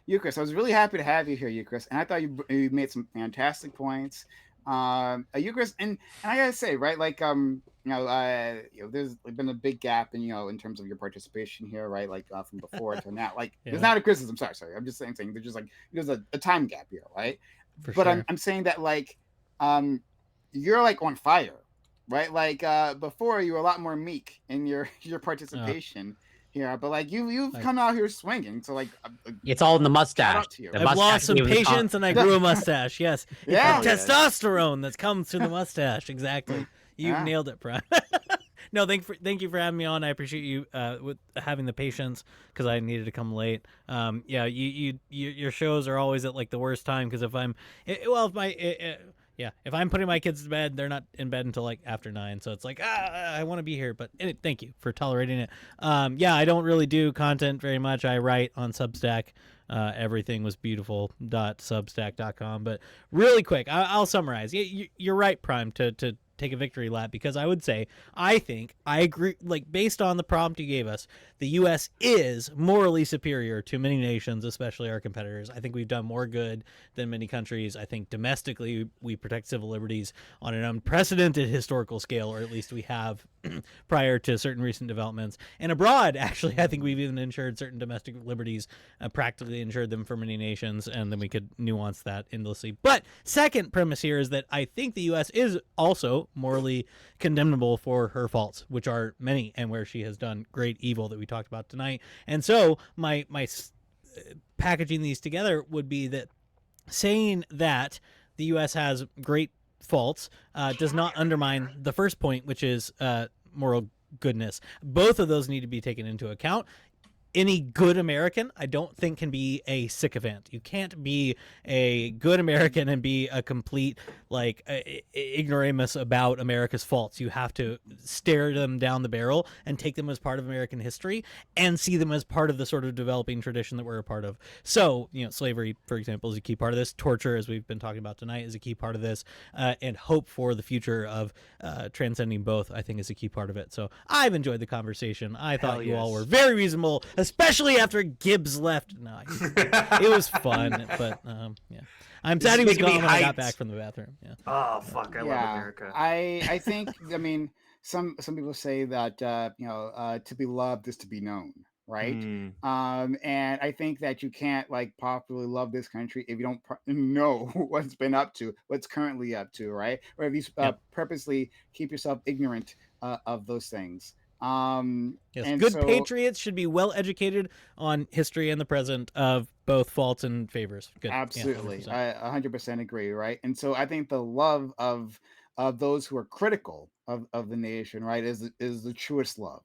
Euchris. I was really happy to have you here, Euchris, and I thought you made some fantastic points. Euchris, and I gotta say, right, like there's been a big gap in terms of your participation here, right, like from before to now. Like, It's not a criticism. Sorry. I'm just saying there's just like there's a time gap here, right? But sure. I'm saying that like you're like on fire. Right, like before you were a lot more meek in your participation here, but like you've come out here swinging. So like, it's all in the mustache. I've lost some patience and I grew a mustache. Yes, yeah, testosterone that's come through the mustache. Exactly, you nailed it, Prime. No, thank you for having me on. I appreciate you with having the patience because I needed to come late. Yeah, your shows are always at like the worst time because if I'm putting my kids to bed, they're not in bed until like after 9. So it's like, I want to be here. But thank you for tolerating it. Yeah, I don't really do content very much. I write on Substack. Everything was beautiful.substack.com. But really quick, I'll summarize. You're right, Prime, to take a victory lap because I would say I agree, like based on the prompt you gave us, the U.S. is morally superior to many nations, especially our competitors. I think we've done more good than many countries. I think domestically we protect civil liberties on an unprecedented historical scale, or at least we have prior to certain recent developments. And abroad, actually, I think we've even ensured certain domestic liberties, practically ensured them for many nations, and then we could nuance that endlessly. But second premise here is that I think the U.S. is also morally condemnable for her faults, which are many, and where she has done great evil that we talked about tonight. And so my packaging these together would be that saying that the U.S. has great faults does not undermine the first point, which is moral goodness. Both of those need to be taken into account. Any good American, I don't think, can be a sycophant. You can't be a good American and be a complete ignoramus about America's faults. You have to stare them down the barrel and take them as part of American history and see them as part of the sort of developing tradition that we're a part of. So, slavery, for example, is a key part of this. Torture, as we've been talking about tonight, is a key part of this. And hope for the future of transcending both, I think, is a key part of it. So I've enjoyed the conversation. I thought you all were very reasonable, especially after Gibbs left. No, it was fun, but yeah. I'm sad he was gone when I got back from the bathroom. Yeah. Oh fuck! I love America. I think some people say that to be loved is to be known, right? And I think that you can't popularly love this country if you don't know what's currently up to, right? Or if you purposely keep yourself ignorant of those things. Yes, good patriots should be well educated on history and the present of both faults and favors. Good. Absolutely. I 100% agree, right? And so I think the love of those who are critical of the nation, right, is the truest love.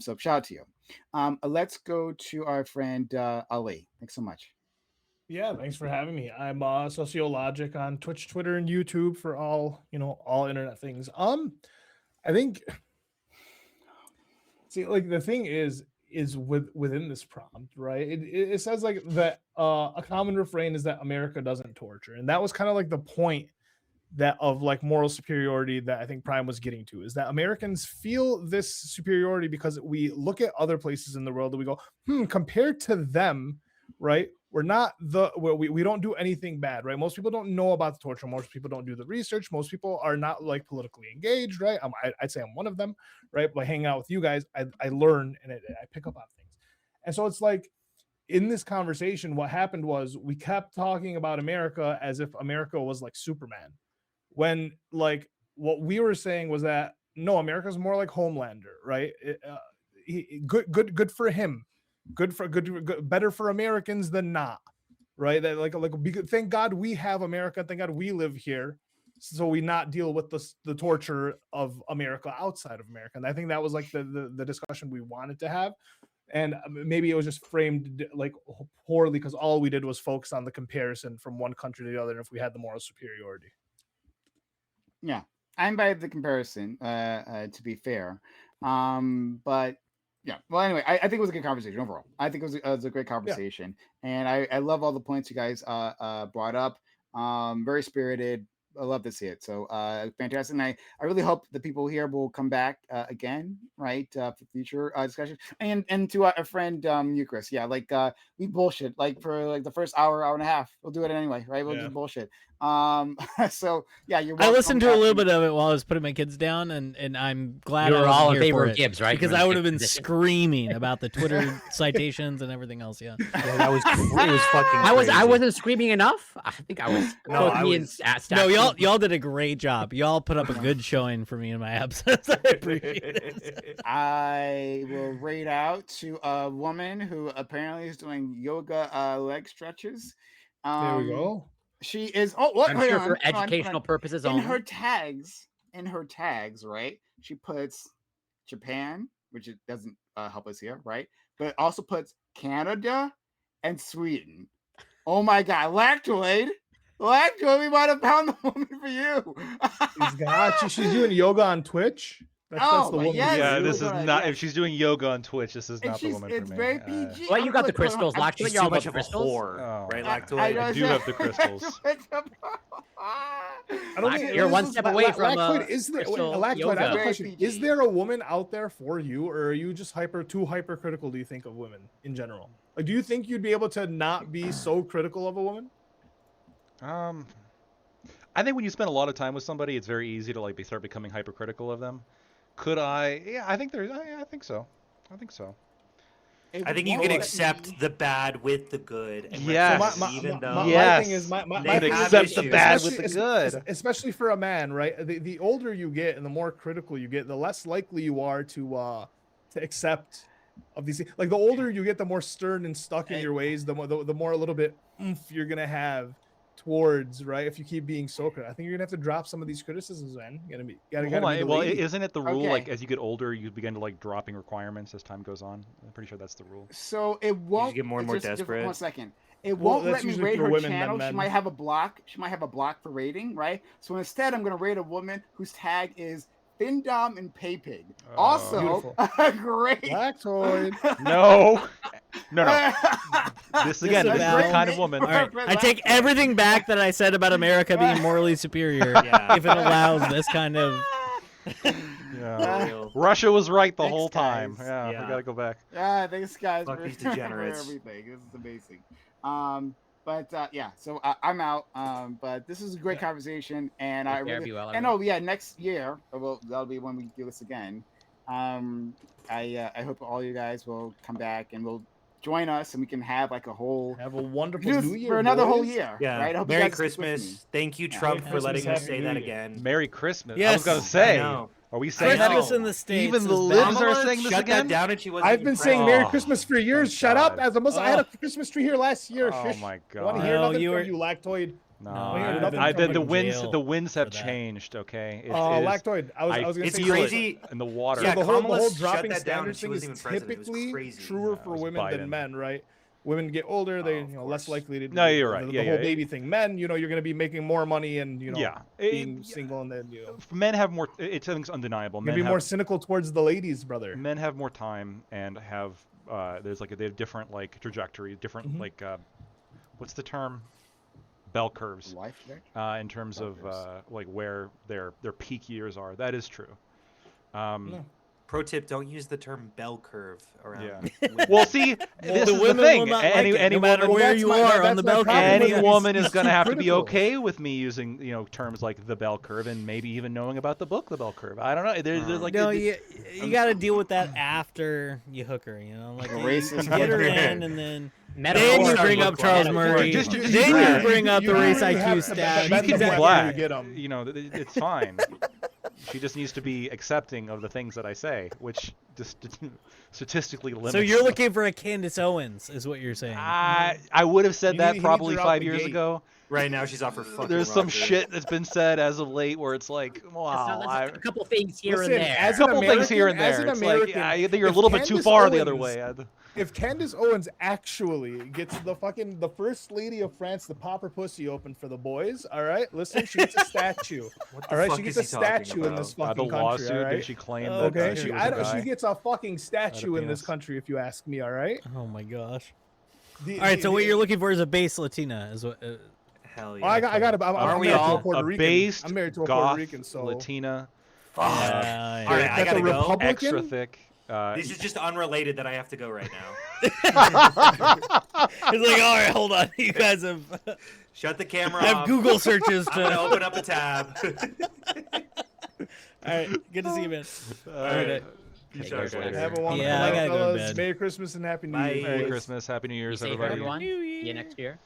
So shout out to you. Let's go to our friend Ali. Thanks so much. Yeah, thanks for having me. I'm Sociologic on Twitch, Twitter, and YouTube for all internet things. I think the thing is within this prompt, right? It says that a common refrain is that America doesn't torture, and that was kind of like the point that of like moral superiority that I think Prime was getting to, is that Americans feel this superiority because we look at other places in the world and we go, compared to them, right? We're not we don't do anything bad, right? Most people don't know about the torture. Most people don't do the research. Most people are not like politically engaged, right? I'd say I'm one of them, right? By hanging out with you guys, I learn and I pick up on things. And so it's like, in this conversation, what happened was we kept talking about America as if America was like Superman, when like what we were saying was that no, America's more like Homelander, right? Good for him, good, better for Americans than not, right? That thank God we have America, thank God we live here, so we not deal with the torture of America outside of America. And I think that was like the discussion we wanted to have. And maybe it was just framed like poorly because all we did was focus on the comparison from one country to the other, and if we had the moral superiority. Yeah, I'm by the comparison, to be fair. But yeah, well, anyway, I think it was a good conversation overall. I think it was a great conversation. Yeah. And I love all the points you guys brought up. Very spirited. I love to see it. So fantastic. And I really hope the people here will come back again, right, for future discussion. And to our friend Eucharist, yeah, like we bullshit like for like the first hour and a half. We'll do it anyway, right? We'll just bullshit. So yeah, you're welcome. I listened to a little bit of it while I was putting my kids down, and I'm glad you were all in favor of Gibbs, right? Because I would have been screaming about the Twitter citations and everything else. Yeah, that was it was fucking. I wasn't screaming enough. I think I was. No, y'all did a great job. Y'all put up a good showing for me in my absence. I appreciate it. I will rate out to a woman who apparently is doing yoga leg stretches. There we go. She is. Oh, what? I'm sure for educational purposes only. In her tags, right? She puts Japan, which it doesn't help us here, right? But it also puts Canada and Sweden. Oh my God, Lactoid, we might have found the woman for you. She's got you. She's doing yoga on Twitch. That's the woman. Yes, yeah, this is not. If she's doing yoga on Twitch, this is not the woman for me. It's very PG. Well, you got the crystals, Lactoid. She's too much of a whore, right, Lactoid? I do have the crystals. I don't think you're one step away from Lactoid. Lactoid, I have a question. Is there a woman out there for you, or are you just too hypercritical? Do you think of women in general? Like, do you think you'd be able to not be so critical of a woman? I think when you spend a lot of time with somebody, it's very easy to start becoming hypercritical of them. Could I? Yeah, I think I think so. I think so. I think you can accept the bad with the good. And yes. Even though my thing is, my accept the bad with the good. Especially for a man, right? The older you get and the more critical you get, the less likely you are to accept of these things. Like the older you get, the more stern and stuck in your ways, the more a little bit oomph you're gonna have towards, right? If you keep being so critical, I think you're gonna have to drop some of these criticisms, man. You gotta well, isn't it the rule as you get older, you begin to dropping requirements as time goes on? I'm pretty sure that's the rule. So it won't get more and more desperate. 1 second. It won't let me rate her channel. She might have a block. She might have a block for rating, right? So instead, I'm gonna rate a woman whose tag is Findom and Paypig. Also, a great Lactoid. No. This again is the kind of woman. All right. I take everything back that I said about America being morally superior. If it allows this kind of. Russia was right the whole time. Yeah, we gotta go back. Thanks, guys. Fuck these degenerates. For everything. This is amazing. But yeah, so I'm out. But this is a great conversation, and I really, next year that'll be when we do this again. I hope all you guys will come back and will join us, and we can have a wonderful New Year for another whole year. Yeah, right? I hope Merry Christmas. Thank you, Trump, for letting us say that again. Merry Christmas. Yes. I was gonna say. Are we saying that? In the States even the libs are saying this shut again? That down and she wasn't I've been saying Merry Christmas for years. Shut up! As a Muslim, I had a Christmas tree here last year. Oh my God! I want to hear nothing from you, Lactoid. The winds have changed. Okay. Lactoid. I was going to say crazy in the water. So the whole dropping standards thing is typically truer for women than men, right? Women get older, they less likely to do you're right. the whole baby thing. Men, you're going to be making more money and being single, and then men have more. It's something's undeniable. Men be more cynical towards the ladies, brother. Men have more time and have they have different trajectory, different what's the term? bell curves Life trajectory? in terms Bell of curves. like where their peak years are. That is true. No. Pro tip: don't use the term bell curve around. Yeah. women. Well, see, this the is women the thing. will not Any like it, no matter woman, where that's you my- are that's on the my bell curve. problem with any it. woman He's is going to too have to be critical. okay with me using terms like the bell curve and maybe even knowing about the book The Bell Curve. I don't know. There's like No, you got to deal with that after you hook her. You know, like The you racist get her women. in, and then Metaphor. you bring up Charles Metaphor. Murray. Just then Brad, you bring up the you race really IQ have to stat. she bend can the be black black. when you get 'em. You know, it's fine. She just needs to be accepting of the things that I say, which just statistically limits. So you're looking for a Candace Owens, is what you're saying? I would have said He that needs probably her out 5 the years gate. ago. Right now, she's off her fucking. There's some rocker. shit that's been said as of late where it's like, wow, Just a couple things here Listen, and there. as a couple an things here American- and as there. an It's like, American, I think you're a if little bit too Candace far the other Owens- way. If Candace Owens actually gets the first lady of France to pop her pussy open for the boys, all right, listen, she gets a statue. What the All right, fuck she gets is a he talking statue in this about? The fucking country. lawsuit, All right? did she claim Oh, that Okay, she she, was a guy? she gets a fucking statue in this penis. country, if you ask me. All right. Oh my gosh! The- All right, the- so what the- you're looking for is a base Latina, is what? Hell yeah. Oh, I got it. I'm Aren't we married to all? a Puerto A Rican. based I'm married to a goth Puerto Rican, so Latina, Fuck. Yeah, All right, I That's gotta a go. Republican? extra thick. This is just unrelated that I have to go right now. It's like, all right, hold on, you guys have Shut the camera have off. Google searches I'm gonna to. open up a tab. All right, good to see you, man. All right. Catch Take you guys care, later. guys. have a wonderful Yeah, I night, gotta go to fellas. bed. Merry Christmas and Happy New Bye. Year. Merry boys. Christmas, Happy New Be Year's, safe, everybody. everyone. New See you Year. next year.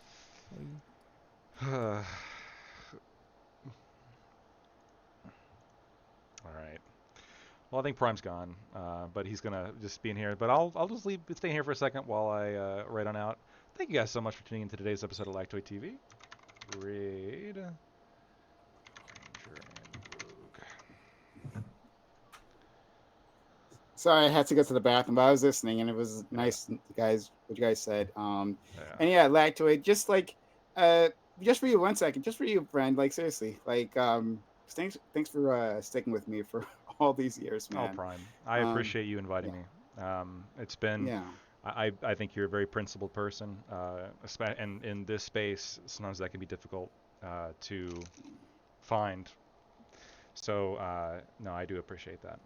All right. Well, I think Prime's gone, but he's gonna just be in here. But I'll just stay here for a second while I write on out. Thank you guys so much for tuning in to today's episode of Lactoid TV. Raid. Ranger and Rogue. Sorry, I had to go to the bathroom, but I was listening, and it was nice, guys. What you guys said. Yeah. And yeah, Lactoid, just like, just for you, 1 second, just for you, friend. Like seriously, like, thanks for sticking with me for all these years, Oh, man. Prime. I appreciate you inviting me. It's been. Yeah. I think you're a very principled person, and in this space, sometimes that can be difficult to find. So, no, I do appreciate that.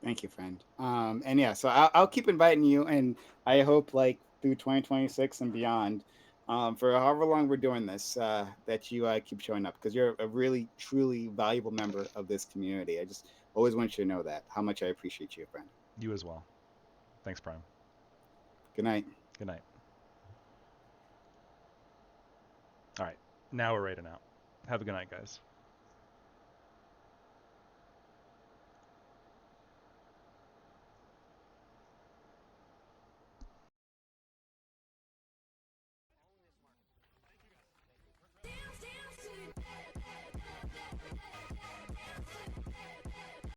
Thank you, friend. And yeah, so I'll keep inviting you, and I hope like through 2026 and beyond, for however long we're doing this, that you keep showing up, because you're a really, truly valuable member of this community. I just always want you to know that, how much I appreciate you, friend. You as well. Thanks, Prime. Good night. Good night. All right, now we're raiding out. Have a good night, guys.